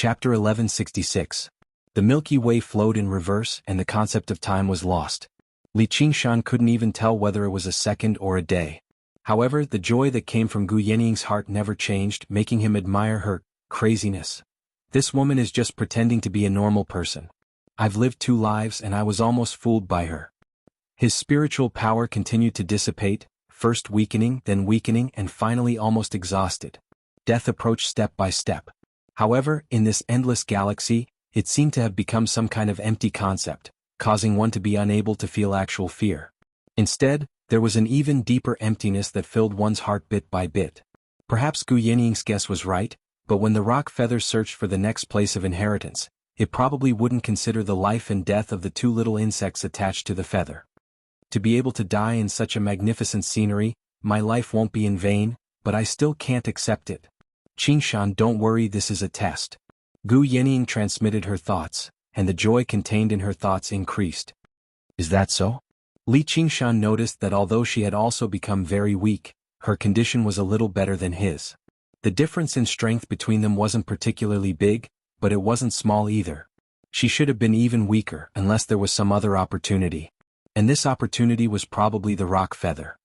Chapter 1166. The Milky Way flowed in reverse and the concept of time was lost. Li Qingshan couldn't even tell whether it was a second or a day. However, the joy that came from Gu Yannying's heart never changed, making him admire her craziness. This woman is just pretending to be a normal person. I've lived 2 lives and I was almost fooled by her. His spiritual power continued to dissipate, first weakening and finally almost exhausted. Death approached step by step. However, in this endless galaxy, it seemed to have become some kind of empty concept, causing one to be unable to feel actual fear. Instead, there was an even deeper emptiness that filled one's heart bit by bit. Perhaps Gu Yannying's guess was right, but when the rock feather searched for the next place of inheritance, it probably wouldn't consider the life and death of the 2 little insects attached to the feather. To be able to die in such a magnificent scenery, my life won't be in vain, but I still can't accept it. Qingshan, don't worry, this is a test. Gu Yannying transmitted her thoughts, and the joy contained in her thoughts increased. Is that so? Li Qingshan noticed that although she had also become very weak, her condition was a little better than his. The difference in strength between them wasn't particularly big, but it wasn't small either. She should have been even weaker unless there was some other opportunity. And this opportunity was probably the rock feather.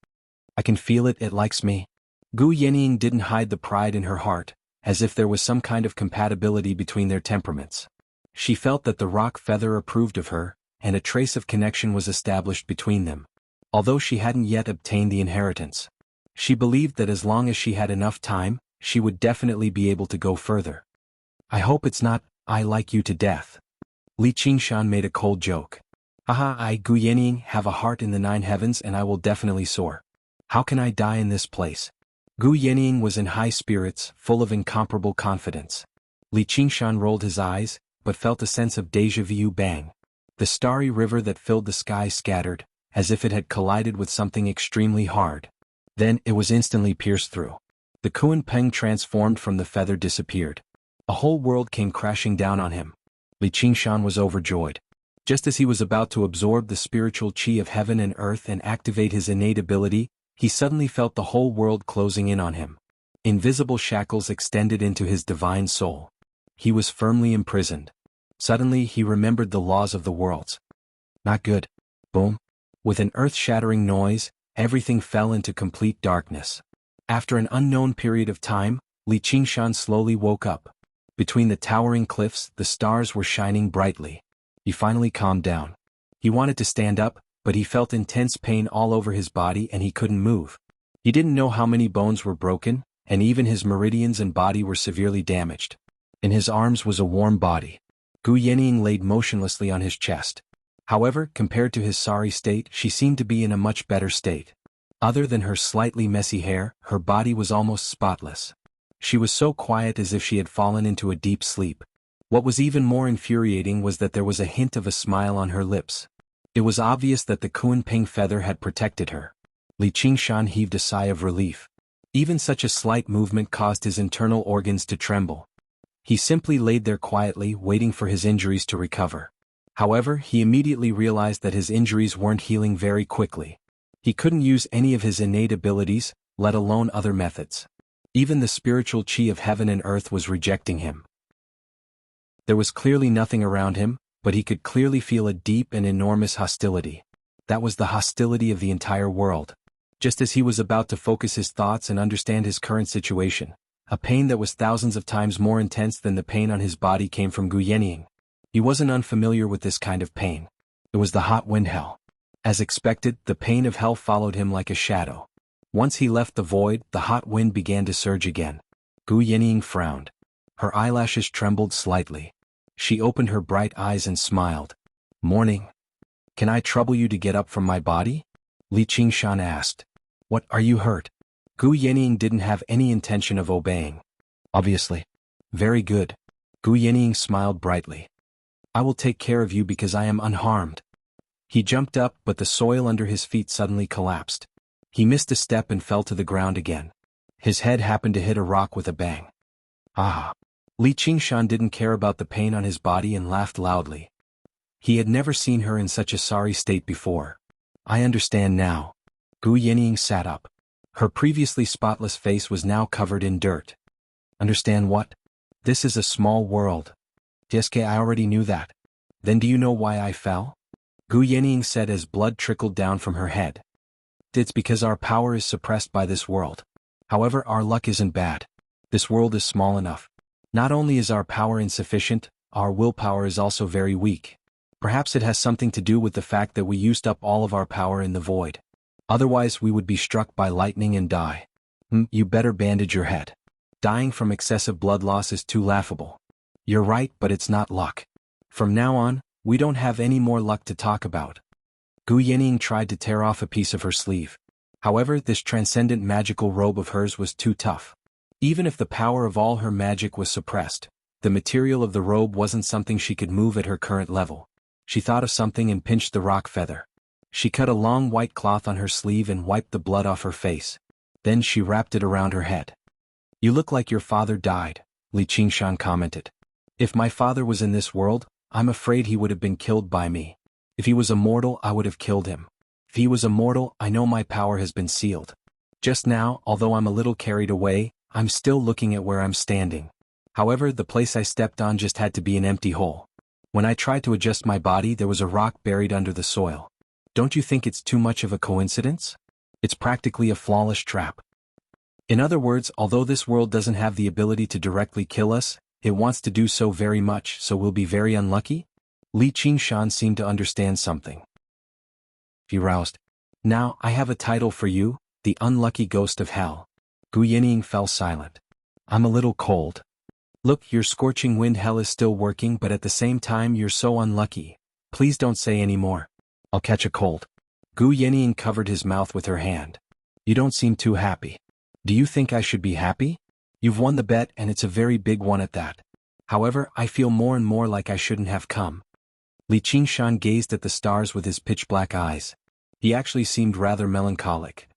I can feel it, it likes me. Gu Yannying didn't hide the pride in her heart, as if there was some kind of compatibility between their temperaments. She felt that the rock feather approved of her, and a trace of connection was established between them. Although she hadn't yet obtained the inheritance, she believed that as long as she had enough time, she would definitely be able to go further. I hope it's not, I like you to death. Li Qingshan made a cold joke. Haha, I, Gu Yannying, have a heart in the 9 heavens and I will definitely soar. How can I die in this place? Gu Yannying was in high spirits, full of incomparable confidence. Li Qingshan rolled his eyes, but felt a sense of déjà vu. Bang. The starry river that filled the sky scattered, as if it had collided with something extremely hard. Then, it was instantly pierced through. The Kuan-Peng transformed from the feather disappeared. A whole world came crashing down on him. Li Qingshan was overjoyed. Just as he was about to absorb the spiritual qi of heaven and earth and activate his innate ability, he suddenly felt the whole world closing in on him. Invisible shackles extended into his divine soul. He was firmly imprisoned. Suddenly he remembered the laws of the worlds. Not good. Boom. With an earth-shattering noise, everything fell into complete darkness. After an unknown period of time, Li Qingshan slowly woke up. Between the towering cliffs, the stars were shining brightly. He finally calmed down. He wanted to stand up, but he felt intense pain all over his body and he couldn't move. He didn't know how many bones were broken, and even his meridians and body were severely damaged. In his arms was a warm body. Gu Yannying laid motionlessly on his chest. However, compared to his sorry state, she seemed to be in a much better state. Other than her slightly messy hair, her body was almost spotless. She was so quiet as if she had fallen into a deep sleep. What was even more infuriating was that there was a hint of a smile on her lips. It was obvious that the Kuan-Peng feather had protected her. Li Qingshan heaved a sigh of relief. Even such a slight movement caused his internal organs to tremble. He simply laid there quietly, waiting for his injuries to recover. However, he immediately realized that his injuries weren't healing very quickly. He couldn't use any of his innate abilities, let alone other methods. Even the spiritual qi of heaven and earth was rejecting him. There was clearly nothing around him, but he could clearly feel a deep and enormous hostility. That was the hostility of the entire world. Just as he was about to focus his thoughts and understand his current situation, a pain that was thousands of times more intense than the pain on his body came from Gu Yannying. He wasn't unfamiliar with this kind of pain. It was the hot wind hell. As expected, the pain of hell followed him like a shadow. Once he left the void, the hot wind began to surge again. Gu Yannying frowned. Her eyelashes trembled slightly. She opened her bright eyes and smiled. Morning. Can I trouble you to get up from my body? Li Qingshan asked. What, are you hurt? Gu Yannying didn't have any intention of obeying. Obviously. Very good. Gu Yannying smiled brightly. I will take care of you because I am unharmed. He jumped up, but the soil under his feet suddenly collapsed. He missed a step and fell to the ground again. His head happened to hit a rock with a bang. Ah! Li Qingshan didn't care about the pain on his body and laughed loudly. He had never seen her in such a sorry state before. I understand now. Gu Yannying sat up. Her previously spotless face was now covered in dirt. Understand what? This is a small world. Diske, I already knew that. Then do you know why I fell? Gu Yenying said as blood trickled down from her head. It's because our power is suppressed by this world. However, our luck isn't bad. This world is small enough. Not only is our power insufficient, our willpower is also very weak. Perhaps it has something to do with the fact that we used up all of our power in the void. Otherwise we would be struck by lightning and die. You better bandage your head. Dying from excessive blood loss is too laughable. You're right, but it's not luck. From now on, we don't have any more luck to talk about. Gu Yenying tried to tear off a piece of her sleeve. However, this transcendent magical robe of hers was too tough. Even if the power of all her magic was suppressed, the material of the robe wasn't something she could move at her current level. She thought of something and pinched the rock feather. She cut a long white cloth on her sleeve and wiped the blood off her face. Then she wrapped it around her head. You look like your father died, Li Qingshan commented. If my father was in this world, I'm afraid he would have been killed by me. If he was a mortal, I would have killed him. If he was a mortal, I know my power has been sealed. Just now, although I'm a little carried away, I'm still looking at where I'm standing. However, the place I stepped on just had to be an empty hole. When I tried to adjust my body, there was a rock buried under the soil. Don't you think it's too much of a coincidence? It's practically a flawless trap. In other words, although this world doesn't have the ability to directly kill us, it wants to do so very much, so we'll be very unlucky? Li Qingshan seemed to understand something. He roused. Now, I have a title for you, the unlucky ghost of hell. Gu Yenying fell silent. I'm a little cold. Look, your scorching wind hell is still working, but at the same time you're so unlucky. Please don't say any more. I'll catch a cold. Gu Yenying covered his mouth with her hand. You don't seem too happy. Do you think I should be happy? You've won the bet and it's a very big one at that. However, I feel more and more like I shouldn't have come. Li Qingshan gazed at the stars with his pitch-black eyes. He actually seemed rather melancholic.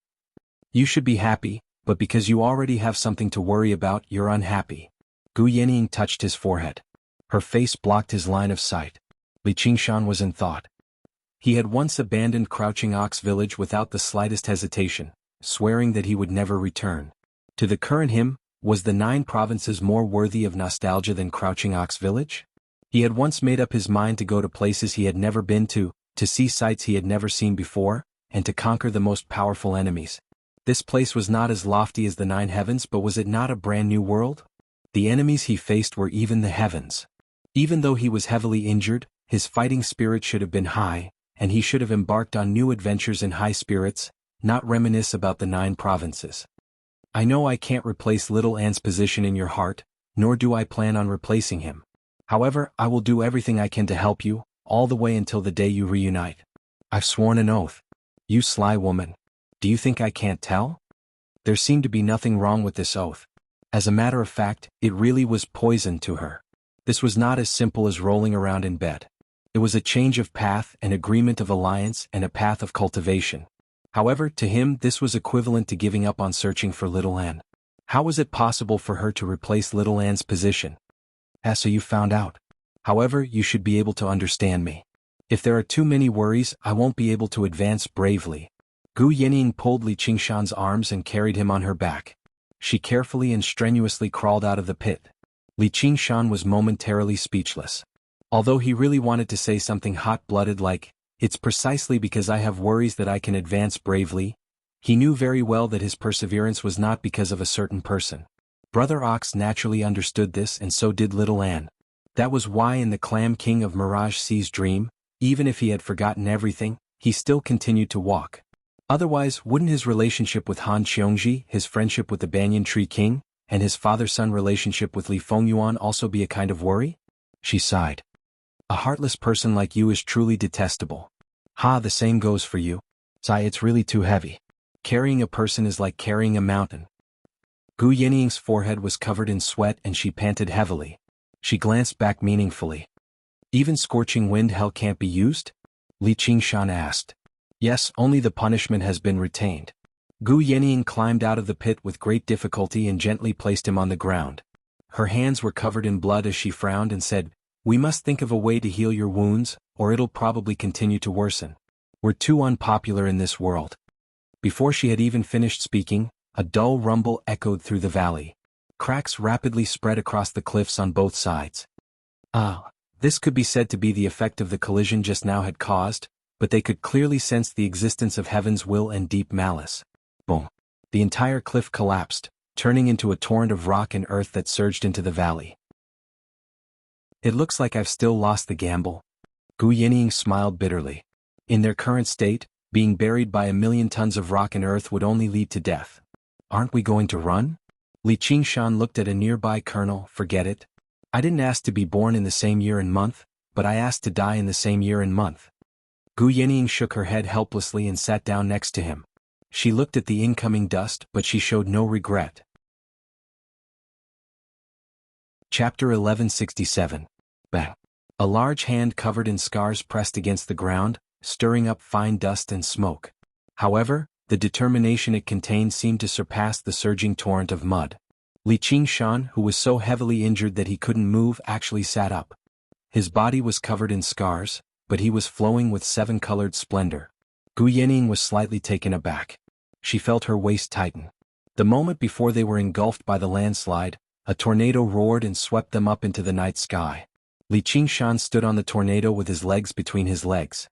You should be happy, but because you already have something to worry about, you're unhappy. Gu Yenying touched his forehead. Her face blocked his line of sight. Li Qingshan was in thought. He had once abandoned Crouching Ox Village without the slightest hesitation, swearing that he would never return. To the current him, was the 9 provinces more worthy of nostalgia than Crouching Ox Village? He had once made up his mind to go to places he had never been to see sights he had never seen before, and to conquer the most powerful enemies. This place was not as lofty as the 9 heavens, but was it not a brand new world? The enemies he faced were even the heavens. Even though he was heavily injured, his fighting spirit should have been high, and he should have embarked on new adventures in high spirits, not reminisce about the 9 provinces. I know I can't replace Little An's position in your heart, nor do I plan on replacing him. However, I will do everything I can to help you, all the way until the day you reunite. I've sworn an oath. You sly woman. Do you think I can't tell? There seemed to be nothing wrong with this oath. As a matter of fact, it really was poison to her. This was not as simple as rolling around in bed. It was a change of path, an agreement of alliance, and a path of cultivation. However, to him this was equivalent to giving up on searching for Little Ann. How was it possible for her to replace Little Ann's position? So you found out. However, you should be able to understand me. If there are too many worries, I won't be able to advance bravely. Gu Yenying pulled Li Qingshan's arms and carried him on her back. She carefully and strenuously crawled out of the pit. Li Qingshan was momentarily speechless. Although he really wanted to say something hot-blooded like, "It's precisely because I have worries that I can advance bravely," he knew very well that his perseverance was not because of a certain person. Brother Ox naturally understood this, and so did Little Ann. That was why in the Clam King of Mirage Sea's dream, even if he had forgotten everything, he still continued to walk. Otherwise, wouldn't his relationship with Han Qiongji, his friendship with the Banyan Tree King, and his father-son relationship with Li Fengyuan also be a kind of worry? She sighed. A heartless person like you is truly detestable. The same goes for you. Sigh, it's really too heavy. Carrying a person is like carrying a mountain. Gu Yenying's forehead was covered in sweat and she panted heavily. She glanced back meaningfully. Even scorching wind hell can't be used? Li Qingshan asked. Yes, only the punishment has been retained. Gu Yenying climbed out of the pit with great difficulty and gently placed him on the ground. Her hands were covered in blood as she frowned and said, "We must think of a way to heal your wounds, or it'll probably continue to worsen. We're too unpopular in this world." Before she had even finished speaking, a dull rumble echoed through the valley. Cracks rapidly spread across the cliffs on both sides. This could be said to be the effect of the collision just now had caused, but they could clearly sense the existence of heaven's will and deep malice. Boom. The entire cliff collapsed, turning into a torrent of rock and earth that surged into the valley. It looks like I've still lost the gamble. Gu Yinying smiled bitterly. In their current state, being buried by 1,000,000 tons of rock and earth would only lead to death. Aren't we going to run? Li Qingshan looked at a nearby colonel. Forget it. I didn't ask to be born in the same year and month, but I asked to die in the same year and month. Gu Yinying shook her head helplessly and sat down next to him. She looked at the incoming dust, but she showed no regret. Chapter 1167. Bang. A large hand covered in scars pressed against the ground, stirring up fine dust and smoke. However, the determination it contained seemed to surpass the surging torrent of mud. Li Qingshan, who was so heavily injured that he couldn't move, actually sat up. His body was covered in scars, but he was flowing with seven-colored splendor. Gu Yinying was slightly taken aback. She felt her waist tighten. The moment before they were engulfed by the landslide, a tornado roared and swept them up into the night sky. Li Qingshan stood on the tornado with his legs between his legs.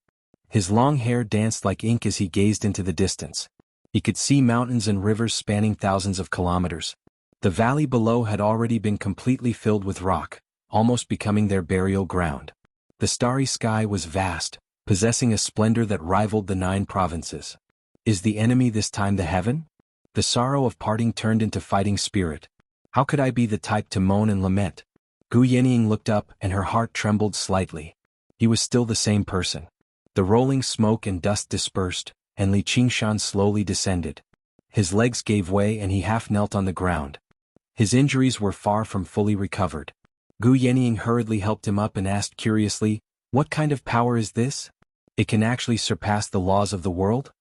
His long hair danced like ink as he gazed into the distance. He could see mountains and rivers spanning thousands of kilometers. The valley below had already been completely filled with rock, almost becoming their burial ground. The starry sky was vast, possessing a splendor that rivaled the 9 provinces. Is the enemy this time the heaven? The sorrow of parting turned into fighting spirit. How could I be the type to moan and lament? Gu Yinying looked up and her heart trembled slightly. He was still the same person. The rolling smoke and dust dispersed, and Li Qingshan slowly descended. His legs gave way and he half knelt on the ground. His injuries were far from fully recovered. Gu Yinying hurriedly helped him up and asked curiously, "What kind of power is this? It can actually surpass the laws of the world?"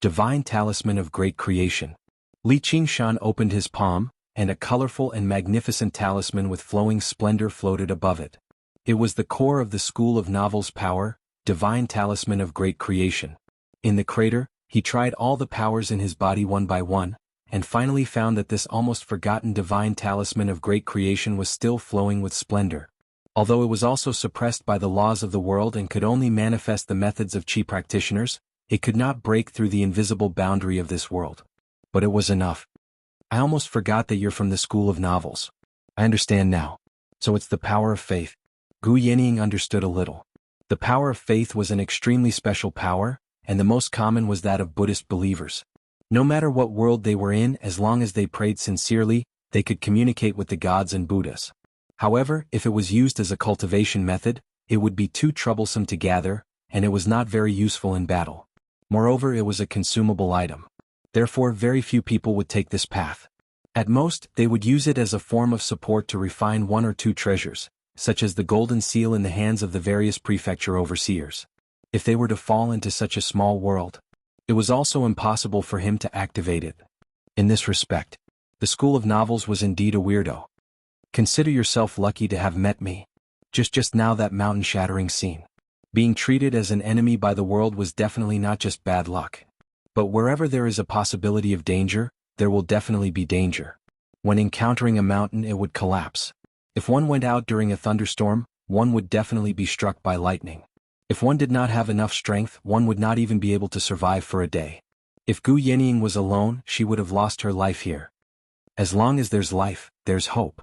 Divine Talisman of Great Creation. Li Qingshan opened his palm, and a colorful and magnificent talisman with flowing splendor floated above it. It was the core of the School of Novel's power, Divine Talisman of Great Creation. In the crater, he tried all the powers in his body one by one, and finally found that this almost forgotten Divine Talisman of Great Creation was still flowing with splendor. Although it was also suppressed by the laws of the world and could only manifest the methods of Qi practitioners, it could not break through the invisible boundary of this world. But it was enough. I almost forgot that you're from the School of Novels. I understand now. So it's the power of faith. Gu Yinying understood a little. The power of faith was an extremely special power, and the most common was that of Buddhist believers. No matter what world they were in, as long as they prayed sincerely, they could communicate with the gods and Buddhas. However, if it was used as a cultivation method, it would be too troublesome to gather, and it was not very useful in battle. Moreover, it was a consumable item. Therefore, very few people would take this path. At most, they would use it as a form of support to refine 1 or 2 treasures, such as the golden seal in the hands of the various prefecture overseers. If they were to fall into such a small world, it was also impossible for him to activate it. In this respect, the School of Novels was indeed a weirdo. Consider yourself lucky to have met me. Just now that mountain-shattering scene. Being treated as an enemy by the world was definitely not just bad luck. But wherever there is a possibility of danger, there will definitely be danger. When encountering a mountain, it would collapse. If one went out during a thunderstorm, one would definitely be struck by lightning. If one did not have enough strength, one would not even be able to survive for a day. If Gu Yinying was alone, she would have lost her life here. As long as there's life, there's hope.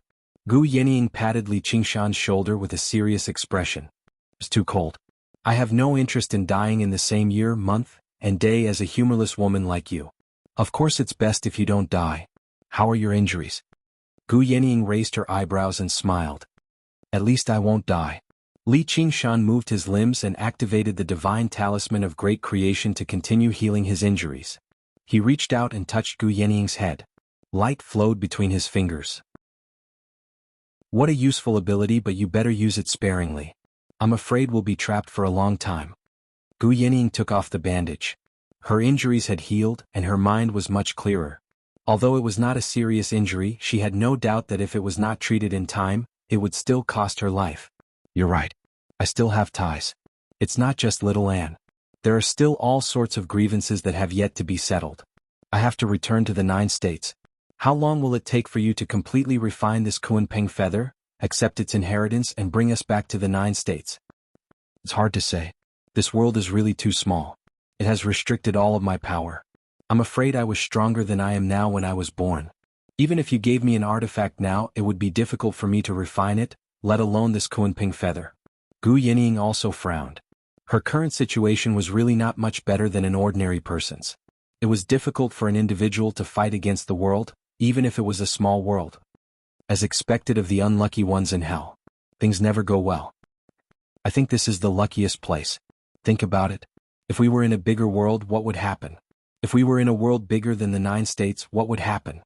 Gu Yinying patted Li Qingshan's shoulder with a serious expression. It's too cold. I have no interest in dying in the same year, month, and day as a humorless woman like you. Of course it's best if you don't die. How are your injuries? Gu Yinying raised her eyebrows and smiled. At least I won't die. Li Qingshan moved his limbs and activated the Divine Talisman of Great Creation to continue healing his injuries. He reached out and touched Gu Yinying's head. Light flowed between his fingers. What a useful ability, but you better use it sparingly. I'm afraid we'll be trapped for a long time. Gu Yinying took off the bandage. Her injuries had healed, and her mind was much clearer. Although it was not a serious injury, she had no doubt that if it was not treated in time, it would still cost her life. You're right. I still have ties. It's not just little Anne. There are still all sorts of grievances that have yet to be settled. I have to return to the 9 states. How long will it take for you to completely refine this Kunpeng feather, accept its inheritance and bring us back to the 9 states? It's hard to say. This world is really too small. It has restricted all of my power. I'm afraid I was stronger than I am now when I was born. Even if you gave me an artifact now, it would be difficult for me to refine it, let alone this Kunpeng feather. Gu Yinying also frowned. Her current situation was really not much better than an ordinary person's. It was difficult for an individual to fight against the world, even if it was a small world. As expected of the unlucky ones in hell, things never go well. I think this is the luckiest place. Think about it. If we were in a bigger world, what would happen? If we were in a world bigger than the 9 states, what would happen?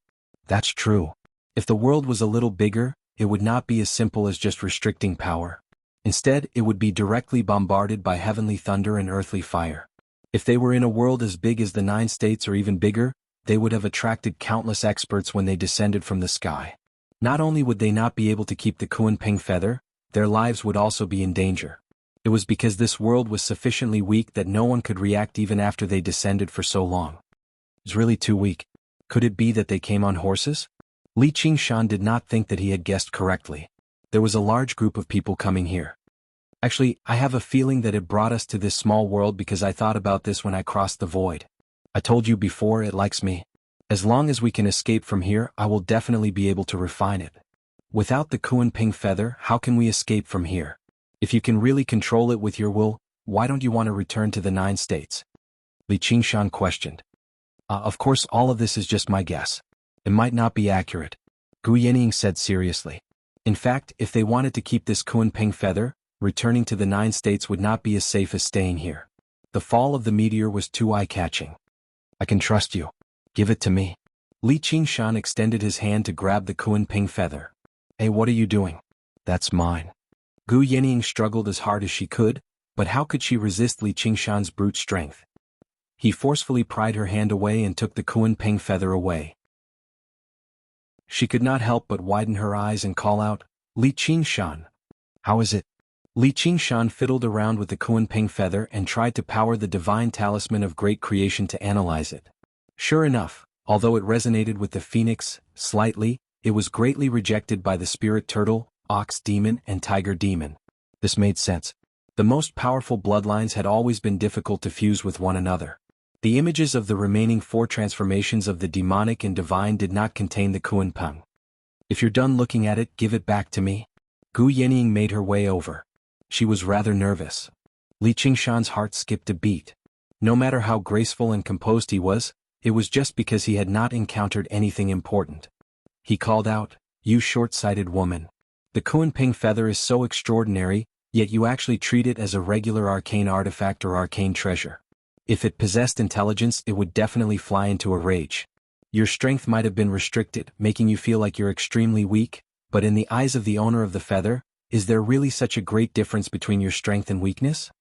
That's true. If the world was a little bigger, it would not be as simple as just restricting power. Instead, it would be directly bombarded by heavenly thunder and earthly fire. If they were in a world as big as the 9 states or even bigger, they would have attracted countless experts when they descended from the sky. Not only would they not be able to keep the Kunpeng feather, their lives would also be in danger. It was because this world was sufficiently weak that no one could react even after they descended for so long. It's really too weak. Could it be that they came on horses? Li Qingshan did not think that he had guessed correctly. There was a large group of people coming here. Actually, I have a feeling that it brought us to this small world because I thought about this when I crossed the void. I told you before, it likes me. As long as we can escape from here, I will definitely be able to refine it. Without the Kunpeng feather, how can we escape from here? If you can really control it with your will, why don't you want to return to the 9 states? Li Qingshan questioned. Of course, all of this is just my guess. It might not be accurate, Gu Yinying said seriously. In fact, if they wanted to keep this Kunpeng feather, returning to the 9 states would not be as safe as staying here. The fall of the meteor was too eye-catching. I can trust you. Give it to me. Li Qingshan extended his hand to grab the Kunpeng feather. Hey, what are you doing? That's mine. Gu Yinying struggled as hard as she could, but how could she resist Li Qingshan's brute strength? He forcefully pried her hand away and took the Kunpeng feather away. She could not help but widen her eyes and call out, Li Qingshan. How is it? Li Qingshan fiddled around with the Kunpeng feather and tried to power the divine talisman of great creation to analyze it. Sure enough, although it resonated with the phoenix, slightly, it was greatly rejected by the spirit turtle, ox demon and tiger demon. This made sense. The most powerful bloodlines had always been difficult to fuse with one another. The images of the remaining 4 transformations of the demonic and divine did not contain the Kunpeng. If you're done looking at it, give it back to me. Gu Yinying made her way over. She was rather nervous. Li Qingshan's heart skipped a beat. No matter how graceful and composed he was, it was just because he had not encountered anything important. He called out, You short-sighted woman. The Kunpeng feather is so extraordinary, yet you actually treat it as a regular arcane artifact or arcane treasure. If it possessed intelligence, it would definitely fly into a rage. Your strength might have been restricted, making you feel like you're extremely weak, but in the eyes of the owner of the feather, is there really such a great difference between your strength and weakness?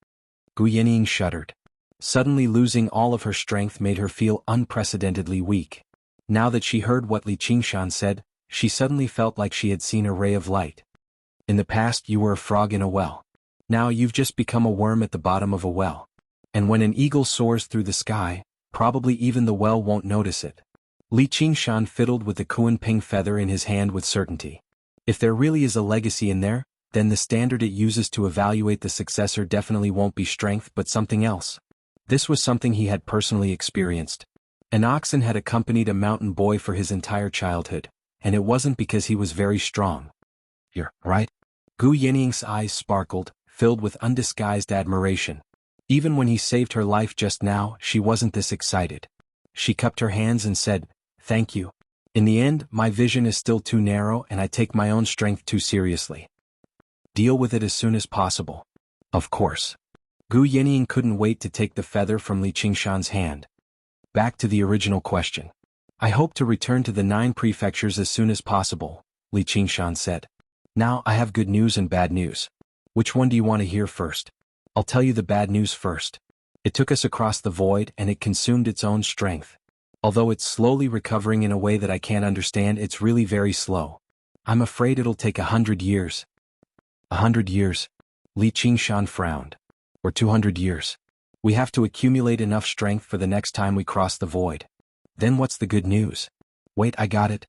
Gu Yinying shuddered. Suddenly losing all of her strength made her feel unprecedentedly weak. Now that she heard what Li Qingshan said, she suddenly felt like she had seen a ray of light. In the past you were a frog in a well. Now you've just become a worm at the bottom of a well. And when an eagle soars through the sky, probably even the well won't notice it. Li Qingshan fiddled with the Kunpeng feather in his hand with certainty. If there really is a legacy in there, then the standard it uses to evaluate the successor definitely won't be strength but something else. This was something he had personally experienced. An oxen had accompanied a mountain boy for his entire childhood, and it wasn't because he was very strong. You're right? Gu Yinying's eyes sparkled, filled with undisguised admiration. Even when he saved her life just now, she wasn't this excited. She cupped her hands and said, Thank you. In the end, my vision is still too narrow and I take my own strength too seriously. Deal with it as soon as possible. Of course. Gu Yinying couldn't wait to take the feather from Li Qingshan's hand. Back to the original question. I hope to return to the 9 prefectures as soon as possible, Li Qingshan said. Now I have good news and bad news. Which one do you want to hear first? I'll tell you the bad news first. It took us across the void and it consumed its own strength. Although it's slowly recovering in a way that I can't understand, it's really very slow. I'm afraid it'll take 100 years. 100 years? Li Qingshan frowned. Or 200 years. We have to accumulate enough strength for the next time we cross the void. Then what's the good news? Wait, I got it.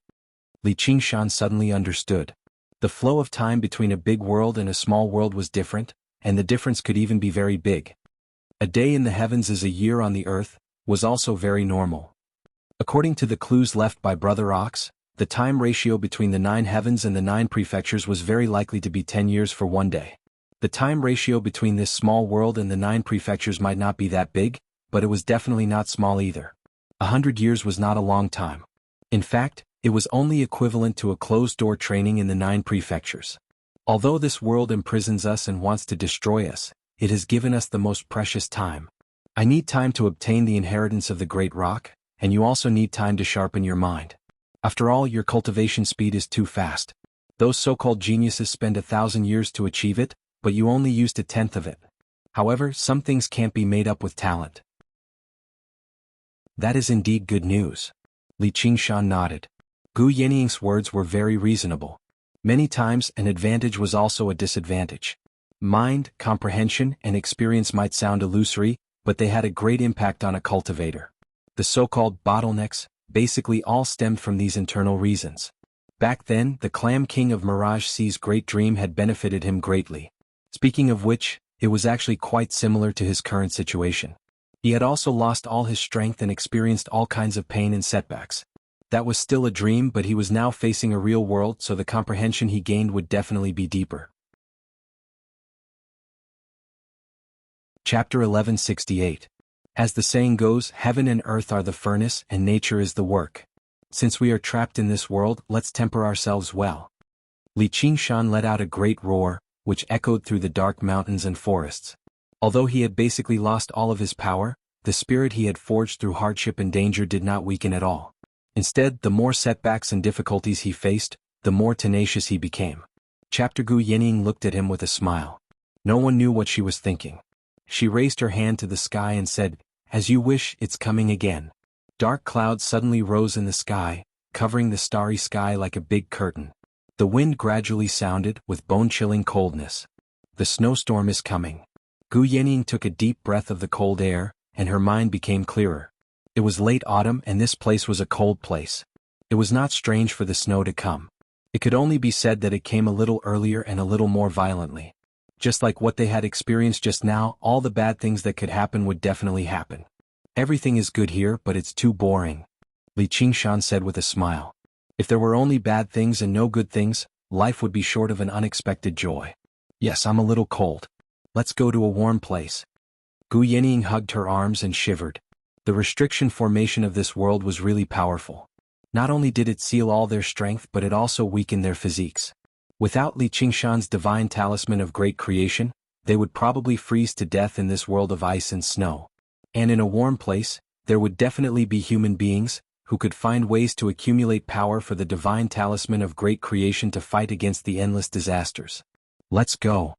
Li Qingshan suddenly understood. The flow of time between a big world and a small world was different, and the difference could even be very big. A day in the heavens is a year on the earth, was also very normal. According to the clues left by Brother Ox, the time ratio between the 9 heavens and the 9 prefectures was very likely to be 10 years for one day. The time ratio between this small world and the 9 prefectures might not be that big, but it was definitely not small either. 100 years was not a long time. In fact, it was only equivalent to a closed-door training in the 9 prefectures. Although this world imprisons us and wants to destroy us, it has given us the most precious time. I need time to obtain the inheritance of the Great Rock, and you also need time to sharpen your mind. After all, your cultivation speed is too fast. Those so-called geniuses spend 1,000 years to achieve it, but you only used 1/10 of it. However, some things can't be made up with talent. That is indeed good news. Li Qingshan nodded. Gu Yanniang's words were very reasonable. Many times an advantage was also a disadvantage. Mind, comprehension, and experience might sound illusory, but they had a great impact on a cultivator. The so-called bottlenecks basically all stemmed from these internal reasons. Back then, the Clam King of Mirage Sea's great dream had benefited him greatly. Speaking of which, it was actually quite similar to his current situation. He had also lost all his strength and experienced all kinds of pain and setbacks. That was still a dream, but he was now facing a real world, so the comprehension he gained would definitely be deeper. Chapter 1168. As the saying goes, heaven and earth are the furnace and nature is the work. Since we are trapped in this world, let's temper ourselves well. Li Qingshan let out a great roar, which echoed through the dark mountains and forests. Although he had basically lost all of his power, the spirit he had forged through hardship and danger did not weaken at all. Instead, the more setbacks and difficulties he faced, the more tenacious he became. Chapter Gu Yanning looked at him with a smile. No one knew what she was thinking. She raised her hand to the sky and said, "As you wish, it's coming again." Dark clouds suddenly rose in the sky, covering the starry sky like a big curtain. The wind gradually sounded with bone-chilling coldness. The snowstorm is coming. Gu Yanning took a deep breath of the cold air, and her mind became clearer. It was late autumn and this place was a cold place. It was not strange for the snow to come. It could only be said that it came a little earlier and a little more violently. Just like what they had experienced just now, all the bad things that could happen would definitely happen. Everything is good here, but it's too boring, Li Qingshan said with a smile. If there were only bad things and no good things, life would be short of an unexpected joy. Yes, I'm a little cold. Let's go to a warm place. Gu Yanning hugged her arms and shivered. The restriction formation of this world was really powerful. Not only did it seal all their strength, but it also weakened their physiques. Without Li Qingshan's divine talisman of great creation, they would probably freeze to death in this world of ice and snow. And in a warm place, there would definitely be human beings, who could find ways to accumulate power for the divine talisman of great creation to fight against the endless disasters. Let's go.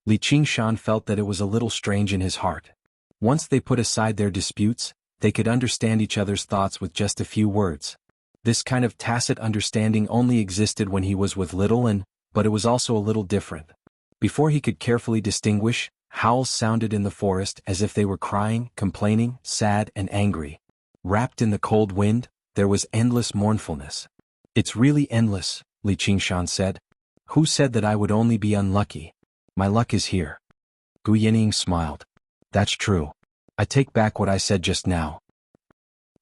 Li Qingshan felt that it was a little strange in his heart. Once they put aside their disputes, they could understand each other's thoughts with just a few words. This kind of tacit understanding only existed when he was with Little An, but it was also a little different. Before he could carefully distinguish, howls sounded in the forest as if they were crying, complaining, sad and angry. Wrapped in the cold wind, there was endless mournfulness. It's really endless, Li Qingshan said. Who said that I would only be unlucky? My luck is here. Gu Yanning smiled. That's true. I take back what I said just now.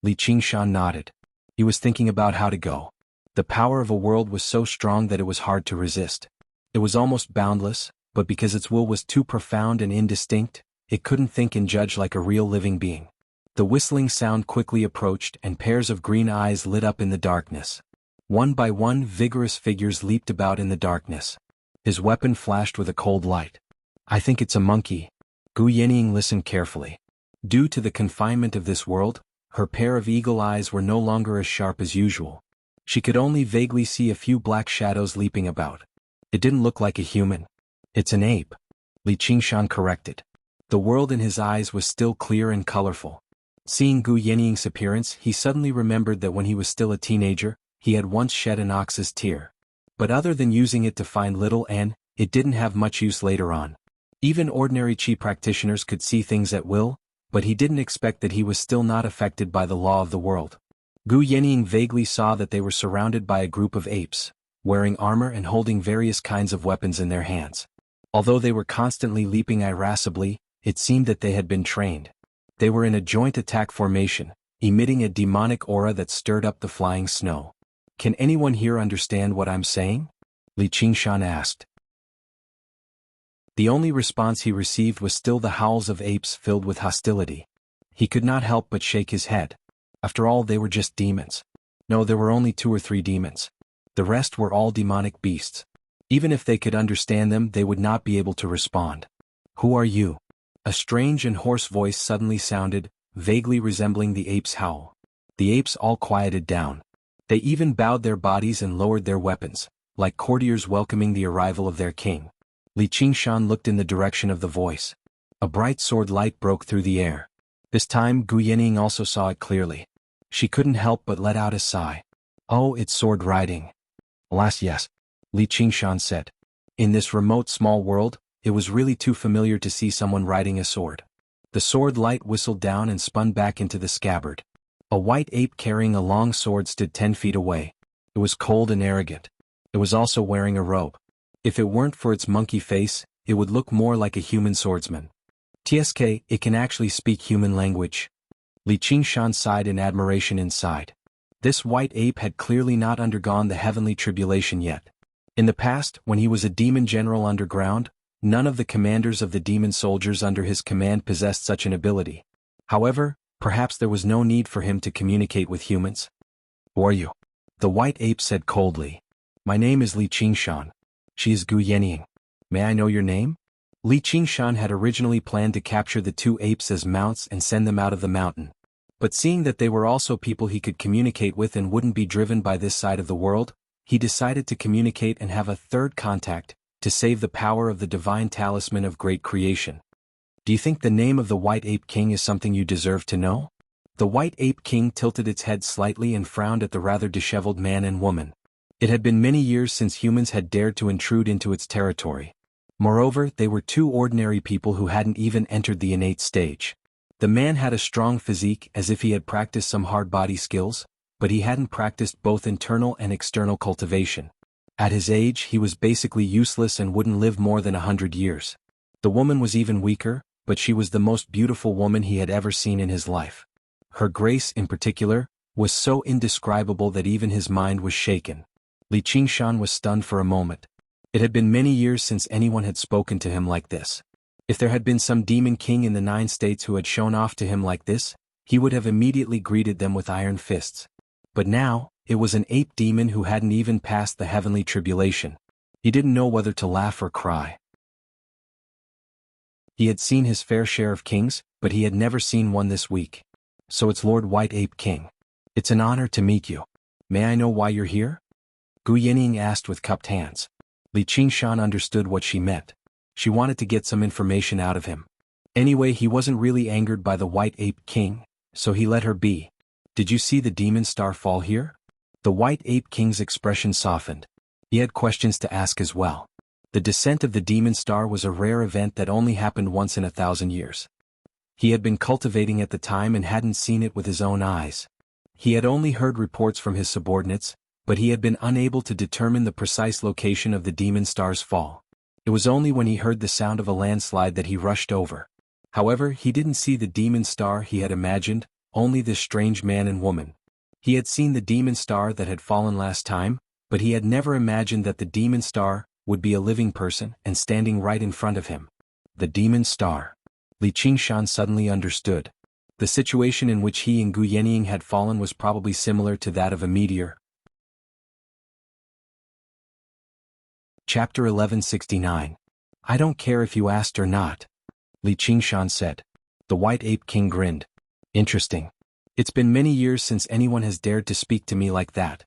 Li Qingshan nodded. He was thinking about how to go. The power of a world was so strong that it was hard to resist. It was almost boundless, but because its will was too profound and indistinct, it couldn't think and judge like a real living being. The whistling sound quickly approached and pairs of green eyes lit up in the darkness. One by one vigorous figures leaped about in the darkness. His weapon flashed with a cold light. I think it's a monkey. Gu Yanning listened carefully. Due to the confinement of this world, her pair of eagle eyes were no longer as sharp as usual. She could only vaguely see a few black shadows leaping about. It didn't look like a human. It's an ape, Li Qingshan corrected. The world in his eyes was still clear and colorful. Seeing Gu Yanning's appearance, he suddenly remembered that when he was still a teenager, he had once shed an ox's tear. But other than using it to find Little An, it didn't have much use later on. Even ordinary Qi practitioners could see things at will, but he didn't expect that he was still not affected by the law of the world. Gu Yenying vaguely saw that they were surrounded by a group of apes, wearing armor and holding various kinds of weapons in their hands. Although they were constantly leaping irascibly, it seemed that they had been trained. They were in a joint attack formation, emitting a demonic aura that stirred up the flying snow. "Can anyone here understand what I'm saying?" Li Qingshan asked. The only response he received was still the howls of apes filled with hostility. He could not help but shake his head. After all, they were just demons. No, there were only 2 or 3 demons. The rest were all demonic beasts. Even if they could understand them, they would not be able to respond. "Who are you?" A strange and hoarse voice suddenly sounded, vaguely resembling the ape's howl. The apes all quieted down. They even bowed their bodies and lowered their weapons, like courtiers welcoming the arrival of their king. Li Qingshan looked in the direction of the voice. A bright sword light broke through the air. This time Gu Yenying also saw it clearly. She couldn't help but let out a sigh. "Oh, it's sword riding." "Alas, yes," Li Qingshan said. In this remote small world, it was really too familiar to see someone riding a sword. The sword light whistled down and spun back into the scabbard. A white ape carrying a long sword stood 10 feet away. It was cold and arrogant. It was also wearing a robe. If it weren't for its monkey face, it would look more like a human swordsman. "TSK, it can actually speak human language." Li Qingshan sighed in admiration inside. This white ape had clearly not undergone the heavenly tribulation yet. In the past, when he was a demon general underground, none of the commanders of the demon soldiers under his command possessed such an ability. However, perhaps there was no need for him to communicate with humans. "Who are you?" The white ape said coldly. "My name is Li Qingshan. She is Gu Yenying. May I know your name?" Li Qingshan had originally planned to capture the 2 apes as mounts and send them out of the mountain. But seeing that they were also people he could communicate with and wouldn't be driven by this side of the world, he decided to communicate and have a third contact, to save the power of the divine talisman of great creation. "Do you think the name of the White Ape King is something you deserve to know?" The White Ape King tilted its head slightly and frowned at the rather disheveled man and woman. It had been many years since humans had dared to intrude into its territory. Moreover, they were 2 ordinary people who hadn't even entered the innate stage. The man had a strong physique as if he had practiced some hard body skills, but he hadn't practiced both internal and external cultivation. At his age, he was basically useless and wouldn't live more than 100 years. The woman was even weaker, but she was the most beautiful woman he had ever seen in his life. Her grace, in particular, was so indescribable that even his mind was shaken. Li Qingshan was stunned for a moment. It had been many years since anyone had spoken to him like this. If there had been some demon king in the 9 states who had shown off to him like this, he would have immediately greeted them with iron fists. But now, it was an ape demon who hadn't even passed the heavenly tribulation. He didn't know whether to laugh or cry. He had seen his fair share of kings, but he had never seen one this weak. "So it's Lord White Ape King. It's an honor to meet you. May I know why you're here?" Gu Yenying asked with cupped hands. Li Qingshan understood what she meant. She wanted to get some information out of him. Anyway, he wasn't really angered by the White Ape King, so he let her be. "Did you see the demon star fall here?" The White Ape King's expression softened. He had questions to ask as well. The descent of the demon star was a rare event that only happened once in 1,000 years. He had been cultivating at the time and hadn't seen it with his own eyes. He had only heard reports from his subordinates, but he had been unable to determine the precise location of the demon star's fall. It was only when he heard the sound of a landslide that he rushed over. However, he didn't see the demon star he had imagined, only this strange man and woman. He had seen the demon star that had fallen last time, but he had never imagined that the demon star would be a living person and standing right in front of him. The demon star. Li Qingshan suddenly understood. The situation in which he and Gu Yenying had fallen was probably similar to that of a meteor. Chapter 1169. "I don't care if you asked or not," Li Qingshan said. The White Ape King grinned. "Interesting. It's been many years since anyone has dared to speak to me like that."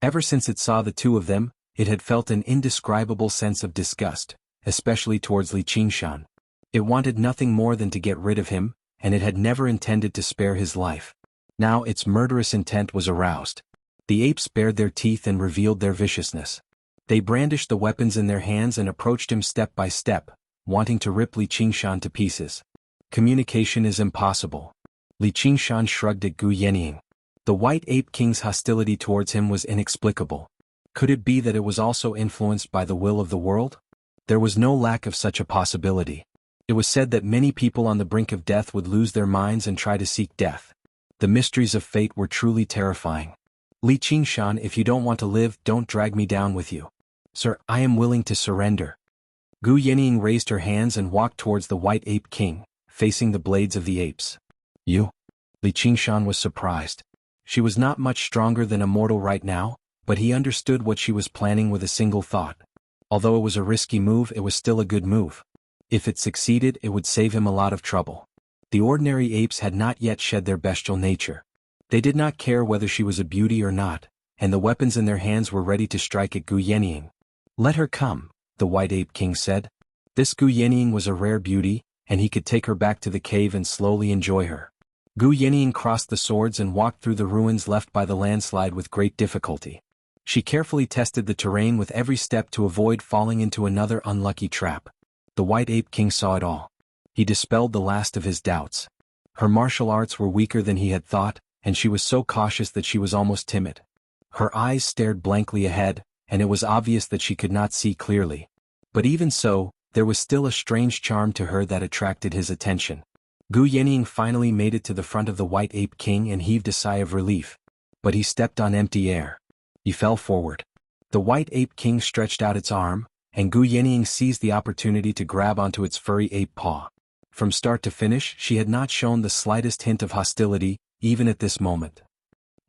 Ever since it saw the 2 of them, it had felt an indescribable sense of disgust, especially towards Li Qingshan. It wanted nothing more than to get rid of him, and it had never intended to spare his life. Now its murderous intent was aroused. The apes bared their teeth and revealed their viciousness. They brandished the weapons in their hands and approached him step by step, wanting to rip Li Qingshan to pieces. "Communication is impossible." Li Qingshan shrugged at Gu Yenying. The White Ape King's hostility towards him was inexplicable. Could it be that it was also influenced by the will of the world? There was no lack of such a possibility. It was said that many people on the brink of death would lose their minds and try to seek death. The mysteries of fate were truly terrifying. Li Qingshan, if you don't want to live, don't drag me down with you. Sir, I am willing to surrender. Gu Yenying raised her hands and walked towards the White Ape King, facing the blades of the apes. You? Li Qingshan was surprised. She was not much stronger than a mortal right now, but he understood what she was planning with a single thought. Although it was a risky move, it was still a good move. If it succeeded, it would save him a lot of trouble. The ordinary apes had not yet shed their bestial nature. They did not care whether she was a beauty or not, and the weapons in their hands were ready to strike at Gu Yenying. Let her come, the White Ape King said. This Gu Yenying was a rare beauty, and he could take her back to the cave and slowly enjoy her. Gu Yenying crossed the swords and walked through the ruins left by the landslide with great difficulty. She carefully tested the terrain with every step to avoid falling into another unlucky trap. The White Ape King saw it all. He dispelled the last of his doubts. Her martial arts were weaker than he had thought, and she was so cautious that she was almost timid. Her eyes stared blankly ahead, and it was obvious that she could not see clearly. But even so, there was still a strange charm to her that attracted his attention. Gu Yenying finally made it to the front of the White Ape King and heaved a sigh of relief. But he stepped on empty air. He fell forward. The White Ape King stretched out its arm, and Gu Yenying seized the opportunity to grab onto its furry ape paw. From start to finish, she had not shown the slightest hint of hostility, even at this moment.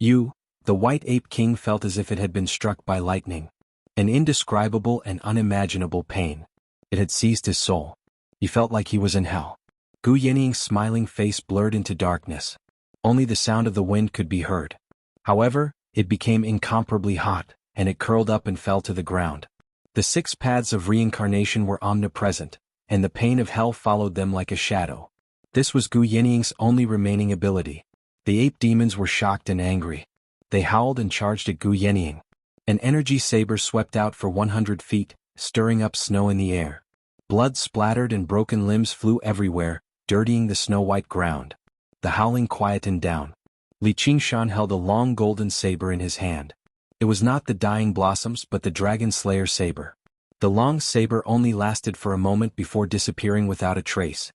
The White Ape King felt as if it had been struck by lightning. An indescribable and unimaginable pain. It had seized his soul. He felt like he was in hell. Gu Yenying's smiling face blurred into darkness. Only the sound of the wind could be heard. However, it became incomparably hot, and it curled up and fell to the ground. The 6 paths of reincarnation were omnipresent, and the pain of hell followed them like a shadow. This was Gu Yenying's only remaining ability. The ape demons were shocked and angry. They howled and charged at Gu Yenying. An energy saber swept out for 100 feet, stirring up snow in the air. Blood splattered and broken limbs flew everywhere, dirtying the snow-white ground. The howling quietened down. Li Qingshan held a long golden saber in his hand. It was not the Dying Blossoms but the Dragon Slayer saber. The long saber only lasted for a moment before disappearing without a trace.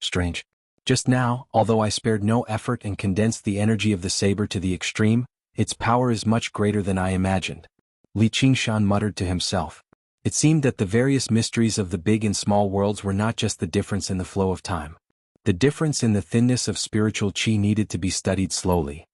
Strange. Just now, although I spared no effort and condensed the energy of the saber to the extreme, its power is much greater than I imagined. Li Qingshan muttered to himself. It seemed that the various mysteries of the big and small worlds were not just the difference in the flow of time. The difference in the thinness of spiritual qi needed to be studied slowly.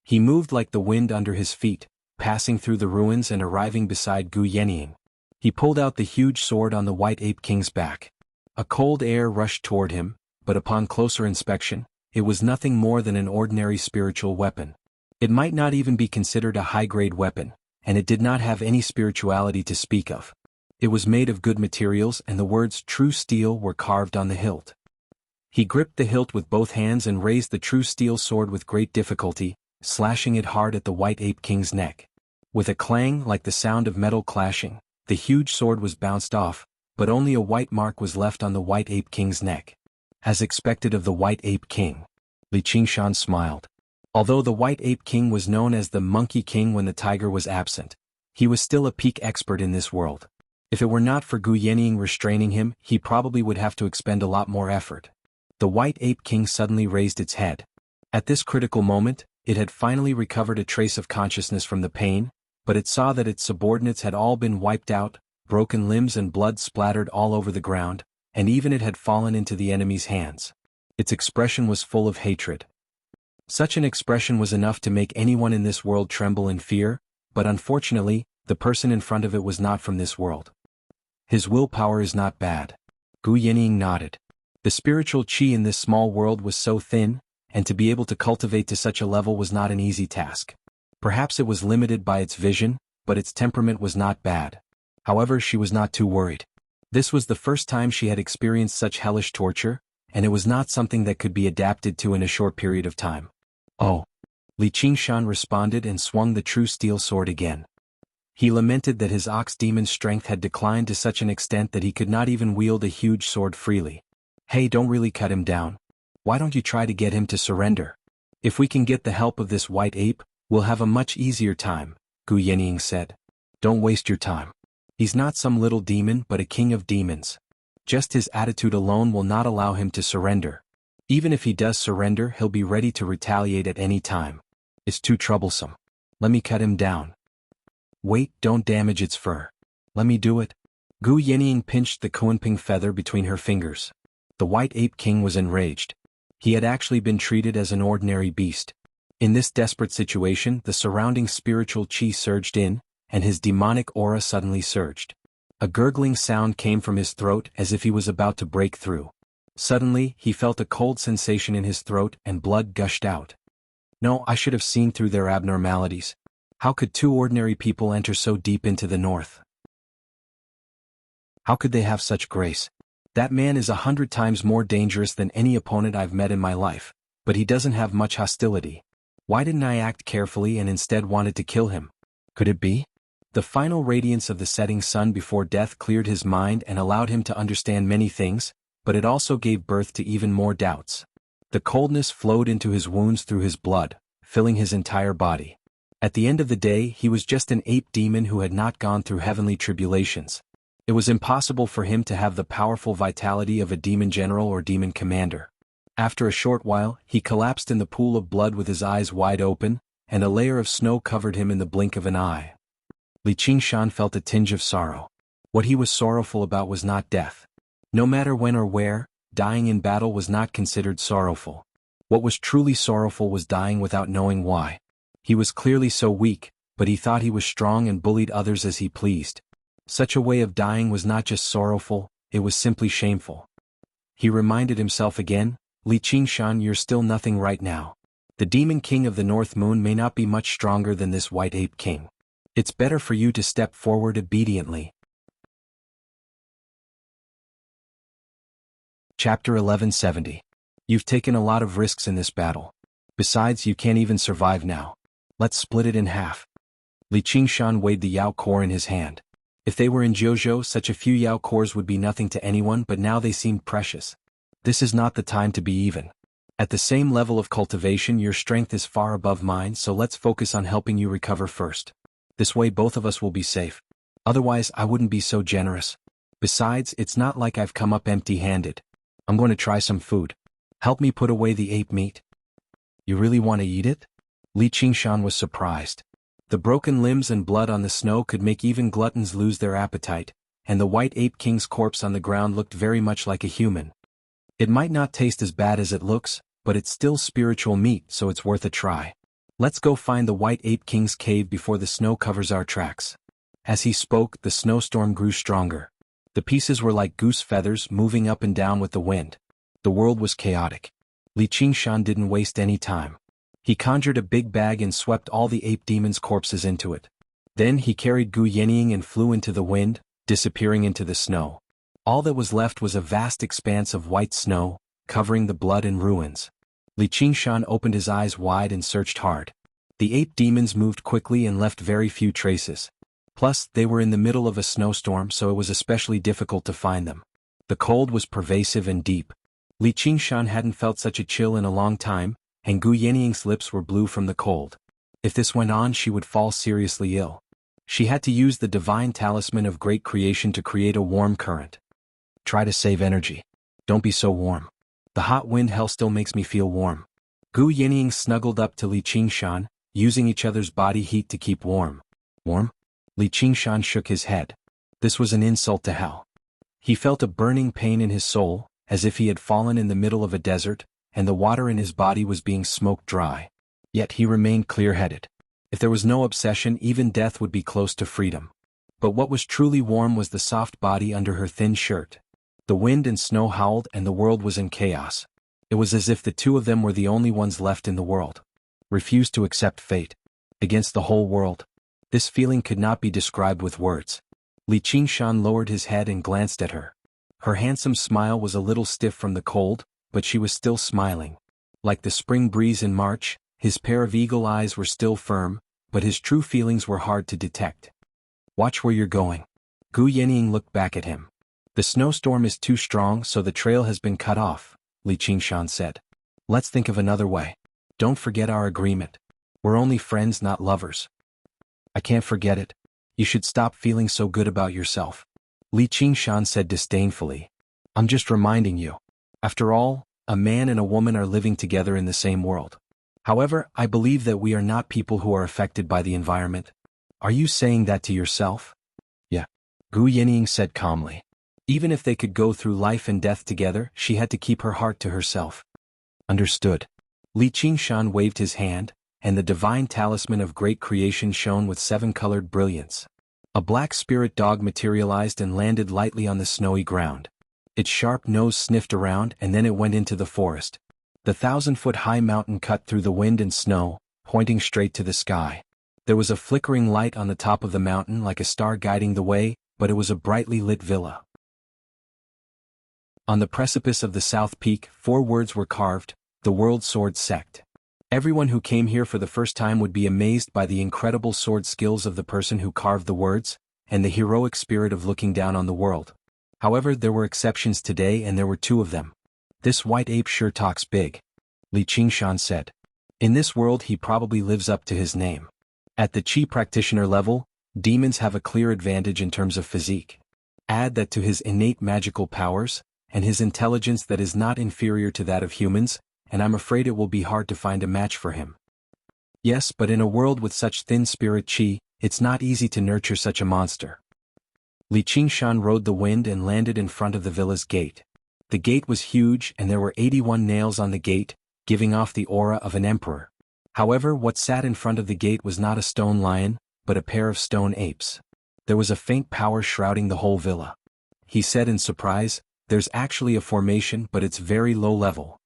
He moved like the wind under his feet, passing through the ruins and arriving beside Gu Yenying. He pulled out the huge sword on the White Ape King's back. A cold air rushed toward him, but upon closer inspection, it was nothing more than an ordinary spiritual weapon. It might not even be considered a high-grade weapon, and it did not have any spirituality to speak of. It was made of good materials and the words "True Steel" were carved on the hilt. He gripped the hilt with both hands and raised the true steel sword with great difficulty, slashing it hard at the White Ape King's neck. With a clang like the sound of metal clashing, the huge sword was bounced off, but only a white mark was left on the White Ape King's neck. As expected of the White Ape King, Li Qingshan smiled. Although the White Ape King was known as the Monkey King when the tiger was absent, he was still a peak expert in this world. If it were not for Gu Yenying restraining him, he probably would have to expend a lot more effort. The White Ape King suddenly raised its head. At this critical moment, it had finally recovered a trace of consciousness from the pain, but it saw that its subordinates had all been wiped out, broken limbs and blood splattered all over the ground, and even it had fallen into the enemy's hands. Its expression was full of hatred. Such an expression was enough to make anyone in this world tremble in fear, but unfortunately, the person in front of it was not from this world. His willpower is not bad. Gu Yenying nodded. The spiritual qi in this small world was so thin, and to be able to cultivate to such a level was not an easy task. Perhaps it was limited by its vision, but its temperament was not bad. However, she was not too worried. This was the first time she had experienced such hellish torture, and it was not something that could be adapted to in a short period of time. Oh. Li Qingshan responded and swung the true steel sword again. He lamented that his ox demon's strength had declined to such an extent that he could not even wield a huge sword freely. Hey, don't really cut him down. Why don't you try to get him to surrender? If we can get the help of this white ape, we'll have a much easier time, Gu Yenying said. Don't waste your time. He's not some little demon but a king of demons. Just his attitude alone will not allow him to surrender. Even if he does surrender, he'll be ready to retaliate at any time. It's too troublesome. Let me cut him down. Wait, don't damage its fur. Let me do it. Gu Yenying pinched the Kuanping feather between her fingers. The White Ape King was enraged. He had actually been treated as an ordinary beast. In this desperate situation, the surrounding spiritual qi surged in, and his demonic aura suddenly surged. A gurgling sound came from his throat as if he was about to break through. Suddenly, he felt a cold sensation in his throat and blood gushed out. No, I should have seen through their abnormalities. How could two ordinary people enter so deep into the north? How could they have such grace? That man is 100 times more dangerous than any opponent I've met in my life, but he doesn't have much hostility. Why didn't I act carefully and instead wanted to kill him? Could it be? The final radiance of the setting sun before death cleared his mind and allowed him to understand many things, but it also gave birth to even more doubts. The coldness flowed into his wounds through his blood, filling his entire body. At the end of the day, he was just an ape demon who had not gone through heavenly tribulations. It was impossible for him to have the powerful vitality of a demon general or demon commander. After a short while, he collapsed in the pool of blood with his eyes wide open, and a layer of snow covered him in the blink of an eye. Li Qingshan felt a tinge of sorrow. What he was sorrowful about was not death. No matter when or where, dying in battle was not considered sorrowful. What was truly sorrowful was dying without knowing why. He was clearly so weak, but he thought he was strong and bullied others as he pleased. Such a way of dying was not just sorrowful, it was simply shameful. He reminded himself again, Li Qingshan, you're still nothing right now. The demon king of the North Moon may not be much stronger than this white ape king. It's better for you to step forward obediently. Chapter 1170. You've taken a lot of risks in this battle. Besides, you can't even survive now. Let's split it in half. Li Qingshan weighed the Yao core in his hand. If they were in Jianghu, such a few Yao cores would be nothing to anyone, but now they seemed precious. This is not the time to be even. At the same level of cultivation, your strength is far above mine, so let's focus on helping you recover first. This way both of us will be safe. Otherwise, I wouldn't be so generous. Besides, it's not like I've come up empty-handed. I'm going to try some food. Help me put away the ape meat. You really want to eat it? Li Qingshan was surprised. The broken limbs and blood on the snow could make even gluttons lose their appetite, and the white ape king's corpse on the ground looked very much like a human. It might not taste as bad as it looks, but it's still spiritual meat, so it's worth a try. Let's go find the white ape king's cave before the snow covers our tracks. As he spoke, the snowstorm grew stronger. The pieces were like goose feathers moving up and down with the wind. The world was chaotic. Li Qingshan didn't waste any time. He conjured a big bag and swept all the ape demons' corpses into it. Then he carried Gu Yenying and flew into the wind, disappearing into the snow. All that was left was a vast expanse of white snow, covering the blood and ruins. Li Qingshan opened his eyes wide and searched hard. The ape demons moved quickly and left very few traces. Plus, they were in the middle of a snowstorm, so it was especially difficult to find them. The cold was pervasive and deep. Li Qingshan hadn't felt such a chill in a long time, and Gu Yenying's lips were blue from the cold. If this went on, she would fall seriously ill. She had to use the divine talisman of great creation to create a warm current. Try to save energy. Don't be so warm. The hot wind hell still makes me feel warm. Gu Yenying snuggled up to Li Qingshan, using each other's body heat to keep warm. Warm? Li Qingshan shook his head. This was an insult to hell. He felt a burning pain in his soul, as if he had fallen in the middle of a desert, and the water in his body was being smoked dry. Yet he remained clear-headed. If there was no obsession, even death would be close to freedom. But what was truly warm was the soft body under her thin shirt. The wind and snow howled and the world was in chaos. It was as if the two of them were the only ones left in the world. Refused to accept fate. Against the whole world. This feeling could not be described with words. Li Qingshan lowered his head and glanced at her. Her handsome smile was a little stiff from the cold, but she was still smiling. Like the spring breeze in March, his pair of eagle eyes were still firm, but his true feelings were hard to detect. Watch where you're going. Gu Yenying looked back at him. The snowstorm is too strong, so the trail has been cut off, Li Qingshan said. Let's think of another way. Don't forget our agreement. We're only friends, not lovers. I can't forget it. You should stop feeling so good about yourself. Li Qingshan said disdainfully. I'm just reminding you. After all, a man and a woman are living together in the same world. However, I believe that we are not people who are affected by the environment. Are you saying that to yourself? Yeah. Gu Yenying said calmly. Even if they could go through life and death together, she had to keep her heart to herself. Understood. Li Qingshan waved his hand, and the divine talisman of great creation shone with 7-colored brilliance. A black spirit dog materialized and landed lightly on the snowy ground. Its sharp nose sniffed around and then it went into the forest. The 1,000-foot-high mountain cut through the wind and snow, pointing straight to the sky. There was a flickering light on the top of the mountain like a star guiding the way, but it was a brightly lit villa. On the precipice of the south peak, 4 words were carved: the World Sword Sect. Everyone who came here for the first time would be amazed by the incredible sword skills of the person who carved the words, and the heroic spirit of looking down on the world. However, there were exceptions today and there were 2 of them. This white ape sure talks big, Li Qingshan said. In this world he probably lives up to his name. At the Qi practitioner level, demons have a clear advantage in terms of physique. Add that to his innate magical powers, and his intelligence that is not inferior to that of humans, and I'm afraid it will be hard to find a match for him. Yes, but in a world with such thin spirit Qi, it's not easy to nurture such a monster. Li Qingshan rode the wind and landed in front of the villa's gate. The gate was huge and there were 81 nails on the gate, giving off the aura of an emperor. However, what sat in front of the gate was not a stone lion, but a pair of stone apes. There was a faint power shrouding the whole villa. He said in surprise, "There's actually a formation, but it's very low level.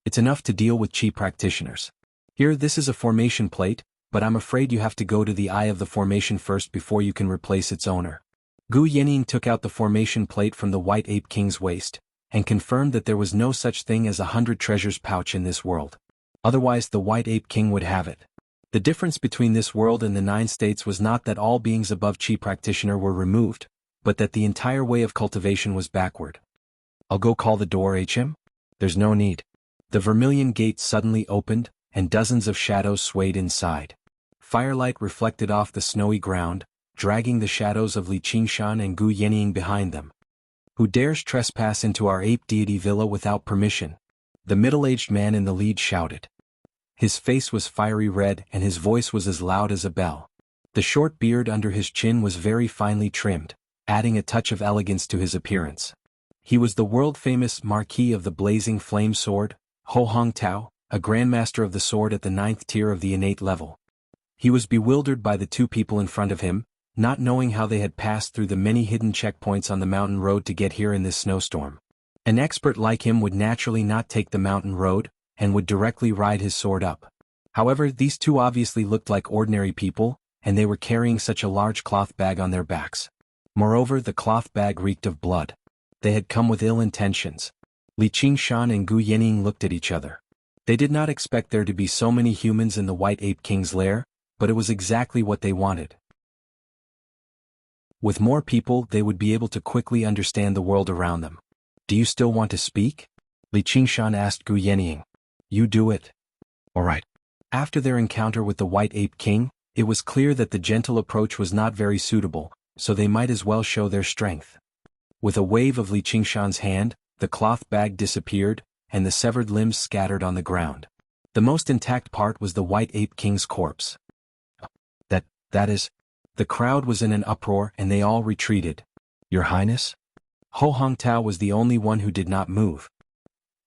It's enough to deal with Qi practitioners. Here, this is a formation plate, but I'm afraid you have to go to the eye of the formation first before you can replace its owner." Gu Yenying took out the formation plate from the White Ape King's waist, and confirmed that there was no such thing as 100 treasures pouch in this world. Otherwise the White Ape King would have it. The difference between this world and the 9 states was not that all beings above Qi practitioner were removed, but that the entire way of cultivation was backward. I'll go call the door, HM? There's no need. The vermilion gate suddenly opened, and dozens of shadows swayed inside. Firelight reflected off the snowy ground, dragging the shadows of Li Qingshan and Gu Yenying behind them. Who dares trespass into our ape deity villa without permission? The middle-aged man in the lead shouted. His face was fiery red and his voice was as loud as a bell. The short beard under his chin was very finely trimmed, adding a touch of elegance to his appearance. He was the world-famous Marquis of the Blazing Flame Sword, Ho Hong Tao, a grandmaster of the sword at the 9th tier of the innate level. He was bewildered by the 2 people in front of him, not knowing how they had passed through the many hidden checkpoints on the mountain road to get here in this snowstorm. An expert like him would naturally not take the mountain road, and would directly ride his sword up. However, these 2 obviously looked like ordinary people, and they were carrying such a large cloth bag on their backs. Moreover, the cloth bag reeked of blood. They had come with ill intentions. Li Qingshan and Gu Yenying looked at each other. They did not expect there to be so many humans in the White Ape King's lair, but it was exactly what they wanted. With more people, they would be able to quickly understand the world around them. Do you still want to speak? Li Qingshan asked Gu Yenying. You do it. All right. After their encounter with the White Ape King, it was clear that the gentle approach was not very suitable, so they might as well show their strength. With a wave of Li Qingshan's hand, the cloth bag disappeared, and the severed limbs scattered on the ground. The most intact part was the White Ape King's corpse. That is... The crowd was in an uproar and they all retreated. Your Highness? Ho Hong Tao was the only one who did not move.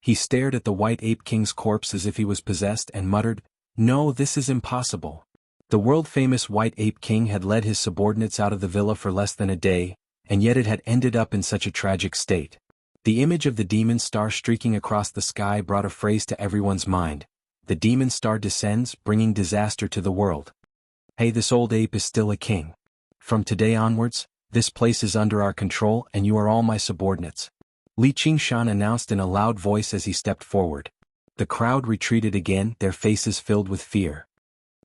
He stared at the White Ape King's corpse as if he was possessed and muttered, "No, this is impossible." The world-famous White Ape King had led his subordinates out of the villa for less than a day, and yet it had ended up in such a tragic state. The image of the demon star streaking across the sky brought a phrase to everyone's mind. The demon star descends, bringing disaster to the world. Hey, this old ape is still a king. From today onwards, this place is under our control and you are all my subordinates. Li Qingshan announced in a loud voice as he stepped forward. The crowd retreated again, their faces filled with fear.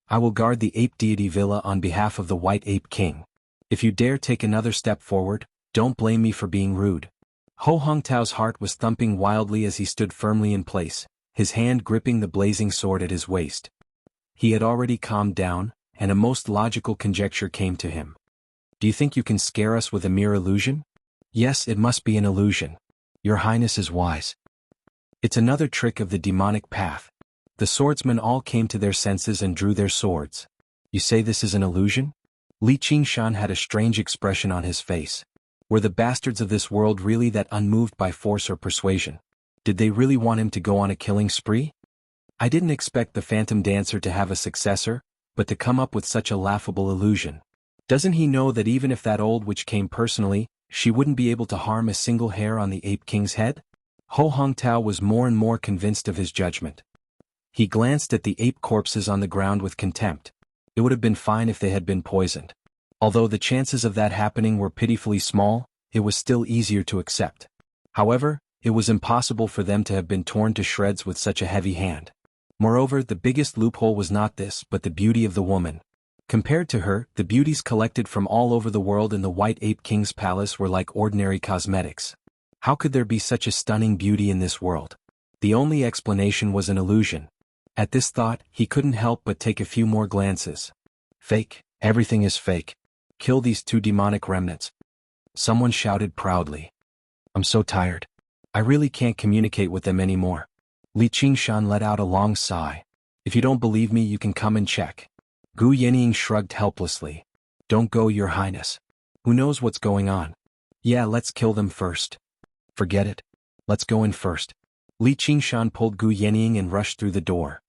I will guard the ape deity villa on behalf of the White Ape King. If you dare take another step forward, don't blame me for being rude. Ho Hong Tao's heart was thumping wildly as he stood firmly in place, his hand gripping the blazing sword at his waist. He had already calmed down, and a most logical conjecture came to him. Do you think you can scare us with a mere illusion? Yes, it must be an illusion. Your Highness is wise. It's another trick of the demonic path. The swordsmen all came to their senses and drew their swords. You say this is an illusion? Li Qingshan had a strange expression on his face. Were the bastards of this world really that unmoved by force or persuasion? Did they really want him to go on a killing spree? I didn't expect the Phantom Dancer to have a successor, but to come up with such a laughable illusion. Doesn't he know that even if that old witch came personally, she wouldn't be able to harm a single hair on the Ape King's head? Ho Hongtao was more and more convinced of his judgment. He glanced at the ape corpses on the ground with contempt. It would have been fine if they had been poisoned. Although the chances of that happening were pitifully small, it was still easier to accept. However, it was impossible for them to have been torn to shreds with such a heavy hand. Moreover, the biggest loophole was not this but the beauty of the woman. Compared to her, the beauties collected from all over the world in the White Ape King's palace were like ordinary cosmetics. How could there be such a stunning beauty in this world? The only explanation was an illusion. At this thought, he couldn't help but take a few more glances. Fake, everything is fake. Kill these two demonic remnants. Someone shouted proudly. I'm so tired. I really can't communicate with them anymore. Li Qingshan let out a long sigh. If you don't believe me, you can come and check. Gu Yenying shrugged helplessly. Don't go, Your Highness. Who knows what's going on? Yeah, let's kill them first. Forget it. Let's go in first. Li Qingshan pulled Gu Yenying and rushed through the door.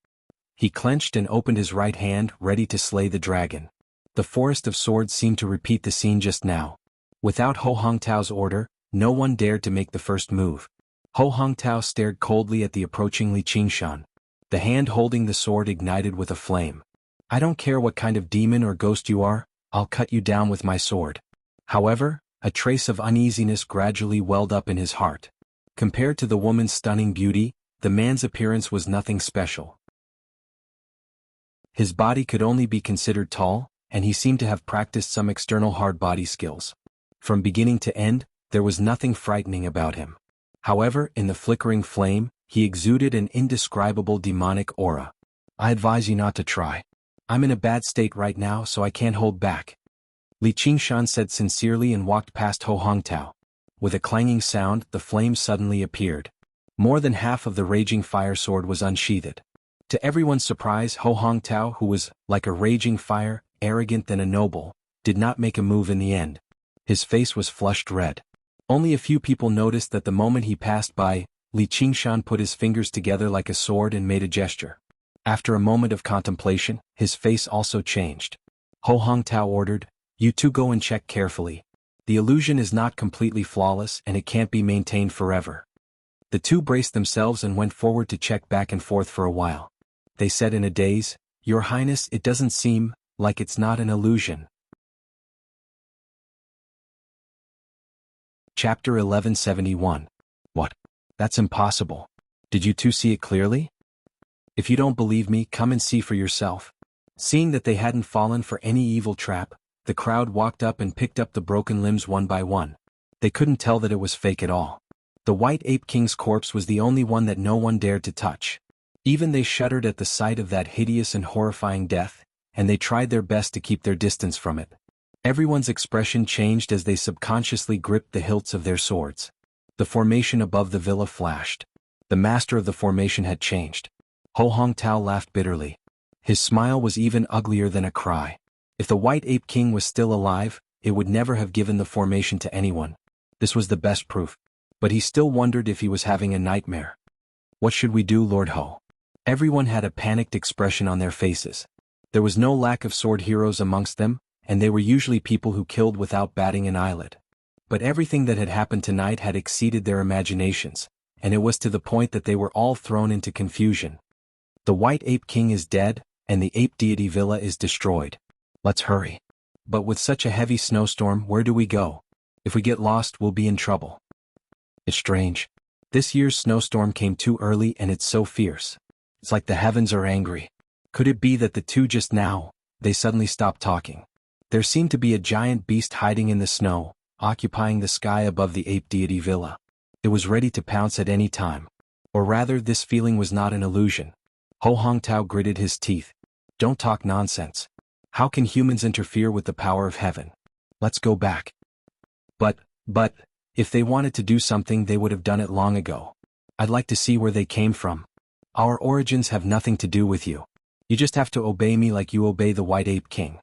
He clenched and opened his right hand, ready to slay the dragon. The forest of swords seemed to repeat the scene just now. Without Ho Hongtao's order, no one dared to make the first move. Ho Hongtao stared coldly at the approaching Li Qingshan. The hand holding the sword ignited with a flame. I don't care what kind of demon or ghost you are, I'll cut you down with my sword. However, a trace of uneasiness gradually welled up in his heart. Compared to the woman's stunning beauty, the man's appearance was nothing special. His body could only be considered tall, and he seemed to have practiced some external hard body skills. From beginning to end, there was nothing frightening about him. However, in the flickering flame, he exuded an indescribable demonic aura. I advise you not to try. I'm in a bad state right now, so I can't hold back. Li Qingshan said sincerely and walked past Ho Hongtao. With a clanging sound, the flame suddenly appeared. More than half of the raging fire sword was unsheathed. To everyone's surprise, Ho Hongtao, who was, like a raging fire, arrogant than a noble, did not make a move in the end. His face was flushed red. Only a few people noticed that the moment he passed by, Li Qingshan put his fingers together like a sword and made a gesture. After a moment of contemplation, his face also changed. Ho Hongtao ordered, You two go and check carefully. The illusion is not completely flawless and it can't be maintained forever. The two braced themselves and went forward to check back and forth for a while. They said in a daze, Your Highness, it doesn't seem like it's not an illusion. Chapter 1171. What? That's impossible. Did you two see it clearly? If you don't believe me, come and see for yourself. Seeing that they hadn't fallen for any evil trap, the crowd walked up and picked up the broken limbs one by one. They couldn't tell that it was fake at all. The White Ape King's corpse was the only one that no one dared to touch. Even they shuddered at the sight of that hideous and horrifying death, and they tried their best to keep their distance from it. Everyone's expression changed as they subconsciously gripped the hilts of their swords. The formation above the villa flashed. The master of the formation had changed. Ho Hongtao laughed bitterly. His smile was even uglier than a cry. If the White Ape King was still alive, it would never have given the formation to anyone. This was the best proof. But he still wondered if he was having a nightmare. What should we do, Lord Ho? Everyone had a panicked expression on their faces. There was no lack of sword heroes amongst them, and they were usually people who killed without batting an eyelid. But everything that had happened tonight had exceeded their imaginations, and it was to the point that they were all thrown into confusion. The White Ape King is dead, and the Ape Deity Villa is destroyed. Let's hurry. But with such a heavy snowstorm, where do we go? If we get lost, we'll be in trouble. It's strange. This year's snowstorm came too early and it's so fierce. It's like the heavens are angry. Could it be that the two just now, they suddenly stopped talking? There seemed to be a giant beast hiding in the snow, occupying the sky above the Ape Deity Villa. It was ready to pounce at any time. Or rather, this feeling was not an illusion. Ho Hongtao gritted his teeth. Don't talk nonsense. How can humans interfere with the power of heaven? Let's go back. But, if they wanted to do something they would have done it long ago. I'd like to see where they came from. Our origins have nothing to do with you. You just have to obey me like you obey the White Ape King.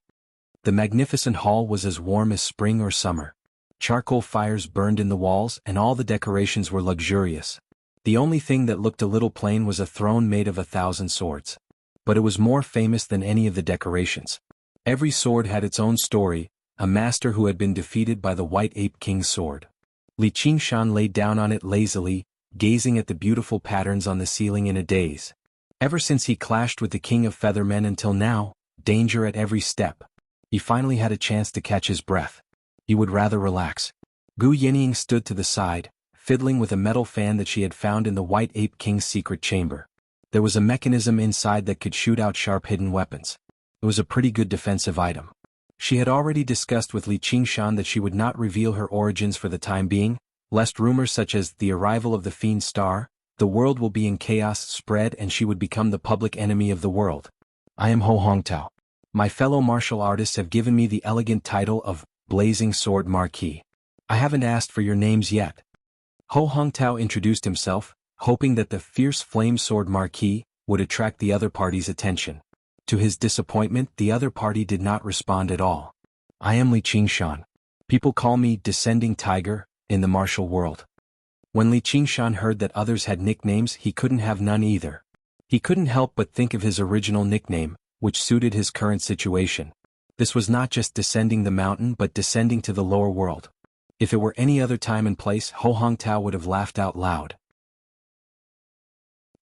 The magnificent hall was as warm as spring or summer. Charcoal fires burned in the walls and all the decorations were luxurious. The only thing that looked a little plain was a throne made of 1,000 swords. But it was more famous than any of the decorations. Every sword had its own story, a master who had been defeated by the White Ape King's sword. Li Qingshan lay down on it lazily, gazing at the beautiful patterns on the ceiling in a daze. Ever since he clashed with the King of Feathermen until now, danger at every step. He finally had a chance to catch his breath. He would rather relax. Gu Yinying stood to the side, fiddling with a metal fan that she had found in the White Ape King's secret chamber. There was a mechanism inside that could shoot out sharp hidden weapons. It was a pretty good defensive item. She had already discussed with Li Qingshan that she would not reveal her origins for the time being, lest rumors such as the arrival of the Fiend Star, the world will be in chaos spread and she would become the public enemy of the world. I am Ho Hongtao. My fellow martial artists have given me the elegant title of Blazing Sword Marquis. I haven't asked for your names yet. Ho Hongtao introduced himself, hoping that the fierce flame sword Marquis would attract the other party's attention. To his disappointment, the other party did not respond at all. I am Li Qingshan. People call me Descending Tiger in the martial world. When Li Qingshan heard that others had nicknames, he couldn't have none either. He couldn't help but think of his original nickname, which suited his current situation. This was not just descending the mountain but descending to the lower world. If it were any other time and place, Ho Hongtao would have laughed out loud.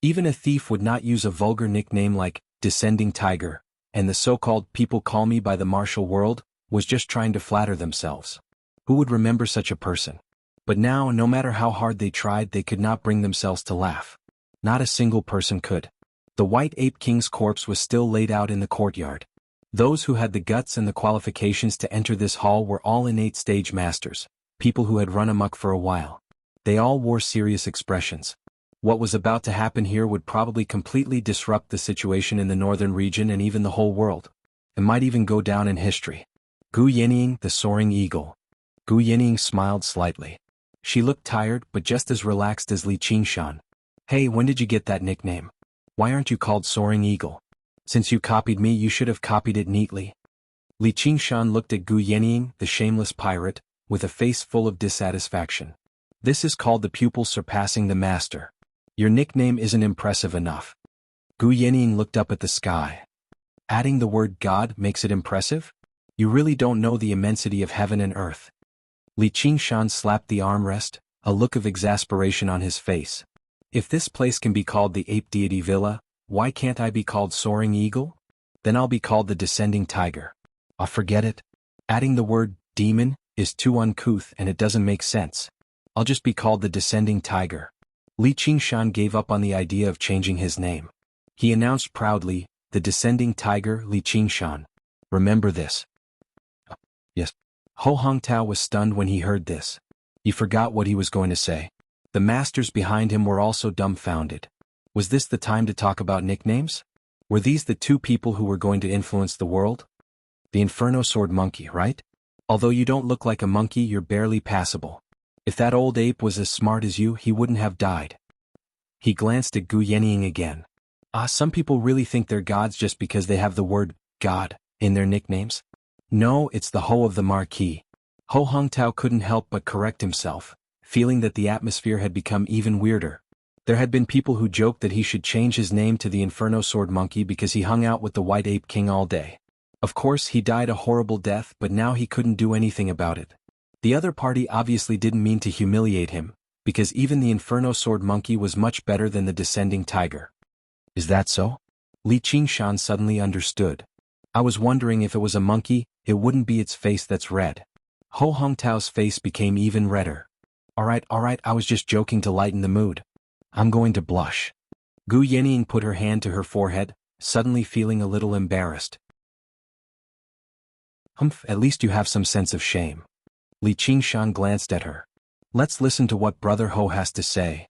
Even a thief would not use a vulgar nickname like Descending Tiger, and the so-called people call me by the martial world was just trying to flatter themselves. Who would remember such a person? But now, no matter how hard they tried, they could not bring themselves to laugh. Not a single person could. The White Ape King's corpse was still laid out in the courtyard. Those who had the guts and the qualifications to enter this hall were all innate stage masters, people who had run amok for a while. They all wore serious expressions. What was about to happen here would probably completely disrupt the situation in the northern region and even the whole world. It might even go down in history. Gu Yinying, the Soaring Eagle. Gu Yinying smiled slightly. She looked tired but just as relaxed as Li Qingshan. Hey, when did you get that nickname? Why aren't you called Soaring Eagle? Since you copied me, you should have copied it neatly. Li Qingshan looked at Gu Yinying, the shameless pirate, with a face full of dissatisfaction. This is called the pupil surpassing the master. Your nickname isn't impressive enough. Gu Yinying looked up at the sky. Adding the word God makes it impressive? You really don't know the immensity of heaven and earth. Li Qingshan slapped the armrest, a look of exasperation on his face. If this place can be called the Ape Deity Villa, why can't I be called Soaring Eagle? Then I'll be called the Descending Tiger. Forget it. Adding the word demon is too uncouth and it doesn't make sense. I'll just be called the Descending Tiger. Li Qingshan gave up on the idea of changing his name. He announced proudly, the Descending Tiger Li Qingshan. Remember this. Yes. Ho Hongtao was stunned when he heard this. He forgot what he was going to say. The masters behind him were also dumbfounded. Was this the time to talk about nicknames? Were these the two people who were going to influence the world? The Inferno Sword Monkey, right? Although you don't look like a monkey, you're barely passable. If that old ape was as smart as you, he wouldn't have died. He glanced at Gu Yinying again. Some people really think they're gods just because they have the word God in their nicknames. No, it's the Ho of the Marquis. Ho Hongtao couldn't help but correct himself, feeling that the atmosphere had become even weirder. There had been people who joked that he should change his name to the Inferno Sword Monkey because he hung out with the White Ape King all day. Of course, he died a horrible death, but now he couldn't do anything about it. The other party obviously didn't mean to humiliate him, because even the Inferno Sword Monkey was much better than the Descending Tiger. Is that so? Li Qingshan suddenly understood. I was wondering if it was a monkey, it wouldn't be its face that's red. Ho Hongtao's face became even redder. Alright, I was just joking to lighten the mood. I'm going to blush. Gu Yinying put her hand to her forehead, suddenly feeling a little embarrassed. Humph, at least you have some sense of shame. Li Qingshan glanced at her. Let's listen to what Brother Ho has to say.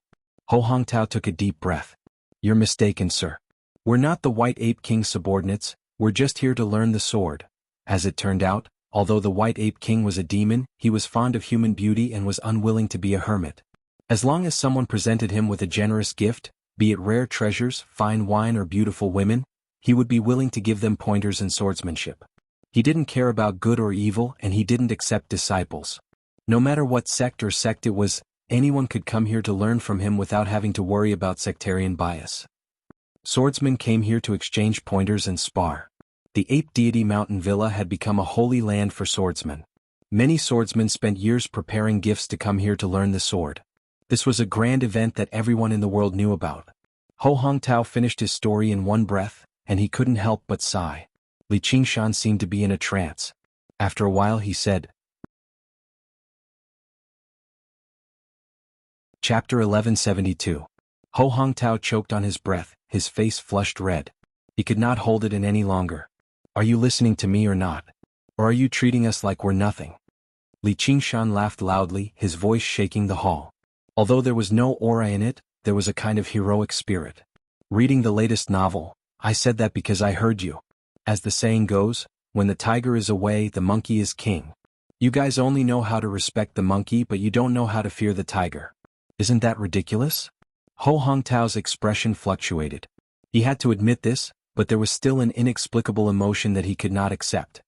Ho Hongtao took a deep breath. You're mistaken, sir. We're not the White Ape King's subordinates, we're just here to learn the sword. As it turned out, although the White Ape King was a demon, he was fond of human beauty and was unwilling to be a hermit. As long as someone presented him with a generous gift, be it rare treasures, fine wine or beautiful women, he would be willing to give them pointers in swordsmanship. He didn't care about good or evil and he didn't accept disciples. No matter what sect it was, anyone could come here to learn from him without having to worry about sectarian bias. Swordsmen came here to exchange pointers and spar. The Ape Deity Mountain Villa had become a holy land for swordsmen. Many swordsmen spent years preparing gifts to come here to learn the sword. This was a grand event that everyone in the world knew about. Ho Hongtao finished his story in one breath, and he couldn't help but sigh. Li Qingshan seemed to be in a trance. After a while he said, Chapter 1172. Ho Hongtao choked on his breath, his face flushed red. He could not hold it in any longer. Are you listening to me or not? Or are you treating us like we're nothing? Li Qingshan laughed loudly, his voice shaking the hall. Although there was no aura in it, there was a kind of heroic spirit. Reading the latest novel, I said that because I heard you. As the saying goes, when the tiger is away, the monkey is king. You guys only know how to respect the monkey but you don't know how to fear the tiger. Isn't that ridiculous? Ho Hongtao's expression fluctuated. He had to admit this, but there was still an inexplicable emotion that he could not accept.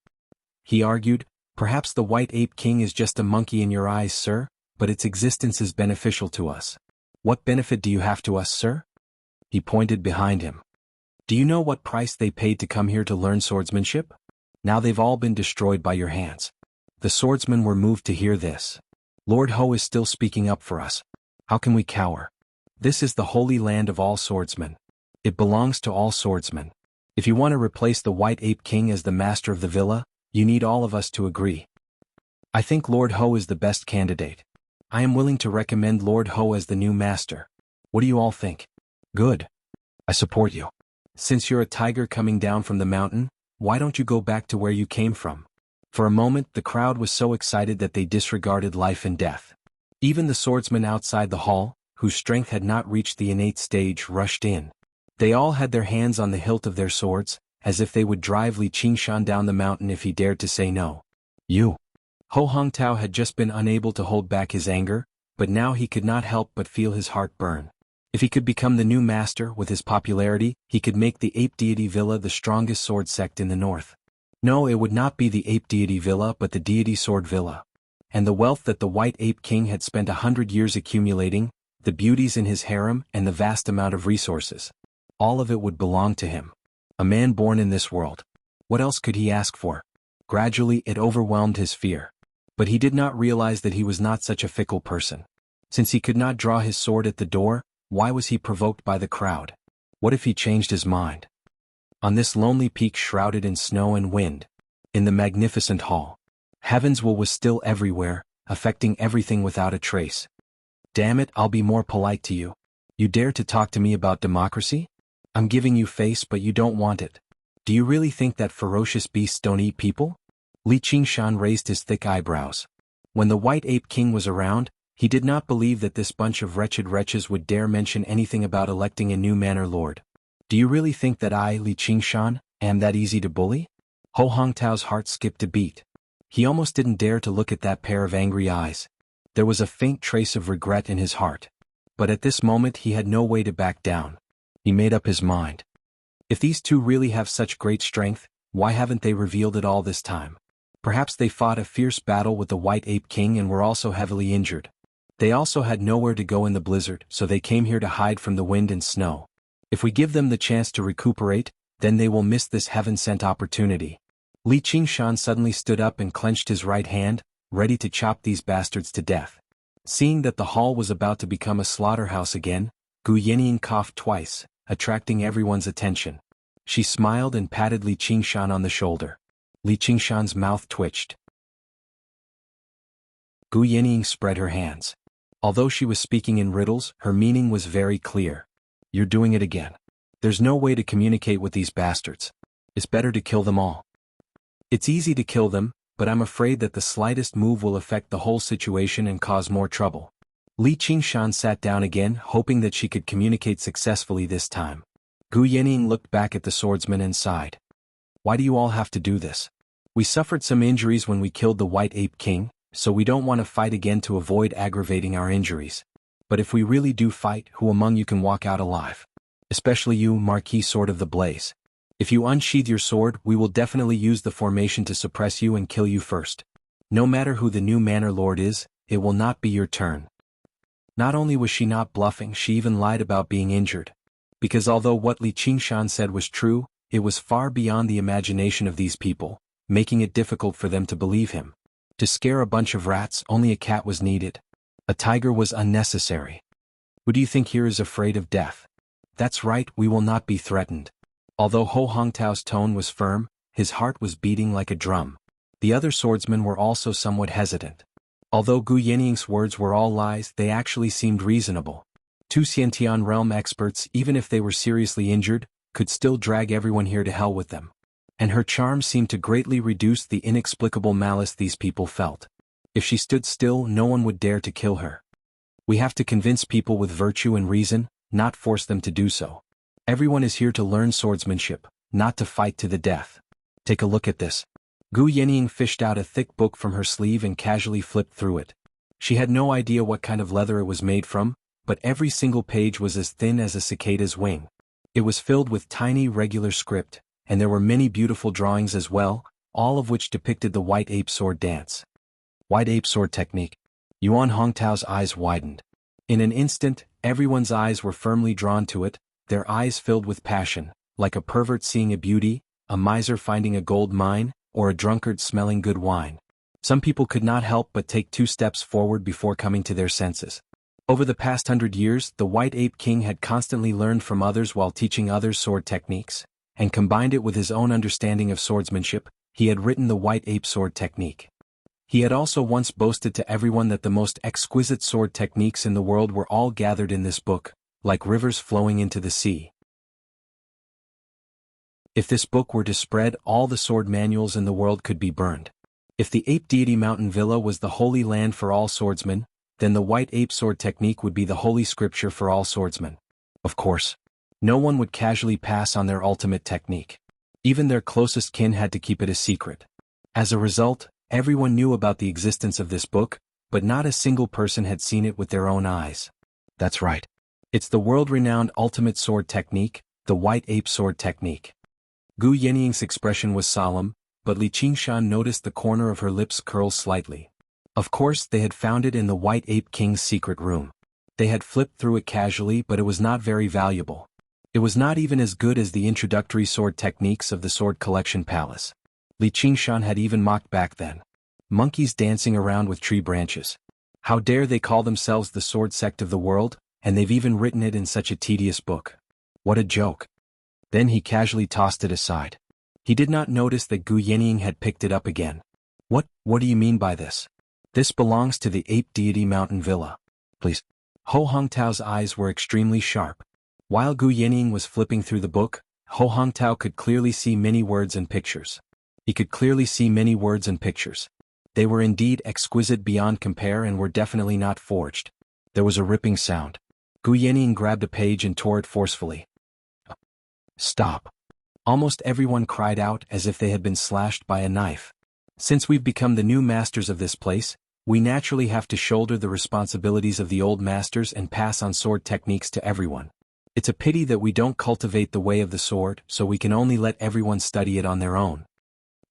He argued, perhaps the White Ape King is just a monkey in your eyes, sir, but its existence is beneficial to us. What benefit do you have to us, sir? He pointed behind him. Do you know what price they paid to come here to learn swordsmanship? Now they've all been destroyed by your hands. The swordsmen were moved to hear this. Lord Ho is still speaking up for us. How can we cower? This is the holy land of all swordsmen. It belongs to all swordsmen. If you want to replace the White Ape King as the master of the villa, you need all of us to agree. I think Lord Ho is the best candidate. I am willing to recommend Lord Ho as the new master. What do you all think? Good. I support you. Since you're a tiger coming down from the mountain, why don't you go back to where you came from? For a moment the crowd was so excited that they disregarded life and death. Even the swordsmen outside the hall, whose strength had not reached the innate stage, rushed in. They all had their hands on the hilt of their swords, as if they would drive Li Qingshan down the mountain if he dared to say no. You. Ho Hongtao had just been unable to hold back his anger, but now he could not help but feel his heart burn. If he could become the new master with his popularity, he could make the Ape Deity Villa the strongest sword sect in the north. No, it would not be the Ape Deity Villa but the Deity Sword Villa. And the wealth that the White Ape King had spent 100 years accumulating, the beauties in his harem and the vast amount of resources. All of it would belong to him. A man born in this world. What else could he ask for? Gradually it overwhelmed his fear. But he did not realize that he was not such a fickle person. Since he could not draw his sword at the door, why was he provoked by the crowd? What if he changed his mind? On this lonely peak shrouded in snow and wind, in the magnificent hall, heaven's will was still everywhere, affecting everything without a trace. Damn it, I'll be more polite to you. You dare to talk to me about democracy? I'm giving you face but you don't want it. Do you really think that ferocious beasts don't eat people? Li Qingshan raised his thick eyebrows. When the White Ape King was around, he did not believe that this bunch of wretched wretches would dare mention anything about electing a new manor lord. Do you really think that I, Li Qingshan, am that easy to bully? Ho Hongtao's heart skipped a beat. He almost didn't dare to look at that pair of angry eyes. There was a faint trace of regret in his heart. But at this moment he had no way to back down. He made up his mind. If these two really have such great strength, why haven't they revealed it all this time? Perhaps they fought a fierce battle with the White Ape King and were also heavily injured. They also had nowhere to go in the blizzard, so they came here to hide from the wind and snow. If we give them the chance to recuperate, then they will miss this heaven-sent opportunity. Li Qingshan suddenly stood up and clenched his right hand, ready to chop these bastards to death. Seeing that the hall was about to become a slaughterhouse again, Gu Yenying coughed twice, attracting everyone's attention. She smiled and patted Li Qingshan on the shoulder. Li Qingshan's mouth twitched. Gu Yenying spread her hands. Although she was speaking in riddles, her meaning was very clear. You're doing it again. There's no way to communicate with these bastards. It's better to kill them all. It's easy to kill them, but I'm afraid that the slightest move will affect the whole situation and cause more trouble. Li Qingshan sat down again, hoping that she could communicate successfully this time. Gu Yanning looked back at the swordsman and sighed. Why do you all have to do this? We suffered some injuries when we killed the White Ape King, so we don't want to fight again to avoid aggravating our injuries. But if we really do fight, who among you can walk out alive? Especially you, Marquis Sword of the Blaze. If you unsheath your sword, we will definitely use the formation to suppress you and kill you first. No matter who the new Manor Lord is, it will not be your turn. Not only was she not bluffing, she even lied about being injured. Because although what Li Qingshan said was true, it was far beyond the imagination of these people, making it difficult for them to believe him. To scare a bunch of rats, only a cat was needed. A tiger was unnecessary. Who do you think here is afraid of death? That's right, we will not be threatened. Although Ho Hongtao's tone was firm, his heart was beating like a drum. The other swordsmen were also somewhat hesitant. Although Gu Yanning's words were all lies, they actually seemed reasonable. Two Xiantian realm experts, even if they were seriously injured, could still drag everyone here to hell with them. And her charm seemed to greatly reduce the inexplicable malice these people felt. If she stood still, no one would dare to kill her. We have to convince people with virtue and reason, not force them to do so. Everyone is here to learn swordsmanship, not to fight to the death. Take a look at this. Gu Yanning fished out a thick book from her sleeve and casually flipped through it. She had no idea what kind of leather it was made from, but every single page was as thin as a cicada's wing. It was filled with tiny regular script, and there were many beautiful drawings as well, all of which depicted the White Ape Sword dance. White Ape Sword technique. Yuan Hongtao's eyes widened. In an instant, everyone's eyes were firmly drawn to it, their eyes filled with passion, like a pervert seeing a beauty, a miser finding a gold mine, or a drunkard smelling good wine. Some people could not help but take 2 steps forward before coming to their senses. Over the past 100 years, the White Ape King had constantly learned from others while teaching others sword techniques, and combined it with his own understanding of swordsmanship. He had written the White Ape Sword technique. He had also once boasted to everyone that the most exquisite sword techniques in the world were all gathered in this book, like rivers flowing into the sea. If this book were to spread, all the sword manuals in the world could be burned. If the Ape Deity Mountain Villa was the holy land for all swordsmen, then the White Ape Sword technique would be the holy scripture for all swordsmen. Of course, no one would casually pass on their ultimate technique. Even their closest kin had to keep it a secret. As a result, everyone knew about the existence of this book, but not a single person had seen it with their own eyes. That's right. It's the world-renowned ultimate sword technique, the White Ape Sword technique. Gu Yanning's expression was solemn, but Li Qingshan noticed the corner of her lips curl slightly. Of course, they had found it in the White Ape King's secret room. They had flipped through it casually, but it was not very valuable. It was not even as good as the introductory sword techniques of the Sword Collection Palace. Li Qingshan had even mocked back then. Monkeys dancing around with tree branches. How dare they call themselves the sword sect of the world, and they've even written it in such a tedious book. What a joke. Then he casually tossed it aside. He did not notice that Gu Yanning had picked it up again. What do you mean by this? This belongs to the Ape Deity Mountain Villa. Please. Ho Hongtao's eyes were extremely sharp. While Gu Yanning was flipping through the book, Ho Hongtao could clearly see many words and pictures. He could clearly see many words and pictures. They were indeed exquisite beyond compare and were definitely not forged. There was a ripping sound. Gu Yanning grabbed a page and tore it forcefully. Stop. Almost everyone cried out as if they had been slashed by a knife. Since we've become the new masters of this place, we naturally have to shoulder the responsibilities of the old masters and pass on sword techniques to everyone. It's a pity that we don't cultivate the way of the sword, so we can only let everyone study it on their own.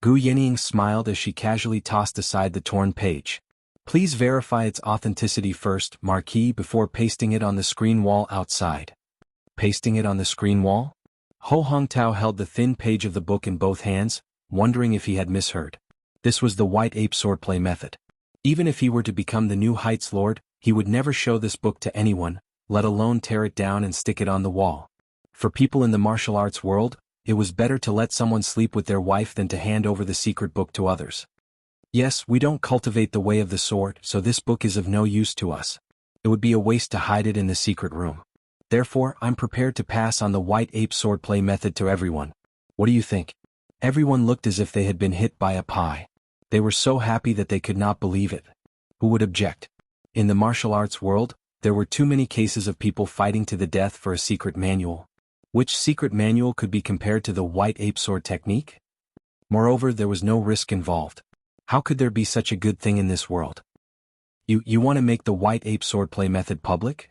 Gu Yanning smiled as she casually tossed aside the torn page. Please verify its authenticity first, Marquis, before pasting it on the screen wall outside. Pasting it on the screen wall? Ho Hongtao held the thin page of the book in both hands, wondering if he had misheard. This was the White Ape swordplay method. Even if he were to become the new Heights Lord, he would never show this book to anyone, let alone tear it down and stick it on the wall. For people in the martial arts world, it was better to let someone sleep with their wife than to hand over the secret book to others. Yes, we don't cultivate the way of the sword, so this book is of no use to us. It would be a waste to hide it in the secret room. Therefore, I'm prepared to pass on the White Ape swordplay method to everyone. What do you think? Everyone looked as if they had been hit by a pie. They were so happy that they could not believe it. Who would object? In the martial arts world, there were too many cases of people fighting to the death for a secret manual. Which secret manual could be compared to the white ape sword technique? Moreover, there was no risk involved. How could there be such a good thing in this world? You want to make the white ape swordplay method public?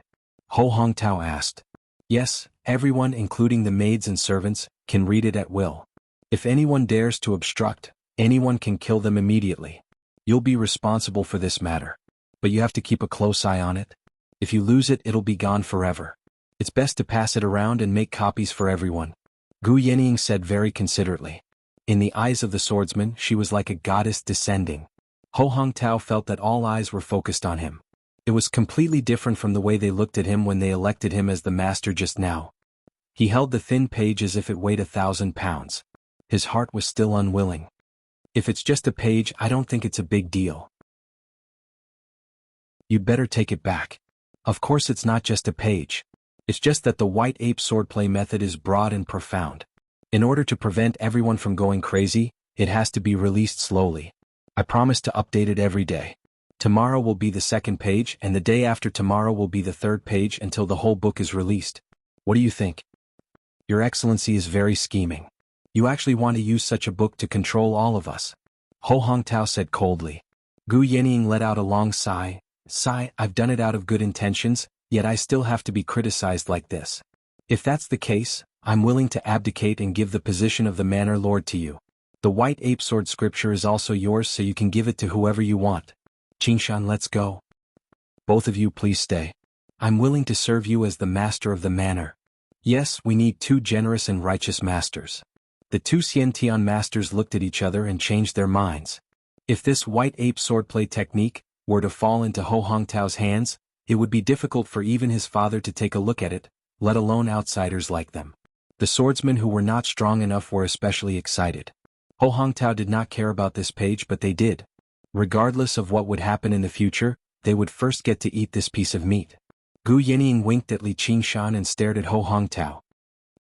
Ho Hongtao asked. Yes, everyone, including the maids and servants, can read it at will. If anyone dares to obstruct, anyone can kill them immediately. You'll be responsible for this matter. But you have to keep a close eye on it. If you lose it, it'll be gone forever. It's best to pass it around and make copies for everyone. Gu Yenying said very considerately. In the eyes of the swordsman, she was like a goddess descending. Ho Hongtao felt that all eyes were focused on him. It was completely different from the way they looked at him when they elected him as the master just now. He held the thin page as if it weighed 1,000 pounds. His heart was still unwilling. If it's just a page, I don't think it's a big deal. You'd better take it back. Of course it's not just a page. It's just that the white ape swordplay method is broad and profound. In order to prevent everyone from going crazy, it has to be released slowly. I promise to update it every day. Tomorrow will be the second page and the day after tomorrow will be the third page until the whole book is released. What do you think? Your Excellency is very scheming. You actually want to use such a book to control all of us. Ho Hongtao said coldly. Gu Yenying let out a long sigh. I've done it out of good intentions, yet I still have to be criticized like this. If that's the case, I'm willing to abdicate and give the position of the Manor Lord to you. The white ape sword scripture is also yours, so you can give it to whoever you want. Qingshan, let's go. Both of you please stay. I'm willing to serve you as the master of the manor. Yes, we need two generous and righteous masters. The two Xiantian masters looked at each other and changed their minds. If this white ape swordplay technique were to fall into Ho Hongtao's hands, it would be difficult for even his father to take a look at it, let alone outsiders like them. The swordsmen who were not strong enough were especially excited. Ho Hongtao did not care about this page, but they did. Regardless of what would happen in the future, they would first get to eat this piece of meat. Gu Yenying winked at Li Qingshan and stared at Ho Hongtao.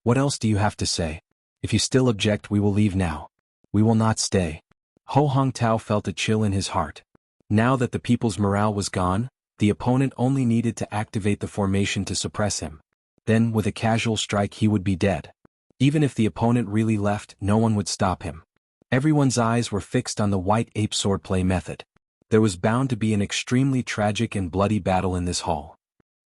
What else do you have to say? If you still object, we will leave now. We will not stay. Ho Hongtao felt a chill in his heart. Now that the people's morale was gone, the opponent only needed to activate the formation to suppress him. Then, with a casual strike, he would be dead. Even if the opponent really left, no one would stop him. Everyone's eyes were fixed on the white ape swordplay method. There was bound to be an extremely tragic and bloody battle in this hall.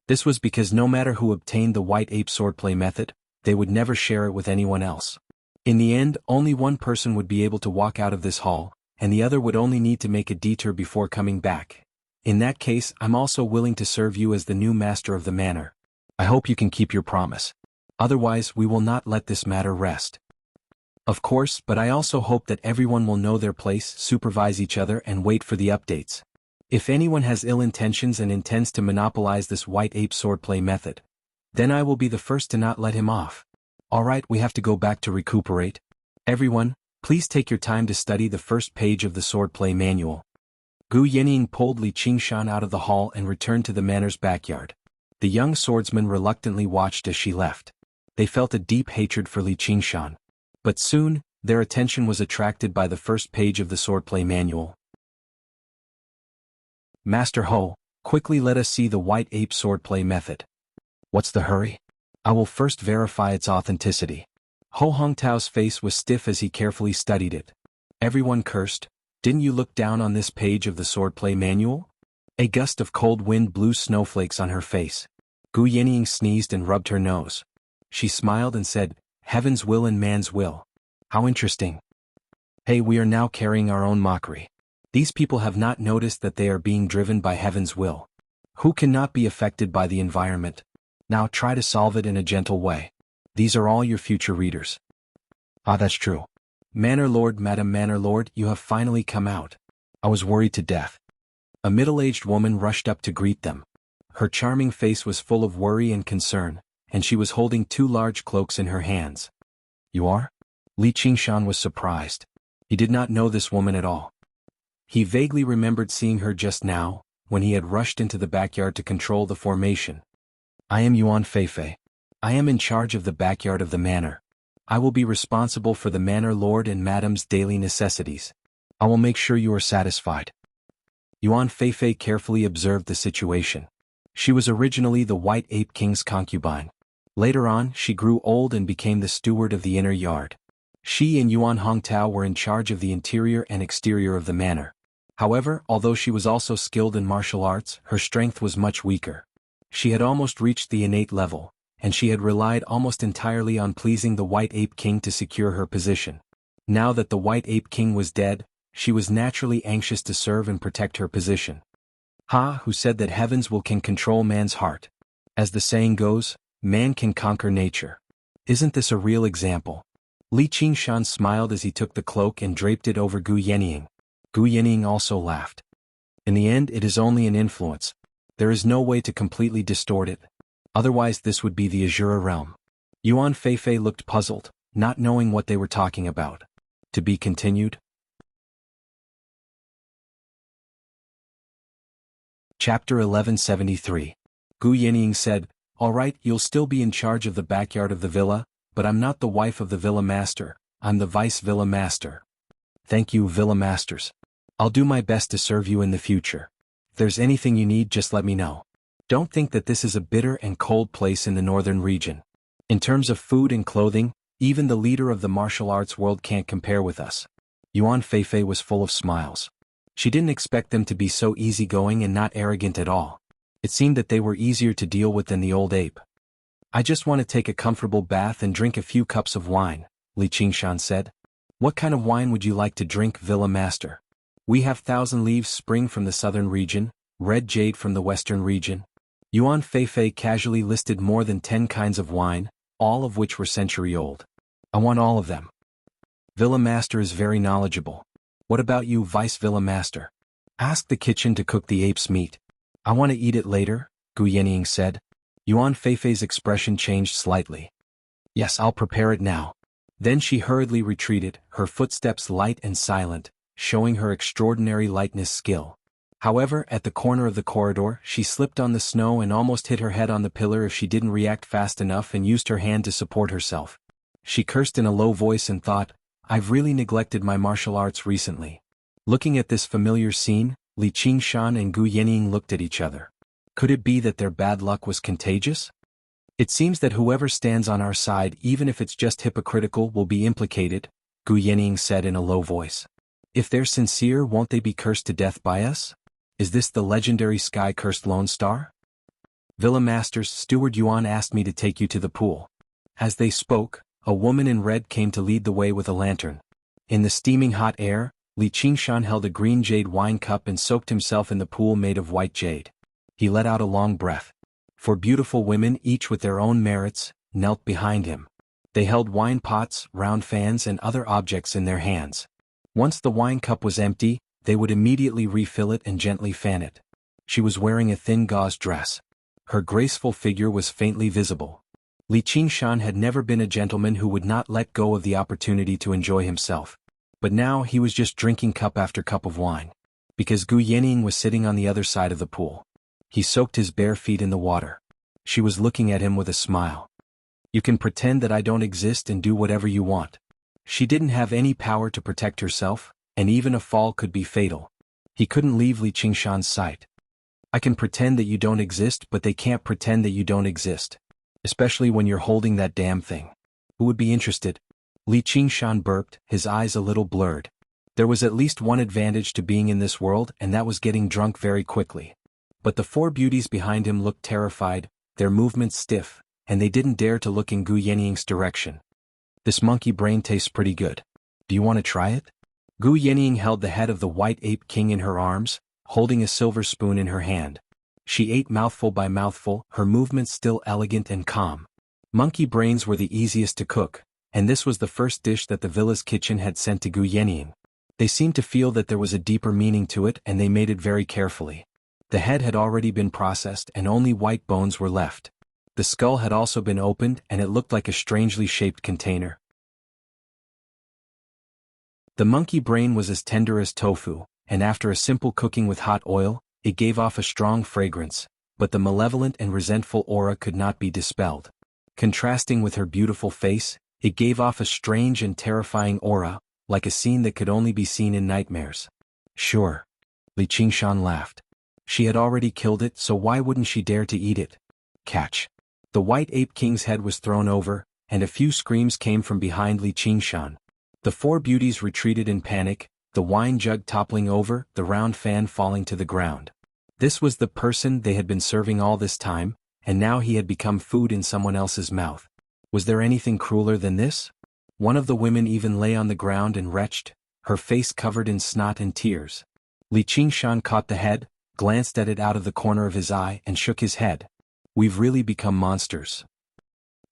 This was because no matter who obtained the white ape swordplay method, they would never share it with anyone else. In the end, only one person would be able to walk out of this hall, and the other would only need to make a detour before coming back. In that case, I'm also willing to serve you as the new master of the manor. I hope you can keep your promise. Otherwise, we will not let this matter rest. Of course, but I also hope that everyone will know their place, supervise each other, and wait for the updates. If anyone has ill intentions and intends to monopolize this white ape swordplay method, then I will be the first to not let him off. Alright, we have to go back to recuperate. Everyone, please take your time to study the first page of the swordplay manual. Gu Yenying pulled Li Qingshan out of the hall and returned to the manor's backyard. The young swordsman reluctantly watched as she left. They felt a deep hatred for Li Qingshan. But soon, their attention was attracted by the first page of the swordplay manual. Master Ho, quickly let us see the white ape swordplay method. What's the hurry? I will first verify its authenticity. Ho Hongtao's face was stiff as he carefully studied it. Everyone cursed. Didn't you look down on this page of the swordplay manual? A gust of cold wind blew snowflakes on her face. Gu Yenying sneezed and rubbed her nose. She smiled and said, Heaven's will and man's will. How interesting. Hey, we are now carrying our own mockery. These people have not noticed that they are being driven by heaven's will. Who cannot be affected by the environment? Now try to solve it in a gentle way. These are all your future readers. Ah, that's true. Manor Lord, Madam Manor Lord, you have finally come out. I was worried to death. A middle-aged woman rushed up to greet them. Her charming face was full of worry and concern, and she was holding two large cloaks in her hands. You are? Li Qingshan was surprised. He did not know this woman at all. He vaguely remembered seeing her just now, when he had rushed into the backyard to control the formation. I am Yuan Feifei. I am in charge of the backyard of the manor. I will be responsible for the manor lord and madam's daily necessities. I will make sure you are satisfied. Yuan Feifei carefully observed the situation. She was originally the White Ape King's concubine. Later on, she grew old and became the steward of the inner yard. She and Yuan Hongtao were in charge of the interior and exterior of the manor. However, although she was also skilled in martial arts, her strength was much weaker. She had almost reached the innate level, and she had relied almost entirely on pleasing the White Ape King to secure her position. Now that the White Ape King was dead, she was naturally anxious to serve and protect her position. Who said that heavens can control man's heart? As the saying goes, man can conquer nature. Isn't this a real example? Li Qingshan smiled as he took the cloak and draped it over Gu Yenying. Gu Yenying also laughed. In the end, it is only an influence. There is no way to completely distort it. Otherwise this would be the Azura realm. Yuan Feifei looked puzzled, not knowing what they were talking about. To be continued. Chapter 1173. Gu Yenying said, "All right, you'll still be in charge of the backyard of the villa, but I'm not the wife of the villa master, I'm the vice villa master." "Thank you, villa masters. I'll do my best to serve you in the future. If there's anything you need, just let me know. Don't think that this is a bitter and cold place in the northern region. In terms of food and clothing, even the leader of the martial arts world can't compare with us." Yuan Feifei was full of smiles. She didn't expect them to be so easygoing and not arrogant at all. It seemed that they were easier to deal with than the old ape. "I just want to take a comfortable bath and drink a few cups of wine," Li Qingshan said. "What kind of wine would you like to drink, Villa Master?" "We have Thousand Leaves Spring from the southern region, Red Jade from the western region." Yuan Feifei casually listed more than 10 kinds of wine, all of which were century-old. "I want all of them." Villa Master is very knowledgeable. "What about you, Vice Villa Master?" "Ask the kitchen to cook the ape's meat." "I want to eat it later," Gu Yenying said. Yuan Feifei's expression changed slightly. "Yes, I'll prepare it now." Then she hurriedly retreated, her footsteps light and silent, showing her extraordinary lightness skill. However, at the corner of the corridor, she slipped on the snow and almost hit her head on the pillar if she didn't react fast enough and used her hand to support herself. She cursed in a low voice and thought, "I've really neglected my martial arts recently." Looking at this familiar scene, Li Qingshan and Gu Yenying looked at each other. Could it be that their bad luck was contagious? "It seems that whoever stands on our side, even if it's just hypocritical, will be implicated," Gu Yenying said in a low voice. "If they're sincere, won't they be cursed to death by us? Is this the legendary sky-cursed Lone Star?" "Villa Master's Steward Yuan asked me to take you to the pool." As they spoke, a woman in red came to lead the way with a lantern. In the steaming hot air, Li Qingshan held a green jade wine cup and soaked himself in the pool made of white jade. He let out a long breath. 4 beautiful women, each with their own merits, knelt behind him. They held wine pots, round fans and other objects in their hands. Once the wine cup was empty, they would immediately refill it and gently fan it. She was wearing a thin gauze dress. Her graceful figure was faintly visible. Li Qingshan had never been a gentleman who would not let go of the opportunity to enjoy himself. But now he was just drinking cup after cup of wine. Because Gu Yenying was sitting on the other side of the pool. He soaked his bare feet in the water. She was looking at him with a smile. "You can pretend that I don't exist and do whatever you want." She didn't have any power to protect herself, and even a fall could be fatal. He couldn't leave Li Qingshan's sight. "I can pretend that you don't exist, but they can't pretend that you don't exist. Especially when you're holding that damn thing. Who would be interested?" Li Qingshan burped, his eyes a little blurred. There was at least one advantage to being in this world, and that was getting drunk very quickly. But the 4 beauties behind him looked terrified, their movements stiff, and they didn't dare to look in Gu Yenying's direction. "This monkey brain tastes pretty good. Do you want to try it?" Gu Yenying held the head of the White Ape King in her arms, holding a silver spoon in her hand. She ate mouthful by mouthful, her movements still elegant and calm. Monkey brains were the easiest to cook, and this was the first dish that the villa's kitchen had sent to Gu Yenying. They seemed to feel that there was a deeper meaning to it, and they made it very carefully. The head had already been processed and only white bones were left. The skull had also been opened and it looked like a strangely shaped container. The monkey brain was as tender as tofu, and after a simple cooking with hot oil, it gave off a strong fragrance, but the malevolent and resentful aura could not be dispelled. Contrasting with her beautiful face, it gave off a strange and terrifying aura, like a scene that could only be seen in nightmares. "Sure. Li Qingshan laughed. She had already killed it, so why wouldn't she dare to eat it? Catch. The White Ape King's head was thrown over, and a few screams came from behind Li Qingshan. The four beauties retreated in panic, the wine jug toppling over, the round fan falling to the ground. This was the person they had been serving all this time, and now he had become food in someone else's mouth. Was there anything crueler than this? One of the women even lay on the ground and retched, her face covered in snot and tears. Li Qingshan caught the head, glanced at it out of the corner of his eye and shook his head. We've really become monsters.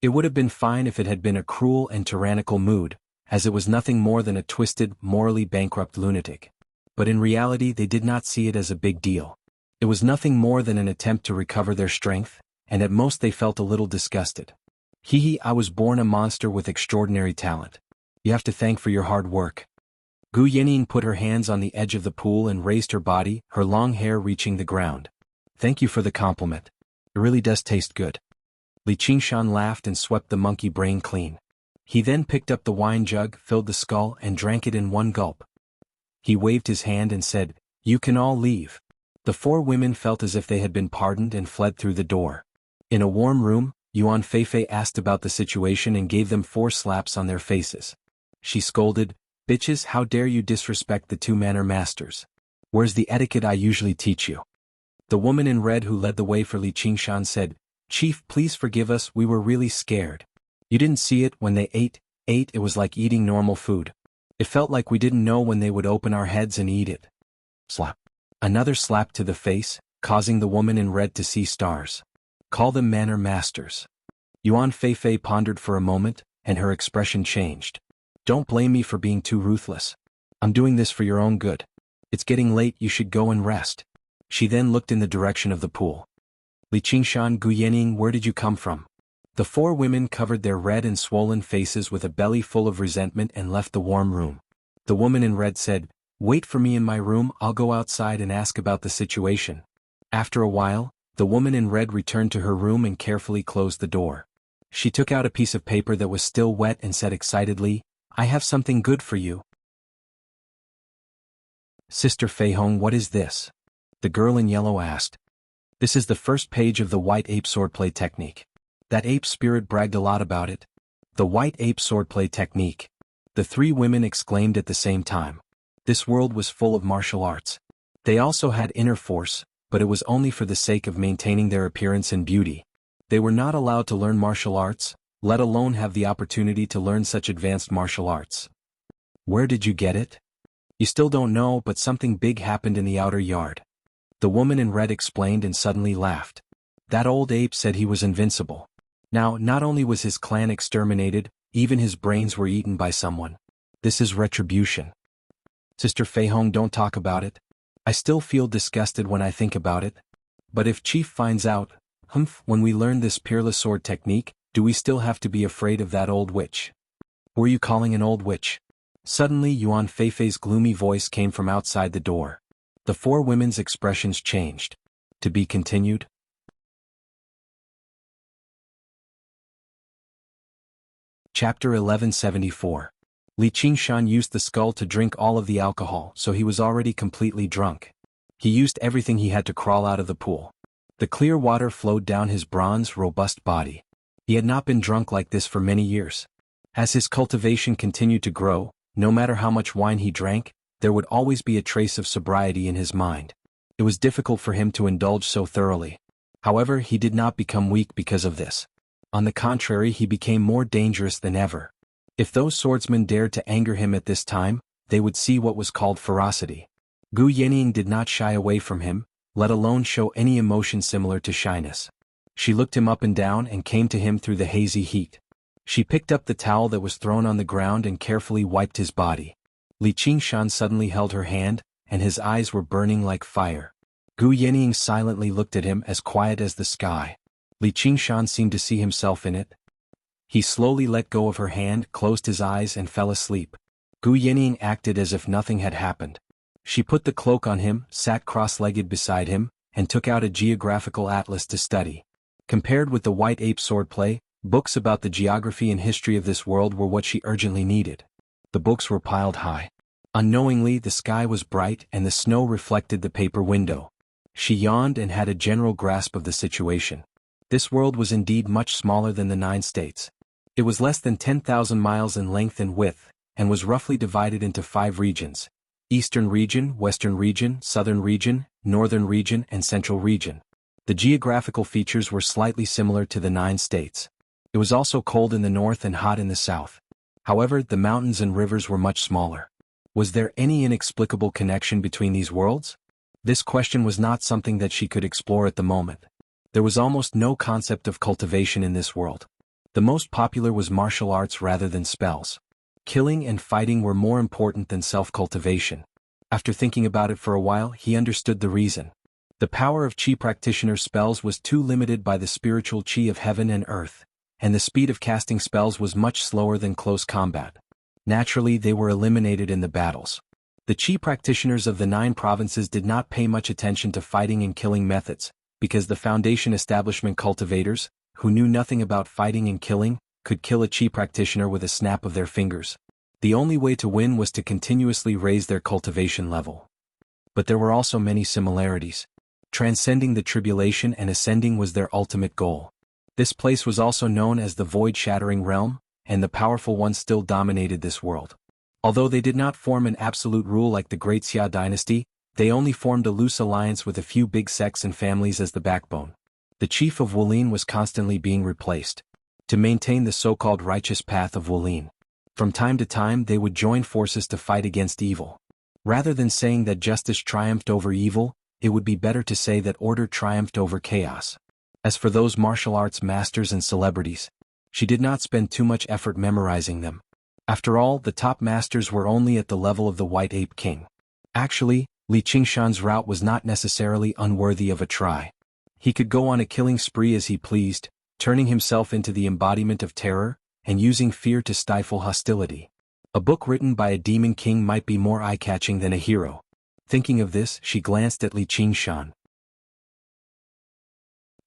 It would have been fine if it had been a cruel and tyrannical mood, as it was nothing more than a twisted, morally bankrupt lunatic. But in reality they did not see it as a big deal. It was nothing more than an attempt to recover their strength, and at most they felt a little disgusted. Hee, I was born a monster with extraordinary talent. You have to thank for your hard work. Gu Yanning put her hands on the edge of the pool and raised her body, her long hair reaching the ground. Thank you for the compliment. It really does taste good. Li Qingshan laughed and swept the monkey brain clean. He then picked up the wine jug, filled the skull and drank it in one gulp. He waved his hand and said, "You can all leave." The four women felt as if they had been pardoned and fled through the door. In a warm room, Yuan Feifei asked about the situation and gave them 4 slaps on their faces. She scolded, "Bitches, how dare you disrespect the 2 manor masters? Where's the etiquette I usually teach you?" The woman in red who led the way for Li Qingshan said, "Chief, please forgive us, we were really scared. You didn't see it when they ate, it was like eating normal food. It felt like we didn't know when they would open our heads and eat it." Slap. Another slap to the face, causing the woman in red to see stars. Call them manor masters. Yuan Feifei pondered for a moment, and her expression changed. Don't blame me for being too ruthless. I'm doing this for your own good. It's getting late, you should go and rest. She then looked in the direction of the pool. Li Qingshan, Gu Yanning, where did you come from? The 4 women covered their red and swollen faces with a belly full of resentment and left the warm room. The woman in red said, "Wait for me in my room, I'll go outside and ask about the situation." After a while, the woman in red returned to her room and carefully closed the door. She took out a piece of paper that was still wet and said excitedly, "I have something good for you." Sister Feihong, what is this? The girl in yellow asked. This is the first page of the White Ape Swordplay Technique. That ape spirit bragged a lot about it. The White Ape Swordplay Technique. The 3 women exclaimed at the same time. This world was full of martial arts. They also had inner force, but it was only for the sake of maintaining their appearance and beauty. They were not allowed to learn martial arts, let alone have the opportunity to learn such advanced martial arts. Where did you get it? You still don't know, but something big happened in the outer yard. The woman in red explained and suddenly laughed. That old ape said he was invincible. Now, not only was his clan exterminated, even his brains were eaten by someone. This is retribution. Sister Feihong, don't talk about it. I still feel disgusted when I think about it. But if Chief finds out, when we learn this peerless sword technique, do we still have to be afraid of that old witch? Were you calling an old witch? Suddenly Yuan Feifei's gloomy voice came from outside the door. The 4 women's expressions changed. To be continued? Chapter 1174. Li Qingshan used the skull to drink all of the alcohol, so he was already completely drunk. He used everything he had to crawl out of the pool. The clear water flowed down his bronze, robust body. He had not been drunk like this for many years. As his cultivation continued to grow, no matter how much wine he drank, there would always be a trace of sobriety in his mind. It was difficult for him to indulge so thoroughly. However, he did not become weak because of this. On the contrary, he became more dangerous than ever. If those swordsmen dared to anger him at this time, they would see what was called ferocity. Gu Yanning did not shy away from him, let alone show any emotion similar to shyness. She looked him up and down and came to him through the hazy heat. She picked up the towel that was thrown on the ground and carefully wiped his body. Li Qingshan suddenly held her hand, and his eyes were burning like fire. Gu Yanning silently looked at him, as quiet as the sky. Li Qingshan seemed to see himself in it. He slowly let go of her hand, closed his eyes and fell asleep. Gu Yanning acted as if nothing had happened. She put the cloak on him, sat cross-legged beside him, and took out a geographical atlas to study. Compared with the White Ape Swordplay, books about the geography and history of this world were what she urgently needed. The books were piled high. Unknowingly, the sky was bright and the snow reflected the paper window. She yawned and had a general grasp of the situation. This world was indeed much smaller than the 9 states. It was less than 10,000 miles in length and width, and was roughly divided into 5 regions: Eastern Region, Western Region, Southern Region, Northern Region, and Central Region. The geographical features were slightly similar to the 9 states. It was also cold in the north and hot in the south. However, the mountains and rivers were much smaller. Was there any inexplicable connection between these worlds? This question was not something that she could explore at the moment. There was almost no concept of cultivation in this world. The most popular was martial arts rather than spells. Killing and fighting were more important than self-cultivation. After thinking about it for a while, he understood the reason. The power of Qi practitioner spells was too limited by the spiritual Qi of heaven and earth, and the speed of casting spells was much slower than close combat. Naturally, they were eliminated in the battles. The Qi practitioners of the 9 provinces did not pay much attention to fighting and killing methods, because the Foundation establishment cultivators, who knew nothing about fighting and killing, could kill a Qi practitioner with a snap of their fingers. The only way to win was to continuously raise their cultivation level. But there were also many similarities. Transcending the tribulation and ascending was their ultimate goal. This place was also known as the Void-Shattering Realm, and the powerful ones still dominated this world. Although they did not form an absolute rule like the Great Xia dynasty, they only formed a loose alliance with a few big sects and families as the backbone. The chief of Wulin was constantly being replaced. To maintain the so-called righteous path of Wulin, from time to time they would join forces to fight against evil. Rather than saying that justice triumphed over evil, it would be better to say that order triumphed over chaos. As for those martial arts masters and celebrities, she did not spend too much effort memorizing them. After all, the top masters were only at the level of the White Ape King. Actually, Li Qingshan's route was not necessarily unworthy of a try. He could go on a killing spree as he pleased, turning himself into the embodiment of terror, and using fear to stifle hostility. A book written by a demon king might be more eye-catching than a hero. Thinking of this, she glanced at Li Qingshan.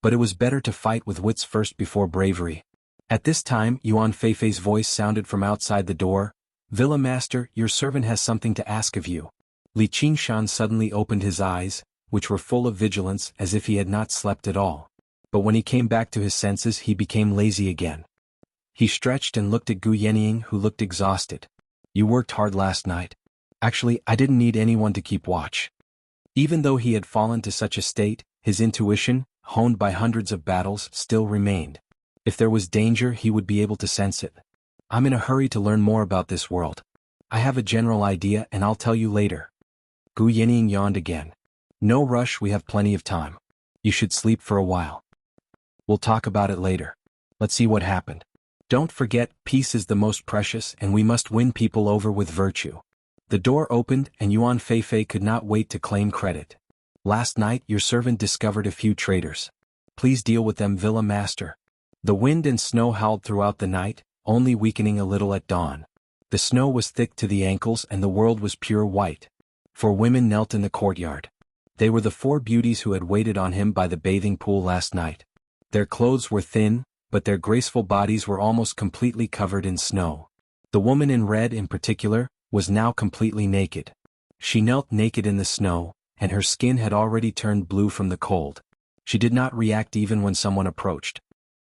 But it was better to fight with wits first before bravery. At this time, Yuan Feifei's voice sounded from outside the door. "Villa Master, your servant has something to ask of you." Li Qingshan suddenly opened his eyes, which were full of vigilance as if he had not slept at all. But when he came back to his senses, he became lazy again. He stretched and looked at Gu Yenying, who looked exhausted. "You worked hard last night." "Actually, I didn't need anyone to keep watch." Even though he had fallen to such a state, his intuition, honed by hundreds of battles, still remained. If there was danger, he would be able to sense it. "I'm in a hurry to learn more about this world. I have a general idea and I'll tell you later." Gu Yenying yawned again. "No rush, we have plenty of time. You should sleep for a while. We'll talk about it later. Let's see what happened. Don't forget, peace is the most precious and we must win people over with virtue." The door opened and Yuan Feifei could not wait to claim credit. "Last night your servant discovered a few traitors. Please deal with them, Villa Master." The wind and snow howled throughout the night, only weakening a little at dawn. The snow was thick to the ankles and the world was pure white. 4 women knelt in the courtyard. They were the 4 beauties who had waited on him by the bathing pool last night. Their clothes were thin, but their graceful bodies were almost completely covered in snow. The woman in red in particular was now completely naked. She knelt naked in the snow, and her skin had already turned blue from the cold. She did not react even when someone approached.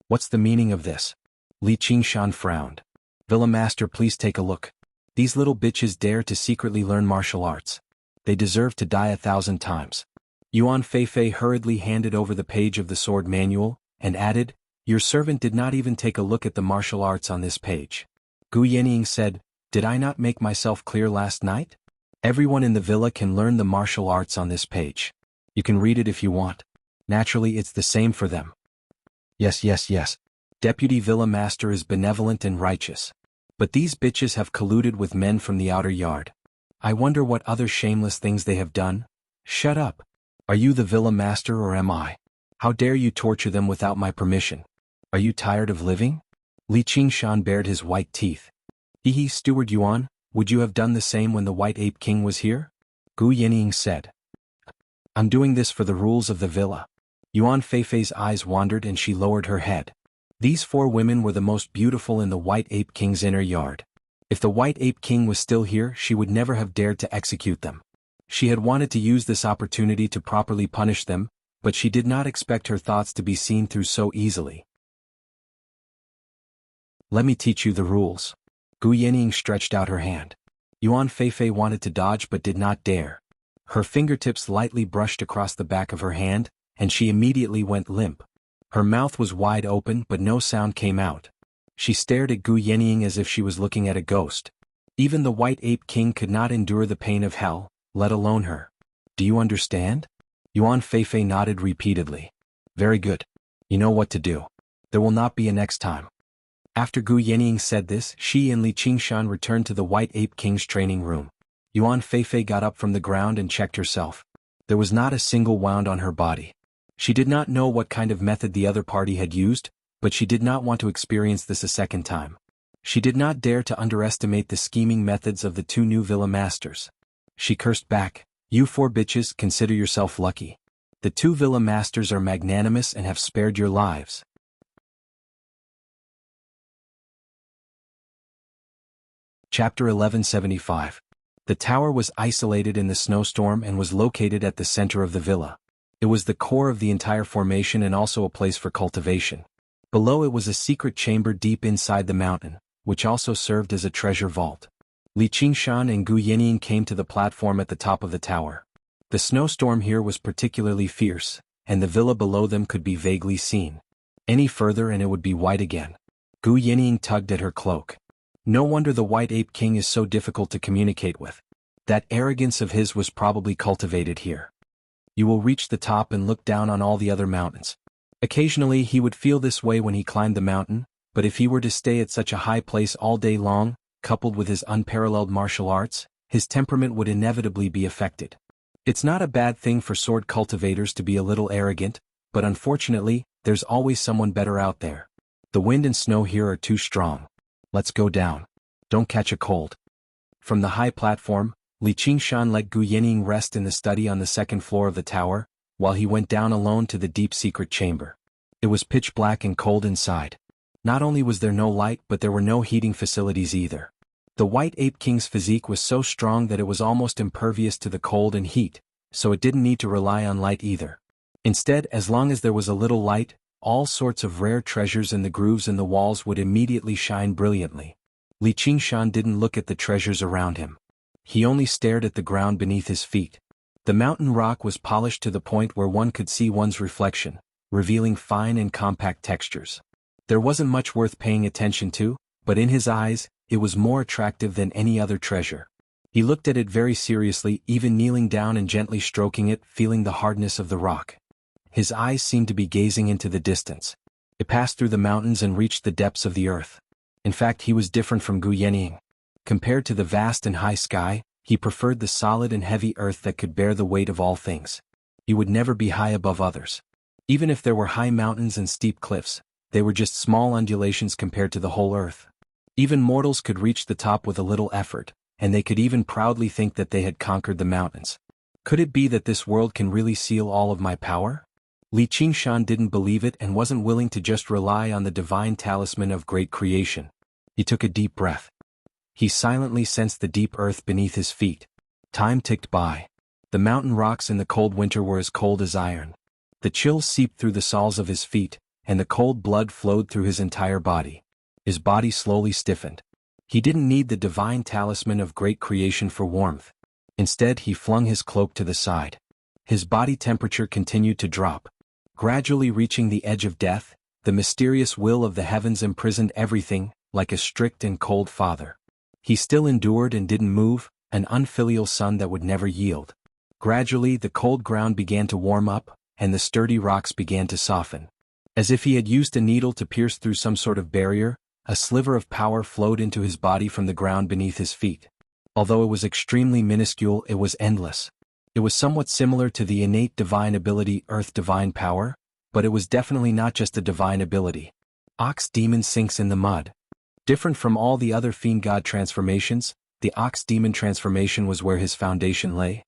"What's the meaning of this?" Li Qingshan frowned. "Villa Master, please take a look. These little bitches dare to secretly learn martial arts. They deserve to die 1,000 times." Yuan Feifei hurriedly handed over the page of the sword manual, and added, "Your servant did not even take a look at the martial arts on this page." Gu Yenying said, "Did I not make myself clear last night? Everyone in the villa can learn the martial arts on this page. You can read it if you want. Naturally, it's the same for them." Yes. Deputy Villa Master is benevolent and righteous. But these bitches have colluded with men from the outer yard. I wonder what other shameless things they have done." "Shut up. Are you the Villa Master or am I? How dare you torture them without my permission? Are you tired of living?" Li Qingshan bared his white teeth. "Hehe, Steward Yuan, would you have done the same when the White Ape King was here?" Gu Yenying said. "I'm doing this for the rules of the villa." Yuan Feifei's eyes wandered and she lowered her head. These 4 women were the most beautiful in the White Ape King's inner yard. If the White Ape King was still here, she would never have dared to execute them. She had wanted to use this opportunity to properly punish them, but she did not expect her thoughts to be seen through so easily. Let me teach you the rules. Gu Yenying stretched out her hand. Yuan Feifei wanted to dodge but did not dare. Her fingertips lightly brushed across the back of her hand, and she immediately went limp. Her mouth was wide open but no sound came out. She stared at Gu Yenying as if she was looking at a ghost. Even the White Ape King could not endure the pain of hell, let alone her. Do you understand? Yuan Feifei nodded repeatedly. Very good. You know what to do. There will not be a next time. After Gu Yenying said this, she and Li Qingshan returned to the White Ape King's training room. Yuan Feifei got up from the ground and checked herself. There was not a single wound on her body. She did not know what kind of method the other party had used, but she did not want to experience this a second time. She did not dare to underestimate the scheming methods of the two new villa masters. She cursed back, "You four bitches, consider yourself lucky. The two villa masters are magnanimous and have spared your lives." Chapter 1175. The tower was isolated in the snowstorm and was located at the center of the villa. It was the core of the entire formation and also a place for cultivation. Below it was a secret chamber deep inside the mountain, which also served as a treasure vault. Li Qingshan and Gu Yenying came to the platform at the top of the tower. The snowstorm here was particularly fierce, and the villa below them could be vaguely seen. Any further and it would be white again. Gu Yenying tugged at her cloak. No wonder the White Ape King is so difficult to communicate with. That arrogance of his was probably cultivated here. You will reach the top and look down on all the other mountains. Occasionally he would feel this way when he climbed the mountain, but if he were to stay at such a high place all day long, coupled with his unparalleled martial arts, his temperament would inevitably be affected. It's not a bad thing for sword cultivators to be a little arrogant, but unfortunately, there's always someone better out there. The wind and snow here are too strong. Let's go down. Don't catch a cold. From the high platform, Li Qingshan let Gu Yenying rest in the study on the second floor of the tower, while he went down alone to the deep secret chamber. It was pitch black and cold inside. Not only was there no light but there were no heating facilities either. The White Ape King's physique was so strong that it was almost impervious to the cold and heat, so it didn't need to rely on light either. Instead, as long as there was a little light, all sorts of rare treasures in the grooves in the walls would immediately shine brilliantly. Li Qingshan didn't look at the treasures around him. He only stared at the ground beneath his feet. The mountain rock was polished to the point where one could see one's reflection, revealing fine and compact textures. There wasn't much worth paying attention to, but in his eyes, it was more attractive than any other treasure. He looked at it very seriously, even kneeling down and gently stroking it, feeling the hardness of the rock. His eyes seemed to be gazing into the distance. It passed through the mountains and reached the depths of the earth. In fact, he was different from Gu Yenying. Compared to the vast and high sky, he preferred the solid and heavy earth that could bear the weight of all things. He would never be high above others. Even if there were high mountains and steep cliffs, they were just small undulations compared to the whole earth. Even mortals could reach the top with a little effort, and they could even proudly think that they had conquered the mountains. Could it be that this world can really seal all of my power? Li Qingshan didn't believe it and wasn't willing to just rely on the divine talisman of great creation. He took a deep breath. He silently sensed the deep earth beneath his feet. Time ticked by. The mountain rocks in the cold winter were as cold as iron. The chills seeped through the soles of his feet, and the cold blood flowed through his entire body. His body slowly stiffened. He didn't need the divine talisman of great creation for warmth. Instead, he flung his cloak to the side. His body temperature continued to drop. Gradually reaching the edge of death, the mysterious will of the heavens imprisoned everything, like a strict and cold father. He still endured and didn't move, an unfilial son that would never yield. Gradually the cold ground began to warm up, and the sturdy rocks began to soften. As if he had used a needle to pierce through some sort of barrier, a sliver of power flowed into his body from the ground beneath his feet. Although it was extremely minuscule, it was endless. It was somewhat similar to the innate divine ability Earth Divine Power, but it was definitely not just a divine ability. Ox Demon sinks in the mud. Different from all the other Fiend God transformations, the Ox Demon transformation was where his foundation lay.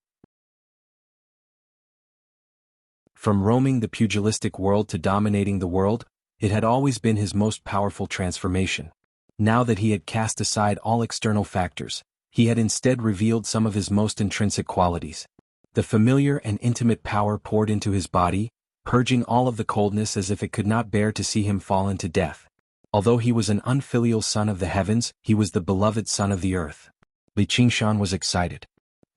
From roaming the pugilistic world to dominating the world, it had always been his most powerful transformation. Now that he had cast aside all external factors, he had instead revealed some of his most intrinsic qualities. The familiar and intimate power poured into his body, purging all of the coldness as if it could not bear to see him fall into death. Although he was an unfilial son of the heavens, he was the beloved son of the earth. Li Qingshan was excited.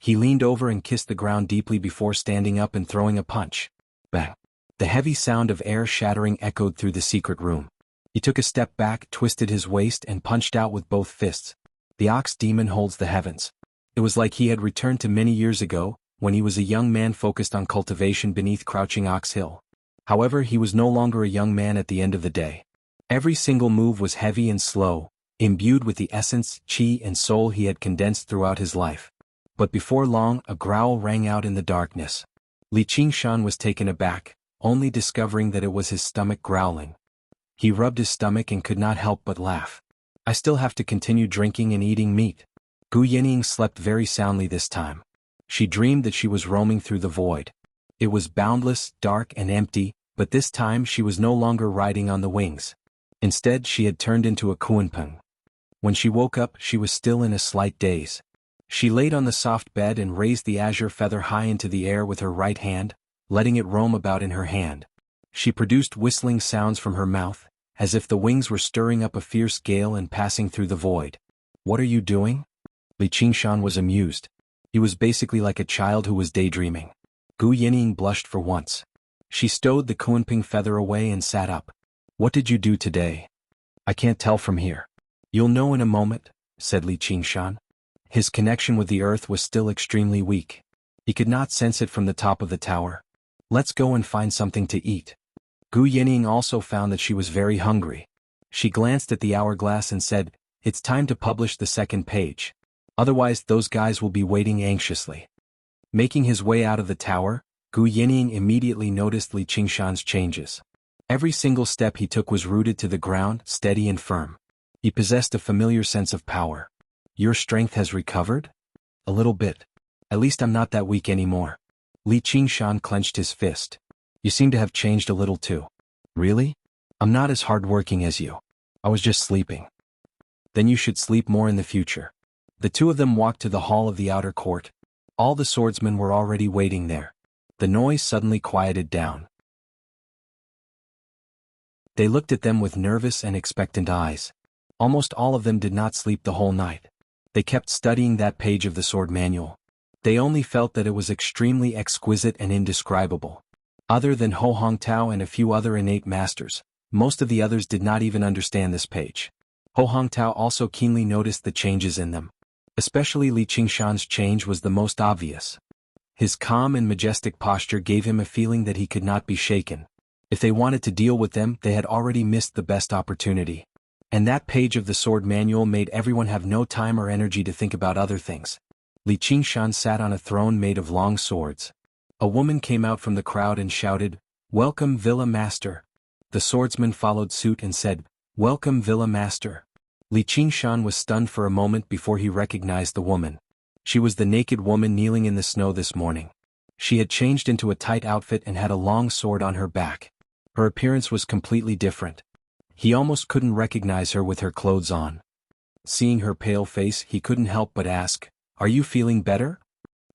He leaned over and kissed the ground deeply before standing up and throwing a punch. Bang! The heavy sound of air shattering echoed through the secret room. He took a step back, twisted his waist, and punched out with both fists. The ox demon holds the heavens. It was like he had returned to many years ago, when he was a young man focused on cultivation beneath Crouching Ox Hill. However, he was no longer a young man at the end of the day. Every single move was heavy and slow, imbued with the essence, chi, and soul he had condensed throughout his life. But before long, a growl rang out in the darkness. Li Qingshan was taken aback, only discovering that it was his stomach growling. He rubbed his stomach and could not help but laugh. I still have to continue drinking and eating meat. Gu Yenying slept very soundly this time. She dreamed that she was roaming through the void. It was boundless, dark, and empty, but this time she was no longer riding on the wings. Instead, she had turned into a Kuanpeng. When she woke up, she was still in a slight daze. She laid on the soft bed and raised the azure feather high into the air with her right hand, letting it roam about in her hand. She produced whistling sounds from her mouth, as if the wings were stirring up a fierce gale and passing through the void. What are you doing? Li Qingshan was amused. He was basically like a child who was daydreaming. Gu Yenying blushed for once. She stowed the Kuanping feather away and sat up. What did you do today? I can't tell from here. You'll know in a moment, said Li Qingshan. His connection with the earth was still extremely weak. He could not sense it from the top of the tower. Let's go and find something to eat. Gu Yenying also found that she was very hungry. She glanced at the hourglass and said, It's time to publish the second page. Otherwise those guys will be waiting anxiously. Making his way out of the tower, Gu Yenying immediately noticed Li Qingshan's changes. Every single step he took was rooted to the ground, steady and firm. He possessed a familiar sense of power. Your strength has recovered? A little bit. At least I'm not that weak anymore. Li Qingshan clenched his fist. You seem to have changed a little too. Really? I'm not as hardworking as you. I was just sleeping. Then you should sleep more in the future. The two of them walked to the hall of the outer court. All the swordsmen were already waiting there. The noise suddenly quieted down. They looked at them with nervous and expectant eyes. Almost all of them did not sleep the whole night. They kept studying that page of the sword manual. They only felt that it was extremely exquisite and indescribable. Other than Ho Hongtao and a few other innate masters, most of the others did not even understand this page. Ho Hongtao also keenly noticed the changes in them. Especially Li Qingshan's change was the most obvious. His calm and majestic posture gave him a feeling that he could not be shaken. If they wanted to deal with them, they had already missed the best opportunity. And that page of the sword manual made everyone have no time or energy to think about other things. Li Qingshan sat on a throne made of long swords. A woman came out from the crowd and shouted, Welcome, Villa Master. The swordsman followed suit and said, Welcome, Villa Master. Li Qingshan was stunned for a moment before he recognized the woman. She was the naked woman kneeling in the snow this morning. She had changed into a tight outfit and had a long sword on her back. Her appearance was completely different. He almost couldn't recognize her with her clothes on. Seeing her pale face, he couldn't help but ask, Are you feeling better?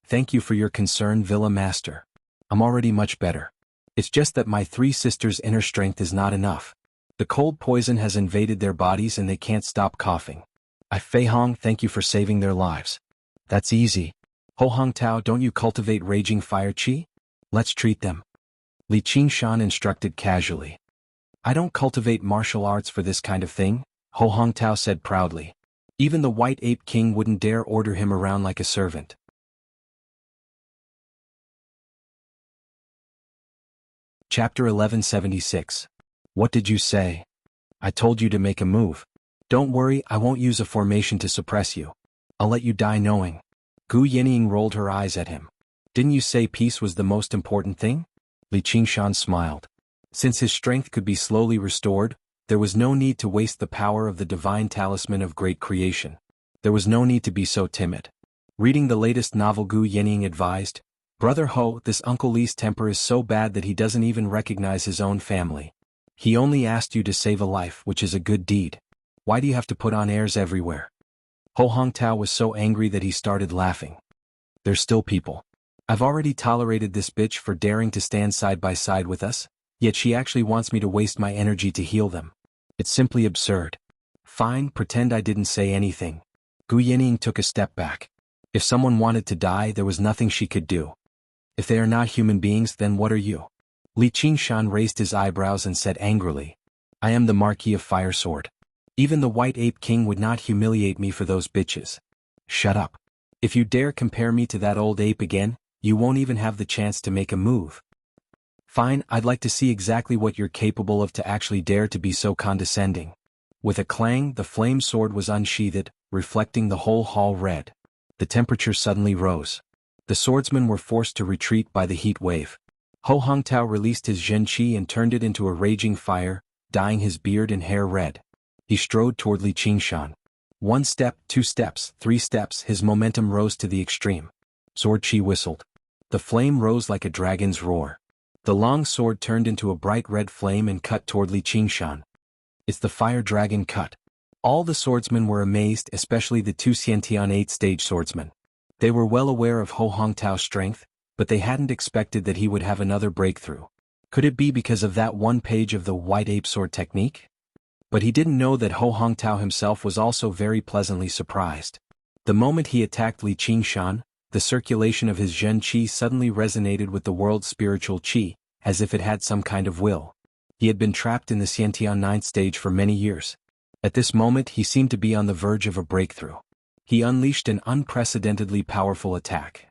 Thank you for your concern, Villa Master. I'm already much better. It's just that my three sisters' inner strength is not enough. The cold poison has invaded their bodies and they can't stop coughing. Fei Hong, thank you for saving their lives. That's easy. Ho Hongtao, don't you cultivate raging fire chi? Let's treat them. Li Qingshan instructed casually. I don't cultivate martial arts for this kind of thing, Ho Hongtao said proudly. Even the White Ape King wouldn't dare order him around like a servant. Chapter 1176. What did you say? I told you to make a move. Don't worry, I won't use a formation to suppress you. I'll let you die knowing. Gu Yenying rolled her eyes at him. Didn't you say peace was the most important thing? Li Qingshan smiled. Since his strength could be slowly restored, there was no need to waste the power of the divine talisman of great creation. There was no need to be so timid. Reading the latest novel, Gu Yenying advised, Brother Ho, this Uncle Li's temper is so bad that he doesn't even recognize his own family. He only asked you to save a life, which is a good deed. Why do you have to put on airs everywhere? Ho Hongtao was so angry that he started laughing. There's still people. I've already tolerated this bitch for daring to stand side by side with us, yet she actually wants me to waste my energy to heal them. It's simply absurd. Fine, pretend I didn't say anything. Gu Yining took a step back. If someone wanted to die, there was nothing she could do. If they are not human beings, then what are you? Li Qingshan raised his eyebrows and said angrily, I am the Marquis of Fire Sword. Even the White Ape King would not humiliate me for those bitches. Shut up. If you dare compare me to that old ape again, you won't even have the chance to make a move. Fine, I'd like to see exactly what you're capable of to actually dare to be so condescending. With a clang, the flame sword was unsheathed, reflecting the whole hall red. The temperature suddenly rose. The swordsmen were forced to retreat by the heat wave. Ho Hongtao released his Zhenqi and turned it into a raging fire, dyeing his beard and hair red. He strode toward Li Qingshan. 1 step, 2 steps, 3 steps, his momentum rose to the extreme. Sword Qi whistled. The flame rose like a dragon's roar. The long sword turned into a bright red flame and cut toward Li Qingshan. It's the fire dragon cut. All the swordsmen were amazed, especially the 2 Xiantian 8th-stage swordsmen. They were well aware of Ho Hongtao's strength, but they hadn't expected that he would have another breakthrough. Could it be because of that one page of the White Ape Sword technique? But he didn't know that Ho Hongtao himself was also very pleasantly surprised. The moment he attacked Li Qingshan, the circulation of his Zhen Qi suddenly resonated with the world's spiritual Qi, as if it had some kind of will. He had been trapped in the Xiantian 9th stage for many years. At this moment he seemed to be on the verge of a breakthrough. He unleashed an unprecedentedly powerful attack.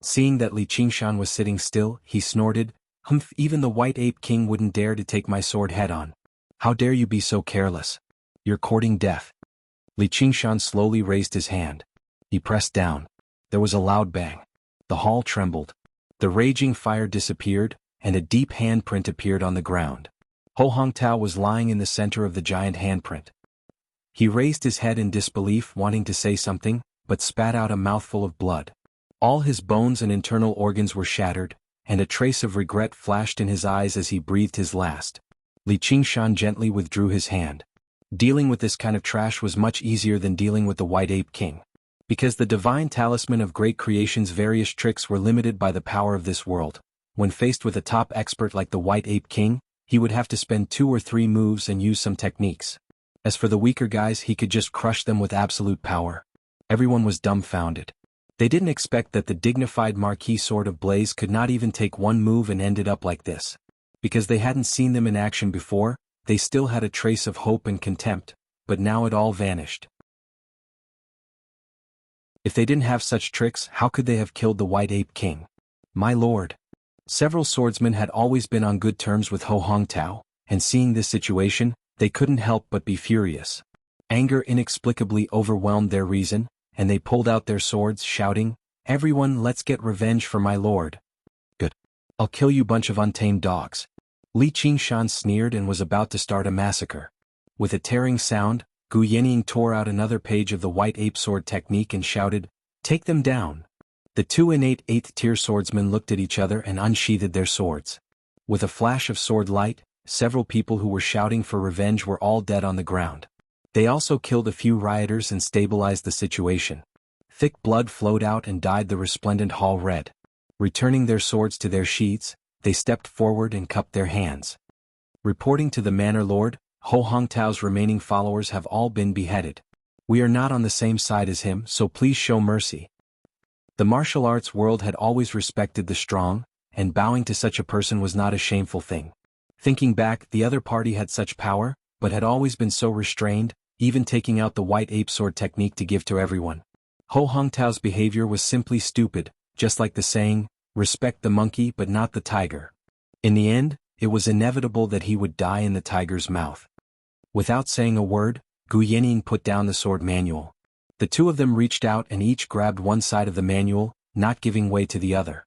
Seeing that Li Qingshan was sitting still, he snorted, "Humph, even the White Ape King wouldn't dare to take my sword head-on. How dare you be so careless? You're courting death." Li Qingshan slowly raised his hand. He pressed down. There was a loud bang. The hall trembled. The raging fire disappeared, and a deep handprint appeared on the ground. Ho Hongtao was lying in the center of the giant handprint. He raised his head in disbelief, wanting to say something, but spat out a mouthful of blood. All his bones and internal organs were shattered, and a trace of regret flashed in his eyes as he breathed his last. Li Qingshan gently withdrew his hand. Dealing with this kind of trash was much easier than dealing with the White Ape King. Because the divine talisman of great creation's various tricks were limited by the power of this world, when faced with a top expert like the White Ape King, he would have to spend 2 or 3 moves and use some techniques. As for the weaker guys, he could just crush them with absolute power. Everyone was dumbfounded. They didn't expect that the dignified Marquis Sword of Blaze could not even take 1 move and ended up like this. Because they hadn't seen them in action before, they still had a trace of hope and contempt, but now it all vanished. If they didn't have such tricks, how could they have killed the White Ape King? My lord. Several swordsmen had always been on good terms with Ho Hongtao, and seeing this situation, they couldn't help but be furious. Anger inexplicably overwhelmed their reason, and they pulled out their swords, shouting, "Everyone, let's get revenge for my lord." "Good. I'll kill you bunch of untamed dogs." Li Qingshan sneered and was about to start a massacre. With a tearing sound, Gu Yining tore out another page of the White Ape Sword technique and shouted, "Take them down." The 2 innate 8th-tier swordsmen looked at each other and unsheathed their swords. With a flash of sword light, several people who were shouting for revenge were all dead on the ground. They also killed a few rioters and stabilized the situation. Thick blood flowed out and dyed the resplendent hall red. Returning their swords to their sheaths, they stepped forward and cupped their hands. Reporting to the Manor Lord, Ho Hongtao's remaining followers have all been beheaded. We are not on the same side as him, so please show mercy. The martial arts world had always respected the strong, and bowing to such a person was not a shameful thing. Thinking back, the other party had such power, but had always been so restrained, even taking out the White Ape Sword technique to give to everyone. Ho Hongtao's behavior was simply stupid, just like the saying, "Respect the monkey but not the tiger." In the end, it was inevitable that he would die in the tiger's mouth. Without saying a word, Gu Yining put down the sword manual. The 2 of them reached out and each grabbed one side of the manual, not giving way to the other.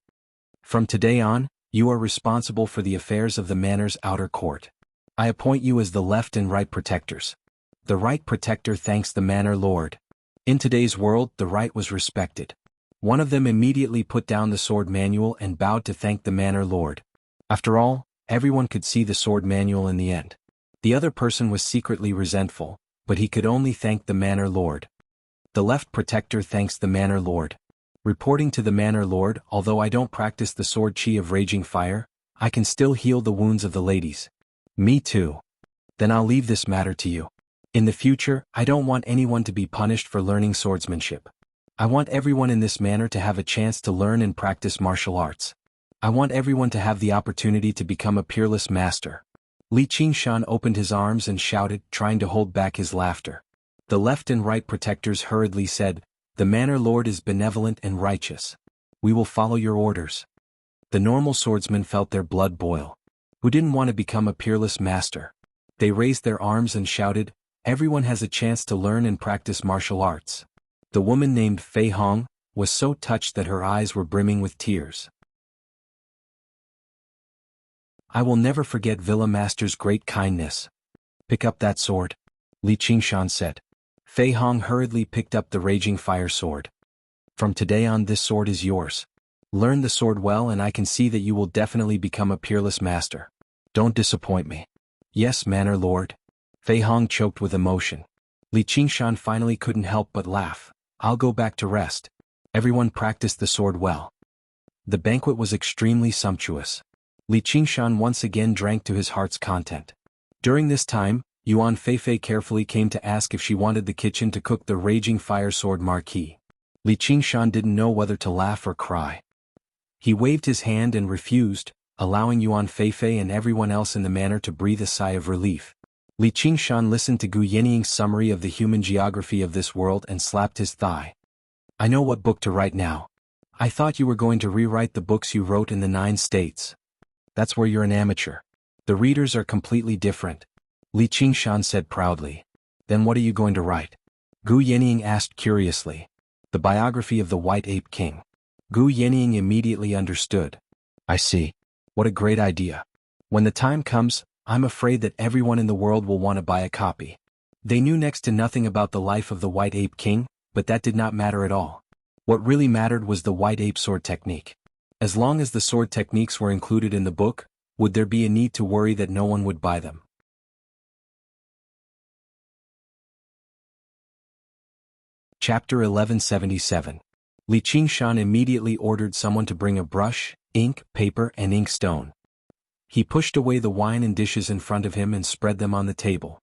"From today on, you are responsible for the affairs of the manor's outer court. I appoint you as the left and right protectors. The right protector thanks the manor lord." In today's world, the right was respected. One of them immediately put down the sword manual and bowed to thank the manor lord. After all, everyone could see the sword manual in the end. The other person was secretly resentful, but he could only thank the Manor Lord. The left protector thanks the Manor Lord. Reporting to the Manor Lord, although I don't practice the sword chi of raging fire, I can still heal the wounds of the ladies. Me too. Then I'll leave this matter to you. In the future, I don't want anyone to be punished for learning swordsmanship. I want everyone in this manor to have a chance to learn and practice martial arts. I want everyone to have the opportunity to become a peerless master. Li Qingshan opened his arms and shouted, trying to hold back his laughter. The left and right protectors hurriedly said, "The Manor Lord is benevolent and righteous. We will follow your orders." The normal swordsmen felt their blood boil. Who didn't want to become a peerless master? They raised their arms and shouted, "Everyone has a chance to learn and practice martial arts." The woman named Fei Hong was so touched that her eyes were brimming with tears. "I will never forget Villa Master's great kindness." "Pick up that sword," Li Qingshan said. Fei Hong hurriedly picked up the raging fire sword. "From today on, this sword is yours. Learn the sword well and I can see that you will definitely become a peerless master. Don't disappoint me." "Yes, Manor Lord." Fei Hong choked with emotion. Li Qingshan finally couldn't help but laugh. "I'll go back to rest. Everyone practiced the sword well." The banquet was extremely sumptuous. Li Qingshan once again drank to his heart's content. During this time, Yuan Feifei carefully came to ask if she wanted the kitchen to cook the raging fire sword marquis. Li Qingshan didn't know whether to laugh or cry. He waved his hand and refused, allowing Yuan Feifei and everyone else in the manor to breathe a sigh of relief. Li Qingshan listened to Gu Yinnying's summary of the human geography of this world and slapped his thigh. "I know what book to write now. I thought you were going to rewrite the books you wrote in the 9 states. That's where you're an amateur. The readers are completely different," Li Qingshan said proudly. "Then what are you going to write?" Gu Yinnying asked curiously. "The biography of the White Ape King." Gu Yinnying immediately understood. "I see. What a great idea. When the time comes, I'm afraid that everyone in the world will want to buy a copy." They knew next to nothing about the life of the White Ape King, but that did not matter at all. What really mattered was the White Ape sword technique. As long as the sword techniques were included in the book, would there be a need to worry that no one would buy them? Chapter 1177. Li Qingshan immediately ordered someone to bring a brush, ink, paper and inkstone. He pushed away the wine and dishes in front of him and spread them on the table.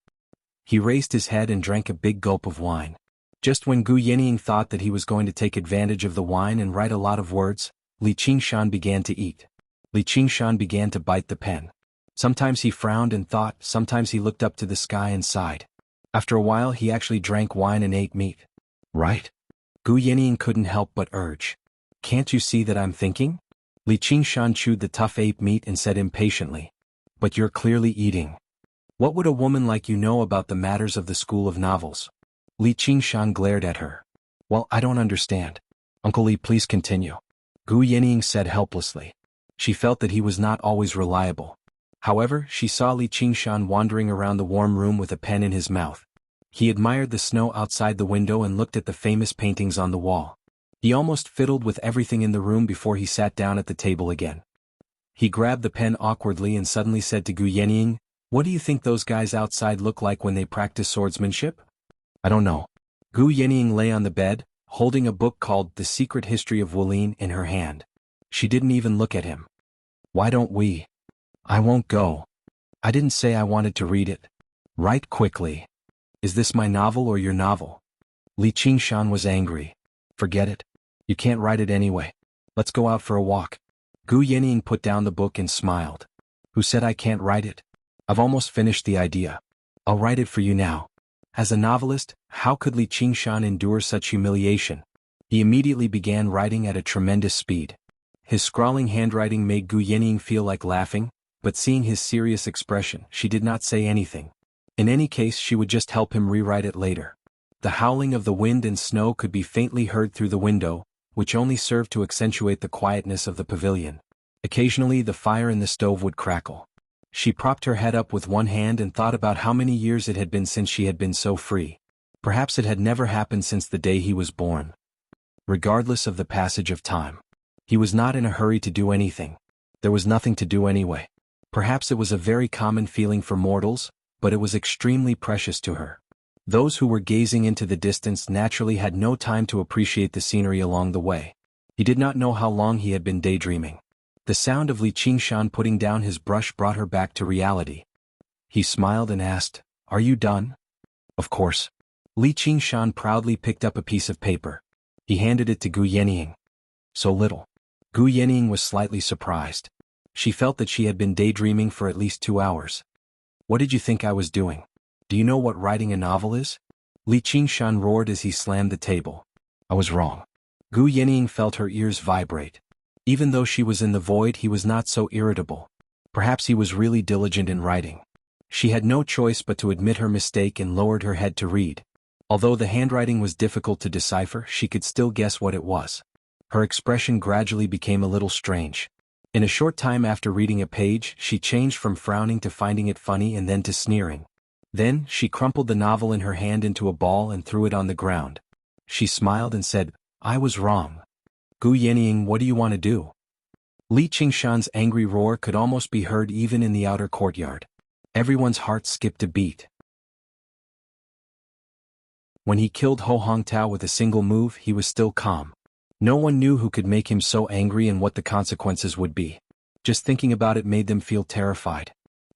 He raised his head and drank a big gulp of wine. Just when Gu Yinnying thought that he was going to take advantage of the wine and write a lot of words, Li Qingshan began to eat. Li Qingshan began to bite the pen. Sometimes he frowned and thought, sometimes he looked up to the sky and sighed. After a while he actually drank wine and ate meat. "Right?" Gu Yinnying couldn't help but urge. "Can't you see that I'm thinking?" Li Qingshan chewed the tough ape meat and said impatiently. "But you're clearly eating. What would a woman like you know about the matters of the school of novels?" Li Qingshan glared at her. "Well, I don't understand." "Uncle Li, please continue," Gu Yinnying said helplessly. She felt that he was not always reliable. However, she saw Li Qingshan wandering around the warm room with a pen in his mouth. He admired the snow outside the window and looked at the famous paintings on the wall. He almost fiddled with everything in the room before he sat down at the table again. He grabbed the pen awkwardly and suddenly said to Gu Yinnying, "What do you think those guys outside look like when they practice swordsmanship?" "I don't know." Gu Yinnying lay on the bed, holding a book called The Secret History of Wulin in her hand. She didn't even look at him. "Why don't we?" "I won't go. I didn't say I wanted to read it." "Write quickly. Is this my novel or your novel?" Li Qingshan was angry. "Forget it. You can't write it anyway. Let's go out for a walk." Gu Yinnying put down the book and smiled. "Who said I can't write it? I've almost finished the idea. I'll write it for you now." As a novelist, how could Li Qingshan endure such humiliation? He immediately began writing at a tremendous speed. His scrawling handwriting made Gu Yinnying feel like laughing, but seeing his serious expression, she did not say anything. In any case, she would just help him rewrite it later. The howling of the wind and snow could be faintly heard through the window, which only served to accentuate the quietness of the pavilion. Occasionally the fire in the stove would crackle. She propped her head up with one hand and thought about how many years it had been since she had been so free. Perhaps it had never happened since the day he was born. Regardless of the passage of time, he was not in a hurry to do anything. There was nothing to do anyway. Perhaps it was a very common feeling for mortals, but it was extremely precious to her. Those who were gazing into the distance naturally had no time to appreciate the scenery along the way. He did not know how long he had been daydreaming. The sound of Li Qingshan putting down his brush brought her back to reality. He smiled and asked, "Are you done?" "Of course." Li Qingshan proudly picked up a piece of paper. He handed it to Gu Yenying. "So little." Gu Yenying was slightly surprised. She felt that she had been daydreaming for at least 2 hours. "What did you think I was doing? Do you know what writing a novel is?" Li Qingshan roared as he slammed the table. "I was wrong." Gu Yenying felt her ears vibrate. Even though she was in the void, he was not so irritable. Perhaps he was really diligent in writing. She had no choice but to admit her mistake and lowered her head to read. Although the handwriting was difficult to decipher, she could still guess what it was. Her expression gradually became a little strange. In a short time after reading a page, she changed from frowning to finding it funny and then to sneering. Then, she crumpled the novel in her hand into a ball and threw it on the ground. She smiled and said, "I was wrong. Gu Yenying, what do you want to do?" Li Qingshan's angry roar could almost be heard even in the outer courtyard. Everyone's heart skipped a beat. When he killed Ho Hongtao with a single move, he was still calm. No one knew who could make him so angry and what the consequences would be. Just thinking about it made them feel terrified.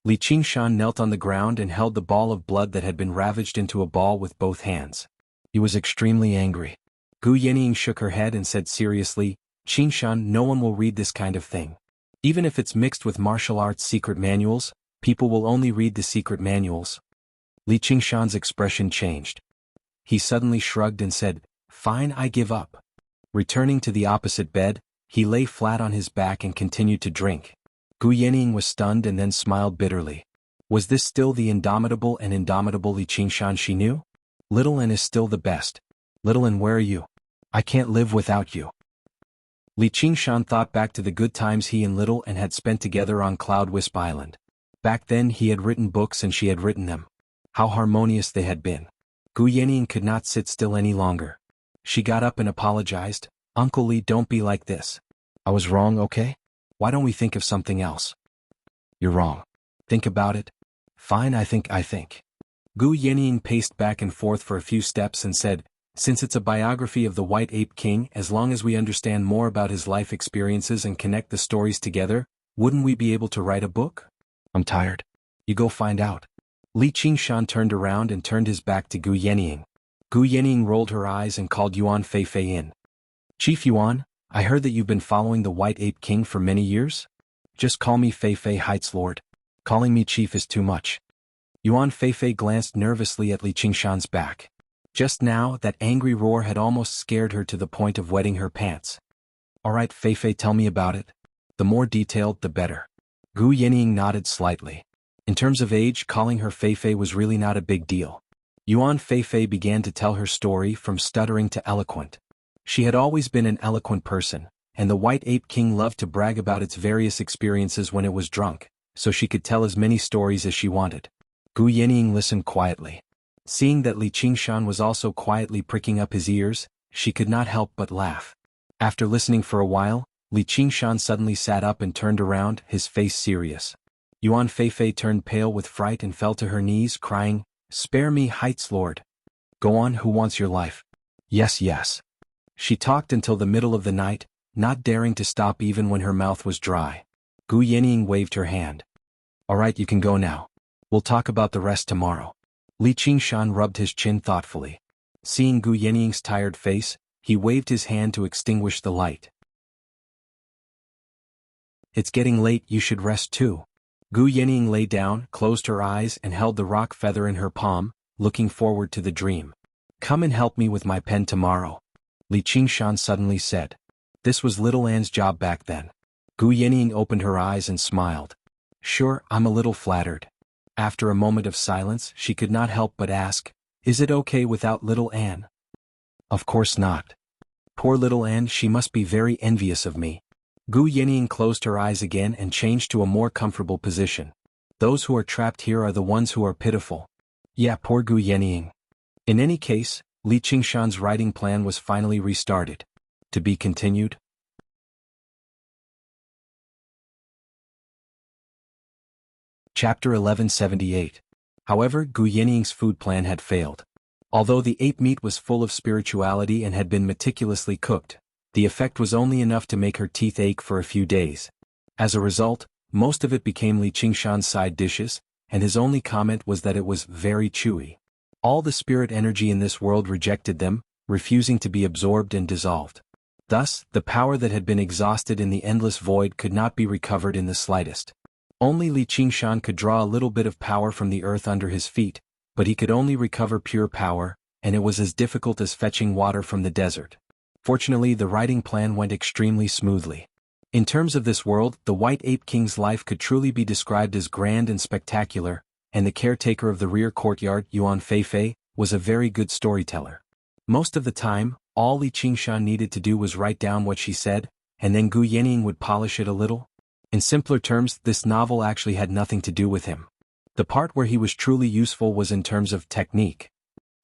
Li Qingshan knelt on the ground and held the ball of blood that had been ravaged into a ball with both hands. He was extremely angry. Gu Yenying shook her head and said seriously, "Qingshan, no one will read this kind of thing. Even if it's mixed with martial arts secret manuals, people will only read the secret manuals." Li Qingshan's expression changed. He suddenly shrugged and said, "Fine, I give up." Returning to the opposite bed, he lay flat on his back and continued to drink. Gu Yenying was stunned and then smiled bitterly. Was this still the indomitable Li Qingshan she knew? "Little N is still the best. Little N, where are you? I can't live without you." Li Qingshan thought back to the good times he and Little N had spent together on Cloud Wisp Island. Back then he had written books and she had written them. How harmonious they had been. Gu Yenying could not sit still any longer. She got up and apologized. "Uncle Li, don't be like this. I was wrong, okay? Why don't we think of something else?" "You're wrong. Think about it." "Fine, I think. Gu Yenying paced back and forth for a few steps and said, "Since it's a biography of the White Ape King, as long as we understand more about his life experiences and connect the stories together, wouldn't we be able to write a book?" "I'm tired." "You go find out." Li Qingshan turned around and turned his back to Gu Yenying. Gu Yenying rolled her eyes and called Yuan Feifei in. "Chief Yuan, I heard that you've been following the White Ape King for many years? Just call me Feifei Heights Lord. Calling me chief is too much." Yuan Feifei glanced nervously at Li Qingshan's back. Just now, that angry roar had almost scared her to the point of wetting her pants. "All right, Feifei, tell me about it. The more detailed, the better." Gu Yenying nodded slightly. In terms of age, calling her Feifei was really not a big deal. Yuan Feifei began to tell her story from stuttering to eloquent. She had always been an eloquent person, and the White Ape King loved to brag about its various experiences when it was drunk, so she could tell as many stories as she wanted. Gu Yenying listened quietly. Seeing that Li Qingshan was also quietly pricking up his ears, she could not help but laugh. After listening for a while, Li Qingshan suddenly sat up and turned around, his face serious. Yuan Feifei turned pale with fright and fell to her knees, crying, "Spare me, Heights Lord. Go on, who wants your life?" Yes. She talked until the middle of the night, not daring to stop even when her mouth was dry. Gu Yenying waved her hand. "All right, you can go now. We'll talk about the rest tomorrow." Li Qingshan rubbed his chin thoughtfully. Seeing Gu Yenying's tired face, he waved his hand to extinguish the light. "It's getting late, you should rest too." Gu Yenying lay down, closed her eyes and held the rock feather in her palm, looking forward to the dream. "Come and help me with my pen tomorrow," Li Qingshan suddenly said. This was Little Anne's job back then. Gu Yenying opened her eyes and smiled. "Sure, I'm a little flattered." After a moment of silence, she could not help but ask, "Is it okay without Little Anne?" "Of course not. Poor Little Anne, she must be very envious of me." Gu Yenying closed her eyes again and changed to a more comfortable position. "Those who are trapped here are the ones who are pitiful." Yeah, poor Gu Yenying. In any case, Li Qingshan's writing plan was finally restarted. To be continued. Chapter 1178. However, Gu Yenying's food plan had failed. Although the ape meat was full of spirituality and had been meticulously cooked, the effect was only enough to make her teeth ache for a few days. As a result, most of it became Li Qingshan's side dishes, and his only comment was that it was very chewy. All the spirit energy in this world rejected them, refusing to be absorbed and dissolved. Thus, the power that had been exhausted in the endless void could not be recovered in the slightest. Only Li Qingshan could draw a little bit of power from the earth under his feet, but he could only recover pure power, and it was as difficult as fetching water from the desert. Fortunately, the writing plan went extremely smoothly. In terms of this world, the White Ape King's life could truly be described as grand and spectacular, and the caretaker of the rear courtyard, Yuan Feifei, was a very good storyteller. Most of the time, all Li Qingshan needed to do was write down what she said, and then Gu Yanning would polish it a little. In simpler terms, this novel actually had nothing to do with him. The part where he was truly useful was in terms of technique.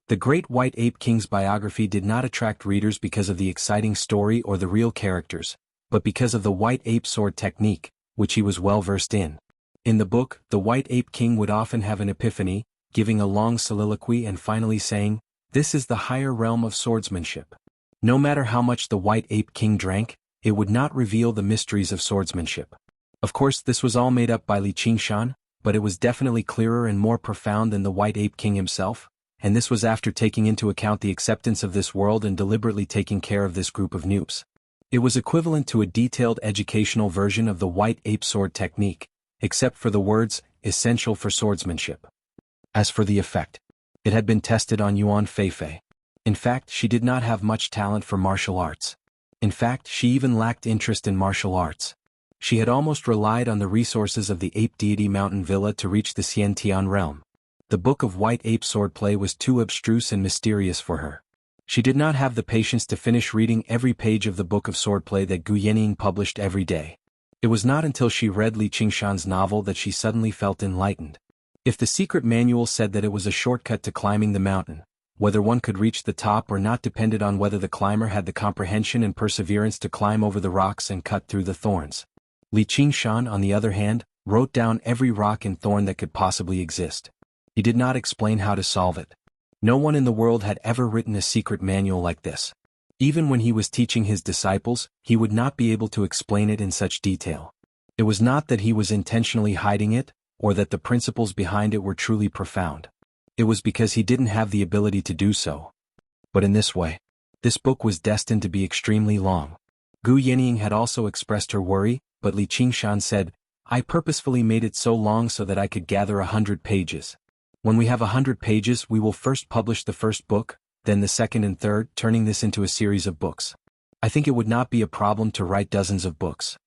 The Great White Ape King's biography did not attract readers because of the exciting story or the real characters, but because of the White Ape sword technique, which he was well versed in. In the book, the White Ape King would often have an epiphany, giving a long soliloquy and finally saying, "This is the higher realm of swordsmanship." No matter how much the White Ape King drank, it would not reveal the mysteries of swordsmanship. Of course, this was all made up by Li Qingshan, but it was definitely clearer and more profound than the White Ape King himself, and this was after taking into account the acceptance of this world and deliberately taking care of this group of noobs. It was equivalent to a detailed educational version of the White Ape sword technique, except for the words, essential for swordsmanship. As for the effect, it had been tested on Yuan Feifei. In fact, she did not have much talent for martial arts. In fact, she even lacked interest in martial arts. She had almost relied on the resources of the ape deity Mountain Villa to reach the Xiantian realm. The book of White Ape swordplay was too abstruse and mysterious for her. She did not have the patience to finish reading every page of the book of swordplay that Gu Yanning published every day. It was not until she read Li Qingshan's novel that she suddenly felt enlightened. If the secret manual said that it was a shortcut to climbing the mountain, whether one could reach the top or not depended on whether the climber had the comprehension and perseverance to climb over the rocks and cut through the thorns. Li Qingshan, on the other hand, wrote down every rock and thorn that could possibly exist. He did not explain how to solve it. No one in the world had ever written a secret manual like this. Even when he was teaching his disciples, he would not be able to explain it in such detail. It was not that he was intentionally hiding it, or that the principles behind it were truly profound. It was because he didn't have the ability to do so. But in this way, this book was destined to be extremely long. Gu Yanning had also expressed her worry, but Li Qingshan said, "I purposefully made it so long so that I could gather 100 pages. When we have 100 pages, we will first publish the first book, then the second and third, turning this into a series of books. I think it would not be a problem to write dozens of books."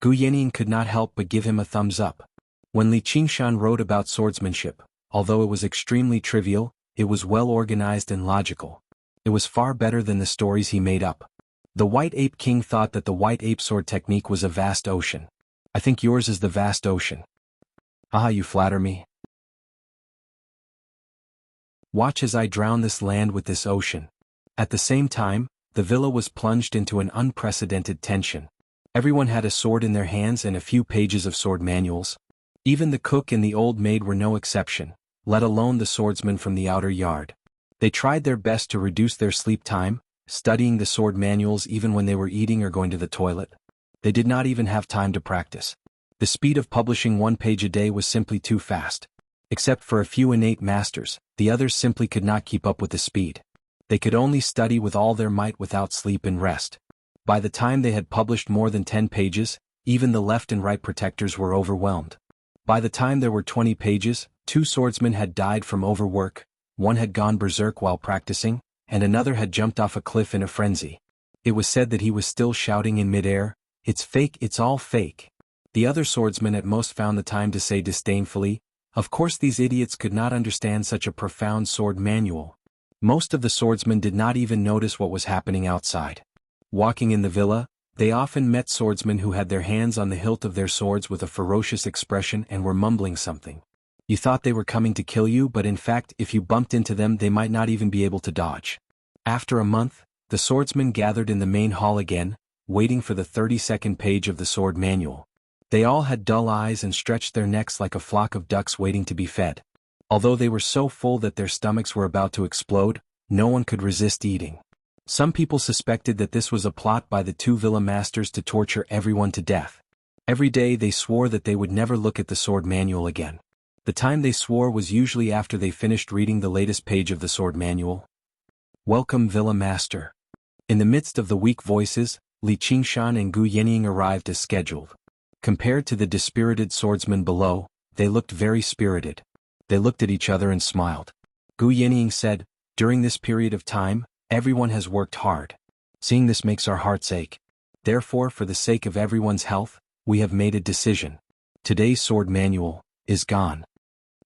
Gu Yanning could not help but give him a thumbs up. When Li Qingshan wrote about swordsmanship, although it was extremely trivial, it was well organized and logical. It was far better than the stories he made up. The White Ape King thought that the White Ape sword technique was a vast ocean. "I think yours is the vast ocean." "Ah, you flatter me. Watch as I drown this land with this ocean." At the same time, the villa was plunged into an unprecedented tension. Everyone had a sword in their hands and a few pages of sword manuals. Even the cook and the old maid were no exception, let alone the swordsman from the outer yard. They tried their best to reduce their sleep time, studying the sword manuals even when they were eating or going to the toilet. They did not even have time to practice. The speed of publishing one page a day was simply too fast. Except for a few innate masters, the others simply could not keep up with the speed. They could only study with all their might without sleep and rest. By the time they had published more than 10 pages, even the left and right protectors were overwhelmed. By the time there were 20 pages, 2 swordsmen had died from overwork, one had gone berserk while practicing, and another had jumped off a cliff in a frenzy. It was said that he was still shouting in midair, "It's fake, it's all fake." The other swordsmen at most found the time to say disdainfully, "Of course these idiots could not understand such a profound sword manual." Most of the swordsmen did not even notice what was happening outside. Walking in the villa, they often met swordsmen who had their hands on the hilt of their swords with a ferocious expression and were mumbling something. You thought they were coming to kill you, but in fact if you bumped into them they might not even be able to dodge. After a month, the swordsmen gathered in the main hall again, waiting for the 32nd page of the sword manual. They all had dull eyes and stretched their necks like a flock of ducks waiting to be fed. Although they were so full that their stomachs were about to explode, no one could resist eating. Some people suspected that this was a plot by the two villa masters to torture everyone to death. Every day they swore that they would never look at the sword manual again. The time they swore was usually after they finished reading the latest page of the sword manual. Welcome, Villa Master. In the midst of the weak voices, Li Qingshan and Gu Yenying arrived as scheduled. Compared to the dispirited swordsmen below, they looked very spirited. They looked at each other and smiled. Gu Yenying said, "During this period of time, everyone has worked hard. Seeing this makes our hearts ache. Therefore, for the sake of everyone's health, we have made a decision. Today's sword manual is gone."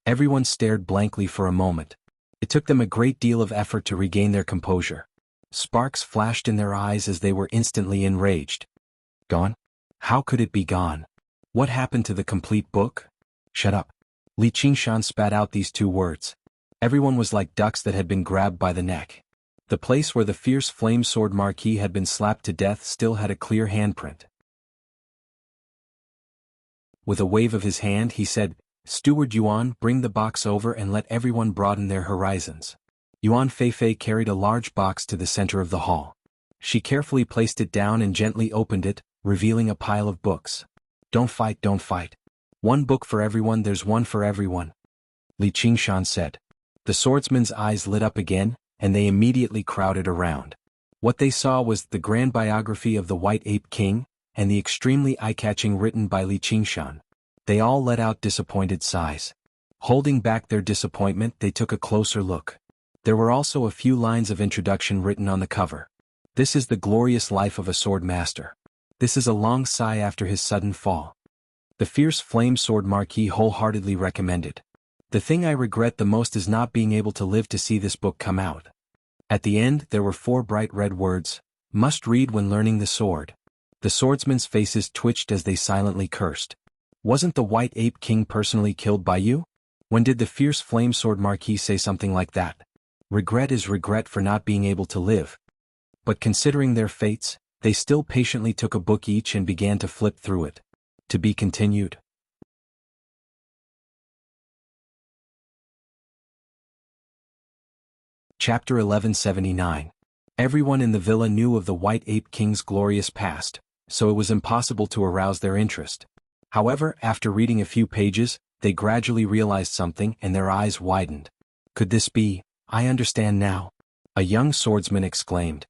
Everyone stared blankly for a moment. It took them a great deal of effort to regain their composure. Sparks flashed in their eyes as they were instantly enraged. Gone? How could it be gone? What happened to the complete book? Shut up. Li Qingshan spat out these two words. Everyone was like ducks that had been grabbed by the neck. The place where the fierce flame sword marquis had been slapped to death still had a clear handprint. With a wave of his hand he said, "Steward Yuan, bring the box over and let everyone broaden their horizons." Yuan Feifei carried a large box to the center of the hall. She carefully placed it down and gently opened it, revealing a pile of books. Don't fight, don't fight. One book for everyone, there's one for everyone," Li Qingshan said. The swordsmen's eyes lit up again, and they immediately crowded around. What they saw was the grand biography of the White Ape King, and the extremely eye-catching written by Li Qingshan. They all let out disappointed sighs. Holding back their disappointment, they took a closer look. There were also a few lines of introduction written on the cover. "This is the glorious life of a sword master. This is a long sigh after his sudden fall." The fierce flame sword marquis wholeheartedly recommended. "The thing I regret the most is not being able to live to see this book come out." At the end there were 4 bright red words, "Must read when learning the sword." The swordsmen's faces twitched as they silently cursed. "Wasn't the White Ape King personally killed by you? When did the fierce flame sword marquis say something like that? Regret is regret for not being able to live." But considering their fates, they still patiently took a book each and began to flip through it. To be continued. Chapter 1179. Everyone in the villa knew of the White Ape King's glorious past, so it was impossible to arouse their interest. However, after reading a few pages, they gradually realized something and their eyes widened. "Could this be? I understand now," a young swordsman exclaimed.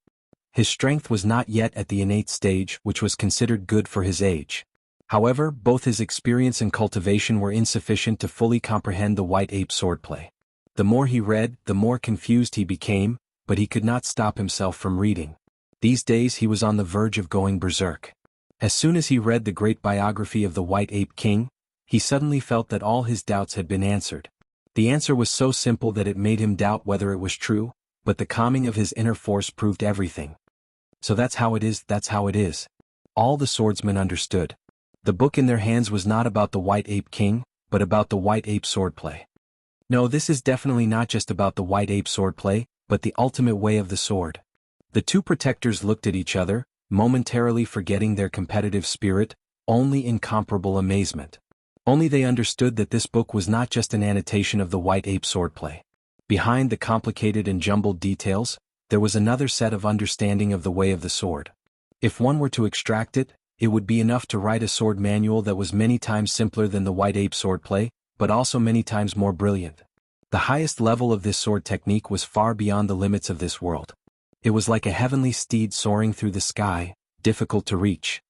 His strength was not yet at the innate stage, which was considered good for his age. However, both his experience and cultivation were insufficient to fully comprehend the White Ape swordplay. The more he read, the more confused he became, but he could not stop himself from reading. These days he was on the verge of going berserk. As soon as he read the great biography of the White Ape King, he suddenly felt that all his doubts had been answered. The answer was so simple that it made him doubt whether it was true, but the calming of his inner force proved everything. So that's how it is, that's how it is. All the swordsmen understood. The book in their hands was not about the White Ape King, but about the White Ape swordplay. No, this is definitely not just about the White Ape swordplay, but the ultimate way of the sword. The two protectors looked at each other, momentarily forgetting their competitive spirit, only incomparable amazement. Only they understood that this book was not just an annotation of the White Ape swordplay. Behind the complicated and jumbled details, there was another set of understanding of the way of the sword. If one were to extract it, it would be enough to write a sword manual that was many times simpler than the White Ape swordplay, but also many times more brilliant. The highest level of this sword technique was far beyond the limits of this world. It was like a heavenly steed soaring through the sky, difficult to reach.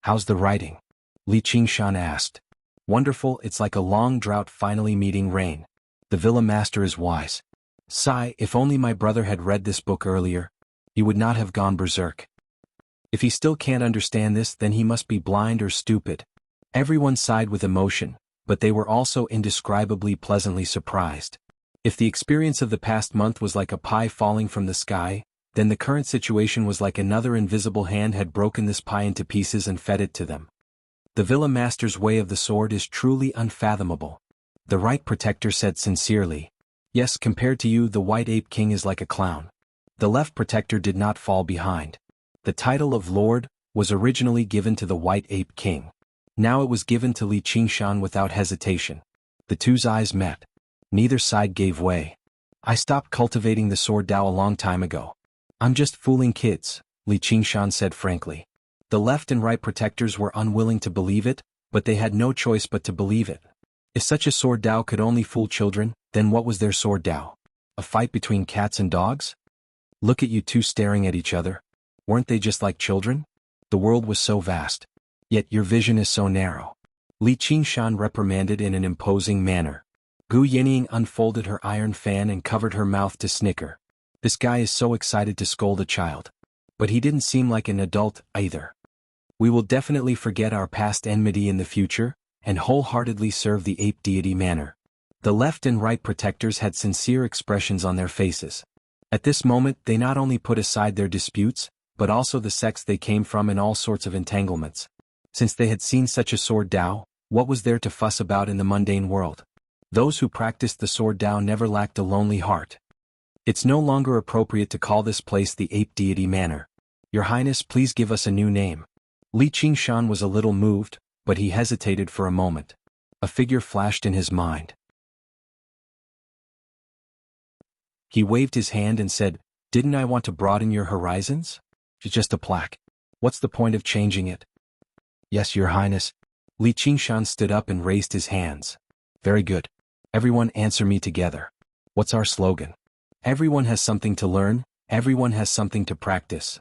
"How's the writing?" Li Qingshan asked. "Wonderful, it's like a long drought finally meeting rain. The villa master is wise. Sigh, if only my brother had read this book earlier, he would not have gone berserk. If he still can't understand this, then he must be blind or stupid." Everyone sighed with emotion, but they were also indescribably pleasantly surprised. If the experience of the past month was like a pie falling from the sky, then the current situation was like another invisible hand had broken this pie into pieces and fed it to them. The villa master's way of the sword is truly unfathomable. The right protector said sincerely. Yes, compared to you, the White Ape King is like a clown. The left protector did not fall behind. The title of Lord was originally given to the White Ape King. Now it was given to Li Qingshan without hesitation. The two's eyes met. Neither side gave way. I stopped cultivating the sword Dao a long time ago. I'm just fooling kids, Li Qingshan said frankly. The left and right protectors were unwilling to believe it, but they had no choice but to believe it. If such a sword Dao could only fool children, then what was their sword Dao? A fight between cats and dogs? Look at you two staring at each other. Weren't they just like children? The world was so vast. Yet your vision is so narrow. Li Qingshan reprimanded in an imposing manner. Gu Yenying unfolded her iron fan and covered her mouth to snicker. This guy is so excited to scold a child. But he didn't seem like an adult, either. We will definitely forget our past enmity in the future, and wholeheartedly serve the ape deity manner. The left and right protectors had sincere expressions on their faces. At this moment they not only put aside their disputes, but also the sects they came from and all sorts of entanglements. Since they had seen such a sword Dao, what was there to fuss about in the mundane world? Those who practiced the sword Dao never lacked a lonely heart. It's no longer appropriate to call this place the ape deity manor. Your Highness, please give us a new name. Li Qingshan was a little moved, but he hesitated for a moment. A figure flashed in his mind. He waved his hand and said, "Didn't I want to broaden your horizons? It's just a plaque. What's the point of changing it?" "Yes, Your Highness." Li Qingshan stood up and raised his hands. "Very good. Everyone answer me together. What's our slogan? Everyone has something to learn, everyone has something to practice.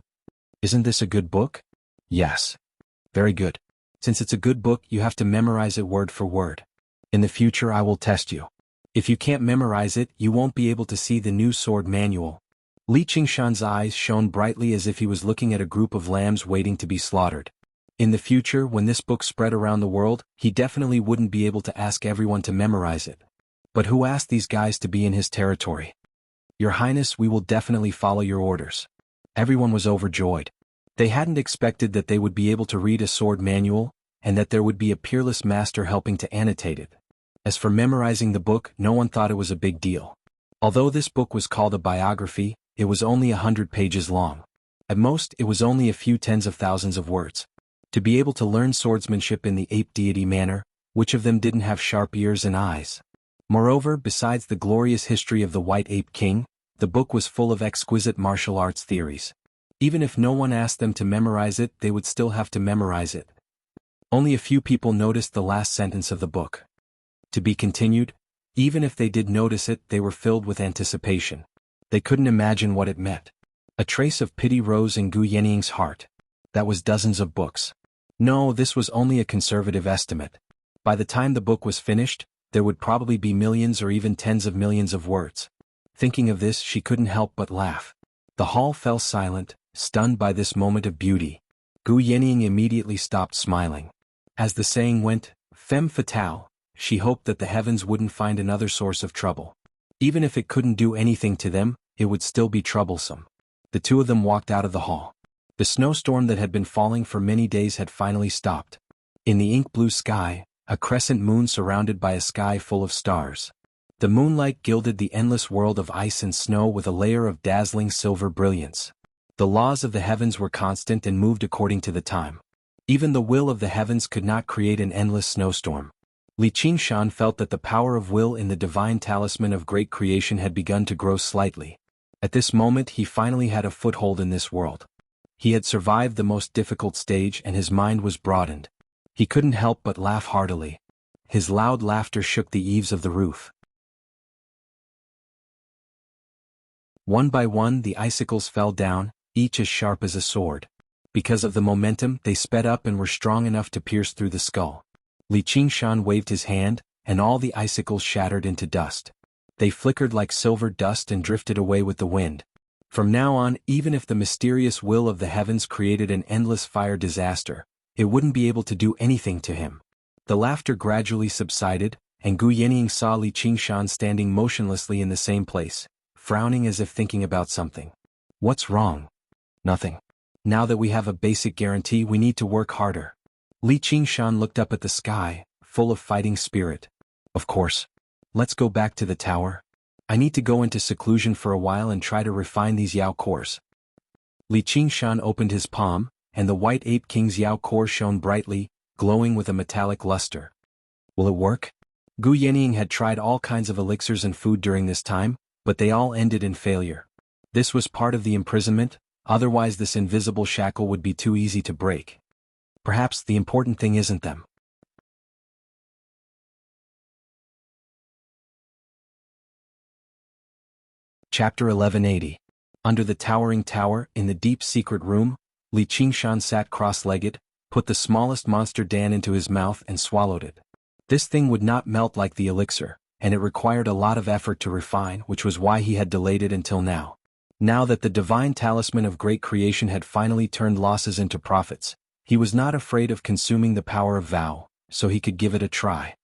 Isn't this a good book?" "Yes." "Very good. Since it's a good book, you have to memorize it word for word. In the future I will test you. If you can't memorize it, you won't be able to see the new sword manual." Li Qingshan's eyes shone brightly as if he was looking at a group of lambs waiting to be slaughtered. In the future, when this book spread around the world, he definitely wouldn't be able to ask everyone to memorize it. But who asked these guys to be in his territory? "Your Highness, we will definitely follow your orders." Everyone was overjoyed. They hadn't expected that they would be able to read a sword manual, and that there would be a peerless master helping to annotate it. As for memorizing the book, no one thought it was a big deal. Although this book was called a biography, it was only 100 pages long. At most, it was only a few tens of thousands of words. To be able to learn swordsmanship in the ape deity manner, which of them didn't have sharp ears and eyes? Moreover, besides the glorious history of the White Ape King, the book was full of exquisite martial arts theories. Even if no one asked them to memorize it, they would still have to memorize it. Only a few people noticed the last sentence of the book. To be continued. Even if they did notice it, they were filled with anticipation. They couldn't imagine what it meant. A trace of pity rose in Gu Yenying's heart. That was dozens of books. No, this was only a conservative estimate. By the time the book was finished, there would probably be millions or even tens of millions of words. Thinking of this, she couldn't help but laugh. The hall fell silent, stunned by this moment of beauty. Gu Yenying immediately stopped smiling. As the saying went, femme fatale, she hoped that the heavens wouldn't find another source of trouble. Even if it couldn't do anything to them, it would still be troublesome. The two of them walked out of the hall. The snowstorm that had been falling for many days had finally stopped. In the ink-blue sky, a crescent moon surrounded by a sky full of stars. The moonlight gilded the endless world of ice and snow with a layer of dazzling silver brilliance. The laws of the heavens were constant and moved according to the time. Even the will of the heavens could not create an endless snowstorm. Li Qingshan felt that the power of will in the divine talisman of great creation had begun to grow slightly. At this moment he finally had a foothold in this world. He had survived the most difficult stage and his mind was broadened. He couldn't help but laugh heartily. His loud laughter shook the eaves of the roof. One by one the icicles fell down, each as sharp as a sword. Because of the momentum, they sped up and were strong enough to pierce through the skull. Li Qingshan waved his hand, and all the icicles shattered into dust. They flickered like silver dust and drifted away with the wind. From now on, even if the mysterious will of the heavens created an endless fire disaster, it wouldn't be able to do anything to him. The laughter gradually subsided, and Gu Yenying saw Li Qingshan standing motionlessly in the same place, frowning as if thinking about something. "What's wrong?" "Nothing. Now that we have a basic guarantee, we need to work harder." Li Qingshan looked up at the sky, full of fighting spirit. "Of course. Let's go back to the tower. I need to go into seclusion for a while and try to refine these Yao cores." Li Qingshan opened his palm, and the White Ape King's Yao core shone brightly, glowing with a metallic luster. "Will it work?" Gu Yenying had tried all kinds of elixirs and food during this time, but they all ended in failure. This was part of the imprisonment, otherwise this invisible shackle would be too easy to break. Perhaps the important thing isn't them. Chapter 1180. Under the towering tower, in the deep secret room, Li Qingshan sat cross-legged, put the smallest monster Dan into his mouth and swallowed it. This thing would not melt like the elixir, and it required a lot of effort to refine, which was why he had delayed it until now. Now that the divine talisman of great creation had finally turned losses into profits, he was not afraid of consuming the power of vow, so he could give it a try.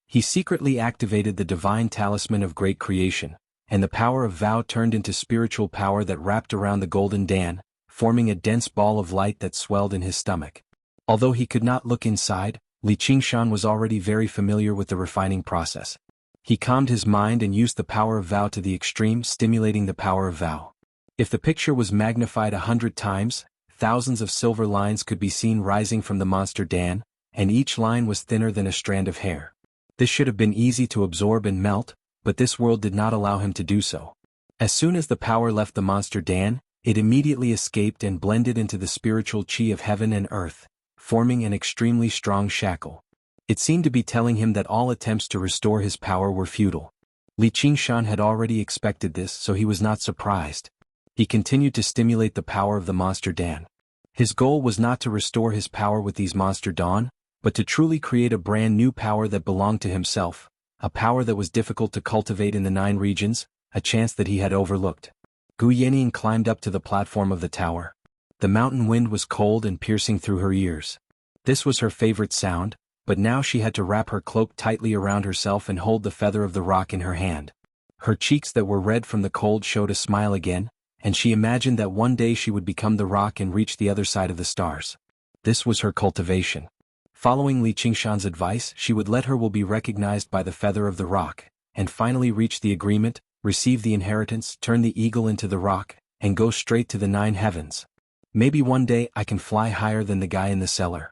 He secretly activated the divine talisman of great creation, and the power of vow turned into spiritual power that wrapped around the golden Dan, forming a dense ball of light that swelled in his stomach. Although he could not look inside, Li Qingshan was already very familiar with the refining process. He calmed his mind and used the power of vow to the extreme, stimulating the power of vow. If the picture was magnified 100 times, thousands of silver lines could be seen rising from the monster Dan, and each line was thinner than a strand of hair. This should have been easy to absorb and melt, but this world did not allow him to do so. As soon as the power left the monster Dan, it immediately escaped and blended into the spiritual chi of heaven and earth, forming an extremely strong shackle. It seemed to be telling him that all attempts to restore his power were futile. Li Qingshan had already expected this, so he was not surprised. He continued to stimulate the power of the monster Dan. His goal was not to restore his power with these monster dawn, but to truly create a brand new power that belonged to himself, a power that was difficult to cultivate in the 9 regions, a chance that he had overlooked. Gu Yenying climbed up to the platform of the tower. The mountain wind was cold and piercing through her ears. This was her favorite sound, but now she had to wrap her cloak tightly around herself and hold the feather of the rock in her hand. Her cheeks that were red from the cold showed a smile again, and she imagined that one day she would become the rock and reach the other side of the stars. This was her cultivation. Following Li Qingshan's advice, she would let her will be recognized by the feather of the rock, and finally reach the agreement, receive the inheritance, turn the eagle into the rock, and go straight to the 9 heavens. Maybe one day I can fly higher than the guy in the cellar.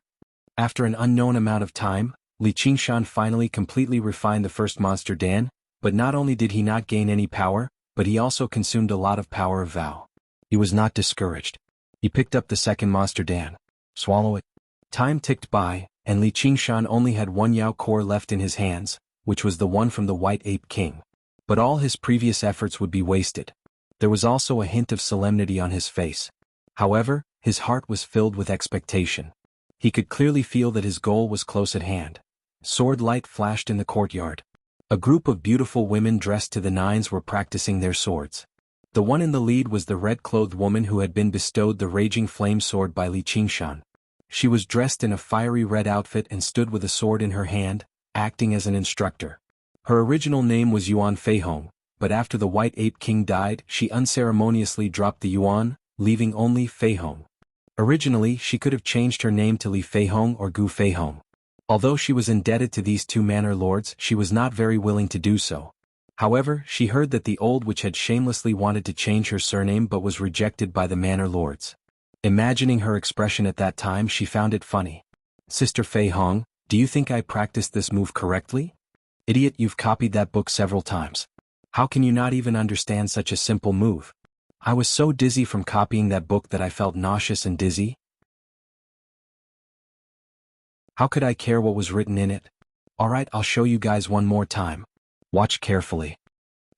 After an unknown amount of time, Li Qingshan finally completely refined the first monster Dan, but not only did he not gain any power, but he also consumed a lot of power of vow. He was not discouraged. He picked up the second monster Dan. Swallow it. Time ticked by, and Li Qingshan only had one Yao core left in his hands, which was the one from the White Ape King. But all his previous efforts would be wasted. There was also a hint of solemnity on his face. However, his heart was filled with expectation. He could clearly feel that his goal was close at hand. Sword light flashed in the courtyard. A group of beautiful women dressed to the nines were practicing their swords. The one in the lead was the red-clothed woman who had been bestowed the Raging Flame sword by Li Qingshan. She was dressed in a fiery red outfit and stood with a sword in her hand, acting as an instructor. Her original name was Yuan Feihong, but after the White Ape King died, she unceremoniously dropped the Yuan, leaving only Feihong. Originally, she could have changed her name to Li Feihong or Gu Feihong. Although she was indebted to these 2 manor lords, she was not very willing to do so. However, she heard that the old witch had shamelessly wanted to change her surname but was rejected by the manor lords. Imagining her expression at that time, she found it funny. Sister Feihong, do you think I practiced this move correctly? Idiot, you've copied that book several times. How can you not even understand such a simple move? I was so dizzy from copying that book that I felt nauseous and dizzy. How could I care what was written in it? Alright, I'll show you guys one more time. Watch carefully.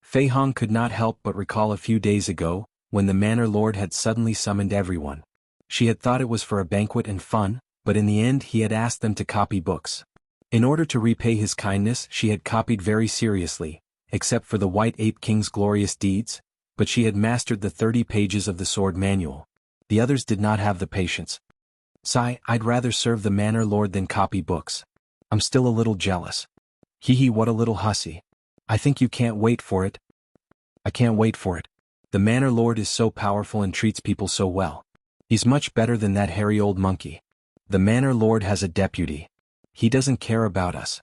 Feihong could not help but recall a few days ago, when the manor lord had suddenly summoned everyone. She had thought it was for a banquet and fun, but in the end he had asked them to copy books. In order to repay his kindness, she had copied very seriously, except for the White Ape King's glorious deeds, but she had mastered the 30 pages of the sword manual. The others did not have the patience. Sigh, I'd rather serve the manor lord than copy books. I'm still a little jealous. Hee hee, what a little hussy. I think you can't wait for it. I can't wait for it. The manor lord is so powerful and treats people so well. He's much better than that hairy old monkey. The manor lord has a deputy. He doesn't care about us.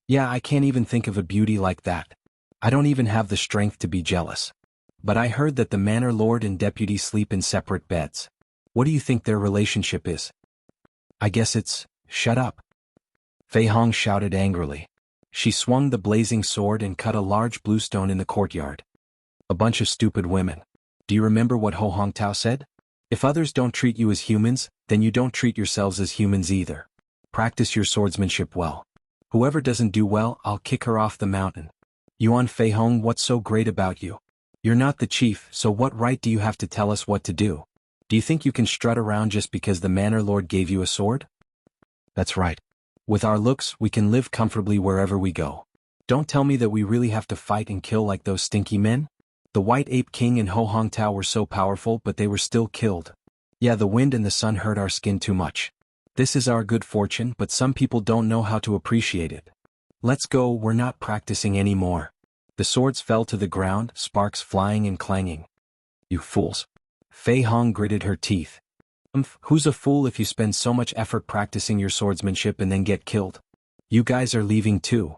Yeah, I can't even think of a beauty like that. I don't even have the strength to be jealous. But I heard that the manor lord and deputy sleep in separate beds. What do you think their relationship is? I guess it's, shut up. Feihong shouted angrily. She swung the blazing sword and cut a large blue stone in the courtyard. A bunch of stupid women. Do you remember what Ho Hongtao said? If others don't treat you as humans, then you don't treat yourselves as humans either. Practice your swordsmanship well. Whoever doesn't do well, I'll kick her off the mountain. Yuan Fei Hong, what's so great about you? You're not the chief, so what right do you have to tell us what to do? Do you think you can strut around just because the Manor Lord gave you a sword? That's right. With our looks, we can live comfortably wherever we go. Don't tell me that we really have to fight and kill like those stinky men? The White Ape King and Ho Hongtao were so powerful, but they were still killed. Yeah, the wind and the sun hurt our skin too much. This is our good fortune, but some people don't know how to appreciate it. Let's go, we're not practicing anymore. The swords fell to the ground, sparks flying and clanging. You fools. Fei Hong gritted her teeth. Who's a fool if you spend so much effort practicing your swordsmanship and then get killed? You guys are leaving too.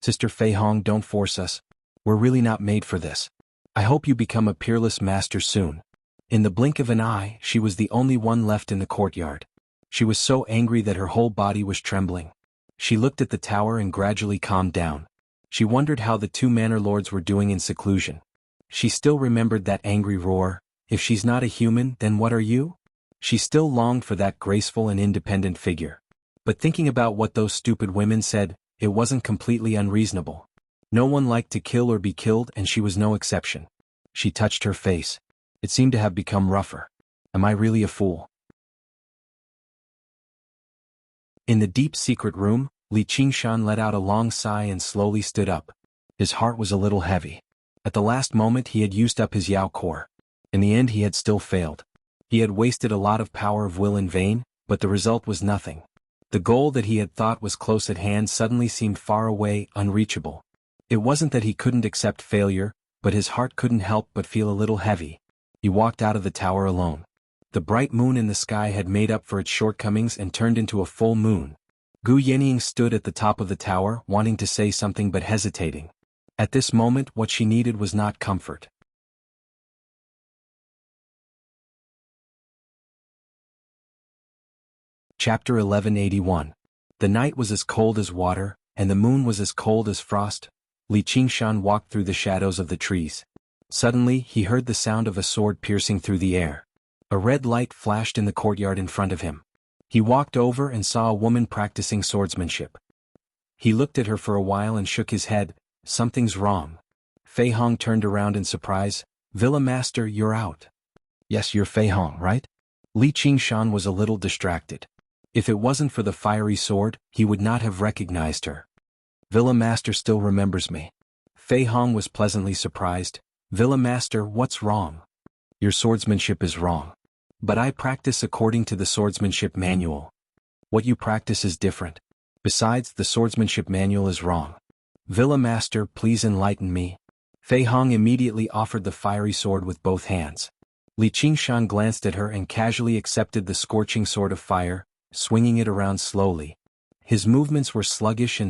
Sister Fei Hong, don't force us. We're really not made for this. I hope you become a peerless master soon. In the blink of an eye, she was the only one left in the courtyard. She was so angry that her whole body was trembling. She looked at the tower and gradually calmed down. She wondered how the two manor lords were doing in seclusion. She still remembered that angry roar, "If she's not a human, then what are you?" She still longed for that graceful and independent figure. But thinking about what those stupid women said, it wasn't completely unreasonable. No one liked to kill or be killed, and she was no exception. She touched her face. It seemed to have become rougher. Am I really a fool? In the deep secret room, Li Qingshan let out a long sigh and slowly stood up. His heart was a little heavy. At the last moment he had used up his Yao core. In the end he had still failed. He had wasted a lot of power of will in vain, but the result was nothing. The goal that he had thought was close at hand suddenly seemed far away, unreachable. It wasn't that he couldn't accept failure, but his heart couldn't help but feel a little heavy. He walked out of the tower alone. The bright moon in the sky had made up for its shortcomings and turned into a full moon. Gu Yenying stood at the top of the tower, wanting to say something but hesitating. At this moment what she needed was not comfort. Chapter 1181. The night was as cold as water, and the moon was as cold as frost. Li Qingshan walked through the shadows of the trees. Suddenly he heard the sound of a sword piercing through the air. A red light flashed in the courtyard in front of him. He walked over and saw a woman practicing swordsmanship. He looked at her for a while and shook his head. Something's wrong. Fei Hong turned around in surprise. Villa Master, you're out. Yes, you're Fei Hong, right? Li Qingshan was a little distracted. If it wasn't for the fiery sword, he would not have recognized her. Villa Master still remembers me. Fei Hong was pleasantly surprised. Villa Master, what's wrong? Your swordsmanship is wrong. But I practice according to the swordsmanship manual. What you practice is different. Besides, the swordsmanship manual is wrong. Villa Master, please enlighten me. Fei Hong immediately offered the fiery sword with both hands. Li Qingshan glanced at her and casually accepted the scorching sword of fire, swinging it around slowly. His movements were sluggish,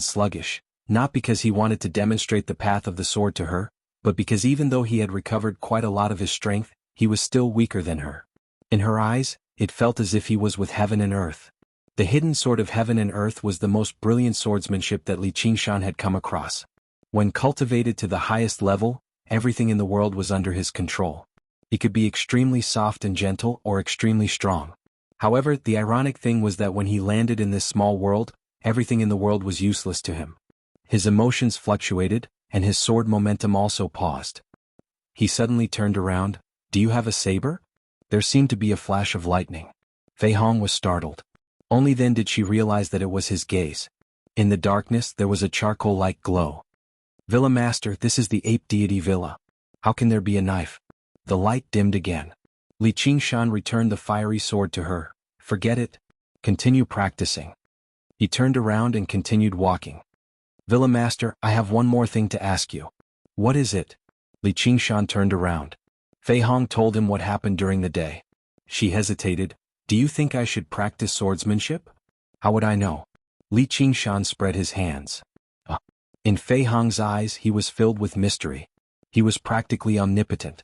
not because he wanted to demonstrate the path of the sword to her, but because even though he had recovered quite a lot of his strength, he was still weaker than her. In her eyes, it felt as if he was with heaven and earth. The hidden sword of heaven and earth was the most brilliant swordsmanship that Li Qingshan had come across. When cultivated to the highest level, everything in the world was under his control. He could be extremely soft and gentle or extremely strong. However, the ironic thing was that when he landed in this small world, everything in the world was useless to him. His emotions fluctuated, and his sword momentum also paused. He suddenly turned around. Do you have a saber? There seemed to be a flash of lightning. Fei Hong was startled. Only then did she realize that it was his gaze. In the darkness there was a charcoal-like glow. Villa Master, this is the ape deity Villa. How can there be a knife? The light dimmed again. Li Qingshan returned the fiery sword to her. Forget it. Continue practicing. He turned around and continued walking. Villa Master, I have one more thing to ask you. What is it? Li Qingshan turned around. Fei Hong told him what happened during the day. She hesitated. Do you think I should practice swordsmanship? How would I know? Li Qingshan spread his hands. In Fei Hong's eyes he was filled with mystery. He was practically omnipotent.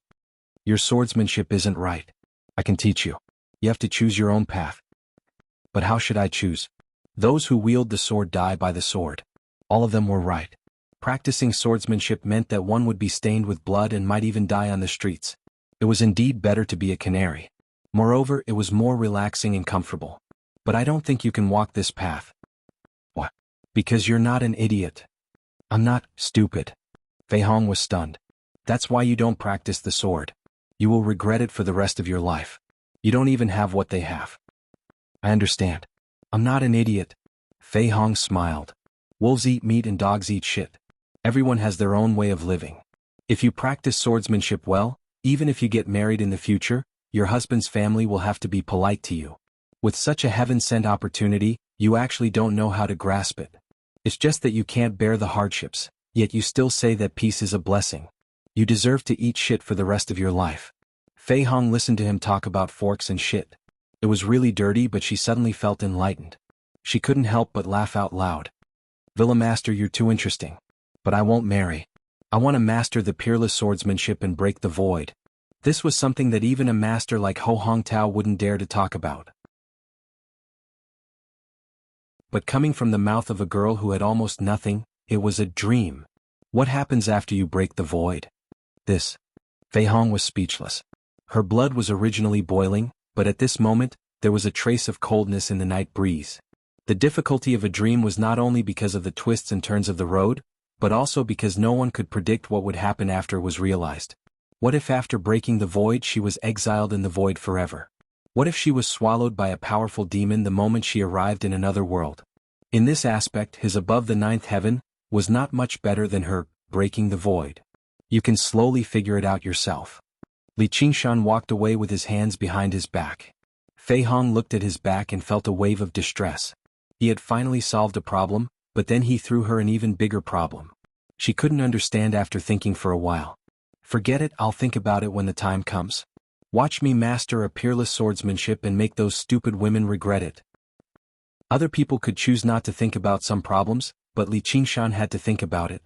Your swordsmanship isn't right. I can teach you. You have to choose your own path. But how should I choose? Those who wield the sword die by the sword. All of them were right. Practicing swordsmanship meant that one would be stained with blood and might even die on the streets. It was indeed better to be a canary. Moreover, it was more relaxing and comfortable. But I don't think you can walk this path. What? Because you're not an idiot. I'm not stupid. Fei Hong was stunned. That's why you don't practice the sword. You will regret it for the rest of your life. You don't even have what they have. I understand. I'm not an idiot. Fei Hong smiled. Wolves eat meat and dogs eat shit. Everyone has their own way of living. If you practice swordsmanship well, even if you get married in the future, your husband's family will have to be polite to you. With such a heaven-sent opportunity, you actually don't know how to grasp it. It's just that you can't bear the hardships, yet you still say that peace is a blessing. You deserve to eat shit for the rest of your life. Fei Hong listened to him talk about forks and shit. It was really dirty, but she suddenly felt enlightened. She couldn't help but laugh out loud. Villa Master, you're too interesting. But I won't marry. I want to master the peerless swordsmanship and break the void. This was something that even a master like Ho Hongtao wouldn't dare to talk about. But coming from the mouth of a girl who had almost nothing, it was a dream. What happens after you break the void? This. Fei Hong was speechless. Her blood was originally boiling, but at this moment, there was a trace of coldness in the night breeze. The difficulty of a dream was not only because of the twists and turns of the road, but also because no one could predict what would happen after it was realized. What if after breaking the void she was exiled in the void forever? What if she was swallowed by a powerful demon the moment she arrived in another world? In this aspect, his above the ninth heaven was not much better than her breaking the void. You can slowly figure it out yourself. Li Qingshan walked away with his hands behind his back. Fei Hong looked at his back and felt a wave of distress. He had finally solved a problem, but then he threw her an even bigger problem. She couldn't understand after thinking for a while. Forget it, I'll think about it when the time comes. Watch me master a peerless swordsmanship and make those stupid women regret it. Other people could choose not to think about some problems, but Li Qingshan had to think about it.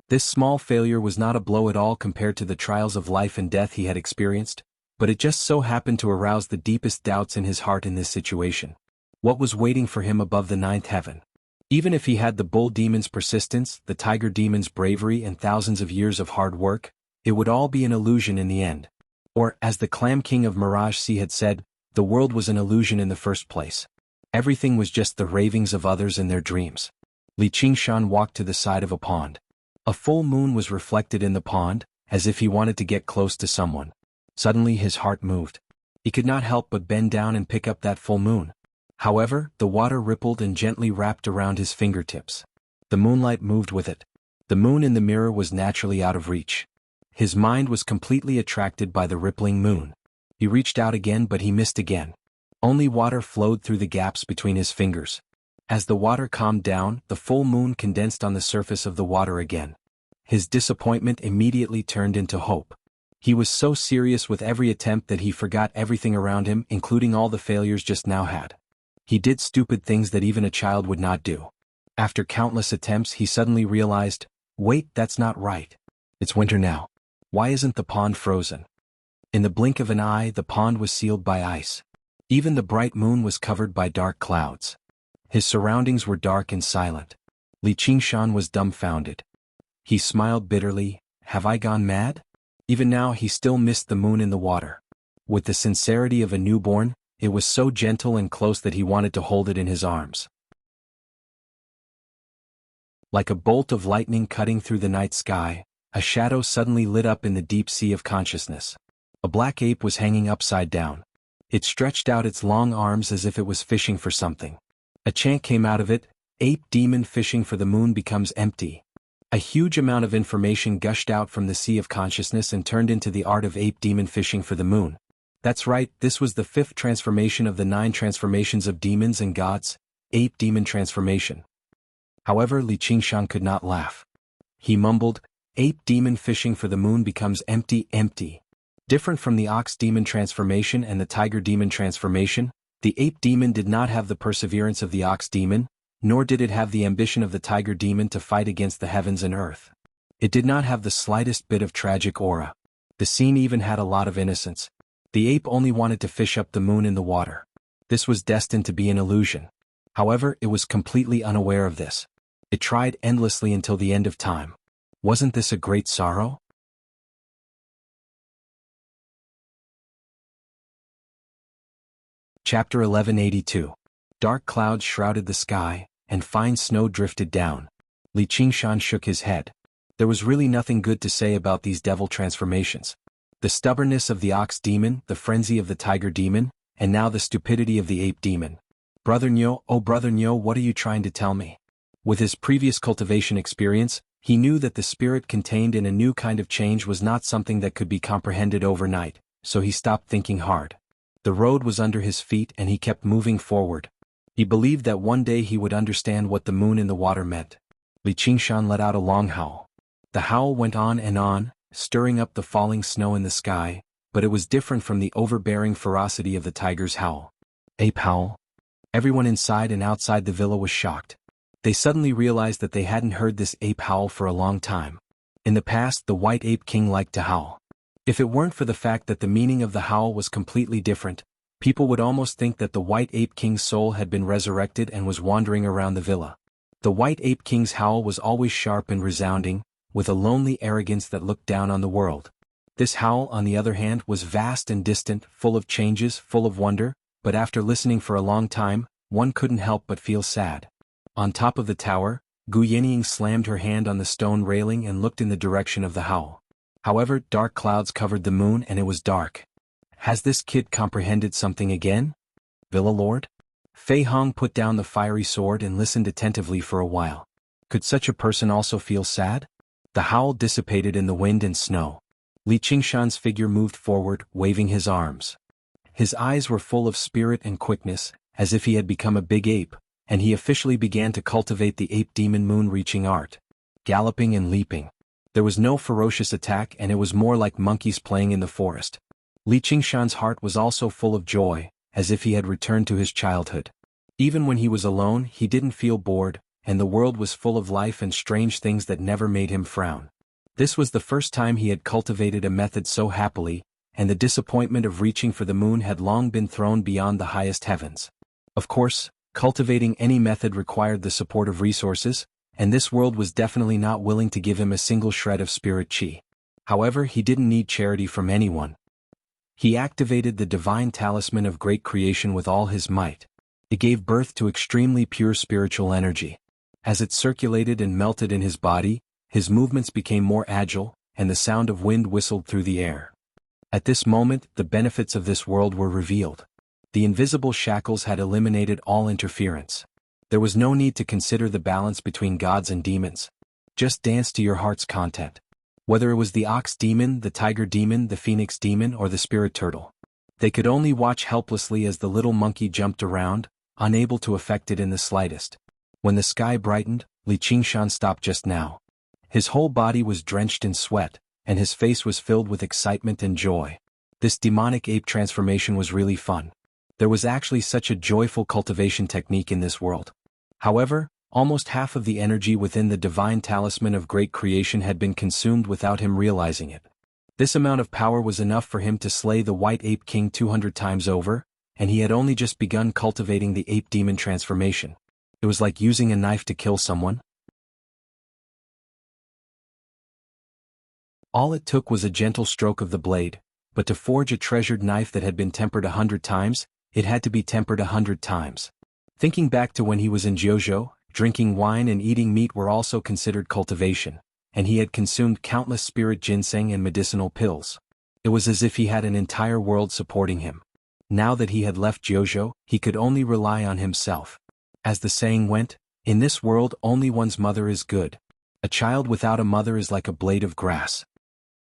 This small failure was not a blow at all compared to the trials of life and death he had experienced, but it just so happened to arouse the deepest doubts in his heart in this situation. What was waiting for him above the ninth heaven? Even if he had the bull demon's persistence, the tiger demon's bravery and thousands of years of hard work, it would all be an illusion in the end. Or, as the Clam King of Mirage Sea had said, the world was an illusion in the first place. Everything was just the ravings of others and their dreams. Li Qingshan walked to the side of a pond. A full moon was reflected in the pond, as if he wanted to get close to someone. Suddenly his heart moved. He could not help but bend down and pick up that full moon. However, the water rippled and gently wrapped around his fingertips. The moonlight moved with it. The moon in the mirror was naturally out of reach. His mind was completely attracted by the rippling moon. He reached out again, but he missed again. Only water flowed through the gaps between his fingers. As the water calmed down, the full moon condensed on the surface of the water again. His disappointment immediately turned into hope. He was so serious with every attempt that he forgot everything around him, including all the failures just now had. He did stupid things that even a child would not do. After countless attempts, he suddenly realized, wait, that's not right. It's winter now. Why isn't the pond frozen? In the blink of an eye, the pond was sealed by ice. Even the bright moon was covered by dark clouds. His surroundings were dark and silent. Li Qingshan was dumbfounded. He smiled bitterly. Have I gone mad? Even now he still missed the moon in the water. With the sincerity of a newborn, it was so gentle and close that he wanted to hold it in his arms. Like a bolt of lightning cutting through the night sky, a shadow suddenly lit up in the deep sea of consciousness. A black ape was hanging upside down. It stretched out its long arms as if it was fishing for something. A chant came out of it, "Ape demon fishing for the moon becomes empty." A huge amount of information gushed out from the sea of consciousness and turned into the art of ape demon fishing for the moon. That's right, this was the 5th transformation of the 9 transformations of demons and gods, ape demon transformation. However, Li Qingshan could not laugh. He mumbled, "Ape demon fishing for the moon becomes empty, empty." Different from the ox demon transformation and the tiger demon transformation, the ape demon did not have the perseverance of the ox demon, nor did it have the ambition of the tiger demon to fight against the heavens and earth. It did not have the slightest bit of tragic aura. The scene even had a lot of innocence. The ape only wanted to fish up the moon in the water. This was destined to be an illusion. However, it was completely unaware of this. It tried endlessly until the end of time. Wasn't this a great sorrow? Chapter 1182. Dark clouds shrouded the sky, and fine snow drifted down. Li Qingshan shook his head. There was really nothing good to say about these devil transformations. The stubbornness of the ox demon, the frenzy of the tiger demon, and now the stupidity of the ape demon. Brother Nyo, oh Brother Nyo, what are you trying to tell me? With his previous cultivation experience, he knew that the spirit contained in a new kind of change was not something that could be comprehended overnight, so he stopped thinking hard. The road was under his feet and he kept moving forward. He believed that one day he would understand what the moon in the water meant. Li Qingshan let out a long howl. The howl went on, stirring up the falling snow in the sky, but it was different from the overbearing ferocity of the tiger's howl. Ape howl? Everyone inside and outside the villa was shocked. They suddenly realized that they hadn't heard this ape howl for a long time. In the past, the white ape king liked to howl. If it weren't for the fact that the meaning of the howl was completely different, people would almost think that the white ape king's soul had been resurrected and was wandering around the villa. The white ape king's howl was always sharp and resounding, with a lonely arrogance that looked down on the world. This howl, on the other hand, was vast and distant, full of changes, full of wonder, but after listening for a long time, one couldn't help but feel sad. On top of the tower, Gu Yenying slammed her hand on the stone railing and looked in the direction of the howl. However, dark clouds covered the moon and it was dark. Has this kid comprehended something again? Villa Lord? Fei Hong put down the fiery sword and listened attentively for a while. Could such a person also feel sad? The howl dissipated in the wind and snow. Li Qingshan's figure moved forward, waving his arms. His eyes were full of spirit and quickness, as if he had become a big ape, and he officially began to cultivate the ape demon moon-reaching art. Galloping and leaping. There was no ferocious attack and it was more like monkeys playing in the forest. Li Qingshan's heart was also full of joy, as if he had returned to his childhood. Even when he was alone, he didn't feel bored, and the world was full of life and strange things that never made him frown. This was the first time he had cultivated a method so happily, and the disappointment of reaching for the moon had long been thrown beyond the highest heavens. Of course, cultivating any method required the support of resources, and this world was definitely not willing to give him a single shred of spirit chi. However, he didn't need charity from anyone. He activated the divine talisman of great creation with all his might. It gave birth to extremely pure spiritual energy. As it circulated and melted in his body, his movements became more agile, and the sound of wind whistled through the air. At this moment, the benefits of this world were revealed. The invisible shackles had eliminated all interference. There was no need to consider the balance between gods and demons. Just dance to your heart's content. Whether it was the ox demon, the tiger demon, the phoenix demon, or the spirit turtle. They could only watch helplessly as the little monkey jumped around, unable to affect it in the slightest. When the sky brightened, Li Qingshan stopped just now. His whole body was drenched in sweat, and his face was filled with excitement and joy. This demonic ape transformation was really fun. There was actually such a joyful cultivation technique in this world. However, almost half of the energy within the divine talisman of great creation had been consumed without him realizing it. This amount of power was enough for him to slay the white ape king 200 times over, and he had only just begun cultivating the ape demon transformation. It was like using a knife to kill someone. All it took was a gentle stroke of the blade, but to forge a treasured knife that had been tempered 100 times, it had to be tempered 100 times. Thinking back to when he was in Jianghu, drinking wine and eating meat were also considered cultivation, and he had consumed countless spirit ginseng and medicinal pills. It was as if he had an entire world supporting him. Now that he had left Jianghu, he could only rely on himself. As the saying went, in this world only one's mother is good. A child without a mother is like a blade of grass.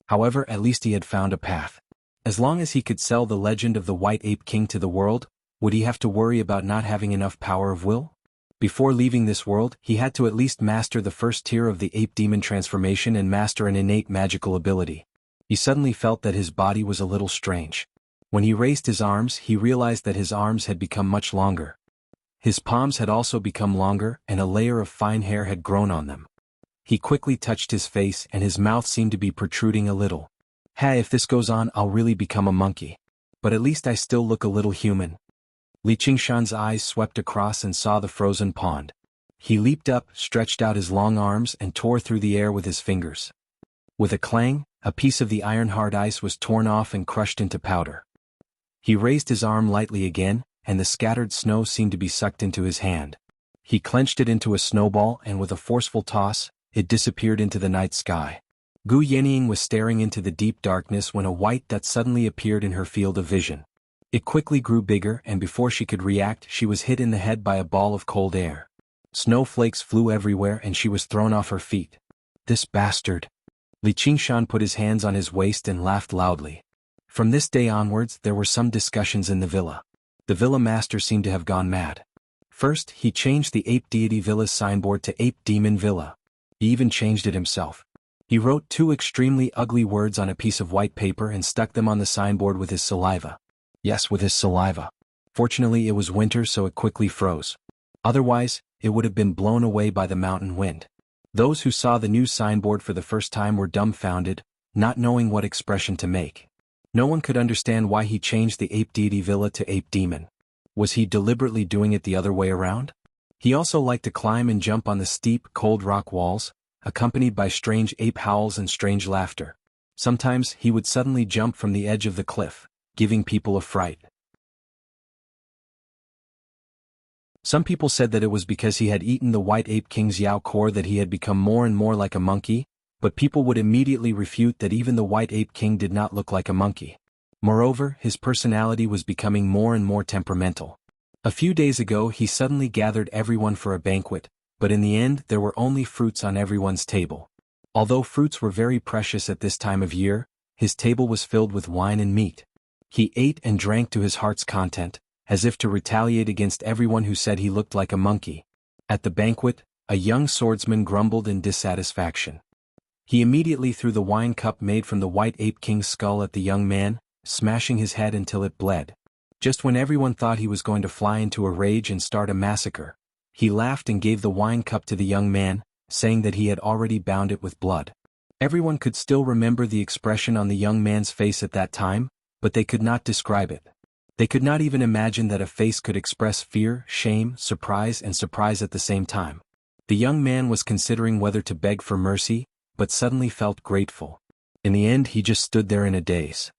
However, at least he had found a path. As long as he could sell the legend of the White Ape King to the world, would he have to worry about not having enough power of will? Before leaving this world, he had to at least master the first tier of the ape demon transformation and master an innate magical ability. He suddenly felt that his body was a little strange. When he raised his arms, he realized that his arms had become much longer. His palms had also become longer, and a layer of fine hair had grown on them. He quickly touched his face and his mouth seemed to be protruding a little. Hey, if this goes on, I'll really become a monkey. But at least I still look a little human. Li Qingshan's eyes swept across and saw the frozen pond. He leaped up, stretched out his long arms and tore through the air with his fingers. With a clang, a piece of the iron-hard ice was torn off and crushed into powder. He raised his arm lightly again, and the scattered snow seemed to be sucked into his hand. He clenched it into a snowball and with a forceful toss, it disappeared into the night sky. Gu Yenying was staring into the deep darkness when a white dot suddenly appeared in her field of vision. It quickly grew bigger and before she could react she was hit in the head by a ball of cold air. Snowflakes flew everywhere and she was thrown off her feet. This bastard! Li Qingshan put his hands on his waist and laughed loudly. From this day onwards there were some discussions in the villa. The villa master seemed to have gone mad. First, he changed the Ape Deity Villa's signboard to Ape Demon Villa. He even changed it himself. He wrote 2 extremely ugly words on a piece of white paper and stuck them on the signboard with his saliva. Yes, with his saliva. Fortunately it was winter so it quickly froze. Otherwise, it would have been blown away by the mountain wind. Those who saw the new signboard for the first time were dumbfounded, not knowing what expression to make. No one could understand why he changed the Ape Deity Villa to Ape Demon. Was he deliberately doing it the other way around? He also liked to climb and jump on the steep, cold rock walls, accompanied by strange ape howls and strange laughter. Sometimes he would suddenly jump from the edge of the cliff, giving people a fright. Some people said that it was because he had eaten the White Ape King's Yao core that he had become more and more like a monkey, but people would immediately refute that even the White Ape King did not look like a monkey. Moreover, his personality was becoming more and more temperamental. A few days ago he suddenly gathered everyone for a banquet, but in the end there were only fruits on everyone's table. Although fruits were very precious at this time of year, his table was filled with wine and meat. He ate and drank to his heart's content, as if to retaliate against everyone who said he looked like a monkey. At the banquet, a young swordsman grumbled in dissatisfaction. He immediately threw the wine cup made from the White Ape King's skull at the young man, smashing his head until it bled. Just when everyone thought he was going to fly into a rage and start a massacre, he laughed and gave the wine cup to the young man, saying that he had already bound it with blood. Everyone could still remember the expression on the young man's face at that time, but they could not describe it. They could not even imagine that a face could express fear, shame, surprise and surprise at the same time. The young man was considering whether to beg for mercy, but suddenly felt grateful. In the end he just stood there in a daze.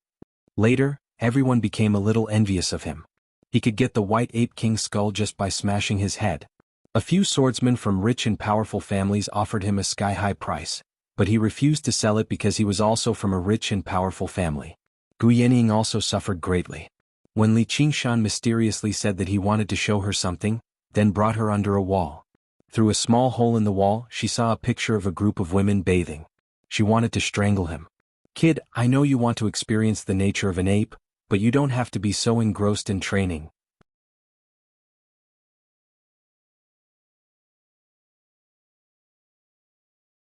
Later, everyone became a little envious of him. He could get the White Ape King's skull just by smashing his head. A few swordsmen from rich and powerful families offered him a sky-high price, but he refused to sell it because he was also from a rich and powerful family. Gu Yenying also suffered greatly. When Li Qingshan mysteriously said that he wanted to show her something, then brought her under a wall. Through a small hole in the wall, she saw a picture of a group of women bathing. She wanted to strangle him. "Kid, I know you want to experience the nature of an ape, but you don't have to be so engrossed in training."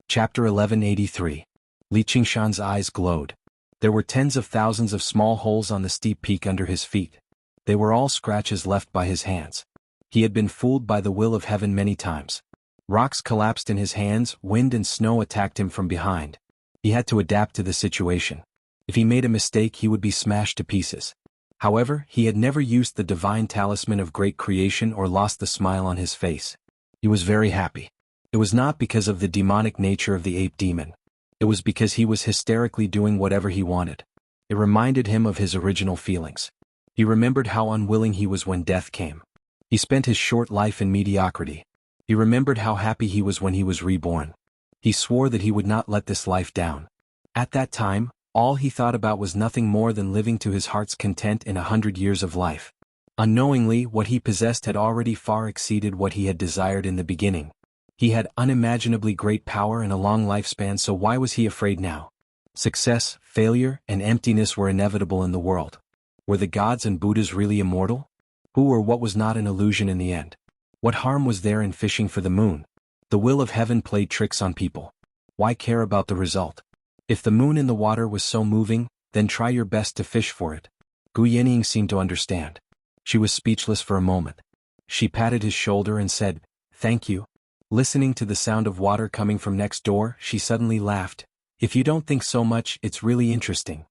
Chapter 1183. Li Qingshan's eyes glowed. There were tens of thousands of small holes on the steep peak under his feet. They were all scratches left by his hands. He had been fooled by the will of heaven many times. Rocks collapsed in his hands, wind and snow attacked him from behind. He had to adapt to the situation. If he made a mistake he would be smashed to pieces. However, he had never used the divine talisman of great creation or lost the smile on his face. He was very happy. It was not because of the demonic nature of the ape demon. It was because he was hysterically doing whatever he wanted. It reminded him of his original feelings. He remembered how unwilling he was when death came. He spent his short life in mediocrity. He remembered how happy he was when he was reborn. He swore that he would not let this life down. At that time, all he thought about was nothing more than living to his heart's content in 100 years of life. Unknowingly, what he possessed had already far exceeded what he had desired in the beginning. He had unimaginably great power and a long lifespan, so why was he afraid now? Success, failure, and emptiness were inevitable in the world. Were the gods and Buddhas really immortal? Who or what was not an illusion in the end? What harm was there in fishing for the moon? The will of heaven played tricks on people. Why care about the result? If the moon in the water was so moving, then try your best to fish for it. Gu Yenying seemed to understand. She was speechless for a moment. She patted his shoulder and said, "Thank you." Listening to the sound of water coming from next door, she suddenly laughed. "If you don't think so much, it's really interesting."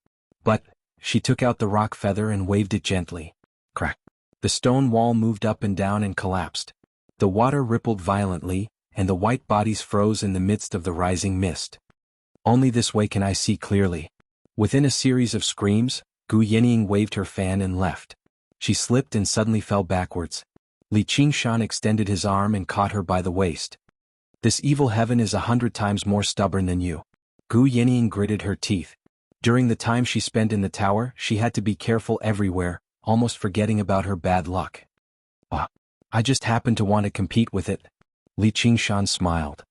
But, she took out the rock feather and waved it gently. Crack. The stone wall moved up and down and collapsed. The water rippled violently, and the white bodies froze in the midst of the rising mist. Only this way can I see clearly. Within a series of screams, Gu Yenying waved her fan and left. She slipped and suddenly fell backwards. Li Qingshan extended his arm and caught her by the waist. This evil heaven is 100 times more stubborn than you. Gu Yenying gritted her teeth. During the time she spent in the tower, she had to be careful everywhere, almost forgetting about her bad luck. I just happened to want to compete with it. Li Qingshan smiled.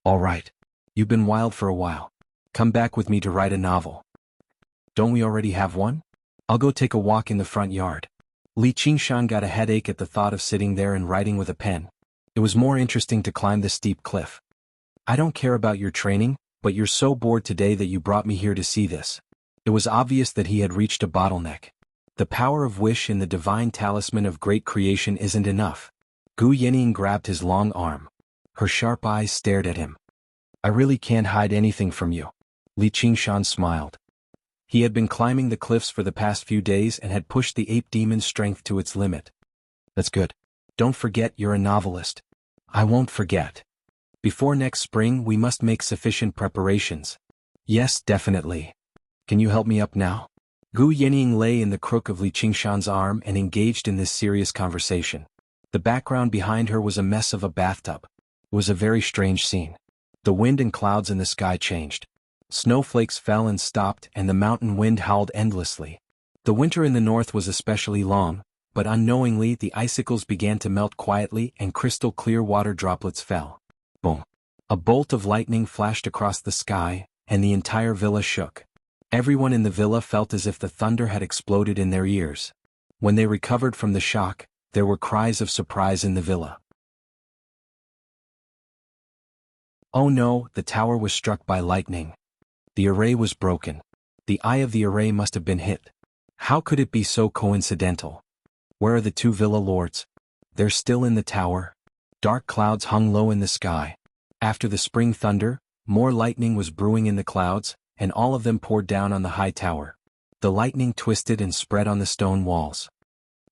All right. You've been wild for a while. Come back with me to write a novel. Don't we already have one? I'll go take a walk in the front yard. Li Qingshan got a headache at the thought of sitting there and writing with a pen. It was more interesting to climb the steep cliff. I don't care about your training, but you're so bored today that you brought me here to see this. It was obvious that he had reached a bottleneck. The power of wish in the divine talisman of great creation isn't enough. Gu Yenying grabbed his long arm. Her sharp eyes stared at him. I really can't hide anything from you. Li Qingshan smiled. He had been climbing the cliffs for the past few days and had pushed the ape demon's strength to its limit. That's good. Don't forget you're a novelist. I won't forget. Before next spring we must make sufficient preparations. Yes, definitely. Can you help me up now? Gu Yenying lay in the crook of Li Qingshan's arm and engaged in this serious conversation. The background behind her was a mess of a bathtub. It was a very strange scene. The wind and clouds in the sky changed. Snowflakes fell and stopped, and the mountain wind howled endlessly. The winter in the north was especially long, but unknowingly the icicles began to melt quietly and crystal-clear water droplets fell. Boom. A bolt of lightning flashed across the sky, and the entire villa shook. Everyone in the villa felt as if the thunder had exploded in their ears. When they recovered from the shock, there were cries of surprise in the villa. Oh no, the tower was struck by lightning. The array was broken. The eye of the array must have been hit. How could it be so coincidental? Where are the two villa lords? They're still in the tower. Dark clouds hung low in the sky. After the spring thunder, more lightning was brewing in the clouds, and all of them poured down on the high tower. The lightning twisted and spread on the stone walls.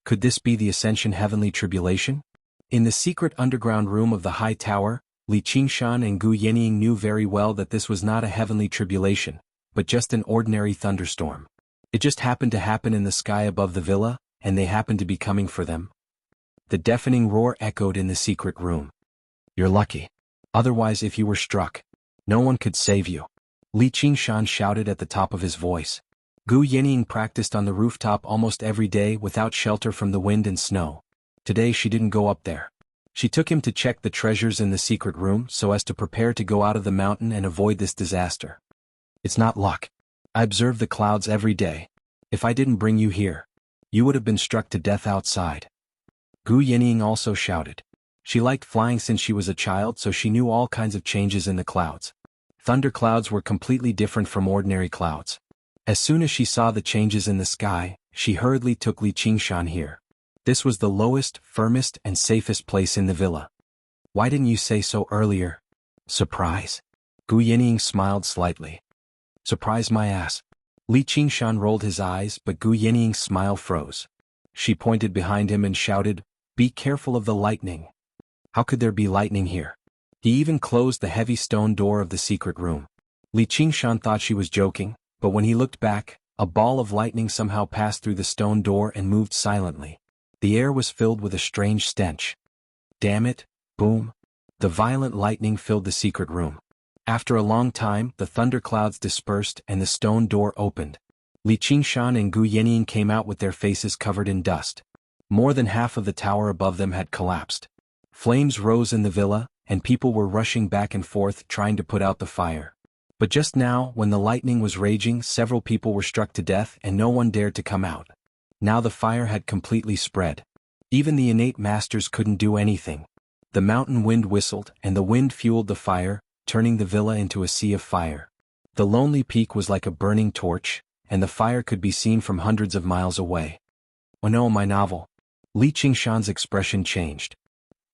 Could this be the Ascension Heavenly Tribulation? In the secret underground room of the high tower, Li Qingshan and Gu Yenying knew very well that this was not a heavenly tribulation, but just an ordinary thunderstorm. It just happened to happen in the sky above the villa, and they happened to be coming for them. The deafening roar echoed in the secret room. You're lucky. Otherwise, if you were struck, no one could save you. Li Qingshan shouted at the top of his voice. Gu Yenying practiced on the rooftop almost every day without shelter from the wind and snow. Today she didn't go up there. She took him to check the treasures in the secret room so as to prepare to go out of the mountain and avoid this disaster. It's not luck. I observe the clouds every day. If I didn't bring you here, you would have been struck to death outside. Gu Yenying also shouted. She liked flying since she was a child, so she knew all kinds of changes in the clouds. Thunderclouds were completely different from ordinary clouds. As soon as she saw the changes in the sky, she hurriedly took Li Qingshan here. This was the lowest, firmest, and safest place in the villa. Why didn't you say so earlier? Surprise? Gu Yenying smiled slightly. Surprise my ass. Li Qingshan rolled his eyes, but Gu Yenying's smile froze. She pointed behind him and shouted, Be careful of the lightning. How could there be lightning here? He even closed the heavy stone door of the secret room. Li Qingshan thought she was joking, but when he looked back, a ball of lightning somehow passed through the stone door and moved silently. The air was filled with a strange stench. Damn it, boom. The violent lightning filled the secret room. After a long time, the thunderclouds dispersed and the stone door opened. Li Qingshan and Gu Yenying came out with their faces covered in dust. More than half of the tower above them had collapsed. Flames rose in the villa, and people were rushing back and forth trying to put out the fire. But just now, when the lightning was raging, several people were struck to death and no one dared to come out. Now the fire had completely spread. Even the innate masters couldn't do anything. The mountain wind whistled, and the wind fueled the fire, turning the villa into a sea of fire. The lonely peak was like a burning torch, and the fire could be seen from hundreds of miles away. Oh no, my novel. Li Qingshan's expression changed.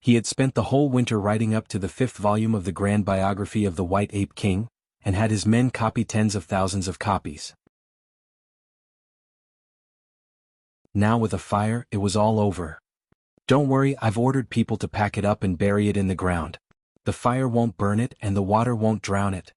He had spent the whole winter writing up to the 5th volume of the grand biography of the White Ape King, and had his men copy tens of thousands of copies. Now with a fire, it was all over. Don't worry, I've ordered people to pack it up and bury it in the ground. The fire won't burn it and the water won't drown it.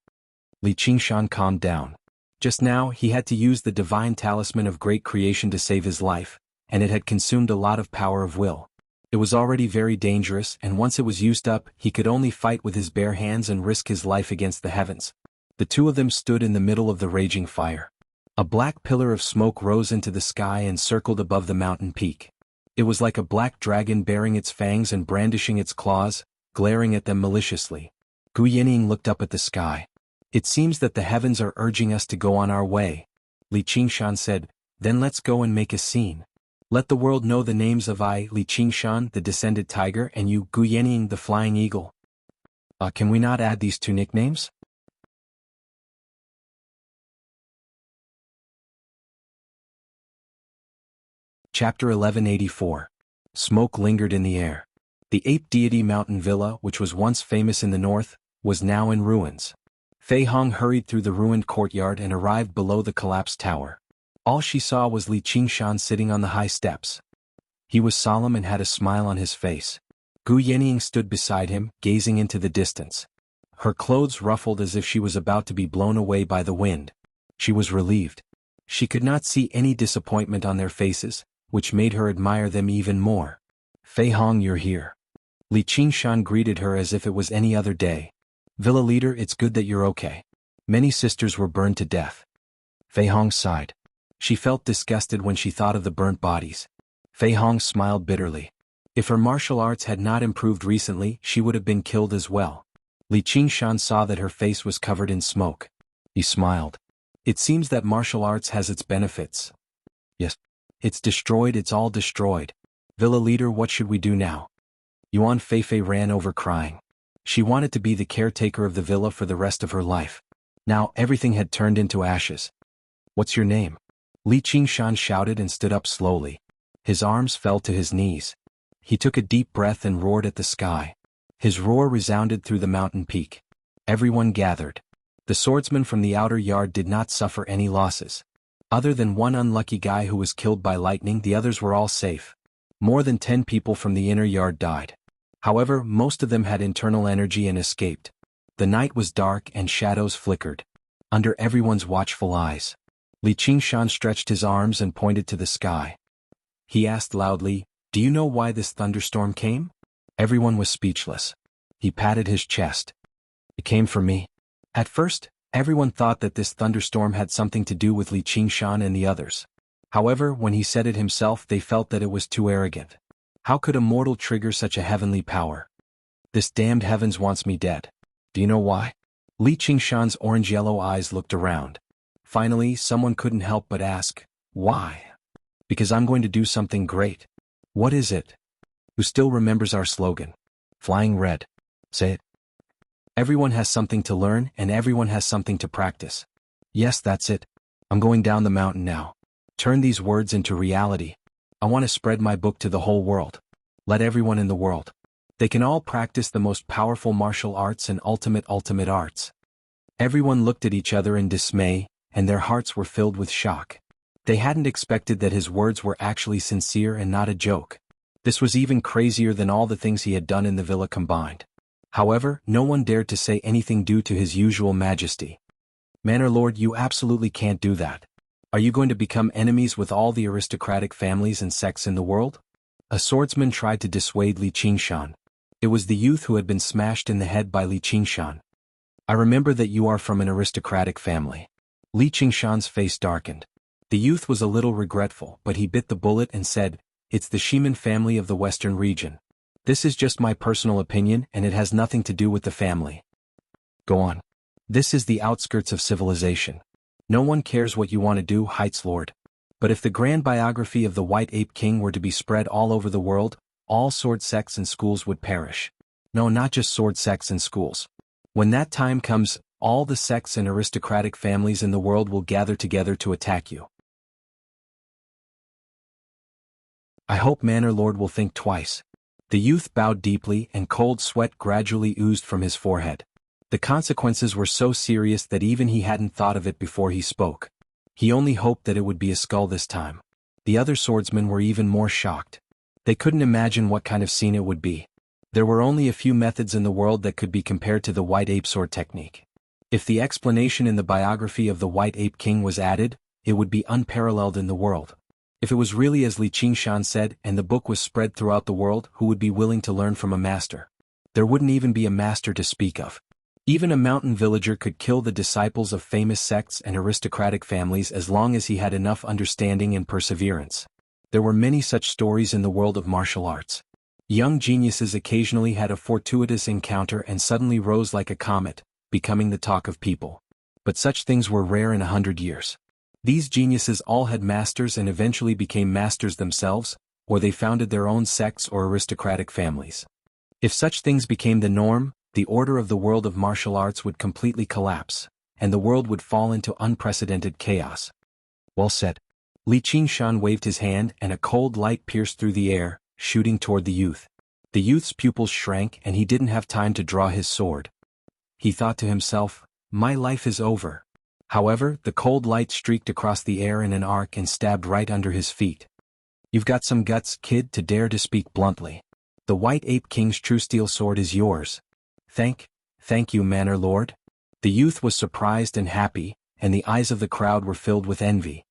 Li Qingshan calmed down. Just now, he had to use the divine talisman of great creation to save his life, and it had consumed a lot of power of will. It was already very dangerous, and once it was used up, he could only fight with his bare hands and risk his life against the heavens. The two of them stood in the middle of the raging fire. A black pillar of smoke rose into the sky and circled above the mountain peak. It was like a black dragon baring its fangs and brandishing its claws, glaring at them maliciously. Gu Yining looked up at the sky. It seems that the heavens are urging us to go on our way. Li Qingshan said, then let's go and make a scene. Let the world know the names of I, Li Qingshan, the descended tiger, and you, Gu Yining, the flying eagle. Can we not add these two nicknames? Chapter 1184. Smoke lingered in the air. The ape deity mountain villa, which was once famous in the north, was now in ruins. Fei Hong hurried through the ruined courtyard and arrived below the collapsed tower. All she saw was Li Qingshan sitting on the high steps. He was solemn and had a smile on his face. Gu Yining stood beside him, gazing into the distance. Her clothes ruffled as if she was about to be blown away by the wind. She was relieved. She could not see any disappointment on their faces, which made her admire them even more. Fei Hong, you're here. Li Qingshan greeted her as if it was any other day. Villa leader, it's good that you're okay. Many sisters were burned to death. Fei Hong sighed. She felt disgusted when she thought of the burnt bodies. Fei Hong smiled bitterly. If her martial arts had not improved recently, she would have been killed as well. Li Qingshan saw that her face was covered in smoke. He smiled. It seems that martial arts has its benefits. Yes. It's destroyed, it's all destroyed. Villa leader, what should we do now? Yuan Feifei ran over crying. She wanted to be the caretaker of the villa for the rest of her life. Now everything had turned into ashes. What's your name? Li Qingshan shouted and stood up slowly. His arms fell to his knees. He took a deep breath and roared at the sky. His roar resounded through the mountain peak. Everyone gathered. The swordsman from the outer yard did not suffer any losses. Other than one unlucky guy who was killed by lightning, the others were all safe. More than 10 people from the inner yard died. However, most of them had internal energy and escaped. The night was dark and shadows flickered. Under everyone's watchful eyes, Li Qingshan stretched his arms and pointed to the sky. He asked loudly, do you know why this thunderstorm came? Everyone was speechless. He patted his chest. It came for me. At first, everyone thought that this thunderstorm had something to do with Li Qingshan and the others. However, when he said it himself, they felt that it was too arrogant. How could a mortal trigger such a heavenly power? This damned heavens wants me dead. Do you know why? Li Qingshan's orange-yellow eyes looked around. Finally, someone couldn't help but ask, why? Because I'm going to do something great. What is it? Who still remembers our slogan? Flying red. Say it. Everyone has something to learn and everyone has something to practice. Yes, that's it. I'm going down the mountain now. Turn these words into reality. I want to spread my book to the whole world. Let everyone in the world. They can all practice the most powerful martial arts and ultimate arts. Everyone looked at each other in dismay, and their hearts were filled with shock. They hadn't expected that his words were actually sincere and not a joke. This was even crazier than all the things he had done in the villa combined. However, no one dared to say anything due to his usual majesty. Manor Lord, you absolutely can't do that. Are you going to become enemies with all the aristocratic families and sects in the world? A swordsman tried to dissuade Li Qingshan. It was the youth who had been smashed in the head by Li Qingshan. I remember that you are from an aristocratic family. Li Qingshan's face darkened. The youth was a little regretful, but he bit the bullet and said, it's the Shiman family of the western region. This is just my personal opinion and it has nothing to do with the family. Go on. This is the outskirts of civilization. No one cares what you want to do, Heights Lord. But if the grand biography of the White Ape King were to be spread all over the world, all sword sects and schools would perish. No, not just sword sects and schools. When that time comes, all the sects and aristocratic families in the world will gather together to attack you. I hope Manor Lord will think twice. The youth bowed deeply and cold sweat gradually oozed from his forehead. The consequences were so serious that even he hadn't thought of it before he spoke. He only hoped that it would be a skull this time. The other swordsmen were even more shocked. They couldn't imagine what kind of scene it would be. There were only a few methods in the world that could be compared to the white ape sword technique. If the explanation in the biography of the White Ape King was added, it would be unparalleled in the world. If it was really as Li Qingshan said and the book was spread throughout the world, who would be willing to learn from a master? There wouldn't even be a master to speak of. Even a mountain villager could kill the disciples of famous sects and aristocratic families as long as he had enough understanding and perseverance. There were many such stories in the world of martial arts. Young geniuses occasionally had a fortuitous encounter and suddenly rose like a comet, becoming the talk of people. But such things were rare in 100 years. These geniuses all had masters and eventually became masters themselves, or they founded their own sects or aristocratic families. If such things became the norm, the order of the world of martial arts would completely collapse, and the world would fall into unprecedented chaos. Well said. Li Qingshan waved his hand and a cold light pierced through the air, shooting toward the youth. The youth's pupils shrank and he didn't have time to draw his sword. He thought to himself, "My life is over." However, the cold light streaked across the air in an arc and stabbed right under his feet. "You've got some guts, kid, to dare to speak bluntly. The White Ape King's true steel sword is yours." Thank you, Manor Lord." The youth was surprised and happy, and the eyes of the crowd were filled with envy.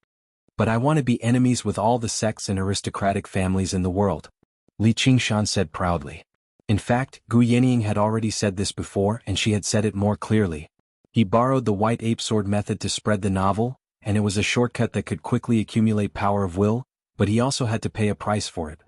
"But I want to be enemies with all the sects and aristocratic families in the world," Li Qingshan said proudly. In fact, Gu Yenying had already said this before and she had said it more clearly. He borrowed the white ape sword method to spread the novel, and it was a shortcut that could quickly accumulate power of will, but he also had to pay a price for it.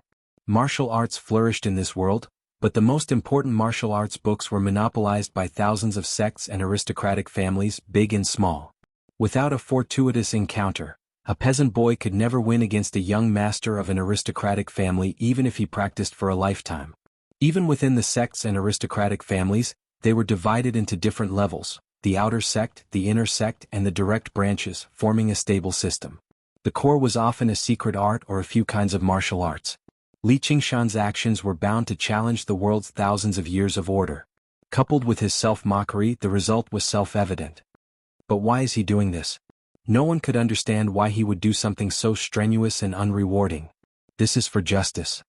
Martial arts flourished in this world, but the most important martial arts books were monopolized by thousands of sects and aristocratic families, big and small. Without a fortuitous encounter, a peasant boy could never win against a young master of an aristocratic family even if he practiced for a lifetime. Even within the sects and aristocratic families, they were divided into different levels: the outer sect, the inner sect, and the direct branches, forming a stable system. The core was often a secret art or a few kinds of martial arts. Li Qingshan's actions were bound to challenge the world's thousands of years of order. Coupled with his self-mockery, the result was self-evident. But why is he doing this? No one could understand why he would do something so strenuous and unrewarding. This is for justice.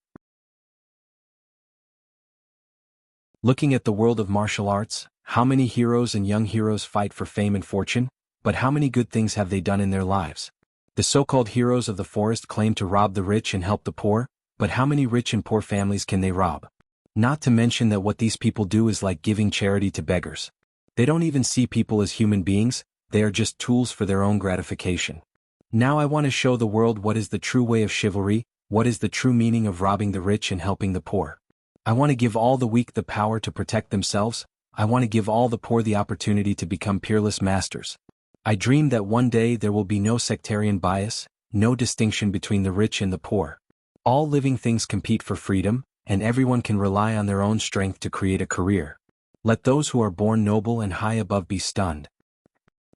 Looking at the world of martial arts, how many heroes and young heroes fight for fame and fortune, but how many good things have they done in their lives? The so-called heroes of the forest claim to rob the rich and help the poor, but how many rich and poor families can they rob? Not to mention that what these people do is like giving charity to beggars. They don't even see people as human beings, they are just tools for their own gratification. Now I want to show the world what is the true way of chivalry, what is the true meaning of robbing the rich and helping the poor. I want to give all the weak the power to protect themselves, I want to give all the poor the opportunity to become peerless masters. I dream that one day there will be no sectarian bias, no distinction between the rich and the poor. All living things compete for freedom, and everyone can rely on their own strength to create a career. Let those who are born noble and high above be stunned.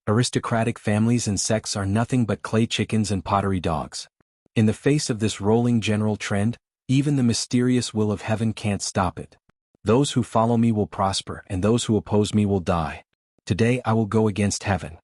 Aristocratic families and sects are nothing but clay chickens and pottery dogs. In the face of this rolling general trend, even the mysterious will of heaven can't stop it. Those who follow me will prosper and those who oppose me will die. Today I will go against heaven.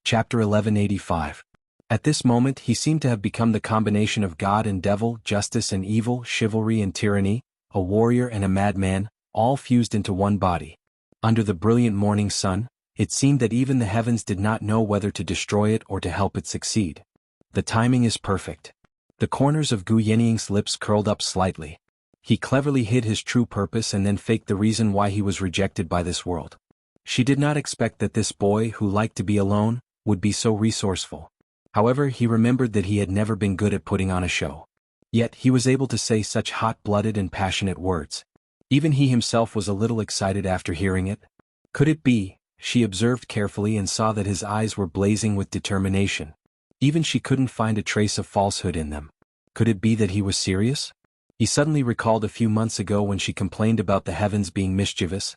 Chapter 1185. At this moment he seemed to have become the combination of God and devil, justice and evil, chivalry and tyranny, a warrior and a madman, all fused into one body. Under the brilliant morning sun, it seemed that even the heavens did not know whether to destroy it or to help it succeed. The timing is perfect. The corners of Gu Yenying's lips curled up slightly. He cleverly hid his true purpose and then faked the reason why he was rejected by this world. She did not expect that this boy, who liked to be alone, would be so resourceful. However, he remembered that he had never been good at putting on a show. Yet he was able to say such hot-blooded and passionate words. Even he himself was a little excited after hearing it. Could it be? She observed carefully and saw that his eyes were blazing with determination. Even she couldn't find a trace of falsehood in them. Could it be that he was serious? He suddenly recalled a few months ago when she complained about the heavens being mischievous.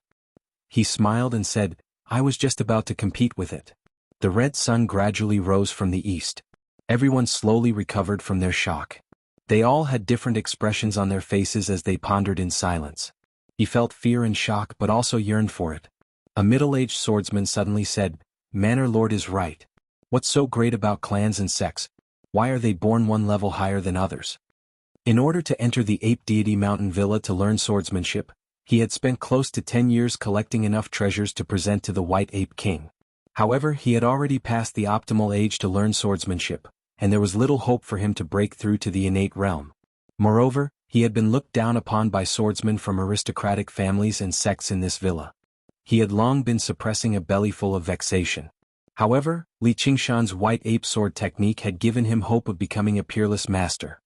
He smiled and said, "I was just about to compete with it." The red sun gradually rose from the east. Everyone slowly recovered from their shock. They all had different expressions on their faces as they pondered in silence. He felt fear and shock but also yearned for it. A middle-aged swordsman suddenly said, Manor Lord is right. What's so great about clans and sects? Why are they born one level higher than others? In order to enter the Ape Deity Mountain Villa to learn swordsmanship, he had spent close to 10 years collecting enough treasures to present to the White Ape King. However, he had already passed the optimal age to learn swordsmanship, and there was little hope for him to break through to the innate realm. Moreover, he had been looked down upon by swordsmen from aristocratic families and sects in this villa. He had long been suppressing a bellyful of vexation. However, Li Qingshan's white ape sword technique had given him hope of becoming a peerless master.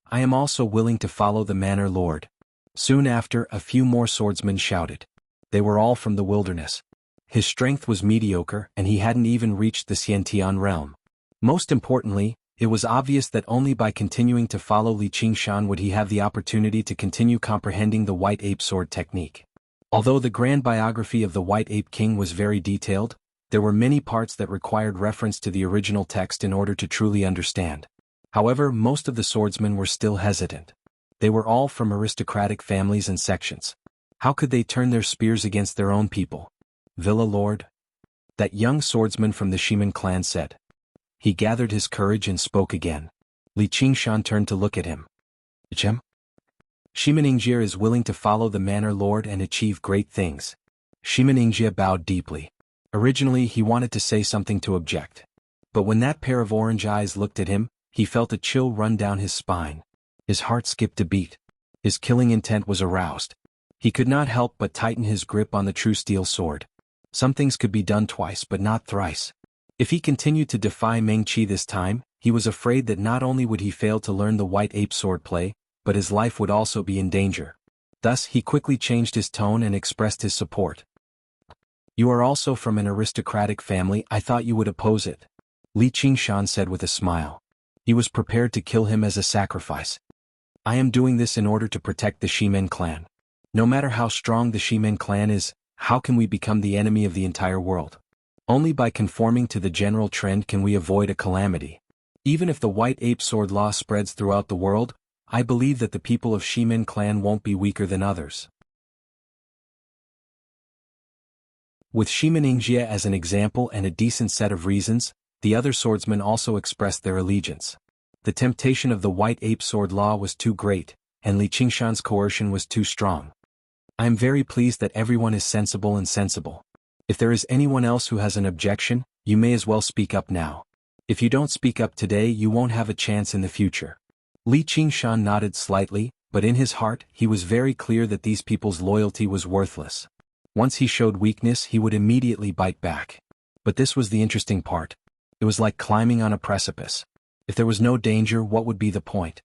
I am also willing to follow the Manor Lord. Soon after, a few more swordsmen shouted. They were all from the wilderness. His strength was mediocre and he hadn't even reached the Xiantian realm. Most importantly, it was obvious that only by continuing to follow Li Qingshan would he have the opportunity to continue comprehending the white ape sword technique. Although the grand biography of the White Ape King was very detailed, there were many parts that required reference to the original text in order to truly understand. However, most of the swordsmen were still hesitant. They were all from aristocratic families and sections. How could they turn their spears against their own people? Villa Lord? That young swordsman from the Shiman clan said. He gathered his courage and spoke again. Li Qingshan turned to look at him. Chem? Shimanengjie is willing to follow the Manor Lord and achieve great things. Shimanengjie bowed deeply. Originally he wanted to say something to object. But when that pair of orange eyes looked at him, he felt a chill run down his spine. His heart skipped a beat. His killing intent was aroused. He could not help but tighten his grip on the true steel sword. Some things could be done twice but not thrice. If he continued to defy Meng Qi this time, he was afraid that not only would he fail to learn the white ape sword play, but his life would also be in danger. Thus he quickly changed his tone and expressed his support. You are also from an aristocratic family. I thought you would oppose it. Li Qingshan said with a smile. He was prepared to kill him as a sacrifice. I am doing this in order to protect the Shimen clan. No matter how strong the Shimen clan is, how can we become the enemy of the entire world? Only by conforming to the general trend can we avoid a calamity. Even if the white ape sword law spreads throughout the world, I believe that the people of Shimen clan won't be weaker than others. With Shimanengjie as an example and a decent set of reasons, the other swordsmen also expressed their allegiance. The temptation of the white ape sword law was too great, and Li Qingshan's coercion was too strong. I am very pleased that everyone is sensible and sensible. If there is anyone else who has an objection, you may as well speak up now. If you don't speak up today, you won't have a chance in the future. Li Qingshan nodded slightly, but in his heart, he was very clear that these people's loyalty was worthless. Once he showed weakness, he would immediately bite back. But this was the interesting part. It was like climbing on a precipice. If there was no danger, what would be the point?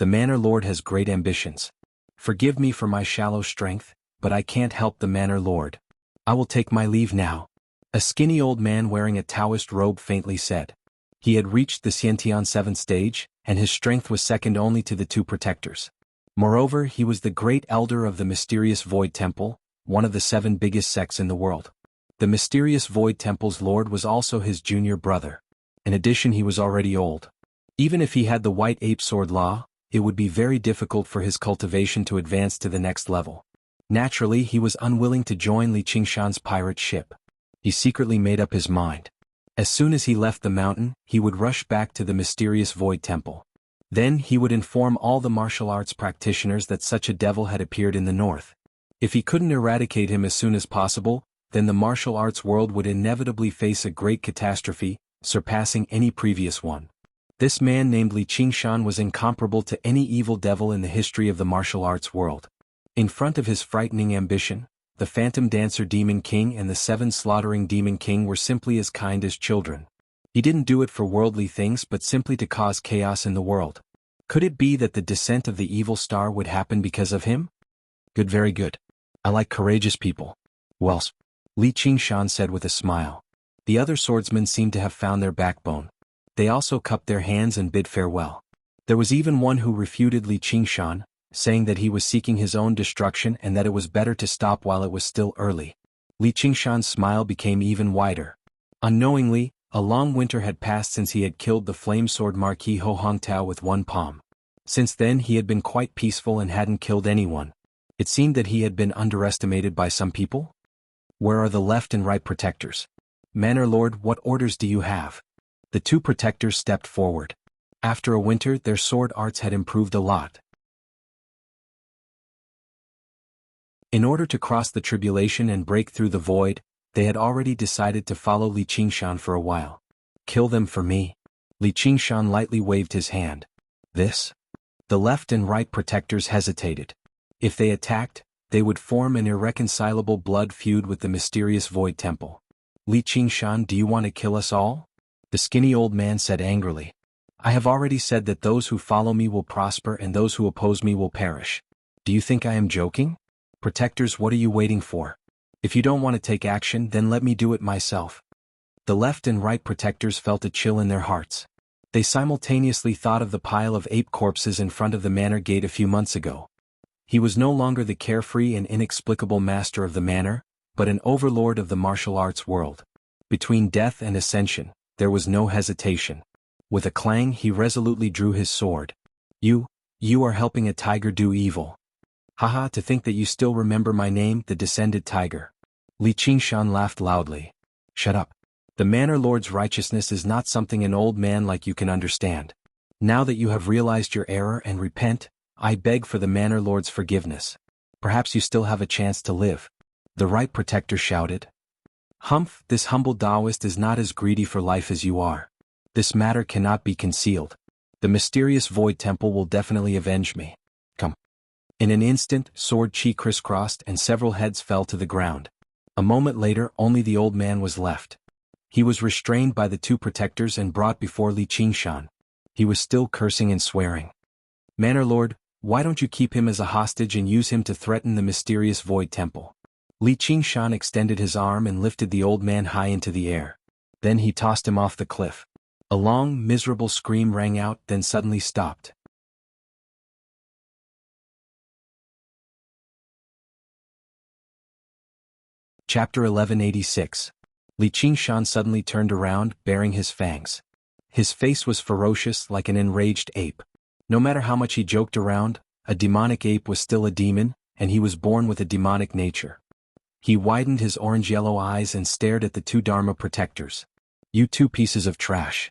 The Manor Lord has great ambitions. Forgive me for my shallow strength, but I can't help the Manor Lord. I will take my leave now. A skinny old man wearing a Taoist robe faintly said. He had reached the Xiantian 7th stage, and his strength was second only to the two protectors. Moreover, he was the great elder of the mysterious Void Temple, one of the 7 biggest sects in the world. The mysterious Void Temple's lord was also his junior brother. In addition, he was already old. Even if he had the white ape sword law, it would be very difficult for his cultivation to advance to the next level. Naturally, he was unwilling to join Li Qingshan's pirate ship. He secretly made up his mind. As soon as he left the mountain, he would rush back to the mysterious Void Temple. Then he would inform all the martial arts practitioners that such a devil had appeared in the north. If he couldn't eradicate him as soon as possible, then the martial arts world would inevitably face a great catastrophe, surpassing any previous one. This man named Li Qingshan was incomparable to any evil devil in the history of the martial arts world. In front of his frightening ambition, the Phantom Dancer Demon King and the 7 Slaughtering Demon King were simply as kind as children. He didn't do it for worldly things but simply to cause chaos in the world. Could it be that the descent of the evil star would happen because of him? Good, very good. I like courageous people. Well, Li Qingshan said with a smile. The other swordsmen seemed to have found their backbone. They also cupped their hands and bid farewell. There was even one who refuted Li Qingshan, saying that he was seeking his own destruction and that it was better to stop while it was still early. Li Qingshan's smile became even wider. Unknowingly, a long winter had passed since he had killed the flame sword Marquis Ho Hongtao with one palm. Since then he had been quite peaceful and hadn't killed anyone. It seemed that he had been underestimated by some people. Where are the left and right protectors? Manor Lord, what orders do you have? The two protectors stepped forward. After a winter, their sword arts had improved a lot. In order to cross the tribulation and break through the void, they had already decided to follow Li Qingshan for a while. Kill them for me. Li Qingshan lightly waved his hand. This? The left and right protectors hesitated. If they attacked, they would form an irreconcilable blood feud with the mysterious Void Temple. Li Qingshan, do you want to kill us all? The skinny old man said angrily. I have already said that those who follow me will prosper and those who oppose me will perish. Do you think I am joking? Protectors, what are you waiting for? If you don't want to take action, then let me do it myself. The left and right protectors felt a chill in their hearts. They simultaneously thought of the pile of ape corpses in front of the manor gate a few months ago. He was no longer the carefree and inexplicable master of the manor, but an overlord of the martial arts world. Between death and ascension, there was no hesitation. With a clang, he resolutely drew his sword. You are helping a tiger do evil. Haha, to think that you still remember my name, the Descended Tiger. Li Qingshan laughed loudly. Shut up. The Manor Lord's righteousness is not something an old man like you can understand. Now that you have realized your error and repent, I beg for the Manor Lord's forgiveness. Perhaps you still have a chance to live. The right protector shouted. Humph, this humble Taoist is not as greedy for life as you are. This matter cannot be concealed. The mysterious Void Temple will definitely avenge me. Come. In an instant, sword chi crisscrossed and several heads fell to the ground. A moment later, only the old man was left. He was restrained by the two protectors and brought before Li Qingshan. He was still cursing and swearing. Manor Lord, why don't you keep him as a hostage and use him to threaten the mysterious Void Temple? Li Qingshan extended his arm and lifted the old man high into the air. Then he tossed him off the cliff. A long, miserable scream rang out, then suddenly stopped. Chapter 1186. Li Qingshan suddenly turned around, baring his fangs. His face was ferocious like an enraged ape. No matter how much he joked around, a demonic ape was still a demon, and he was born with a demonic nature. He widened his orange-yellow eyes and stared at the two Dharma protectors. You two pieces of trash.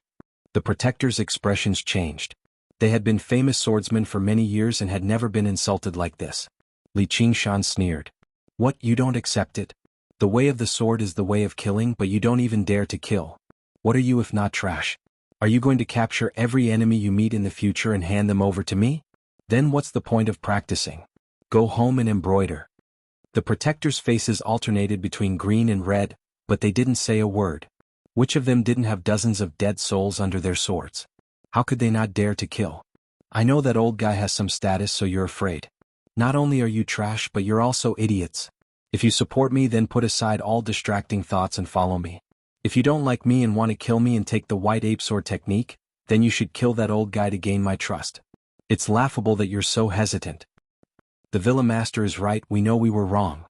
The protectors' expressions changed. They had been famous swordsmen for many years and had never been insulted like this. Li Qingshan sneered. What, you don't accept it? The way of the sword is the way of killing, but you don't even dare to kill. What are you if not trash? Are you going to capture every enemy you meet in the future and hand them over to me? Then what's the point of practicing? Go home and embroider. The protectors' faces alternated between green and red, but they didn't say a word. Which of them didn't have dozens of dead souls under their swords? How could they not dare to kill? I know that old guy has some status, so you're afraid. Not only are you trash, but you're also idiots. If you support me, then put aside all distracting thoughts and follow me. If you don't like me and want to kill me and take the white ape sword technique, then you should kill that old guy to gain my trust. It's laughable that you're so hesitant. The Villa Master is right, we know we were wrong.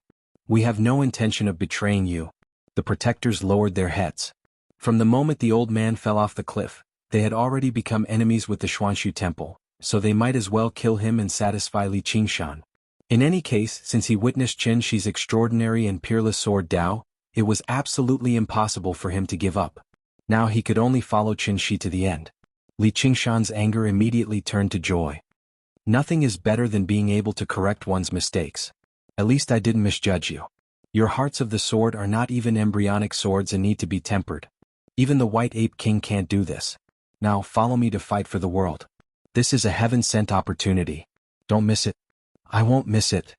We have no intention of betraying you. The protectors lowered their heads. From the moment the old man fell off the cliff, they had already become enemies with the Xuanshu Temple, so they might as well kill him and satisfy Li Qingshan. In any case, since he witnessed Qin Shi's extraordinary and peerless sword Dao, it was absolutely impossible for him to give up. Now he could only follow Qin Shi to the end. Li Qingshan's anger immediately turned to joy. Nothing is better than being able to correct one's mistakes. At least I didn't misjudge you. Your hearts of the sword are not even embryonic swords and need to be tempered. Even the White Ape King can't do this. Now follow me to fight for the world. This is a heaven-sent opportunity. Don't miss it. I won't miss it.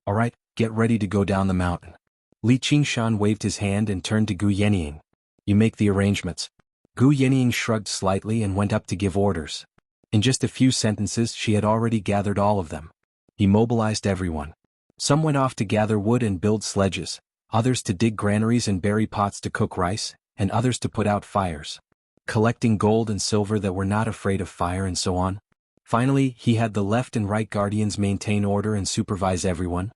Alright, get ready to go down the mountain. Li Qingshan waved his hand and turned to Gu Yenying. You make the arrangements. Gu Yenying shrugged slightly and went up to give orders. In just a few sentences she had already gathered all of them. He mobilized everyone. Some went off to gather wood and build sledges, others to dig granaries and berry pots to cook rice, and others to put out fires. Collecting gold and silver that were not afraid of fire and so on. Finally, he had the left and right guardians maintain order and supervise everyone.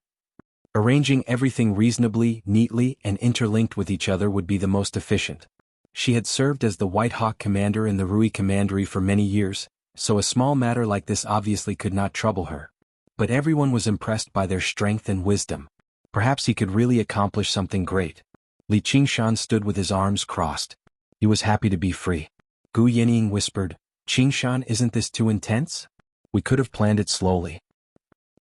Arranging everything reasonably, neatly, and interlinked with each other would be the most efficient. She had served as the White Hawk commander in the Rui Commandery for many years, so a small matter like this obviously could not trouble her. But everyone was impressed by their strength and wisdom. Perhaps he could really accomplish something great. Li Qingshan stood with his arms crossed. He was happy to be free. Gu Yenying whispered, "Qingshan, isn't this too intense? We could have planned it slowly."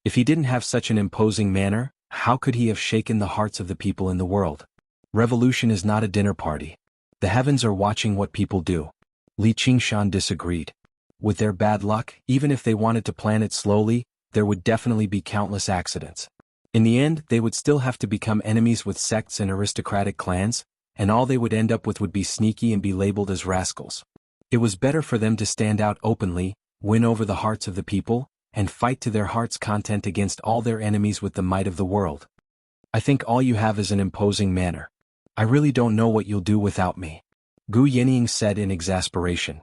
If he didn't have such an imposing manner, how could he have shaken the hearts of the people in the world? Revolution is not a dinner party. The heavens are watching what people do. Li Qingshan disagreed. With their bad luck, even if they wanted to plan it slowly, there would definitely be countless accidents. In the end, they would still have to become enemies with sects and aristocratic clans, and all they would end up with would be sneaky and be labeled as rascals. It was better for them to stand out openly, win over the hearts of the people, and fight to their heart's content against all their enemies with the might of the world. "I think all you have is an imposing manner. I really don't know what you'll do without me," Gu Yenying said in exasperation.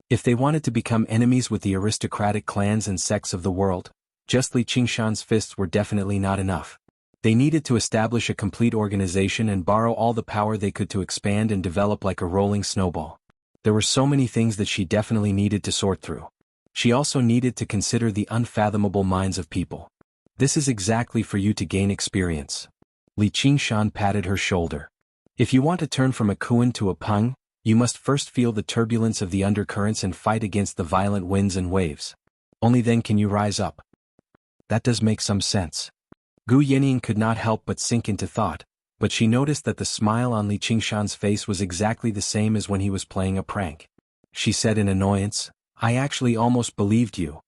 If they wanted to become enemies with the aristocratic clans and sects of the world, just Li Qingshan's fists were definitely not enough. They needed to establish a complete organization and borrow all the power they could to expand and develop like a rolling snowball. There were so many things that she definitely needed to sort through. She also needed to consider the unfathomable minds of people. "This is exactly for you to gain experience." Li Qingshan patted her shoulder. "If you want to turn from a Kuan to a Peng, you must first feel the turbulence of the undercurrents and fight against the violent winds and waves. Only then can you rise up." That does make some sense. Gu Yenying could not help but sink into thought, but she noticed that the smile on Li Qingshan's face was exactly the same as when he was playing a prank. She said in annoyance, "I actually almost believed you.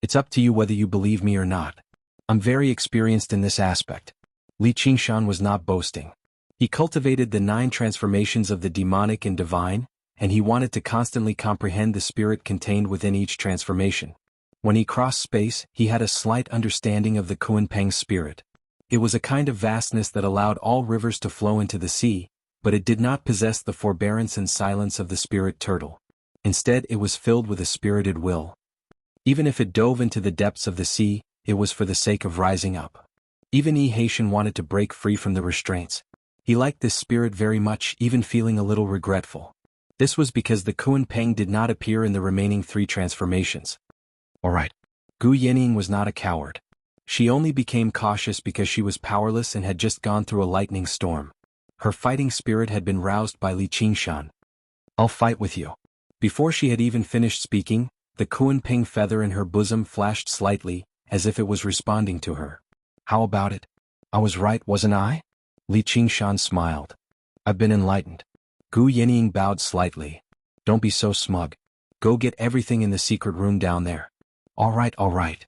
It's up to you whether you believe me or not. I'm very experienced in this aspect." Li Qingshan was not boasting. He cultivated the 9 transformations of the demonic and divine, and he wanted to constantly comprehend the spirit contained within each transformation. When he crossed space, he had a slight understanding of the Kuan-Peng spirit. It was a kind of vastness that allowed all rivers to flow into the sea, but it did not possess the forbearance and silence of the spirit turtle. Instead, it was filled with a spirited will. Even if it dove into the depths of the sea, it was for the sake of rising up. Even Yi Haitian wanted to break free from the restraints. He liked this spirit very much, even feeling a little regretful. This was because the Kuan-Peng did not appear in the remaining 3 transformations. Alright. Gu Yenying was not a coward. She only became cautious because she was powerless and had just gone through a lightning storm. Her fighting spirit had been roused by Li Qingshan. "I'll fight with you." Before she had even finished speaking, the Kuan-Peng feather in her bosom flashed slightly, as if it was responding to her. "How about it? I was right, wasn't I?" Li Qingshan smiled. "I've been enlightened." Gu Yenying bowed slightly. "Don't be so smug. Go get everything in the secret room down there." All right.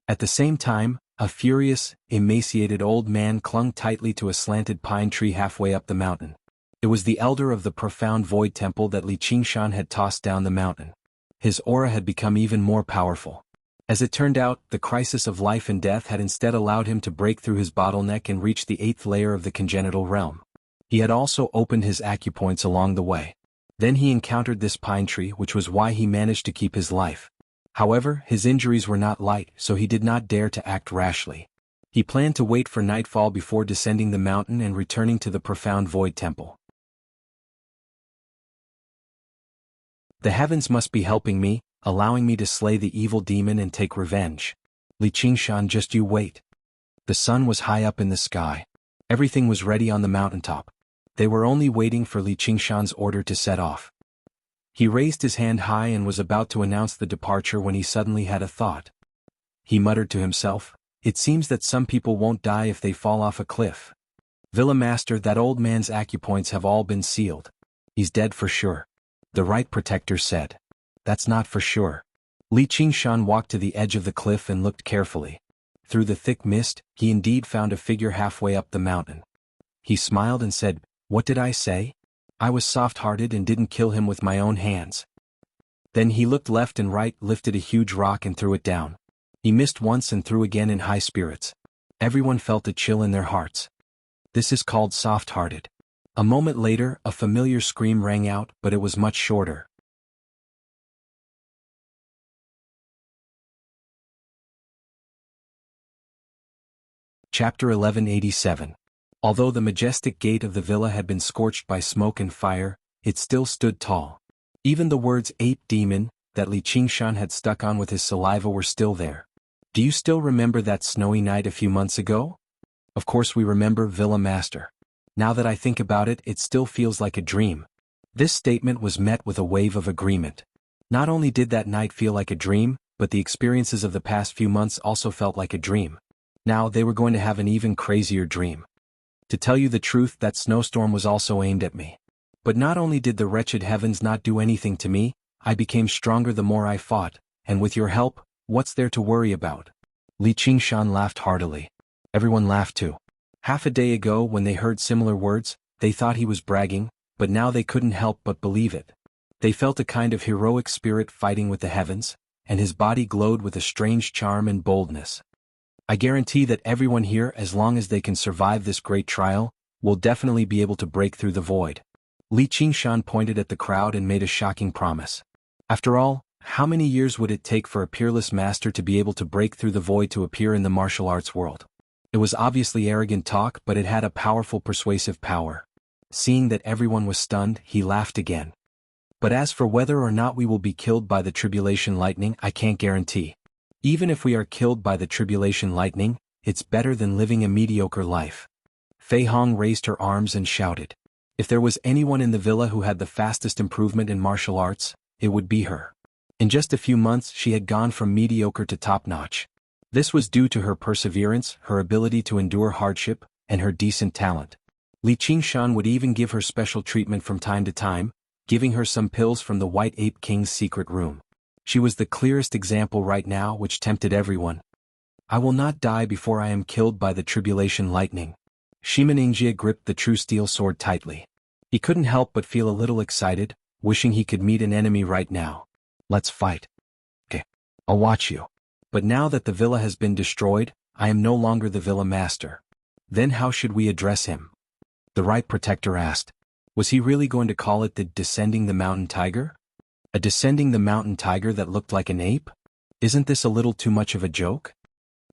At the same time, a furious, emaciated old man clung tightly to a slanted pine tree halfway up the mountain. It was the elder of the profound void temple that Li Qingshan had tossed down the mountain. His aura had become even more powerful. As it turned out, the crisis of life and death had instead allowed him to break through his bottleneck and reach the 8th layer of the congenital realm. He had also opened his acupoints along the way. Then he encountered this pine tree, which was why he managed to keep his life. However, his injuries were not light, so he did not dare to act rashly. He planned to wait for nightfall before descending the mountain and returning to the profound void temple. "The heavens must be helping me, allowing me to slay the evil demon and take revenge. Li Qingshan, just you wait." The sun was high up in the sky. Everything was ready on the mountaintop. They were only waiting for Li Qingshan's order to set off. He raised his hand high and was about to announce the departure when he suddenly had a thought. He muttered to himself, "It seems that some people won't die if they fall off a cliff. Villa Master, that old man's acupoints have all been sealed. He's dead for sure." The right protector said. "That's not for sure." Li Qingshan walked to the edge of the cliff and looked carefully. Through the thick mist, he indeed found a figure halfway up the mountain. He smiled and said, "What did I say? I was soft-hearted and didn't kill him with my own hands." Then he looked left and right, lifted a huge rock and threw it down. He missed once and threw again in high spirits. Everyone felt a chill in their hearts. This is called soft-hearted. A moment later, a familiar scream rang out, but it was much shorter. Chapter 1187. Although the majestic gate of the villa had been scorched by smoke and fire, it still stood tall. Even the words "ape demon" that Li Qingshan had stuck on with his saliva were still there. "Do you still remember that snowy night a few months ago?" Of course we remember Villa Master. Now that I think about it, it still feels like a dream. This statement was met with a wave of agreement. Not only did that night feel like a dream, but the experiences of the past few months also felt like a dream. Now they were going to have an even crazier dream. To tell you the truth, that snowstorm was also aimed at me. But not only did the wretched heavens not do anything to me, I became stronger the more I fought, and with your help, what's there to worry about? Li Qingshan laughed heartily. Everyone laughed too. Half a day ago when they heard similar words, they thought he was bragging, but now they couldn't help but believe it. They felt a kind of heroic spirit fighting with the heavens, and his body glowed with a strange charm and boldness. I guarantee that everyone here, as long as they can survive this great trial, will definitely be able to break through the void. Li Qingshan pointed at the crowd and made a shocking promise. After all, how many years would it take for a peerless master to be able to break through the void to appear in the martial arts world? It was obviously arrogant talk, but it had a powerful persuasive power. Seeing that everyone was stunned, he laughed again. But as for whether or not we will be killed by the tribulation lightning, I can't guarantee. Even if we are killed by the tribulation lightning, it's better than living a mediocre life. Fei Hong raised her arms and shouted. If there was anyone in the villa who had the fastest improvement in martial arts, it would be her. In just a few months she had gone from mediocre to top-notch. This was due to her perseverance, her ability to endure hardship, and her decent talent. Li Qingshan would even give her special treatment from time to time, giving her some pills from the White Ape King's secret room. She was the clearest example right now, which tempted everyone. I will not die before I am killed by the tribulation lightning. Shimanengjie gripped the true steel sword tightly. He couldn't help but feel a little excited, wishing he could meet an enemy right now. Let's fight. Okay, I'll watch you. But now that the villa has been destroyed, I am no longer the villa master. Then how should we address him? The Right Protector asked. Was he really going to call it the Descending the Mountain Tiger? A Descending the Mountain Tiger that looked like an ape? Isn't this a little too much of a joke?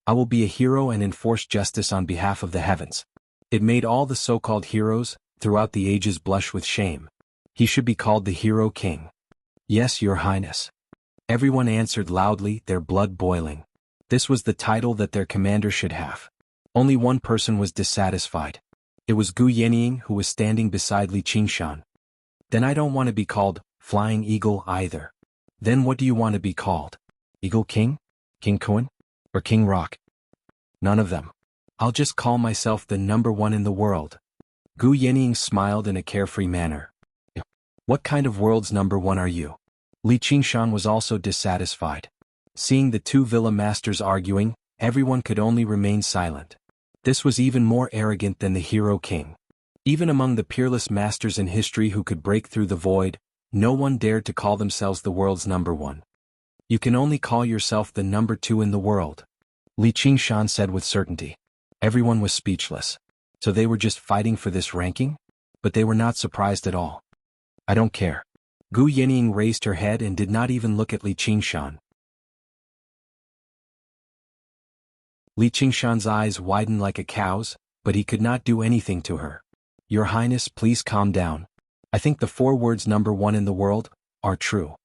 I will be a hero and enforce justice on behalf of the heavens. It made all the so-called heroes, throughout the ages, blush with shame. He should be called the Hero King. Yes, Your Highness. Everyone answered loudly, their blood boiling. This was the title that their commander should have. Only one person was dissatisfied. It was Gu Yenying, who was standing beside Li Qingshan. Then I don't want to be called Flying Eagle either. Then what do you want to be called? Eagle King? King Kun? Or King Rock? None of them. I'll just call myself the number one in the world. Gu Yenying smiled in a carefree manner. What kind of world's number one are you? Li Qingshan was also dissatisfied. Seeing the two villa masters arguing, everyone could only remain silent. This was even more arrogant than the Hero King. Even among the peerless masters in history who could break through the void, no one dared to call themselves the world's number one. You can only call yourself the number two in the world. Li Qingshan said with certainty. Everyone was speechless. So they were just fighting for this ranking? But they were not surprised at all. I don't care. Gu Yenying raised her head and did not even look at Li Qingshan. Li Qingshan's eyes widened like a cow's, but he could not do anything to her. Your Highness, please calm down. I think the 4 words number one in the world are true.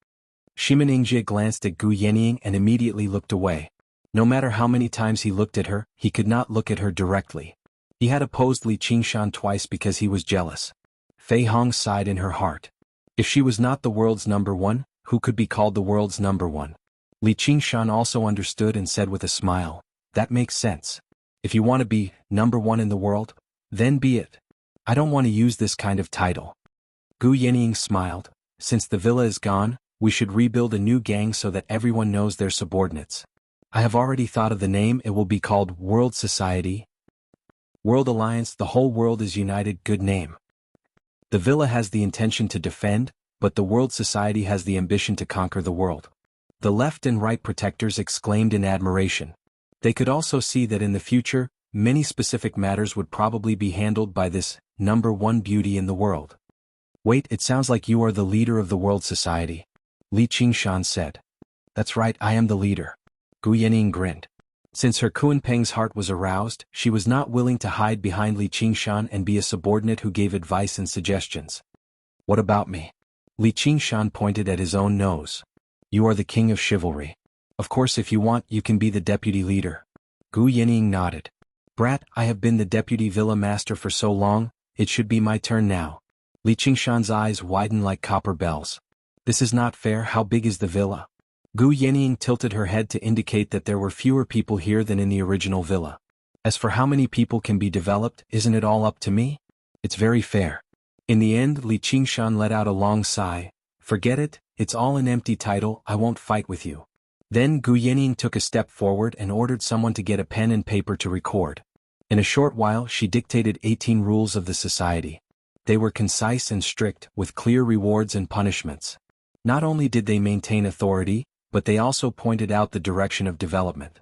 Shimanengjie glanced at Gu Yenying and immediately looked away. No matter how many times he looked at her, he could not look at her directly. He had opposed Li Qingshan twice because he was jealous. Fei Hong sighed in her heart. If she was not the world's number one, who could be called the world's number one? Li Qingshan also understood and said with a smile, that makes sense. If you want to be number one in the world, then be it. I don't want to use this kind of title. Gu Yenying smiled. Since the villa is gone, we should rebuild a new gang so that everyone knows their subordinates. I have already thought of the name. It will be called World Society. World Alliance. The whole world is united. Good name. The villa has the intention to defend, but the World Society has the ambition to conquer the world. The left and right protectors exclaimed in admiration. They could also see that in the future, many specific matters would probably be handled by this number one beauty in the world. Wait, it sounds like you are the leader of the World Society. Li Qingshan said. That's right, I am the leader. Gu Yenying grinned. Since her Kunpeng's heart was aroused, she was not willing to hide behind Li Qingshan and be a subordinate who gave advice and suggestions. What about me? Li Qingshan pointed at his own nose. You are the king of chivalry. Of course, if you want, you can be the deputy leader. Gu Yenying nodded. Brat, I have been the deputy villa master for so long, it should be my turn now. Li Qingshan's eyes widened like copper bells. This is not fair. How big is the villa? Gu Yenying tilted her head to indicate that there were fewer people here than in the original villa. As for how many people can be developed, isn't it all up to me? It's very fair. In the end, Li Qingshan let out a long sigh. Forget it, it's all an empty title, I won't fight with you. Then Gu Yenying took a step forward and ordered someone to get a pen and paper to record. In a short while she dictated 18 rules of the society. They were concise and strict, with clear rewards and punishments. Not only did they maintain authority, but they also pointed out the direction of development.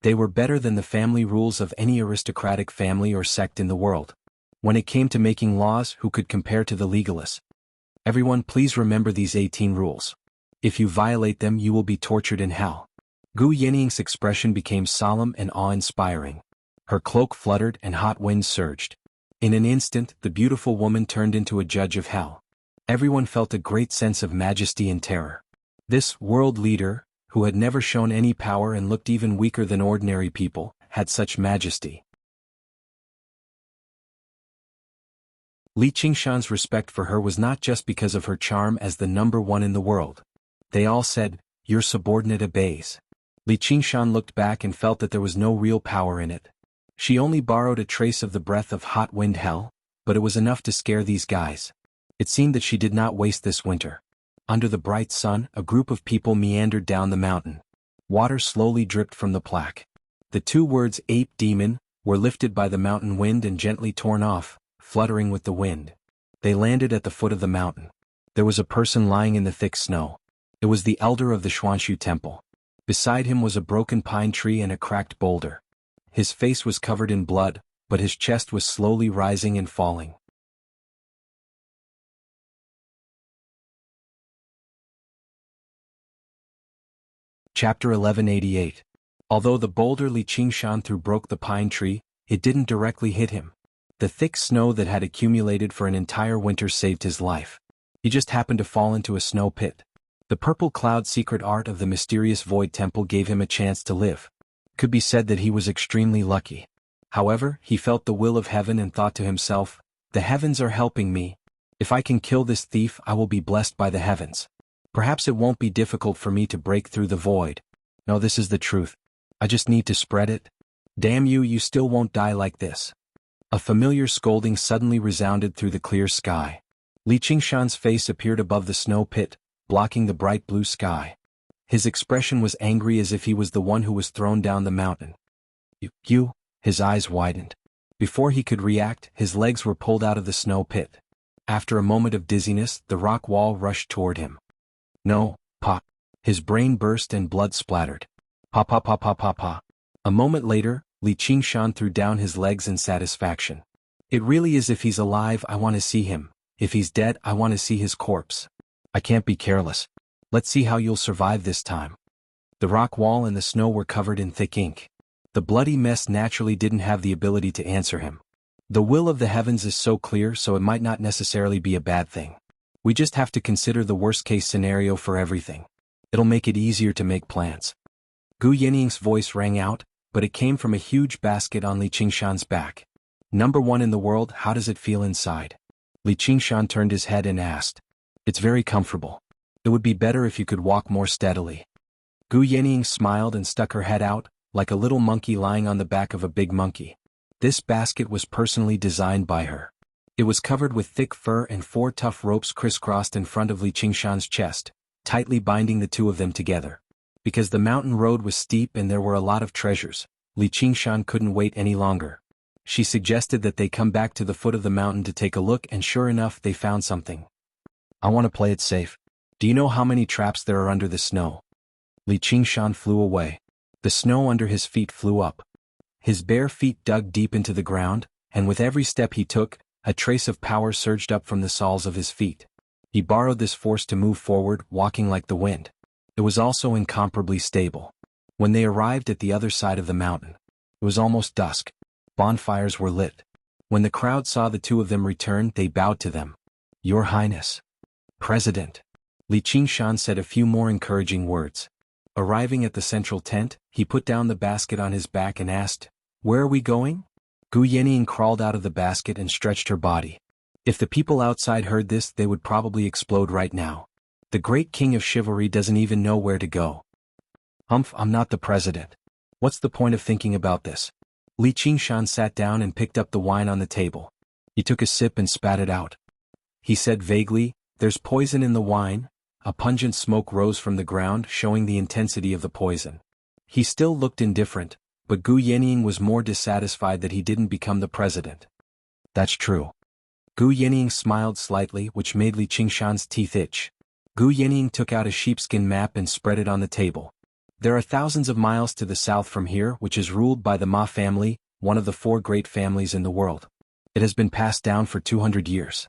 They were better than the family rules of any aristocratic family or sect in the world. When it came to making laws, who could compare to the legalists? Everyone, please remember these 18 rules. If you violate them, you will be tortured in hell. Gu Yenying's expression became solemn and awe-inspiring. Her cloak fluttered and hot winds surged. In an instant, the beautiful woman turned into a judge of hell. Everyone felt a great sense of majesty and terror. This world leader, who had never shown any power and looked even weaker than ordinary people, had such majesty. Li Qingshan's respect for her was not just because of her charm as the number one in the world. They all said, "Your subordinate obeys." Li Qingshan looked back and felt that there was no real power in it. She only borrowed a trace of the breath of hot wind hell, but it was enough to scare these guys. It seemed that she did not waste this winter. Under the bright sun, a group of people meandered down the mountain. Water slowly dripped from the plaque. The two words "ape demon" were lifted by the mountain wind and gently torn off, fluttering with the wind. They landed at the foot of the mountain. There was a person lying in the thick snow. It was the elder of the Xuanshu temple. Beside him was a broken pine tree and a cracked boulder. His face was covered in blood, but his chest was slowly rising and falling. Chapter 1188. Although the boulder Li Qingshan threw broke the pine tree, it didn't directly hit him. The thick snow that had accumulated for an entire winter saved his life. He just happened to fall into a snow pit. The purple cloud secret art of the mysterious void temple gave him a chance to live. Could be said that he was extremely lucky. However, he felt the will of heaven and thought to himself, "The heavens are helping me. If I can kill this thief, I will be blessed by the heavens. Perhaps it won't be difficult for me to break through the void. No, this is the truth. I just need to spread it. Damn you, you still won't die like this." A familiar scolding suddenly resounded through the clear sky. Li Qingshan's face appeared above the snow pit, blocking the bright blue sky. His expression was angry as if he was the one who was thrown down the mountain. You, his eyes widened. Before he could react, his legs were pulled out of the snow pit. After a moment of dizziness, the rock wall rushed toward him. No, pop. His brain burst and blood splattered. Pa pa pa pa pa pa. A moment later, Li Qingshan threw down his legs in satisfaction. It really is. If he's alive, I want to see him. If he's dead, I want to see his corpse. I can't be careless. Let's see how you'll survive this time. The rock wall and the snow were covered in thick ink. The bloody mess naturally didn't have the ability to answer him. The will of the heavens is so clear, so it might not necessarily be a bad thing. We just have to consider the worst-case scenario for everything. It'll make it easier to make plans. Gu Yenying's voice rang out, but it came from a huge basket on Li Qingshan's back. "Number one in the world, how does it feel inside?" Li Qingshan turned his head and asked. "It's very comfortable. It would be better if you could walk more steadily." Gu Yenying smiled and stuck her head out, like a little monkey lying on the back of a big monkey. This basket was personally designed by her. It was covered with thick fur and 4 tough ropes crisscrossed in front of Li Qingshan's chest, tightly binding the two of them together. Because the mountain road was steep and there were a lot of treasures, Li Qingshan couldn't wait any longer. She suggested that they come back to the foot of the mountain to take a look, and sure enough they found something. "I want to play it safe. Do you know how many traps there are under the snow?" Li Qingshan flew away. The snow under his feet flew up. His bare feet dug deep into the ground, and with every step he took, a trace of power surged up from the soles of his feet. He borrowed this force to move forward, walking like the wind. It was also incomparably stable. When they arrived at the other side of the mountain, it was almost dusk. Bonfires were lit. When the crowd saw the two of them return, they bowed to them. "Your Highness." "President." Li Qingshan said a few more encouraging words. Arriving at the central tent, he put down the basket on his back and asked, "Where are we going?" Gu Yenying crawled out of the basket and stretched her body. If the people outside heard this, they would probably explode right now. The great king of chivalry doesn't even know where to go. Humph, I'm not the president. What's the point of thinking about this? Li Qingshan sat down and picked up the wine on the table. He took a sip and spat it out. He said vaguely, "There's poison in the wine." A pungent smoke rose from the ground, showing the intensity of the poison. He still looked indifferent, but Gu Yenying was more dissatisfied that he didn't become the president. That's true. Gu Yenying smiled slightly, which made Li Qingshan's teeth itch. Gu Yenying took out a sheepskin map and spread it on the table. There are thousands of miles to the south from here, which is ruled by the Ma family, one of the 4 great families in the world. It has been passed down for 200 years.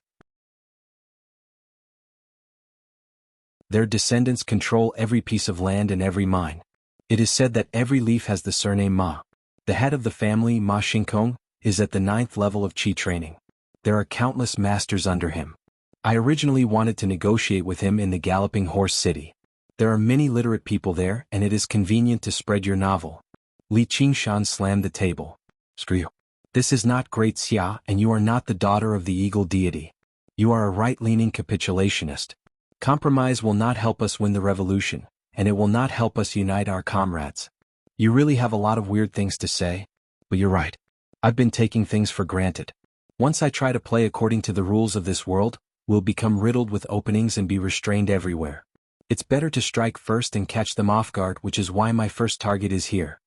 Their descendants control every piece of land and every mine. It is said that every leaf has the surname Ma. The head of the family, Ma Xingkong, is at the 9th level of Qi training. There are countless masters under him. I originally wanted to negotiate with him in the Galloping Horse City. There are many literate people there, and it is convenient to spread your novel. Li Qingshan slammed the table. Screw you. This is not Great Xia, and you are not the daughter of the eagle deity. You are a right-leaning capitulationist. Compromise will not help us win the revolution, and it will not help us unite our comrades. You really have a lot of weird things to say, but you're right. I've been taking things for granted. Once I try to play according to the rules of this world, we'll become riddled with openings and be restrained everywhere. It's better to strike first and catch them off guard, which is why my first target is here.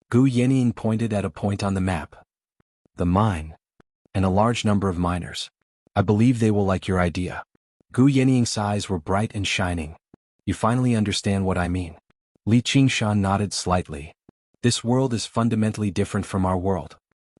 Gu Yenying pointed at a point on the map. The mine. And a large number of miners. I believe they will like your idea. Gu Yenying's eyes were bright and shining. You finally understand what I mean. Li Qingshan nodded slightly. This world is fundamentally different from our world.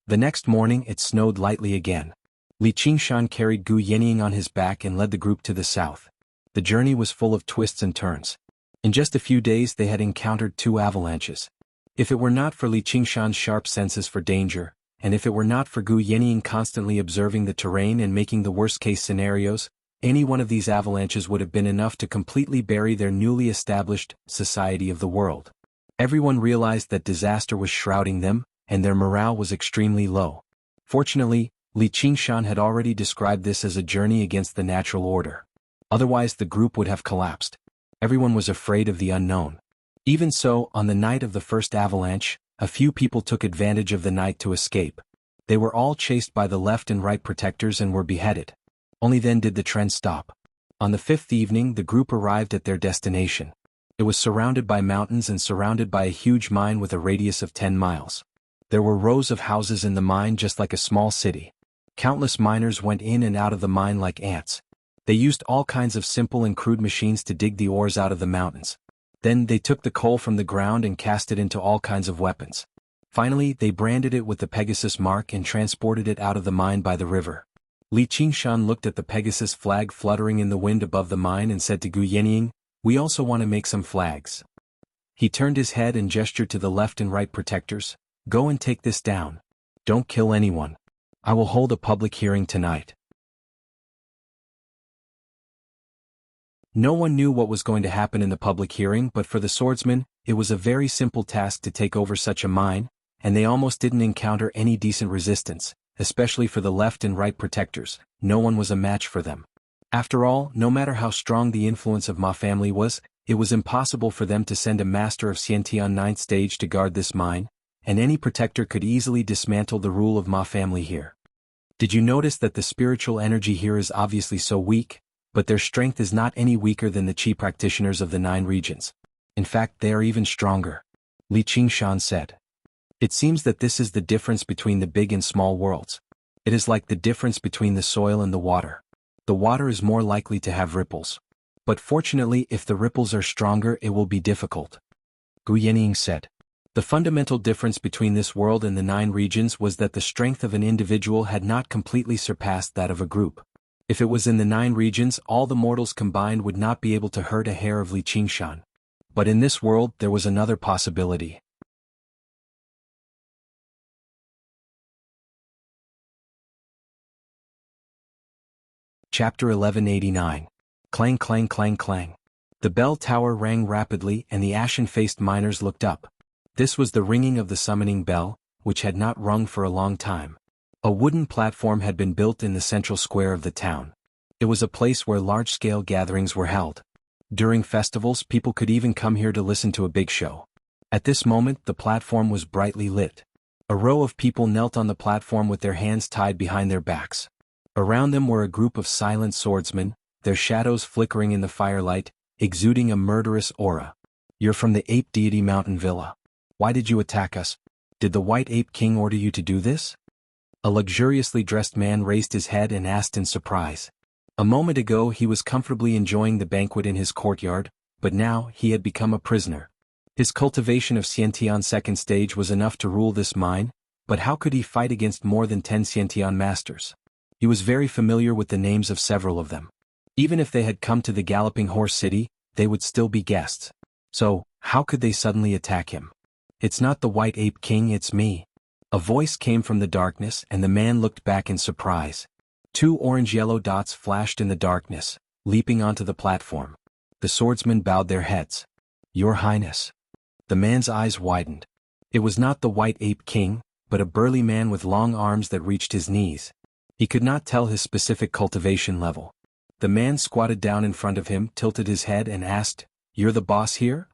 The next morning it snowed lightly again. Li Qingshan carried Gu Yenying on his back and led the group to the south. The journey was full of twists and turns. In just a few days they had encountered 2 avalanches. If it were not for Li Qingshan's sharp senses for danger, and if it were not for Gu Yenying constantly observing the terrain and making the worst-case scenarios, any one of these avalanches would have been enough to completely bury their newly established society of the world. Everyone realized that disaster was shrouding them, and their morale was extremely low. Fortunately, Li Qingshan had already described this as a journey against the natural order. Otherwise the group would have collapsed. Everyone was afraid of the unknown. Even so, on the night of the first avalanche, a few people took advantage of the night to escape. They were all chased by the left and right protectors and were beheaded. Only then did the trend stop. On the 5th evening the group arrived at their destination. It was surrounded by mountains and surrounded by a huge mine with a radius of 10 miles. There were rows of houses in the mine just like a small city. Countless miners went in and out of the mine like ants. They used all kinds of simple and crude machines to dig the ores out of the mountains. Then they took the coal from the ground and cast it into all kinds of weapons. Finally, they branded it with the Pegasus mark and transported it out of the mine by the river. Li Qingshan looked at the Pegasus flag fluttering in the wind above the mine and said to Gu Yenying, "We also want to make some flags." He turned his head and gestured to the left and right protectors. "Go and take this down. Don't kill anyone. I will hold a public hearing tonight." No one knew what was going to happen in the public hearing, but for the swordsman, it was a very simple task to take over such a mine, and they almost didn't encounter any decent resistance, especially for the left and right protectors. No one was a match for them. After all, no matter how strong the influence of Ma family was, it was impossible for them to send a master of Xianti on 9th stage to guard this mine, and any protector could easily dismantle the rule of Ma family here. Did you notice that the spiritual energy here is obviously so weak? But their strength is not any weaker than the Qi practitioners of the 9 regions. In fact, they are even stronger. Li Qingshan said. It seems that this is the difference between the big and small worlds. It is like the difference between the soil and the water. The water is more likely to have ripples. But fortunately, if the ripples are stronger, it will be difficult. Gu Yenying said. The fundamental difference between this world and the 9 regions was that the strength of an individual had not completely surpassed that of a group. If it was in the 9 regions, all the mortals combined would not be able to hurt a hair of Li Qingshan. But in this world, there was another possibility. Chapter 1189. Clang clang clang clang. The bell tower rang rapidly and the ashen-faced miners looked up. This was the ringing of the summoning bell, which had not rung for a long time. A wooden platform had been built in the central square of the town. It was a place where large-scale gatherings were held. During festivals, people could even come here to listen to a big show. At this moment, the platform was brightly lit. A row of people knelt on the platform with their hands tied behind their backs. Around them were a group of silent swordsmen, their shadows flickering in the firelight, exuding a murderous aura. "You're from the Ape Deity Mountain Villa. Why did you attack us? Did the White Ape King order you to do this?" A luxuriously dressed man raised his head and asked in surprise. A moment ago he was comfortably enjoying the banquet in his courtyard, but now he had become a prisoner. His cultivation of Xiantian second stage was enough to rule this mine, but how could he fight against more than 10 Xiantian masters? He was very familiar with the names of several of them. Even if they had come to the Galloping Horse City, they would still be guests. So, how could they suddenly attack him? "It's not the White Ape King, it's me." A voice came from the darkness and the man looked back in surprise. 2 orange-yellow dots flashed in the darkness, leaping onto the platform. The swordsmen bowed their heads. "Your Highness." The man's eyes widened. It was not the White Ape King, but a burly man with long arms that reached his knees. He could not tell his specific cultivation level. The man squatted down in front of him, tilted his head and asked, "You're the boss here?"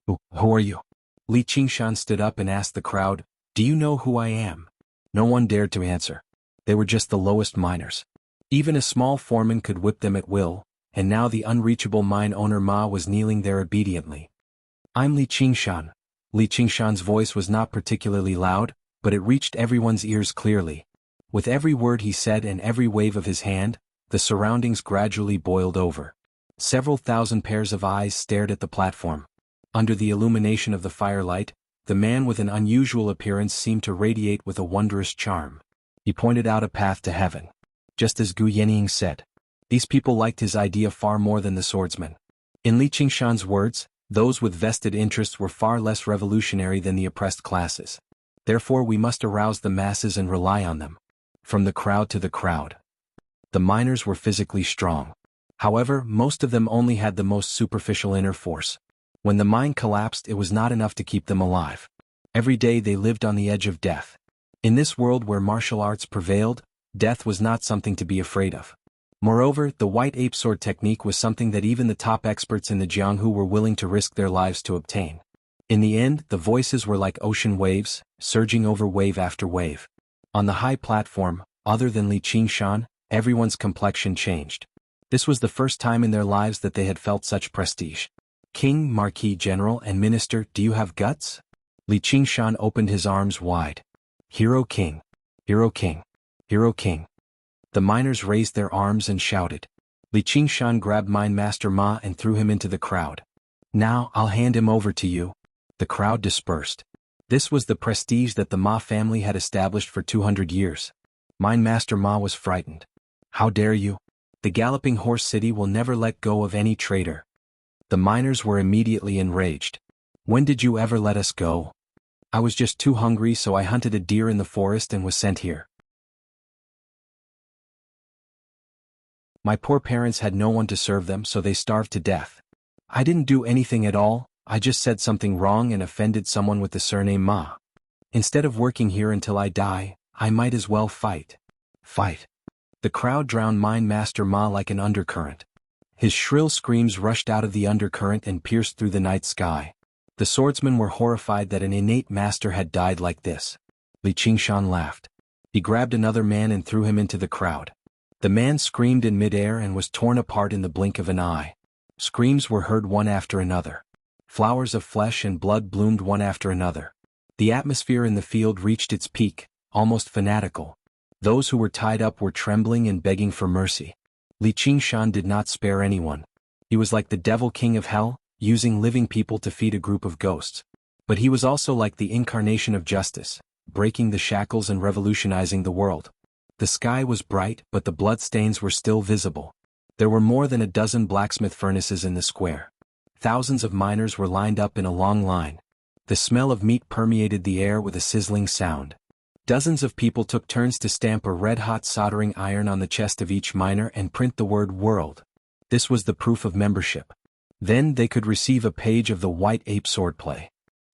Who are you?" Li Qingshan stood up and asked the crowd, "Do you know who I am?" No one dared to answer. They were just the lowest miners. Even a small foreman could whip them at will, and now the unreachable mine owner Ma was kneeling there obediently. "I'm Li Qingshan." Li Qingshan's voice was not particularly loud, but it reached everyone's ears clearly. With every word he said and every wave of his hand, the surroundings gradually boiled over. Several thousand pairs of eyes stared at the platform. Under the illumination of the firelight, the man with an unusual appearance seemed to radiate with a wondrous charm. He pointed out a path to heaven. Just as Gu Yenying said. These people liked his idea far more than the swordsmen. In Li Qingshan's words, those with vested interests were far less revolutionary than the oppressed classes. Therefore we must arouse the masses and rely on them. From the crowd to the crowd. The miners were physically strong. However, most of them only had the most superficial inner force. When the mine collapsed, it was not enough to keep them alive. Every day they lived on the edge of death. In this world where martial arts prevailed, death was not something to be afraid of. Moreover, the white ape sword technique was something that even the top experts in the Jianghu were willing to risk their lives to obtain. In the end, the voices were like ocean waves, surging over wave after wave. On the high platform, other than Li Qingshan, everyone's complexion changed. This was the first time in their lives that they had felt such prestige. "King, Marquis General and Minister, do you have guts?" Li Qingshan opened his arms wide. "Hero King! Hero King! Hero King!" The miners raised their arms and shouted. Li Qingshan grabbed Mine Master Ma and threw him into the crowd. "Now I'll hand him over to you." The crowd dispersed. This was the prestige that the Ma family had established for 200 years. Mine Master Ma was frightened. "How dare you? The Galloping Horse City will never let go of any traitor." The miners were immediately enraged. "When did you ever let us go? I was just too hungry, so I hunted a deer in the forest and was sent here. My poor parents had no one to serve them, so they starved to death. I didn't do anything at all, I just said something wrong and offended someone with the surname Ma. Instead of working here until I die, I might as well fight." Fight. The crowd drowned Mine Master Ma like an undercurrent. His shrill screams rushed out of the undercurrent and pierced through the night sky. The swordsmen were horrified that an innate master had died like this. Li Qingshan laughed. He grabbed another man and threw him into the crowd. The man screamed in midair and was torn apart in the blink of an eye. Screams were heard one after another. Flowers of flesh and blood bloomed one after another. The atmosphere in the field reached its peak, almost fanatical. Those who were tied up were trembling and begging for mercy. Li Qingshan did not spare anyone. He was like the devil king of hell, using living people to feed a group of ghosts. But he was also like the incarnation of justice, breaking the shackles and revolutionizing the world. The sky was bright, but the bloodstains were still visible. There were more than a dozen blacksmith furnaces in the square. Thousands of miners were lined up in a long line. The smell of meat permeated the air with a sizzling sound. Dozens of people took turns to stamp a red-hot soldering iron on the chest of each miner and print the word "World." This was the proof of membership. Then they could receive a page of the White Ape swordplay.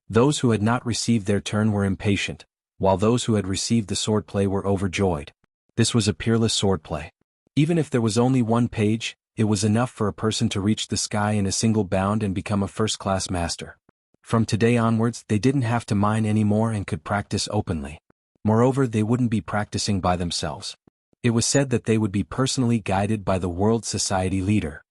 Those who had not received their turn were impatient. while those who had received the swordplay were overjoyed. This was a peerless swordplay. Even if there was only one page, it was enough for a person to reach the sky in a single bound and become a first-class master. From today onwards, they didn't have to mine anymore and could practice openly. Moreover, they wouldn't be practicing by themselves. It was said that they would be personally guided by the World Society leader.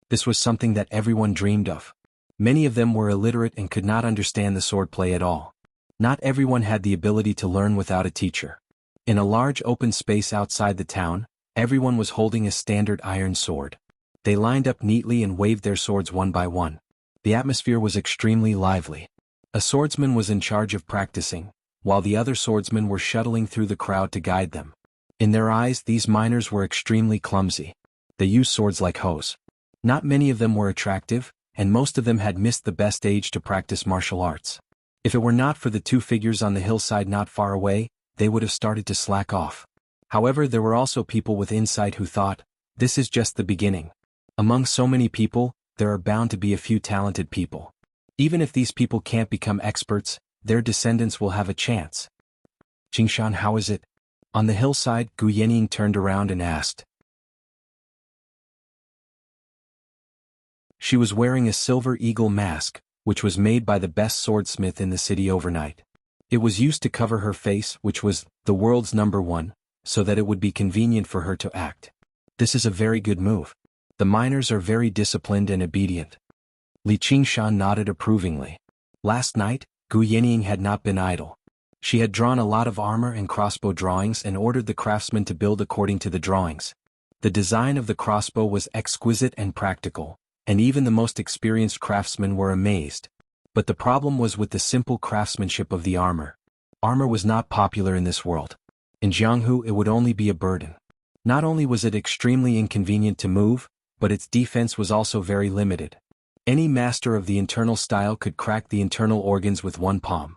This was something that everyone dreamed of. Many of them were illiterate and could not understand the swordplay at all. Not everyone had the ability to learn without a teacher. In a large open space outside the town, everyone was holding a standard iron sword. They lined up neatly and waved their swords one by one. The atmosphere was extremely lively. A swordsman was in charge of practicing, while the other swordsmen were shuttling through the crowd to guide them. In their eyes, these miners were extremely clumsy. They used swords like hoes. Not many of them were attractive, and most of them had missed the best age to practice martial arts. If it were not for the two figures on the hillside not far away, they would have started to slack off. However, there were also people with insight who thought, this is just the beginning. Among so many people, there are bound to be a few talented people. Even if these people can't become experts, their descendants will have a chance. Jingshan, how is it? On the hillside, Gu Yenying turned around and asked. She was wearing a silver eagle mask, which was made by the best swordsmith in the city overnight. It was used to cover her face, which was the world's #1, so that it would be convenient for her to act. This is a very good move. The miners are very disciplined and obedient. Li Qingshan nodded approvingly. Last night, Gu Yenying had not been idle. She had drawn a lot of armor and crossbow drawings and ordered the craftsmen to build according to the drawings. The design of the crossbow was exquisite and practical, and even the most experienced craftsmen were amazed. But the problem was with the simple craftsmanship of the armor. Armor was not popular in this world. In Jianghu, it would only be a burden. Not only was it extremely inconvenient to move, but its defense was also very limited. Any master of the internal style could crack the internal organs with one palm.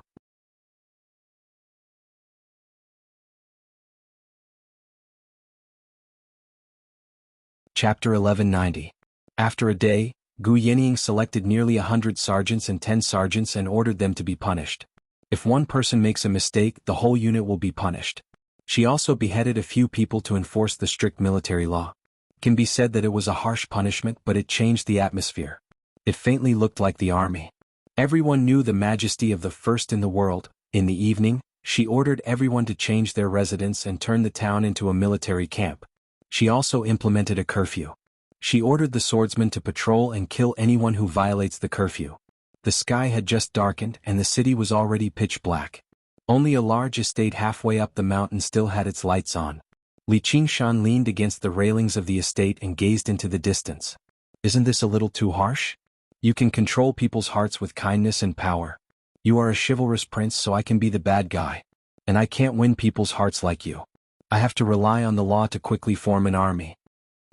Chapter 1190. After a day, Gu Yenying selected nearly 100 sergeants and 10 sergeants and ordered them to be punished. If one person makes a mistake, the whole unit will be punished. She also beheaded a few people to enforce the strict military law. It can be said that it was a harsh punishment, but it changed the atmosphere. It faintly looked like the army. Everyone knew the majesty of the first in the world. In the evening, she ordered everyone to change their residence and turn the town into a military camp. She also implemented a curfew. She ordered the swordsmen to patrol and kill anyone who violates the curfew. The sky had just darkened and the city was already pitch black. Only a large estate halfway up the mountain still had its lights on. Li Qingshan leaned against the railings of the estate and gazed into the distance. Isn't this a little too harsh? You can control people's hearts with kindness and power. You are a chivalrous prince, so I can be the bad guy. And I can't win people's hearts like you. I have to rely on the law to quickly form an army.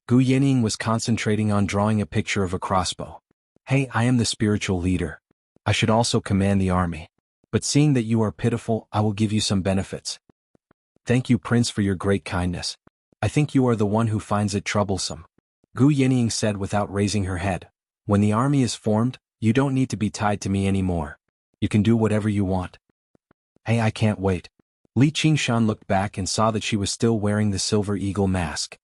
Gu Yenying was concentrating on drawing a picture of a crossbow. Hey, I am the spiritual leader. I should also command the army. But seeing that you are pitiful, I will give you some benefits. Thank you, Prince, for your great kindness. I think you are the one who finds it troublesome. Gu Yenying said without raising her head. When the army is formed, you don't need to be tied to me anymore. You can do whatever you want. Hey, I can't wait. Li Qingshan looked back and saw that she was still wearing the silver eagle mask.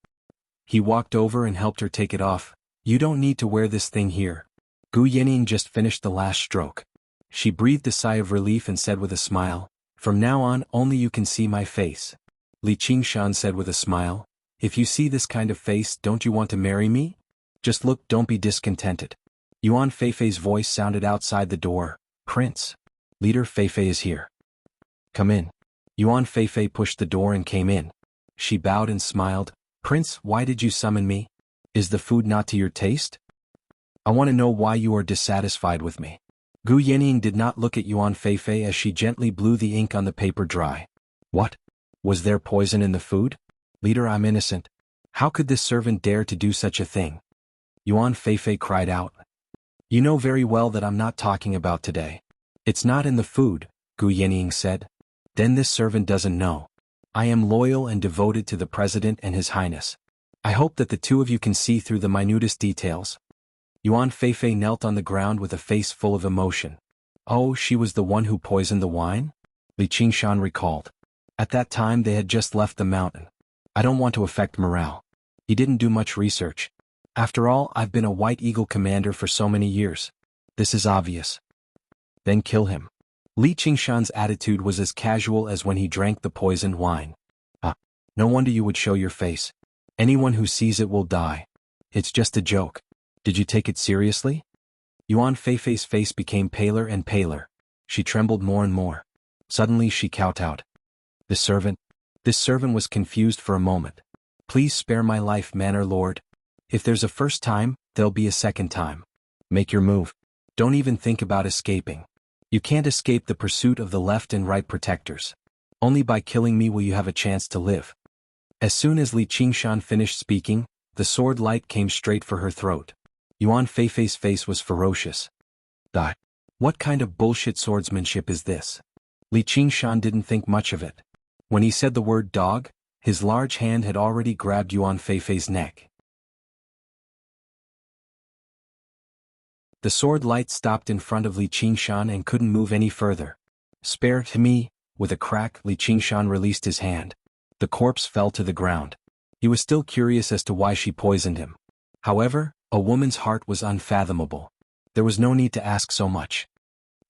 He walked over and helped her take it off. You don't need to wear this thing here. Gu Yenying just finished the last stroke. She breathed a sigh of relief and said with a smile, from now on, only you can see my face. Li Qingshan said with a smile, if you see this kind of face, don't you want to marry me? Just look, don't be discontented. Yuan Feifei's voice sounded outside the door. Prince. Leader Feifei is here. Come in. Yuan Feifei pushed the door and came in. She bowed and smiled. Prince, why did you summon me? Is the food not to your taste? I want to know why you are dissatisfied with me. Gu Yenying did not look at Yuan Feifei as she gently blew the ink on the paper dry. What? Was there poison in the food? Leader, I'm innocent. How could this servant dare to do such a thing? Yuan Feifei cried out. You know very well that I'm not talking about today. It's not in the food, Gu Yenying said. Then this servant doesn't know. I am loyal and devoted to the President and His Highness. I hope that the two of you can see through the minutest details. Yuan Feifei knelt on the ground with a face full of emotion. Oh, she was the one who poisoned the wine? Li Qingshan recalled. At that time they had just left the mountain. I don't want to affect morale. He didn't do much research. After all, I've been a White Eagle commander for so many years. This is obvious. Then kill him. Li Qingshan's attitude was as casual as when he drank the poisoned wine. No wonder you would show your face. Anyone who sees it will die. It's just a joke. Did you take it seriously? Yuan Feifei's face became paler and paler. She trembled more and more. Suddenly she kowtowed. This servant was confused for a moment. Please spare my life, Manor Lord. If there's a first time, there'll be a second time. Make your move. Don't even think about escaping. You can't escape the pursuit of the left and right protectors. Only by killing me will you have a chance to live. As soon as Li Qingshan finished speaking, the sword light came straight for her throat. Yuan Feifei's face was ferocious. What kind of bullshit swordsmanship is this? Li Qingshan didn't think much of it. When he said the word dog, his large hand had already grabbed Yuan Feifei's neck. The sword light stopped in front of Li Qingshan and couldn't move any further. Spare me. With a crack, Li Qingshan released his hand. The corpse fell to the ground. He was still curious as to why she poisoned him. However, a woman's heart was unfathomable. There was no need to ask so much.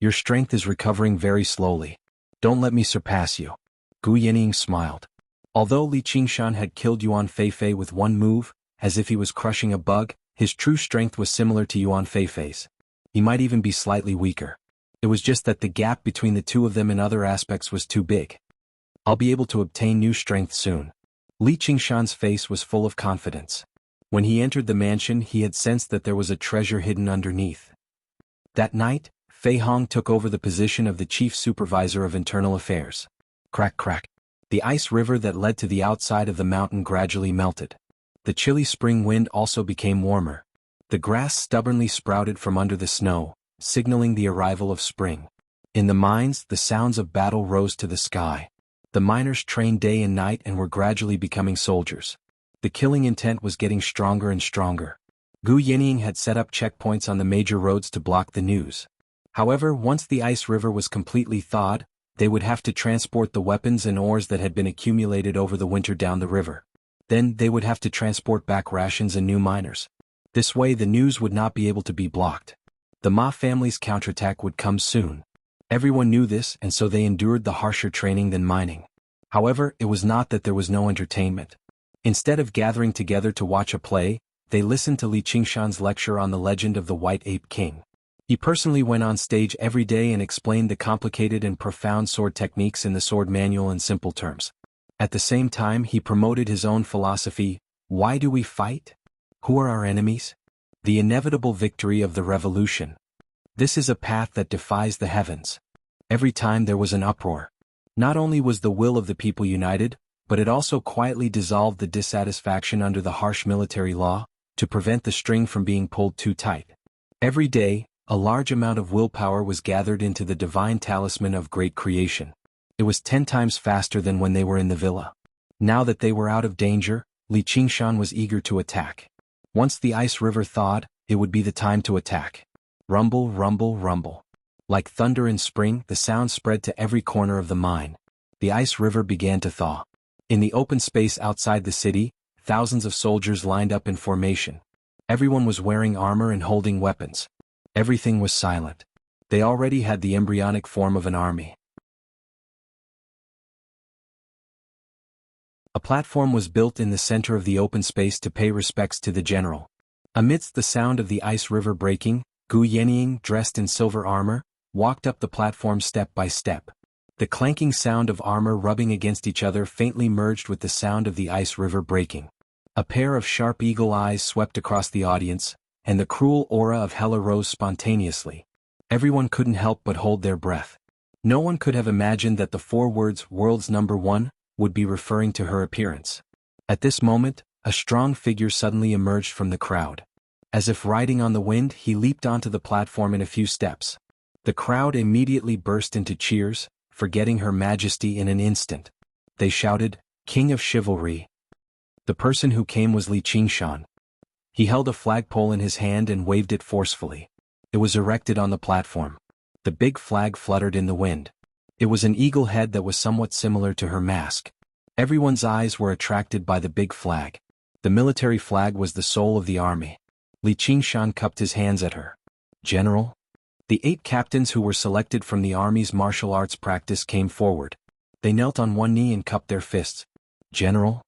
Your strength is recovering very slowly. Don't let me surpass you. Gu Yenying smiled. Although Li Qingshan had killed Yuan Feifei with one move, as if he was crushing a bug, his true strength was similar to Yuan Feifei's. He might even be slightly weaker. It was just that the gap between the two of them in other aspects was too big. I'll be able to obtain new strength soon. Li Qingshan's face was full of confidence. When he entered the mansion, he had sensed that there was a treasure hidden underneath. That night, Fei Hong took over the position of the chief supervisor of internal affairs. Crack crack. The ice river that led to the outside of the mountain gradually melted. The chilly spring wind also became warmer. The grass stubbornly sprouted from under the snow, signaling the arrival of spring. In the mines, the sounds of battle rose to the sky. The miners trained day and night and were gradually becoming soldiers. The killing intent was getting stronger and stronger. Gu Yenying had set up checkpoints on the major roads to block the news. However, once the ice river was completely thawed, they would have to transport the weapons and ores that had been accumulated over the winter down the river. Then they would have to transport back rations and new miners. This way the news would not be able to be blocked. The Ma family's counterattack would come soon. Everyone knew this, and so they endured the harsher training than mining. However, it was not that there was no entertainment. Instead of gathering together to watch a play, they listened to Li Qingshan's lecture on the legend of the White Ape King. He personally went on stage every day and explained the complicated and profound sword techniques in the sword manual in simple terms. At the same time, he promoted his own philosophy: why do we fight? Who are our enemies? The inevitable victory of the revolution. This is a path that defies the heavens. Every time there was an uproar. Not only was the will of the people united, but it also quietly dissolved the dissatisfaction under the harsh military law, to prevent the string from being pulled too tight. Every day, a large amount of willpower was gathered into the divine talisman of great creation. It was 10 times faster than when they were in the villa. Now that they were out of danger, Li Qingshan was eager to attack. Once the ice river thawed, it would be the time to attack. Rumble, rumble, rumble. Like thunder in spring, the sound spread to every corner of the mine. The ice river began to thaw. In the open space outside the city, thousands of soldiers lined up in formation. Everyone was wearing armor and holding weapons. Everything was silent. They already had the embryonic form of an army. A platform was built in the center of the open space to pay respects to the general. Amidst the sound of the ice river breaking, Gu Yenying, dressed in silver armor, walked up the platform step by step. The clanking sound of armor rubbing against each other faintly merged with the sound of the ice river breaking. A pair of sharp eagle eyes swept across the audience, and the cruel aura of Hela rose spontaneously. Everyone couldn't help but hold their breath. No one could have imagined that the 4 words "World's Number 1" would be referring to her appearance. At this moment, a strong figure suddenly emerged from the crowd. As if riding on the wind, he leaped onto the platform in a few steps. The crowd immediately burst into cheers, forgetting Her Majesty in an instant. They shouted, "King of Chivalry!" The person who came was Li Qingshan. He held a flagpole in his hand and waved it forcefully. It was erected on the platform. The big flag fluttered in the wind. It was an eagle head that was somewhat similar to her mask. Everyone's eyes were attracted by the big flag. The military flag was the soul of the army. Li Qingshan cupped his hands at her. General? The 8 captains who were selected from the army's martial arts practice came forward. They knelt on one knee and cupped their fists. General?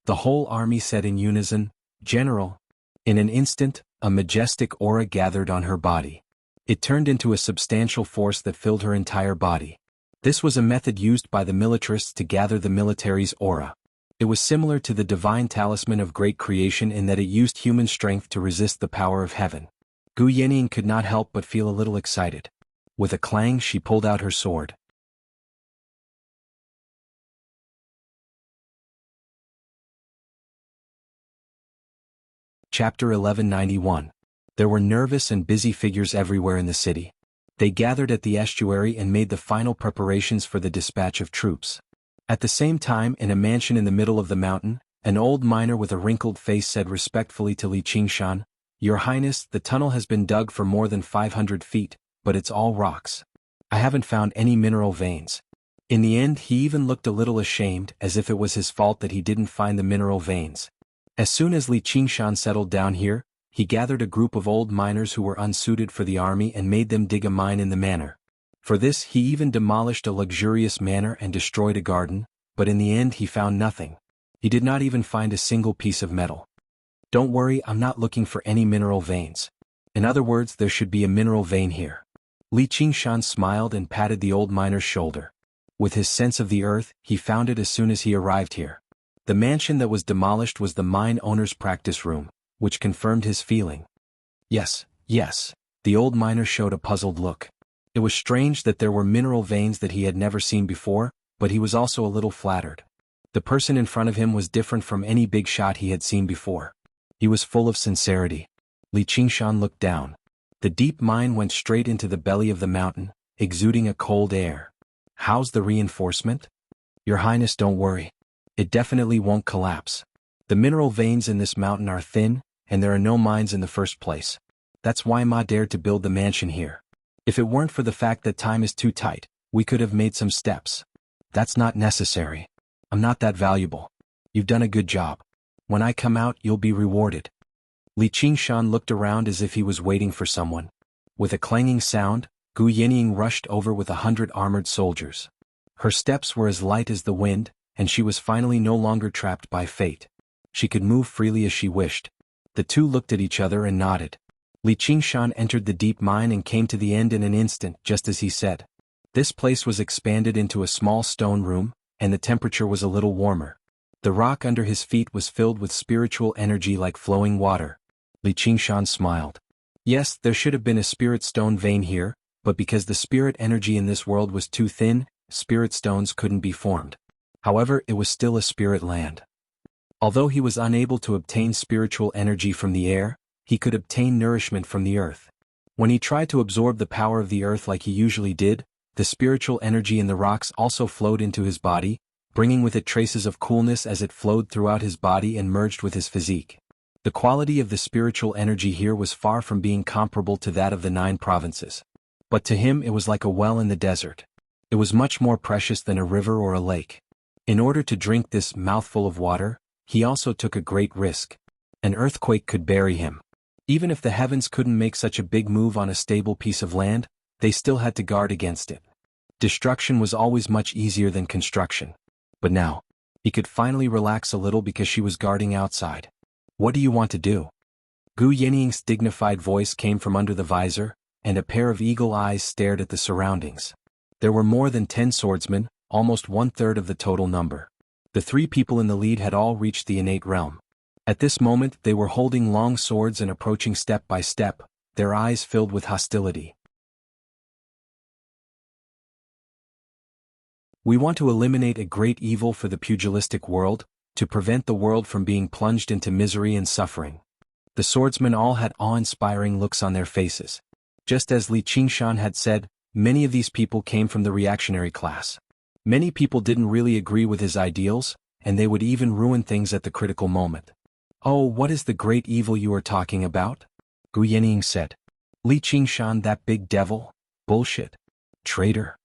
The whole army said in unison, General. In an instant, a majestic aura gathered on her body. It turned into a substantial force that filled her entire body. This was a method used by the militarists to gather the military's aura. It was similar to the divine talisman of great creation in that it used human strength to resist the power of heaven. Gu Yanning could not help but feel a little excited. With a clang, she pulled out her sword. Chapter 1191. There were nervous and busy figures everywhere in the city. They gathered at the estuary and made the final preparations for the dispatch of troops. At the same time, in a mansion in the middle of the mountain, an old miner with a wrinkled face said respectfully to Li Qingshan, Your Highness, the tunnel has been dug for more than 500 feet, but it's all rocks. I haven't found any mineral veins. In the end, he even looked a little ashamed, as if it was his fault that he didn't find the mineral veins. As soon as Li Qingshan settled down here, he gathered a group of old miners who were unsuited for the army and made them dig a mine in the manor. For this, he even demolished a luxurious manor and destroyed a garden, but in the end he found nothing. He did not even find a single piece of metal. Don't worry, I'm not looking for any mineral veins. In other words, there should be a mineral vein here. Li Qingshan smiled and patted the old miner's shoulder. With his sense of the earth, he found it as soon as he arrived here. The mansion that was demolished was the mine owner's practice room, which confirmed his feeling. Yes, the old miner showed a puzzled look. It was strange that there were mineral veins that he had never seen before, but he was also a little flattered. The person in front of him was different from any big shot he had seen before. He was full of sincerity. Li Qingshan looked down. The deep mine went straight into the belly of the mountain, exuding a cold air. How's the reinforcement? Your Highness, don't worry. It definitely won't collapse. The mineral veins in this mountain are thin, and there are no mines in the first place. That's why Ma dared to build the mansion here. If it weren't for the fact that time is too tight, we could have made some steps. That's not necessary. I'm not that valuable. You've done a good job. When I come out, you'll be rewarded. Li Qingshan looked around as if he was waiting for someone. With a clanging sound, Gu Yanning rushed over with 100 armored soldiers. Her steps were as light as the wind, and she was finally no longer trapped by fate. She could move freely as she wished. The two looked at each other and nodded. Li Qingshan entered the deep mine and came to the end in an instant, just as he said. This place was expanded into a small stone room, and the temperature was a little warmer. The rock under his feet was filled with spiritual energy like flowing water. Li Qingshan smiled. Yes, there should have been a spirit stone vein here, but because the spirit energy in this world was too thin, spirit stones couldn't be formed. However, it was still a spirit land. Although he was unable to obtain spiritual energy from the air, he could obtain nourishment from the earth. When he tried to absorb the power of the earth like he usually did, the spiritual energy in the rocks also flowed into his body, bringing with it traces of coolness as it flowed throughout his body and merged with his physique. The quality of the spiritual energy here was far from being comparable to that of the 9 provinces. But to him it was like a well in the desert. It was much more precious than a river or a lake. In order to drink this mouthful of water, he also took a great risk. An earthquake could bury him. Even if the heavens couldn't make such a big move on a stable piece of land, they still had to guard against it. Destruction was always much easier than construction. But now, he could finally relax a little because she was guarding outside. What do you want to do? Gu Yanning's dignified voice came from under the visor, and a pair of eagle eyes stared at the surroundings. There were more than 10 swordsmen, almost 1/3 of the total number. The 3 people in the lead had all reached the innate realm. At this moment, they were holding long swords and approaching step by step, their eyes filled with hostility. We want to eliminate a great evil for the pugilistic world, to prevent the world from being plunged into misery and suffering. The swordsmen all had awe-inspiring looks on their faces. Just as Li Qingshan had said, many of these people came from the reactionary class. Many people didn't really agree with his ideals, and they would even ruin things at the critical moment. Oh, what is the great evil you are talking about? Gu Yanning said. Li Qingshan, that big devil? Bullshit. Traitor.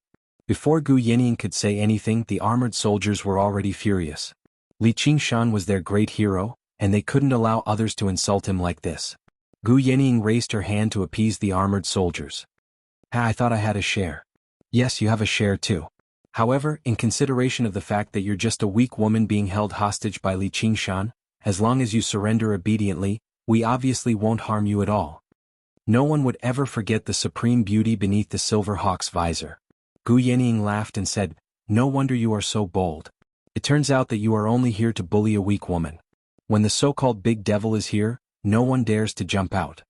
Before Gu Yanning could say anything, the armored soldiers were already furious. Li Qingshan was their great hero, and they couldn't allow others to insult him like this. Gu Yanning raised her hand to appease the armored soldiers. I thought I had a share. Yes, you have a share too. However, in consideration of the fact that you're just a weak woman being held hostage by Li Qingshan, as long as you surrender obediently, we obviously won't harm you at all. No one would ever forget the supreme beauty beneath the silver hawk's visor. Gu Yanning laughed and said, no wonder you are so bold. It turns out that you are only here to bully a weak woman. When the so-called big devil is here, no one dares to jump out.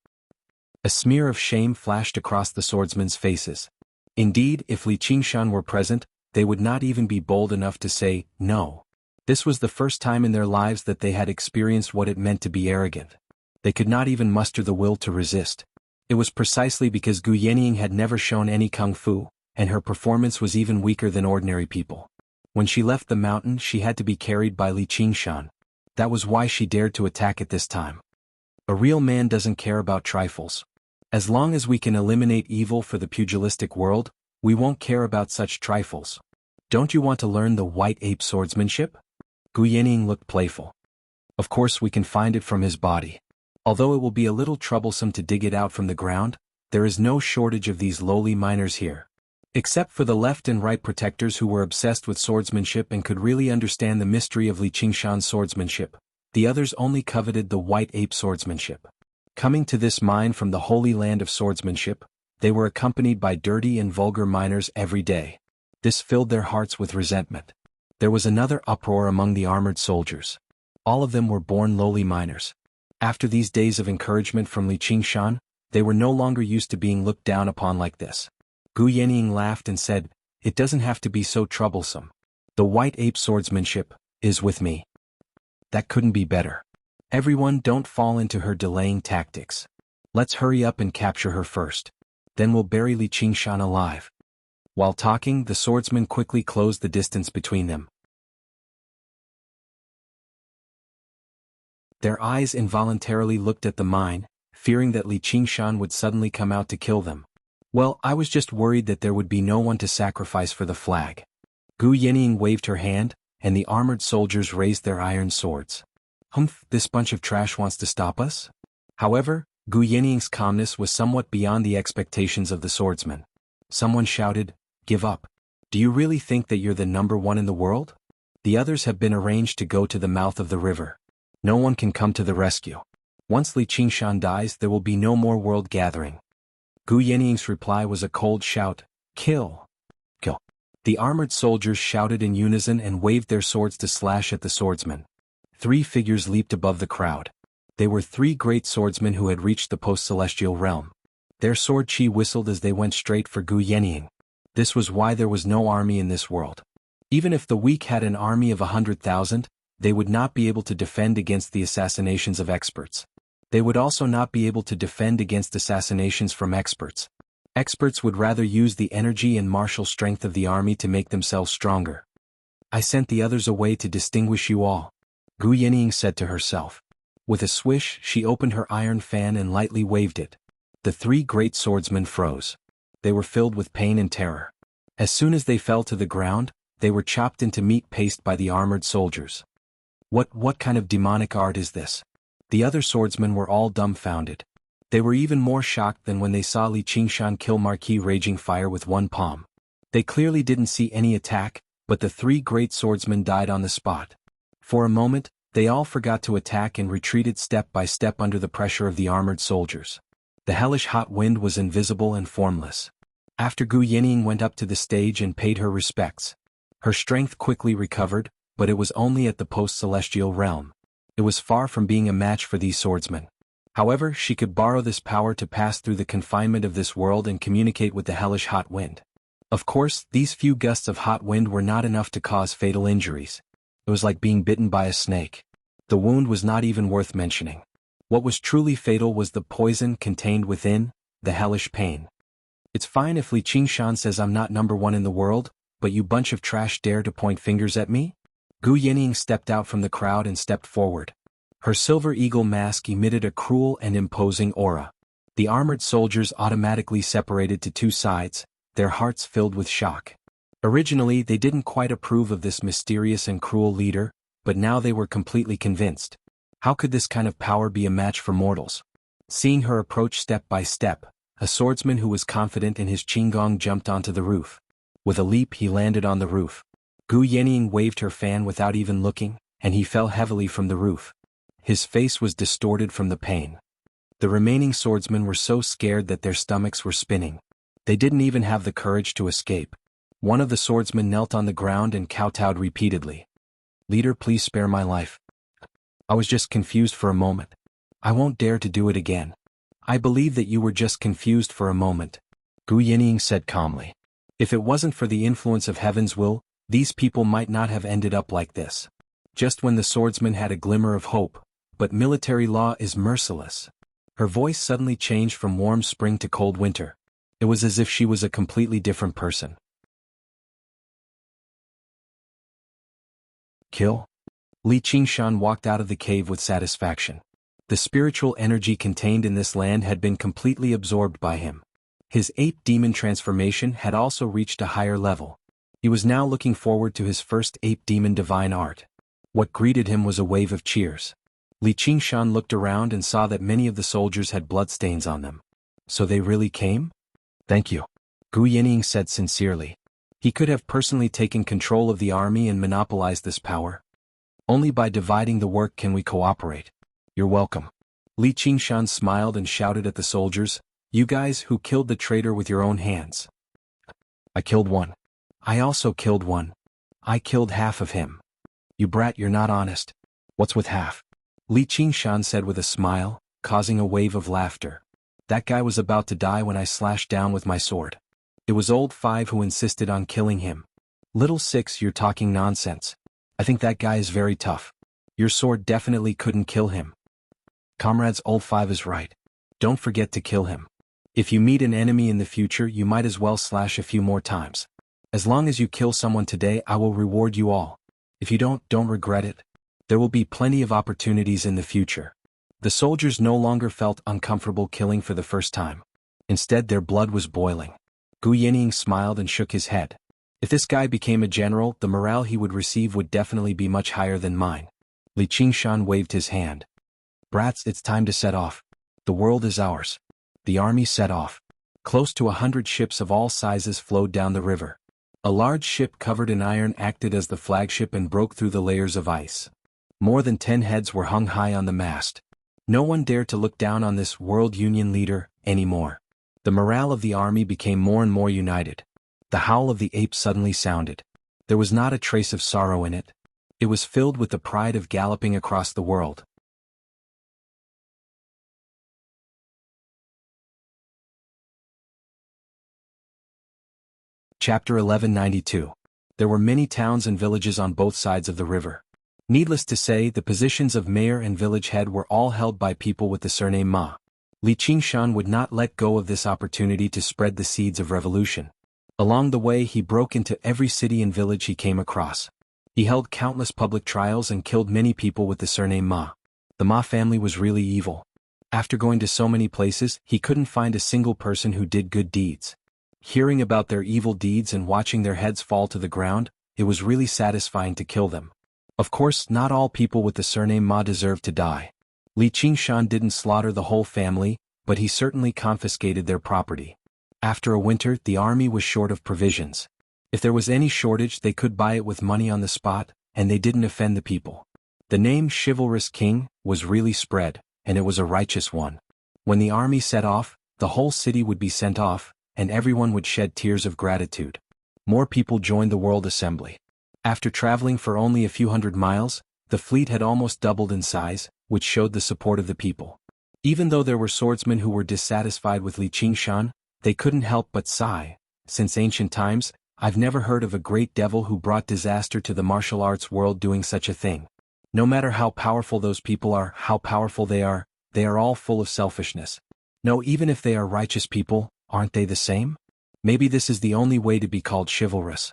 A smear of shame flashed across the swordsmen's faces. Indeed, if Li Qingshan were present, they would not even be bold enough to say, no. This was the first time in their lives that they had experienced what it meant to be arrogant. They could not even muster the will to resist. It was precisely because Gu Yanning had never shown any kung fu, and her performance was even weaker than ordinary people. When she left the mountain, she had to be carried by Li Qingshan. That was why she dared to attack at this time. A real man doesn't care about trifles. As long as we can eliminate evil for the pugilistic world, we won't care about such trifles. Don't you want to learn the white ape swordsmanship? Gu Yanning looked playful. Of course we can find it from his body. Although it will be a little troublesome to dig it out from the ground, there is no shortage of these lowly miners here. Except for the left and right protectors who were obsessed with swordsmanship and could really understand the mystery of Li Qingshan's swordsmanship, the others only coveted the white ape swordsmanship. Coming to this mine from the holy land of swordsmanship, they were accompanied by dirty and vulgar miners every day. This filled their hearts with resentment. There was another uproar among the armored soldiers. All of them were born lowly miners. After these days of encouragement from Li Qingshan, they were no longer used to being looked down upon like this. Gu Yanning laughed and said, it doesn't have to be so troublesome. The white ape swordsmanship is with me. That couldn't be better. Everyone, don't fall into her delaying tactics. Let's hurry up and capture her first. Then we'll bury Li Qingshan alive. While talking, the swordsmen quickly closed the distance between them. Their eyes involuntarily looked at the mine, fearing that Li Qingshan would suddenly come out to kill them. Well, I was just worried that there would be no one to sacrifice for the flag. Gu Yanning waved her hand, and the armored soldiers raised their iron swords. Humph, this bunch of trash wants to stop us? However, Gu Yanning's calmness was somewhat beyond the expectations of the swordsmen. Someone shouted, give up. Do you really think that you're the number one in the world? The others have been arranged to go to the mouth of the river. No one can come to the rescue. Once Li Qingshan dies, there will be no more world gathering. Gu Yanning's reply was a cold shout, kill. Kill. The armored soldiers shouted in unison and waved their swords to slash at the swordsmen. 3 figures leaped above the crowd. They were 3 great swordsmen who had reached the post-celestial realm. Their sword chi whistled as they went straight for Gu Yanning. This was why there was no army in this world. Even if the weak had an army of 100,000, they would not be able to defend against the assassinations of experts. They would also not be able to defend against assassinations from experts. Experts would rather use the energy and martial strength of the army to make themselves stronger. I sent the others away to distinguish you all, Gu Yanning said to herself. With a swish, she opened her iron fan and lightly waved it. The 3 great swordsmen froze. They were filled with pain and terror. As soon as they fell to the ground, they were chopped into meat paste by the armored soldiers. What kind of demonic art is this? The other swordsmen were all dumbfounded. They were even more shocked than when they saw Li Qingshan kill Marquis Raging Fire with one palm. They clearly didn't see any attack, but the 3 great swordsmen died on the spot. For a moment, they all forgot to attack and retreated step by step under the pressure of the armored soldiers. The hellish hot wind was invisible and formless. After Gu Yanning went up to the stage and paid her respects. Her strength quickly recovered, but it was only at the post-celestial realm. It was far from being a match for these swordsmen. However, she could borrow this power to pass through the confinement of this world and communicate with the hellish hot wind. Of course, these few gusts of hot wind were not enough to cause fatal injuries. It was like being bitten by a snake. The wound was not even worth mentioning. What was truly fatal was the poison contained within, the hellish pain. It's fine if Li Qingshan says I'm not number one in the world, but you bunch of trash dare to point fingers at me? Gu Yanning stepped out from the crowd and stepped forward. Her silver eagle mask emitted a cruel and imposing aura. The armored soldiers automatically separated to 2 sides, their hearts filled with shock. Originally, they didn't quite approve of this mysterious and cruel leader, but now they were completely convinced. How could this kind of power be a match for mortals? Seeing her approach step by step, a swordsman who was confident in his qinggong jumped onto the roof. With a leap he landed on the roof. Gu Yenying waved her fan without even looking, and he fell heavily from the roof. His face was distorted from the pain. The remaining swordsmen were so scared that their stomachs were spinning. They didn't even have the courage to escape. One of the swordsmen knelt on the ground and kowtowed repeatedly. "Leader, please spare my life. I was just confused for a moment. I won't dare to do it again." "I believe that you were just confused for a moment," Gu Yinying said calmly. "If it wasn't for the influence of heaven's will, these people might not have ended up like this." Just when the swordsman had a glimmer of hope, "But military law is merciless." Her voice suddenly changed from warm spring to cold winter. It was as if she was a completely different person. Kill? Li Qingshan walked out of the cave with satisfaction. The spiritual energy contained in this land had been completely absorbed by him. His ape demon transformation had also reached a higher level. He was now looking forward to his first ape demon divine art. What greeted him was a wave of cheers. Li Qingshan looked around and saw that many of the soldiers had bloodstains on them. So they really came? "Thank you," Gu Yinying said sincerely. He could have personally taken control of the army and monopolized this power. "Only by dividing the work can we cooperate. You're welcome." Li Qingshan smiled and shouted at the soldiers, "You guys who killed the traitor with your own hands." "I killed one." "I also killed one. I killed half of him." "You brat, you're not honest." "What's with half?" Li Qingshan said with a smile, causing a wave of laughter. "That guy was about to die when I slashed down with my sword. It was old 5 who insisted on killing him." "Little 6, you're talking nonsense. I think that guy is very tough. Your sword definitely couldn't kill him." "Comrades, old 5 is right. Don't forget to kill him. If you meet an enemy in the future, you might as well slash a few more times. As long as you kill someone today, I will reward you all. If you don't regret it. There will be plenty of opportunities in the future." The soldiers no longer felt uncomfortable killing for the first time. Instead, their blood was boiling. Gu Yinying smiled and shook his head. If this guy became a general, the morale he would receive would definitely be much higher than mine. Li Qingshan waved his hand. "Brats, it's time to set off. The world is ours." The army set off. Close to 100 ships of all sizes flowed down the river. A large ship covered in iron acted as the flagship and broke through the layers of ice. More than 10 heads were hung high on the mast. No one dared to look down on this World Union leader anymore. The morale of the army became more and more united. The howl of the ape suddenly sounded. There was not a trace of sorrow in it. It was filled with the pride of galloping across the world. Chapter 1192. There were many towns and villages on both sides of the river. Needless to say, the positions of mayor and village head were all held by people with the surname Ma. Li Qingshan would not let go of this opportunity to spread the seeds of revolution. Along the way, he broke into every city and village he came across. He held countless public trials and killed many people with the surname Ma. The Ma family was really evil. After going to so many places, he couldn't find a single person who did good deeds. Hearing about their evil deeds and watching their heads fall to the ground, it was really satisfying to kill them. Of course, not all people with the surname Ma deserved to die. Li Qingshan didn't slaughter the whole family, but he certainly confiscated their property. After a winter, the army was short of provisions. If there was any shortage, they could buy it with money on the spot, and they didn't offend the people. The name Chivalrous King was really spread, and it was a righteous one. When the army set off, the whole city would be sent off, and everyone would shed tears of gratitude. More people joined the World Assembly. After traveling for only a few hundred miles, the fleet had almost doubled in size, which showed the support of the people. Even though there were swordsmen who were dissatisfied with Li Qingshan, they couldn't help but sigh. Since ancient times, I've never heard of a great devil who brought disaster to the martial arts world doing such a thing. No matter how powerful those people are, how powerful they are all full of selfishness. No, even if they are righteous people, aren't they the same? Maybe this is the only way to be called chivalrous.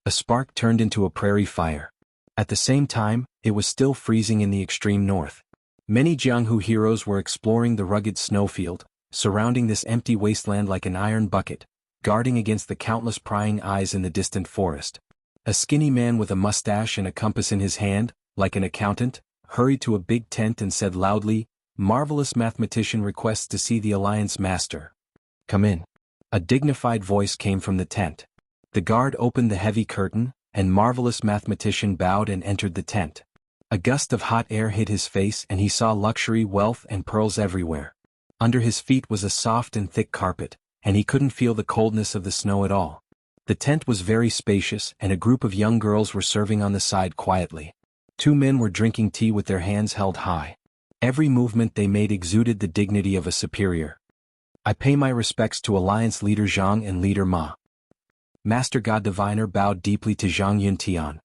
A spark turned into a prairie fire. At the same time, it was still freezing in the extreme north. Many Jianghu heroes were exploring the rugged snowfield, surrounding this empty wasteland like an iron bucket. guarding against the countless prying eyes in the distant forest. A skinny man with a mustache and a compass in his hand, like an accountant, hurried to a big tent and said loudly, "Marvelous mathematician requests to see the Alliance Master." "Come in." A dignified voice came from the tent. The guard opened the heavy curtain, and Marvelous Mathematician bowed and entered the tent. A gust of hot air hit his face and he saw luxury, wealth and pearls everywhere. Under his feet was a soft and thick carpet, and he couldn't feel the coldness of the snow at all. The tent was very spacious and a group of young girls were serving on the side quietly. Two men were drinking tea with their hands held high. Every movement they made exuded the dignity of a superior. "I pay my respects to Alliance Leader Zhang and Leader Ma." Master God Diviner bowed deeply to Zhang Yuntian.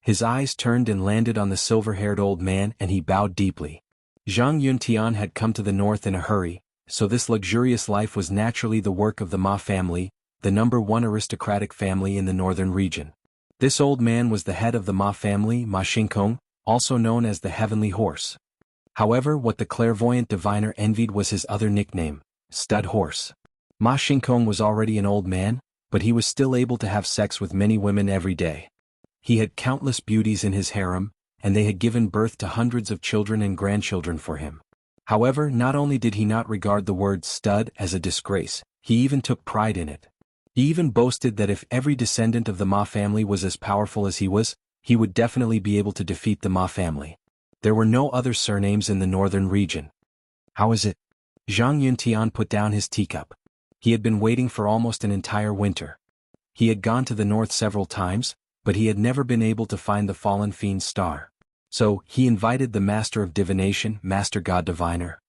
His eyes turned and landed on the silver-haired old man and he bowed deeply. Zhang Yuntian had come to the north in a hurry, so this luxurious life was naturally the work of the Ma family, the #1 aristocratic family in the northern region. This old man was the head of the Ma family, Ma Xingkong, also known as the Heavenly Horse. However, what the clairvoyant diviner envied was his other nickname, Stud Horse. Ma Xingkong was already an old man, but he was still able to have sex with many women every day. He had countless beauties in his harem, and they had given birth to hundreds of children and grandchildren for him. However, not only did he not regard the word stud as a disgrace, he even took pride in it. He even boasted that if every descendant of the Ma family was as powerful as he would definitely be able to defeat the Ma family. There were no other surnames in the northern region. "How is it?" Zhang Yuntian put down his teacup. He had been waiting for almost an entire winter. He had gone to the north several times, but he had never been able to find the fallen fiend's star. So, he invited the Master of Divination, Master God Diviner.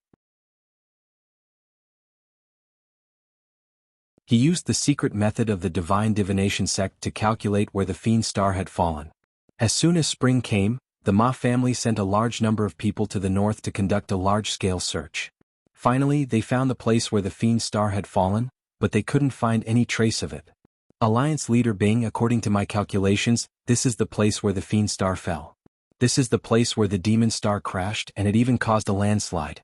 He used the secret method of the Divine Divination sect to calculate where the fiend's star had fallen. As soon as spring came, the Ma family sent a large number of people to the north to conduct a large-scale search. Finally, they found the place where the fiend's star had fallen, but they couldn't find any trace of it. Alliance Leader Bing, according to my calculations, this is the place where the fiend's star fell. This is the place where the demon star crashed and it even caused a landslide.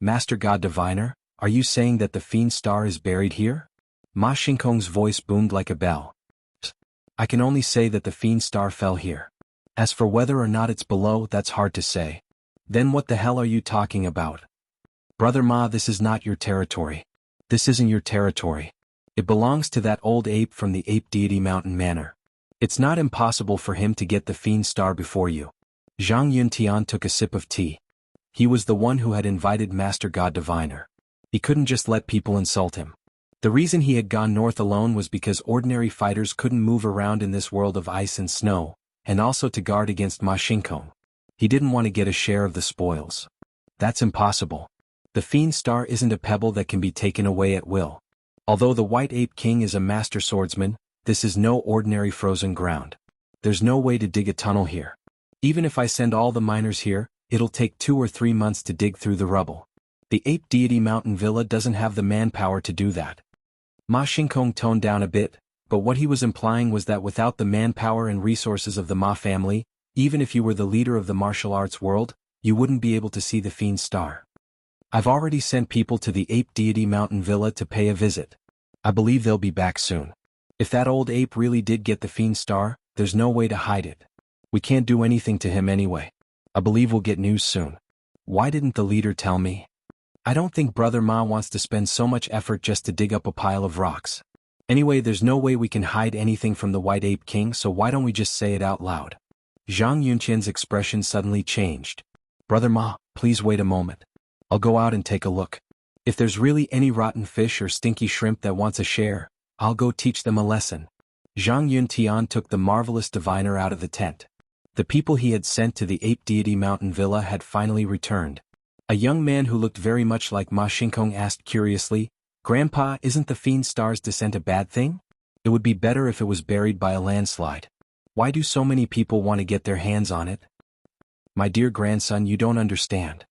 Master God Diviner, are you saying that the fiend's star is buried here? Ma Xingkong's voice boomed like a bell. I can only say that the fiend's star fell here. As for whether or not it's below, that's hard to say. Then what the hell are you talking about? Brother Ma, this is not your territory. This isn't your territory. It belongs to that old ape from the Ape Deity Mountain Manor. It's not impossible for him to get the fiend's star before you. Zhang Yuntian took a sip of tea. He was the one who had invited Master God Diviner. He couldn't just let people insult him. The reason he had gone north alone was because ordinary fighters couldn't move around in this world of ice and snow, and also to guard against Ma Xingkong. He didn't want to get a share of the spoils. That's impossible. The fiend's star isn't a pebble that can be taken away at will. Although the White Ape King is a master swordsman, this is no ordinary frozen ground. There's no way to dig a tunnel here. Even if I send all the miners here, it'll take 2 or 3 months to dig through the rubble. The Ape Deity Mountain Villa doesn't have the manpower to do that. Ma Xingkong toned down a bit, but what he was implying was that without the manpower and resources of the Ma family, even if you were the leader of the martial arts world, you wouldn't be able to see the fiend's star. I've already sent people to the Ape Deity Mountain Villa to pay a visit. I believe they'll be back soon. If that old ape really did get the fiend's star, there's no way to hide it. We can't do anything to him anyway. I believe we'll get news soon. Why didn't the leader tell me? I don't think Brother Ma wants to spend so much effort just to dig up a pile of rocks. Anyway, there's no way we can hide anything from the White Ape King, so why don't we just say it out loud? Zhang Yunqian's expression suddenly changed. Brother Ma, please wait a moment. I'll go out and take a look. If there's really any rotten fish or stinky shrimp that wants a share, I'll go teach them a lesson. Zhang Yuntian took the marvelous diviner out of the tent. The people he had sent to the Ape Deity Mountain Villa had finally returned. A young man who looked very much like Ma Xingkong asked curiously, Grandpa, isn't the fiend's star's descent a bad thing? It would be better if it was buried by a landslide. Why do so many people want to get their hands on it? My dear grandson, you don't understand.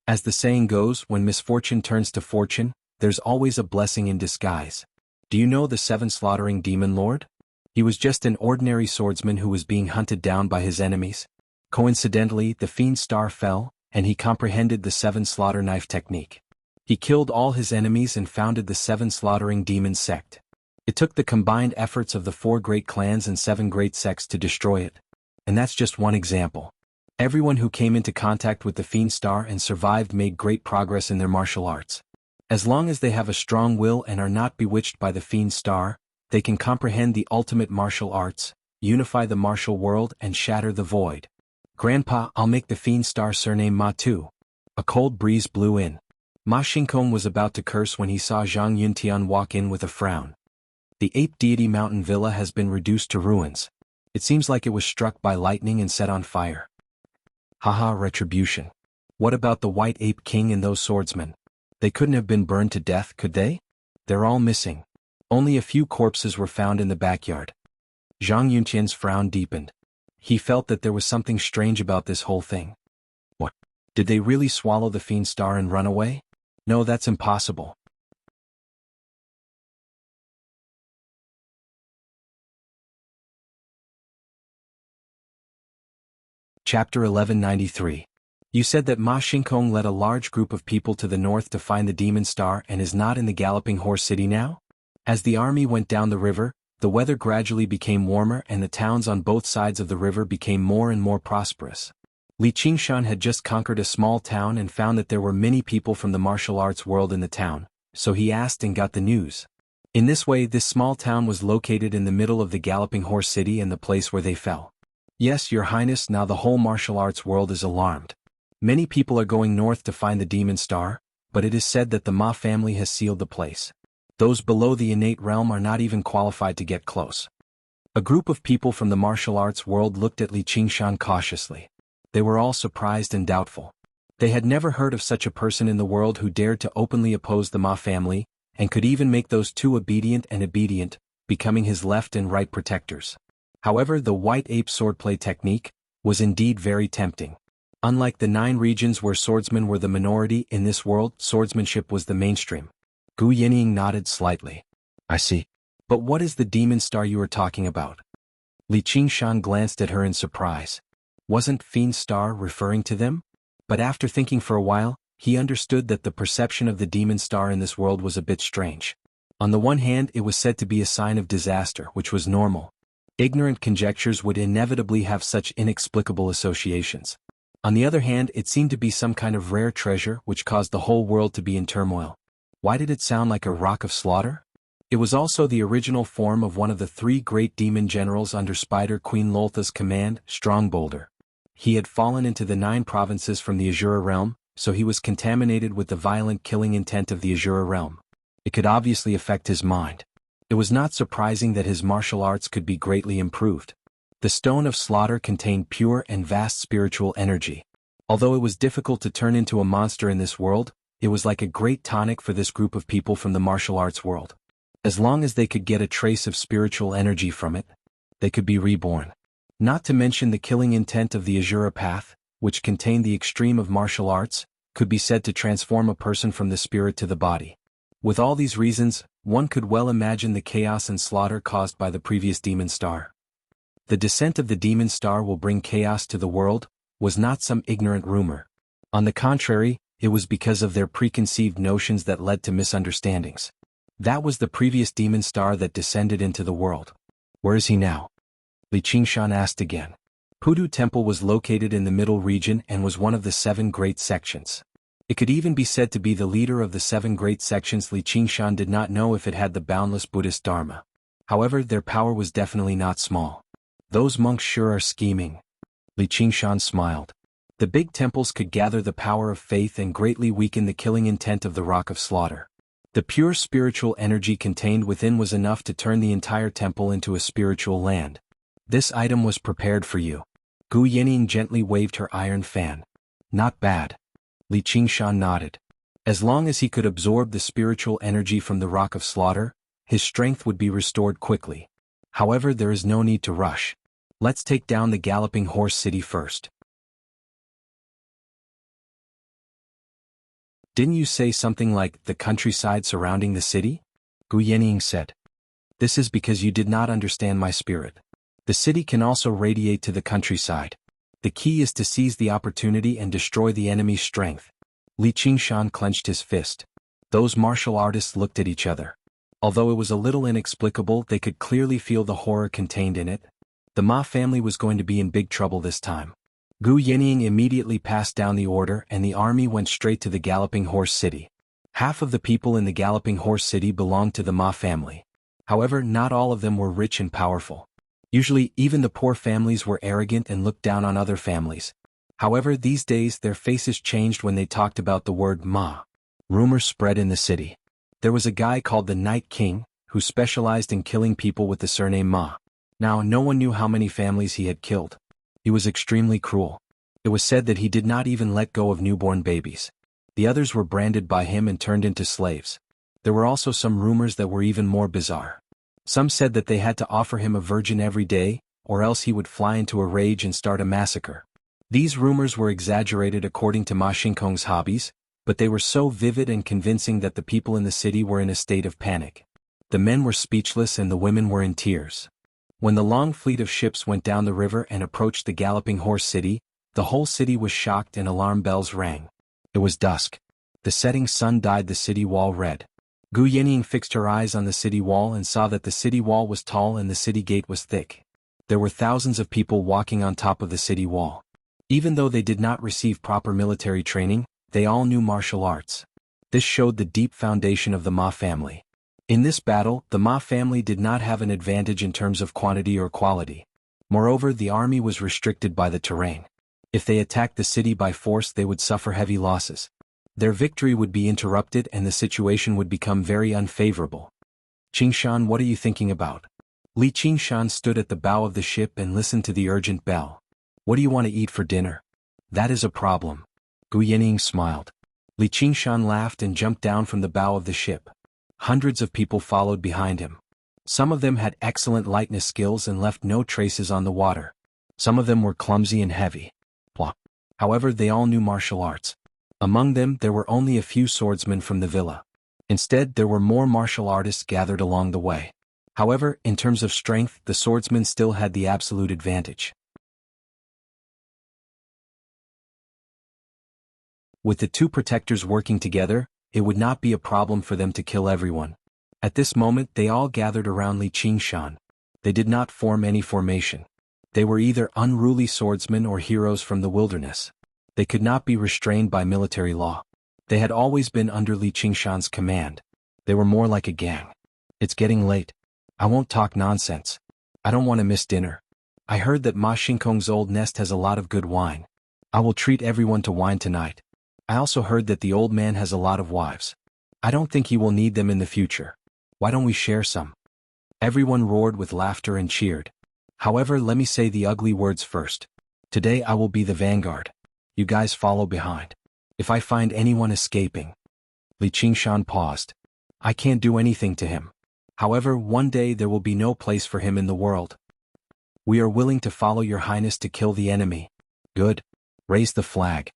As the saying goes, when misfortune turns to fortune, there's always a blessing in disguise. Do you know the 7 slaughtering demon lord? He was just an ordinary swordsman who was being hunted down by his enemies. Coincidentally, the fiend's star fell, and he comprehended the 7 slaughter knife technique. He killed all his enemies and founded the 7 Slaughtering Demons sect. It took the combined efforts of the 4 great clans and 7 great sects to destroy it. And that's just one example. Everyone who came into contact with the Fiend Star and survived made great progress in their martial arts. As long as they have a strong will and are not bewitched by the Fiend Star, they can comprehend the ultimate martial arts, unify the martial world and shatter the void. Grandpa, I'll make the Fiend Star surname Ma too. A cold breeze blew in. Ma Xingkong was about to curse when he saw Zhang Yuntian walk in with a frown. The ape deity mountain villa has been reduced to ruins. It seems like it was struck by lightning and set on fire. Haha, retribution. What about the White Ape King and those swordsmen? They couldn't have been burned to death, could they? They're all missing. Only a few corpses were found in the backyard. Zhang Yuntian's frown deepened. He felt that there was something strange about this whole thing. What? Did they really swallow the Fiend Star and run away? No, that's impossible. Chapter 1193. You said that Ma Xingkong led a large group of people to the north to find the Demon Star and is not in the Galloping Horse City now? As the army went down the river, the weather gradually became warmer and the towns on both sides of the river became more and more prosperous. Li Qingshan had just conquered a small town and found that there were many people from the martial arts world in the town, so he asked and got the news. In this way, this small town was located in the middle of the Galloping Horse City and the place where they fell. Yes, Your Highness, now the whole martial arts world is alarmed. Many people are going north to find the Demon Star, but it is said that the Ma family has sealed the place. Those below the innate realm are not even qualified to get close. A group of people from the martial arts world looked at Li Qingshan cautiously. They were all surprised and doubtful. They had never heard of such a person in the world who dared to openly oppose the Ma family, and could even make those two obedient, becoming his left and right protectors. However, the White Ape swordplay technique was indeed very tempting. Unlike the 9 regions where swordsmen were the minority, in this world, swordsmanship was the mainstream. Gu Yinying nodded slightly. I see. But what is the Demon Star you are talking about? Li Qingshan glanced at her in surprise. Wasn't Fiend Star referring to them? But after thinking for a while, he understood that the perception of the Demon Star in this world was a bit strange. On the one hand, it was said to be a sign of disaster, which was normal. Ignorant conjectures would inevitably have such inexplicable associations. On the other hand, it seemed to be some kind of rare treasure which caused the whole world to be in turmoil. Why did it sound like a rock of slaughter? It was also the original form of one of the 3 great demon generals under Spider Queen Loltha's command, Strongboulder. He had fallen into the 9 provinces from the Azura realm, so he was contaminated with the violent killing intent of the Azura realm. It could obviously affect his mind. It was not surprising that his martial arts could be greatly improved. The Stone of Slaughter contained pure and vast spiritual energy. Although it was difficult to turn into a monster in this world, it was like a great tonic for this group of people from the martial arts world. As long as they could get a trace of spiritual energy from it, they could be reborn. Not to mention the killing intent of the Azura path, which contained the extreme of martial arts, could be said to transform a person from the spirit to the body. With all these reasons, one could well imagine the chaos and slaughter caused by the previous Demon Star. The descent of the Demon Star will bring chaos to the world, was not some ignorant rumor. On the contrary, it was because of their preconceived notions that led to misunderstandings. That was the previous Demon Star that descended into the world. Where is he now? Li Qingshan asked again. Pudu Temple was located in the middle region and was one of the 7 great sections. It could even be said to be the leader of the 7 great sections. Li Qingshan did not know if it had the boundless Buddhist Dharma. However, their power was definitely not small. Those monks sure are scheming. Li Qingshan smiled. The big temples could gather the power of faith and greatly weaken the killing intent of the Rock of Slaughter. The pure spiritual energy contained within was enough to turn the entire temple into a spiritual land. This item was prepared for you. Gu Yinying gently waved her iron fan. Not bad. Li Qingshan nodded. As long as he could absorb the spiritual energy from the Rock of Slaughter, his strength would be restored quickly. However, there is no need to rush. Let's take down the Galloping Horse City first. Didn't you say something like the countryside surrounding the city? Gu Yinying said. This is because you did not understand my spirit. The city can also radiate to the countryside. The key is to seize the opportunity and destroy the enemy's strength. Li Qingshan clenched his fist. Those martial artists looked at each other. Although it was a little inexplicable, they could clearly feel the horror contained in it. The Ma family was going to be in big trouble this time. Gu Yenying immediately passed down the order and the army went straight to the Galloping Horse City. Half of the people in the Galloping Horse City belonged to the Ma family. However, not all of them were rich and powerful. Usually, even the poor families were arrogant and looked down on other families. However, these days their faces changed when they talked about the word Ma. Rumors spread in the city. There was a guy called the Night King, who specialized in killing people with the surname Ma. Now, no one knew how many families he had killed. He was extremely cruel. It was said that he did not even let go of newborn babies. The others were branded by him and turned into slaves. There were also some rumors that were even more bizarre. Some said that they had to offer him a virgin every day, or else he would fly into a rage and start a massacre. These rumors were exaggerated according to Ma Xingkong's hobbies, but they were so vivid and convincing that the people in the city were in a state of panic. The men were speechless and the women were in tears. When the long fleet of ships went down the river and approached the Galloping Horse City, the whole city was shocked and alarm bells rang. It was dusk. The setting sun dyed the city wall red. Gu Yenying fixed her eyes on the city wall and saw that the city wall was tall and the city gate was thick. There were thousands of people walking on top of the city wall. Even though they did not receive proper military training, they all knew martial arts. This showed the deep foundation of the Ma family. In this battle, the Ma family did not have an advantage in terms of quantity or quality. Moreover, the army was restricted by the terrain. If they attacked the city by force, they would suffer heavy losses. Their victory would be interrupted and the situation would become very unfavorable. Qingshan, what are you thinking about? Li Qingshan stood at the bow of the ship and listened to the urgent bell. What do you want to eat for dinner? That is a problem. Gu Yenying smiled. Li Qingshan laughed and jumped down from the bow of the ship. Hundreds of people followed behind him. Some of them had excellent lightness skills and left no traces on the water. Some of them were clumsy and heavy. However, they all knew martial arts. Among them, there were only a few swordsmen from the villa. Instead, there were more martial artists gathered along the way. However, in terms of strength, the swordsmen still had the absolute advantage. With the two protectors working together, it would not be a problem for them to kill everyone. At this moment, they all gathered around Li Qingshan. They did not form any formation. They were either unruly swordsmen or heroes from the wilderness. They could not be restrained by military law. They had always been under Li Qingshan's command. They were more like a gang. It's getting late. I won't talk nonsense. I don't want to miss dinner. I heard that Ma Xingkong's old nest has a lot of good wine. I will treat everyone to wine tonight. I also heard that the old man has a lot of wives. I don't think he will need them in the future. Why don't we share some? Everyone roared with laughter and cheered. However, let me say the ugly words first. Today I will be the vanguard. You guys follow behind. If I find anyone escaping. Li Qingshan paused. I can't do anything to him. However, one day there will be no place for him in the world. We are willing to follow your highness to kill the enemy. Good. Raise the flag.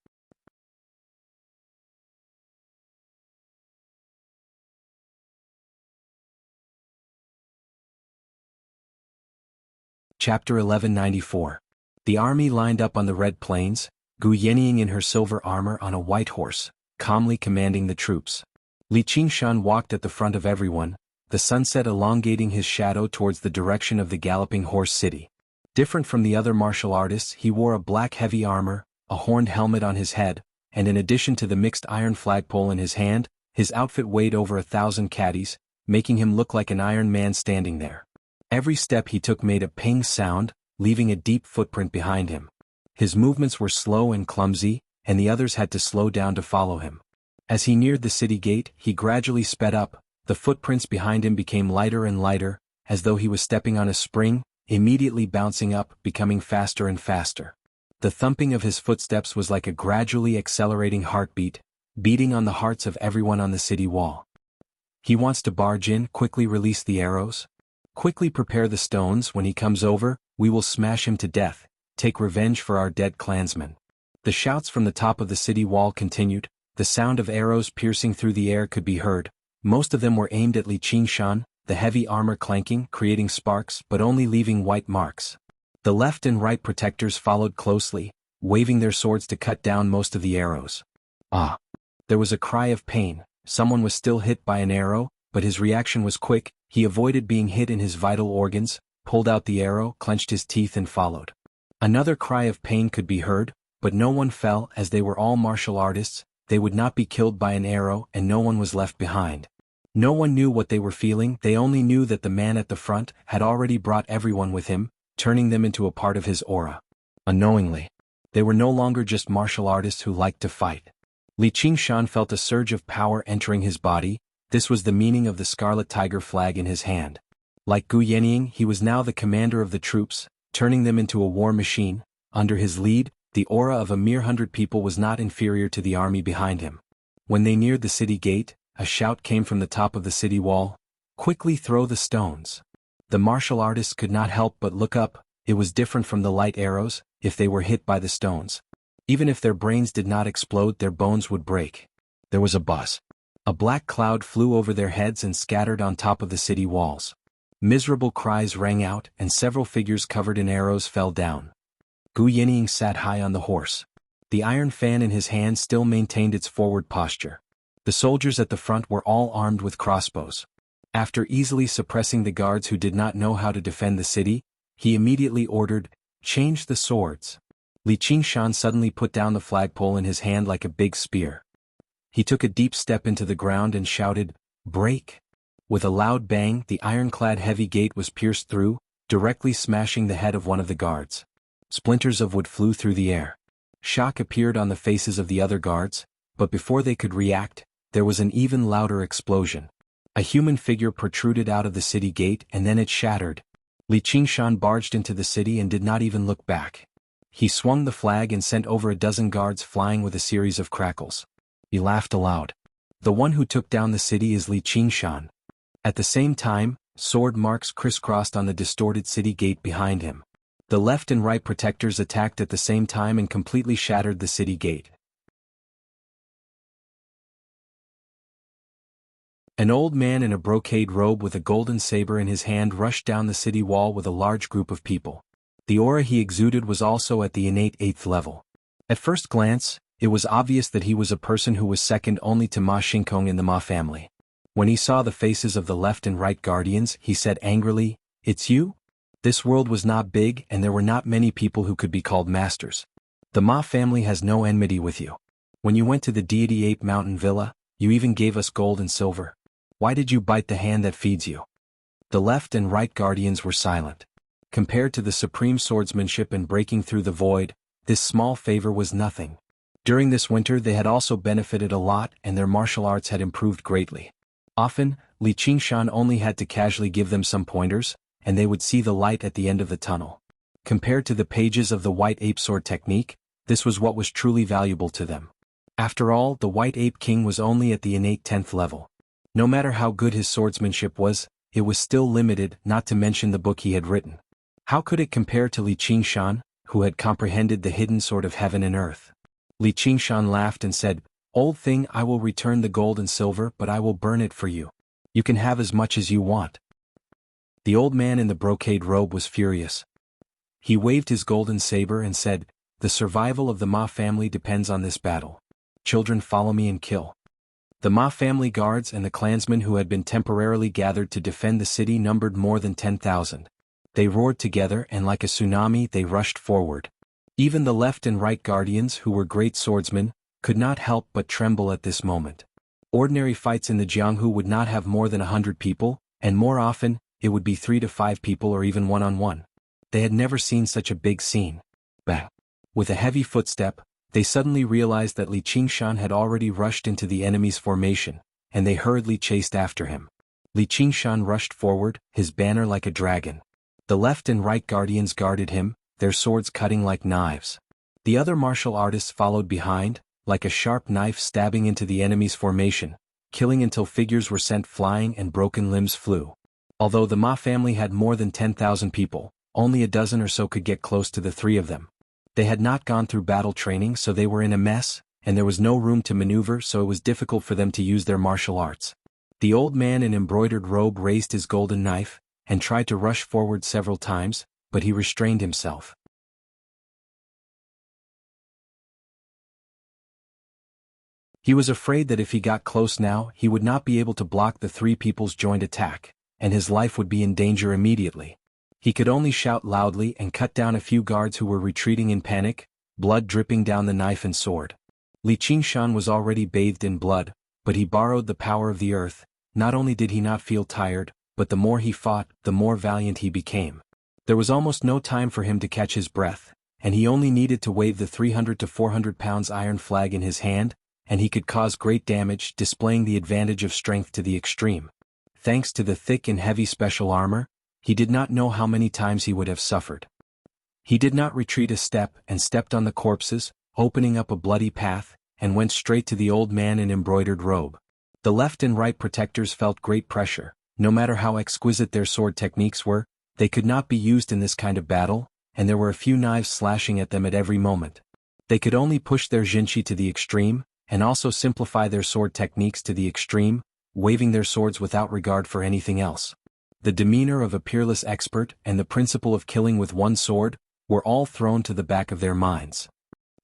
Chapter 1194. The army lined up on the red plains, Gu Yenying in her silver armor on a white horse, calmly commanding the troops. Li Qingshan walked at the front of everyone, the sunset elongating his shadow towards the direction of the Galloping Horse City. Different from the other martial artists, he wore a black heavy armor, a horned helmet on his head, and in addition to the mixed iron flagpole in his hand, his outfit weighed over 1,000 caddies, making him look like an Iron Man standing there. Every step he took made a ping sound, leaving a deep footprint behind him. His movements were slow and clumsy, and the others had to slow down to follow him. As he neared the city gate, he gradually sped up. The footprints behind him became lighter and lighter, as though he was stepping on a spring, immediately bouncing up, becoming faster and faster. The thumping of his footsteps was like a gradually accelerating heartbeat, beating on the hearts of everyone on the city wall. He wants to barge in. Quickly release the arrows. Quickly prepare the stones. When he comes over, we will smash him to death, take revenge for our dead clansmen. The shouts from the top of the city wall continued. The sound of arrows piercing through the air could be heard. Most of them were aimed at Li Qingshan, the heavy armor clanking, creating sparks but only leaving white marks. The left and right protectors followed closely, waving their swords to cut down most of the arrows. Ah! There was a cry of pain. Someone was still hit by an arrow, but his reaction was quick. He avoided being hit in his vital organs, pulled out the arrow, clenched his teeth and followed. Another cry of pain could be heard, but no one fell as they were all martial artists. They would not be killed by an arrow and no one was left behind. No one knew what they were feeling, they only knew that the man at the front had already brought everyone with him, turning them into a part of his aura. Unknowingly, they were no longer just martial artists who liked to fight. Li Qingshan felt a surge of power entering his body. This was the meaning of the Scarlet Tiger flag in his hand. Like Gu Yenying, he was now the commander of the troops, turning them into a war machine. Under his lead, the aura of a mere 100 people was not inferior to the army behind him. When they neared the city gate, a shout came from the top of the city wall. "Quickly throw the stones." The martial artists could not help but look up. It was different from the light arrows. If they were hit by the stones, even if their brains did not explode, their bones would break. There was a buzz. A black cloud flew over their heads and scattered on top of the city walls. Miserable cries rang out, and several figures covered in arrows fell down. Gu Yenying sat high on the horse. The iron fan in his hand still maintained its forward posture. The soldiers at the front were all armed with crossbows. After easily suppressing the guards who did not know how to defend the city, he immediately ordered, "Change the swords." Li Qingshan suddenly put down the flagpole in his hand like a big spear. He took a deep step into the ground and shouted, "Break!" With a loud bang, the ironclad heavy gate was pierced through, directly smashing the head of one of the guards. Splinters of wood flew through the air. Shock appeared on the faces of the other guards, but before they could react, there was an even louder explosion. A human figure protruded out of the city gate and then it shattered. Li Qingshan barged into the city and did not even look back. He swung the flag and sent over a dozen guards flying with a series of crackles. He laughed aloud. The one who took down the city is Li Qingshan. At the same time, sword marks crisscrossed on the distorted city gate behind him. The left and right protectors attacked at the same time and completely shattered the city gate. An old man in a brocade robe with a golden saber in his hand rushed down the city wall with a large group of people. The aura he exuded was also at the innate 8th level. At first glance, it was obvious that he was a person who was second only to Ma Xingkong in the Ma family. When he saw the faces of the left and right guardians, he said angrily, "It's you?" This world was not big and there were not many people who could be called masters. The Ma family has no enmity with you. When you went to the Deity Ape Mountain Villa, you even gave us gold and silver. Why did you bite the hand that feeds you? The left and right guardians were silent. Compared to the supreme swordsmanship and breaking through the void, this small favor was nothing. During this winter they had also benefited a lot and their martial arts had improved greatly. Often, Li Qingshan only had to casually give them some pointers, and they would see the light at the end of the tunnel. Compared to the pages of the White Ape Sword technique, this was what was truly valuable to them. After all, the White Ape King was only at the innate 10th level. No matter how good his swordsmanship was, it was still limited, not to mention the book he had written. How could it compare to Li Qingshan, who had comprehended the hidden sword of heaven and earth? Li Qingshan laughed and said, "Old thing, I will return the gold and silver, but I will burn it for you. You can have as much as you want." The old man in the brocade robe was furious. He waved his golden saber and said, "The survival of the Ma family depends on this battle. Children, follow me and kill." The Ma family guards and the clansmen who had been temporarily gathered to defend the city numbered more than 10,000. They roared together and like a tsunami they rushed forward. Even the left and right guardians, who were great swordsmen, could not help but tremble at this moment. Ordinary fights in the Jianghu would not have more than 100 people, and more often, it would be 3 to 5 people or even one-on-one. They had never seen such a big scene. Bang! With a heavy footstep, they suddenly realized that Li Qingshan had already rushed into the enemy's formation, and they hurriedly chased after him. Li Qingshan rushed forward, his banner like a dragon. The left and right guardians guarded him, their swords cutting like knives. The other martial artists followed behind, like a sharp knife stabbing into the enemy's formation, killing until figures were sent flying and broken limbs flew. Although the Ma family had more than 10,000 people, only a dozen or so could get close to the 3 of them. They had not gone through battle training, so they were in a mess, and there was no room to maneuver, so it was difficult for them to use their martial arts. The old man in embroidered robe raised his golden knife, and tried to rush forward several times, but he restrained himself. He was afraid that if he got close now he would not be able to block the three people's joint attack, and his life would be in danger immediately. He could only shout loudly and cut down a few guards who were retreating in panic, blood dripping down the knife and sword. Li Qingshan was already bathed in blood, but he borrowed the power of the earth. Not only did he not feel tired, but the more he fought, the more valiant he became. There was almost no time for him to catch his breath, and he only needed to wave the 300 to 400 pounds iron flag in his hand, and he could cause great damage, displaying the advantage of strength to the extreme. Thanks to the thick and heavy special armor, he did not know how many times he would have suffered. He did not retreat a step and stepped on the corpses, opening up a bloody path, and went straight to the old man in embroidered robe. The left and right protectors felt great pressure. No matter how exquisite their sword techniques were, they could not be used in this kind of battle, and there were a few knives slashing at them at every moment. They could only push their jinshi to the extreme, and also simplify their sword techniques to the extreme, waving their swords without regard for anything else. The demeanor of a peerless expert and the principle of killing with one sword were all thrown to the back of their minds.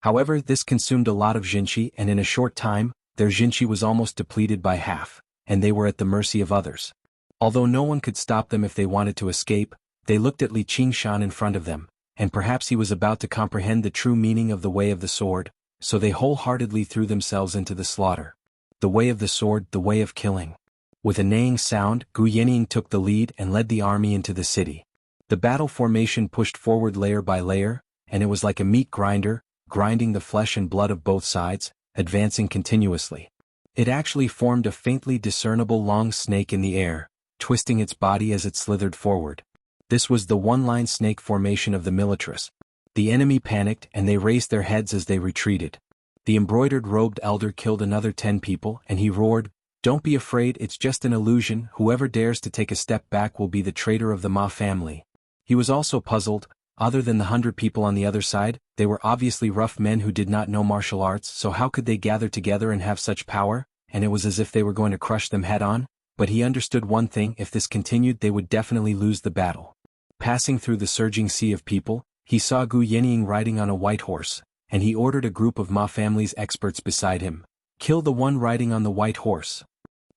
However, this consumed a lot of jinshi, and in a short time, their jinshi was almost depleted by half, and they were at the mercy of others. Although no one could stop them if they wanted to escape, they looked at Li Qingshan in front of them, and perhaps he was about to comprehend the true meaning of the way of the sword, so they wholeheartedly threw themselves into the slaughter. The way of the sword, the way of killing. With a neighing sound, Gu Yenying took the lead and led the army into the city. The battle formation pushed forward layer by layer, and it was like a meat grinder, grinding the flesh and blood of both sides, advancing continuously. It actually formed a faintly discernible long snake in the air, twisting its body as it slithered forward. This was the one-line snake formation of the militarists. The enemy panicked and they raised their heads as they retreated. The embroidered robed elder killed another 10 people and he roared, "Don't be afraid, it's just an illusion. Whoever dares to take a step back will be the traitor of the Ma family." He was also puzzled. Other than the 100 people on the other side, they were obviously rough men who did not know martial arts, so how could they gather together and have such power? And it was as if they were going to crush them head-on. But he understood one thing: if this continued they would definitely lose the battle. Passing through the surging sea of people, he saw Gu Yenying riding on a white horse, and he ordered a group of Ma family's experts beside him. "Kill the one riding on the white horse."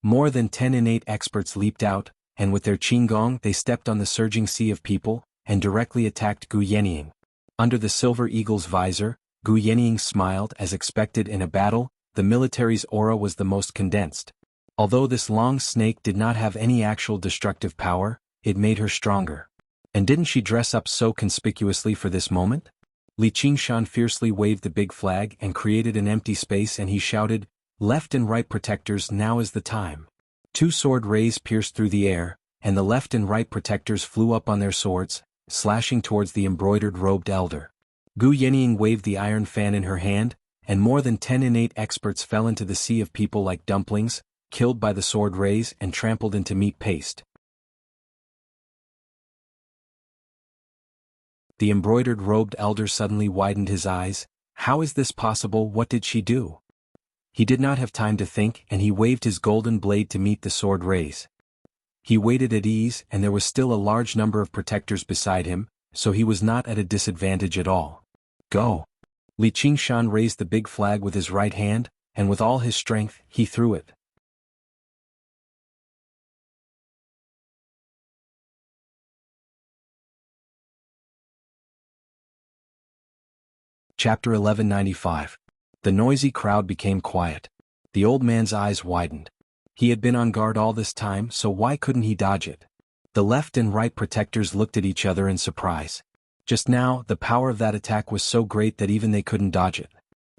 More than 10 innate experts leaped out, and with their qinggong they stepped on the surging sea of people, and directly attacked Gu Yenying. Under the silver eagle's visor, Gu Yenying smiled. As expected in a battle, the military's aura was the most condensed. Although this long snake did not have any actual destructive power, it made her stronger. And didn't she dress up so conspicuously for this moment? Li Qingshan fiercely waved the big flag and created an empty space, and he shouted, "Left and right protectors, now is the time." 2 sword rays pierced through the air, and the left and right protectors flew up on their swords, slashing towards the embroidered robed elder. Gu Yenying waved the iron fan in her hand, and more than 10 innate experts fell into the sea of people like dumplings, killed by the sword rays and trampled into meat paste. The embroidered robed elder suddenly widened his eyes. How is this possible? What did she do? He did not have time to think, and he waved his golden blade to meet the sword rays. He waited at ease, and there was still a large number of protectors beside him, so he was not at a disadvantage at all. "Go!" Li Qingshan raised the big flag with his right hand, and with all his strength, he threw it. Chapter 1195. The noisy crowd became quiet. The old man's eyes widened. He had been on guard all this time, so why couldn't he dodge it? The left and right protectors looked at each other in surprise. Just now, the power of that attack was so great that even they couldn't dodge it.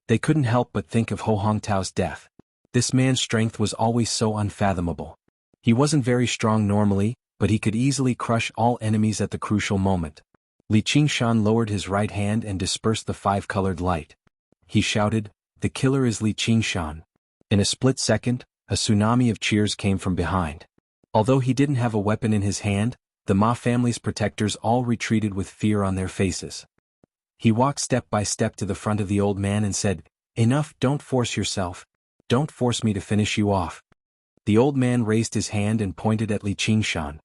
They couldn't help but think of Ho Hongtao's death. This man's strength was always so unfathomable. He wasn't very strong normally, but he could easily crush all enemies at the crucial moment. Li Qingshan lowered his right hand and dispersed the 5-colored light. He shouted, "The killer is Li Qingshan." In a split second, a tsunami of cheers came from behind. Although he didn't have a weapon in his hand, the Ma family's protectors all retreated with fear on their faces. He walked step by step to the front of the old man and said, "Enough, don't force yourself. Don't force me to finish you off." The old man raised his hand and pointed at Li Qingshan.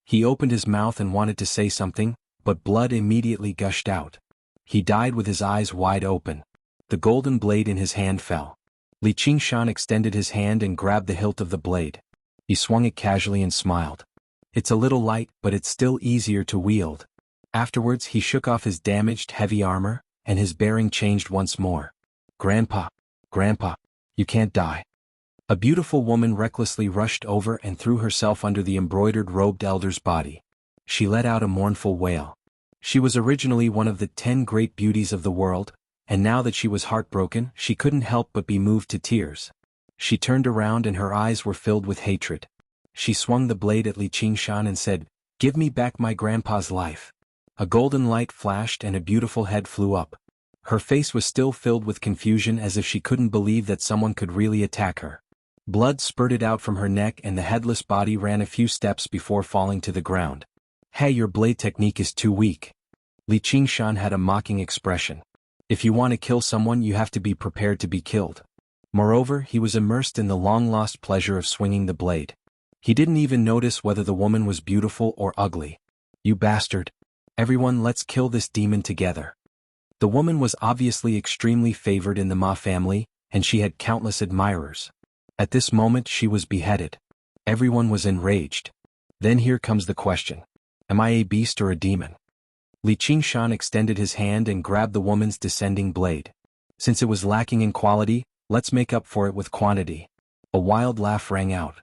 He opened his mouth and wanted to say something, but blood immediately gushed out. He died with his eyes wide open. The golden blade in his hand fell. Li Qingshan extended his hand and grabbed the hilt of the blade. He swung it casually and smiled. It's a little light, but it's still easier to wield. Afterwards he shook off his damaged heavy armor, and his bearing changed once more. Grandpa, Grandpa, you can't die. A beautiful woman recklessly rushed over and threw herself under the embroidered robed elder's body. She let out a mournful wail. She was originally one of the 10 great beauties of the world, and now that she was heartbroken, she couldn't help but be moved to tears. She turned around and her eyes were filled with hatred. She swung the blade at Li Qingshan and said, "Give me back my grandpa's life." A golden light flashed and a beautiful head flew up. Her face was still filled with confusion as if she couldn't believe that someone could really attack her. Blood spurted out from her neck and the headless body ran a few steps before falling to the ground. "Hey, your blade technique is too weak." Li Qingshan had a mocking expression. If you want to kill someone, you have to be prepared to be killed. Moreover, he was immersed in the long-lost pleasure of swinging the blade. He didn't even notice whether the woman was beautiful or ugly. "You bastard. Everyone, let's kill this demon together." The woman was obviously extremely favored in the Ma family, and she had countless admirers. At this moment she was beheaded. Everyone was enraged. Then here comes the question. Am I a beast or a demon? Li Qingshan extended his hand and grabbed the woman's descending blade. Since it was lacking in quality, let's make up for it with quantity. A wild laugh rang out.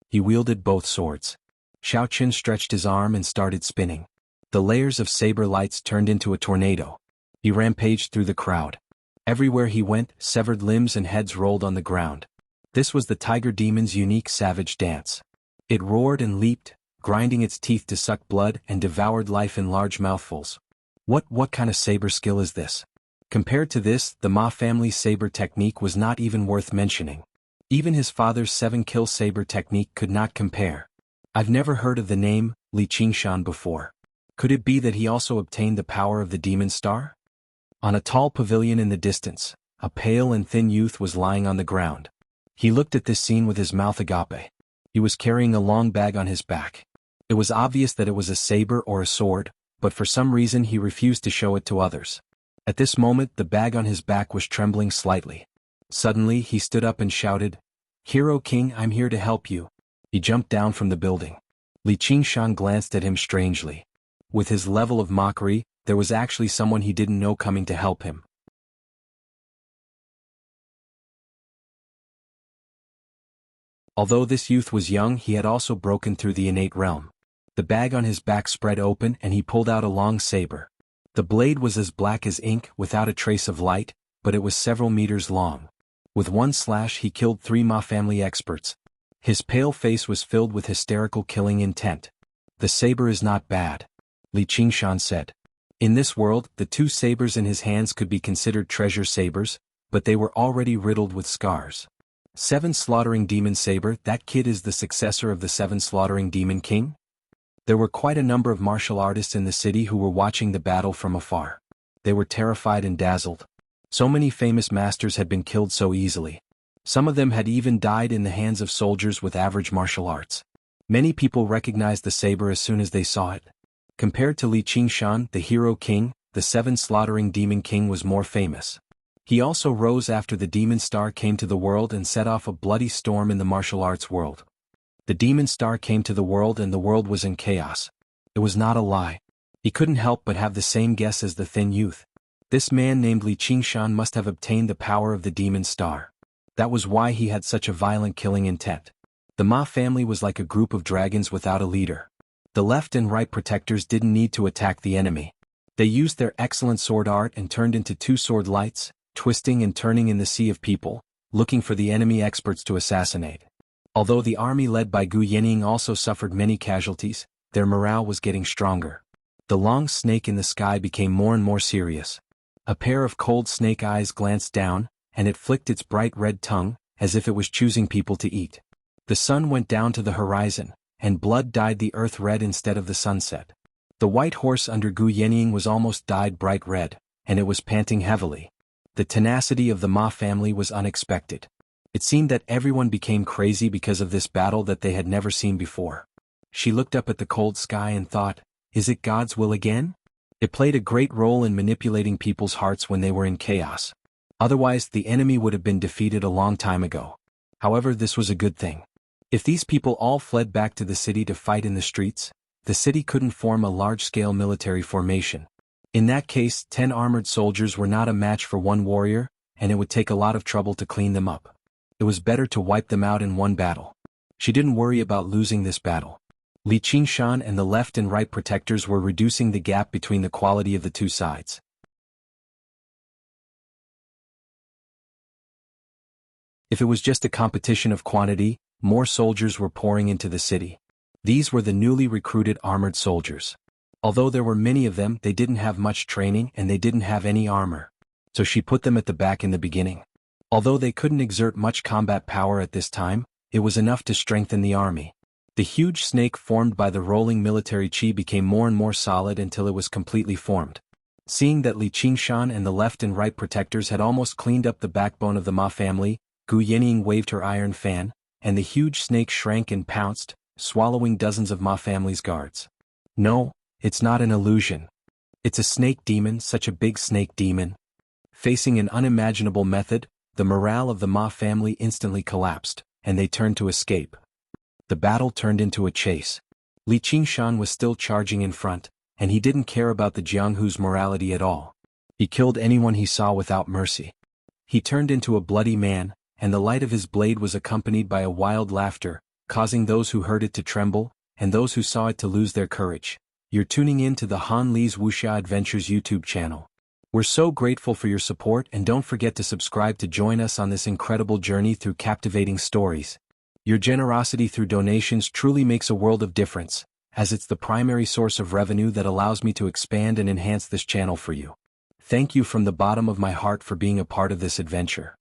He wielded both swords. Xiaoqin stretched his arm and started spinning. The layers of saber lights turned into a tornado. He rampaged through the crowd. Everywhere he went, severed limbs and heads rolled on the ground. This was the tiger demon's unique savage dance. It roared and leaped, grinding its teeth to suck blood and devoured life in large mouthfuls. What kind of saber skill is this? Compared to this, the Ma family's saber technique was not even worth mentioning. Even his father's 7-kill saber technique could not compare. I've never heard of the name Li Qingshan before. Could it be that he also obtained the power of the demon star? On a tall pavilion in the distance, a pale and thin youth was lying on the ground. He looked at this scene with his mouth agape. He was carrying a long bag on his back. It was obvious that it was a saber or a sword, but for some reason he refused to show it to others. At this moment the bag on his back was trembling slightly. Suddenly he stood up and shouted, "Hero King, I'm here to help you." He jumped down from the building. Li Qingshan glanced at him strangely. With his level of mockery, there was actually someone he didn't know coming to help him. Although this youth was young, he had also broken through the innate realm. The bag on his back spread open and he pulled out a long saber. The blade was as black as ink without a trace of light, but it was several meters long. With one slash he killed 3 Ma family experts. His pale face was filled with hysterical killing intent. "The saber is not bad," Li Qingshan said. In this world, the 2 sabers in his hands could be considered treasure sabers, but they were already riddled with scars. 7 Slaughtering Demon Saber, that kid is the successor of the 7 Slaughtering Demon King? There were quite a number of martial artists in the city who were watching the battle from afar. They were terrified and dazzled. So many famous masters had been killed so easily. Some of them had even died in the hands of soldiers with average martial arts. Many people recognized the saber as soon as they saw it. Compared to Li Qingshan, the Hero King, the 7 Slaughtering Demon King was more famous. He also rose after the Demon Star came to the world and set off a bloody storm in the martial arts world. The Demon Star came to the world and the world was in chaos. It was not a lie. He couldn't help but have the same guess as the thin youth. This man named Li Qingshan must have obtained the power of the Demon Star. That was why he had such a violent killing intent. The Ma family was like a group of dragons without a leader. The left and right protectors didn't need to attack the enemy. They used their excellent sword art and turned into 2 sword lights, twisting and turning in the sea of people, looking for the enemy experts to assassinate. Although the army led by Gu Yening also suffered many casualties, their morale was getting stronger. The long snake in the sky became more and more serious. A pair of cold snake eyes glanced down, and it flicked its bright red tongue, as if it was choosing people to eat. The sun went down to the horizon, and blood dyed the earth red instead of the sunset. The white horse under Gu Yening was almost dyed bright red, and it was panting heavily. The tenacity of the Ma family was unexpected. It seemed that everyone became crazy because of this battle that they had never seen before. She looked up at the cold sky and thought, is it God's will again? It played a great role in manipulating people's hearts when they were in chaos. Otherwise, the enemy would have been defeated a long time ago. However, this was a good thing. If these people all fled back to the city to fight in the streets, the city couldn't form a large-scale military formation. In that case, 10 armored soldiers were not a match for one warrior, and it would take a lot of trouble to clean them up. It was better to wipe them out in one battle. She didn't worry about losing this battle. Li Qingshan and the left and right protectors were reducing the gap between the quality of the two sides. If it was just a competition of quantity, more soldiers were pouring into the city. These were the newly recruited armored soldiers. Although there were many of them, they didn't have much training and they didn't have any armor. So she put them at the back in the beginning. Although they couldn't exert much combat power at this time, it was enough to strengthen the army. The huge snake formed by the rolling military qi became more and more solid until it was completely formed. Seeing that Li Qingshan and the left and right protectors had almost cleaned up the backbone of the Ma family, Gu Yenying waved her iron fan, and the huge snake shrank and pounced, swallowing dozens of Ma family's guards. No, it's not an illusion. It's a snake demon, such a big snake demon. Facing an unimaginable method, the morale of the Ma family instantly collapsed, and they turned to escape. The battle turned into a chase. Li Qingshan was still charging in front, and he didn't care about the Jianghu's morality at all. He killed anyone he saw without mercy. He turned into a bloody man, and the light of his blade was accompanied by a wild laughter, causing those who heard it to tremble, and those who saw it to lose their courage. You're tuning in to the Han Li's Wuxia Adventures YouTube channel. We're so grateful for your support, and don't forget to subscribe to join us on this incredible journey through captivating stories. Your generosity through donations truly makes a world of difference, as it's the primary source of revenue that allows me to expand and enhance this channel for you. Thank you from the bottom of my heart for being a part of this adventure.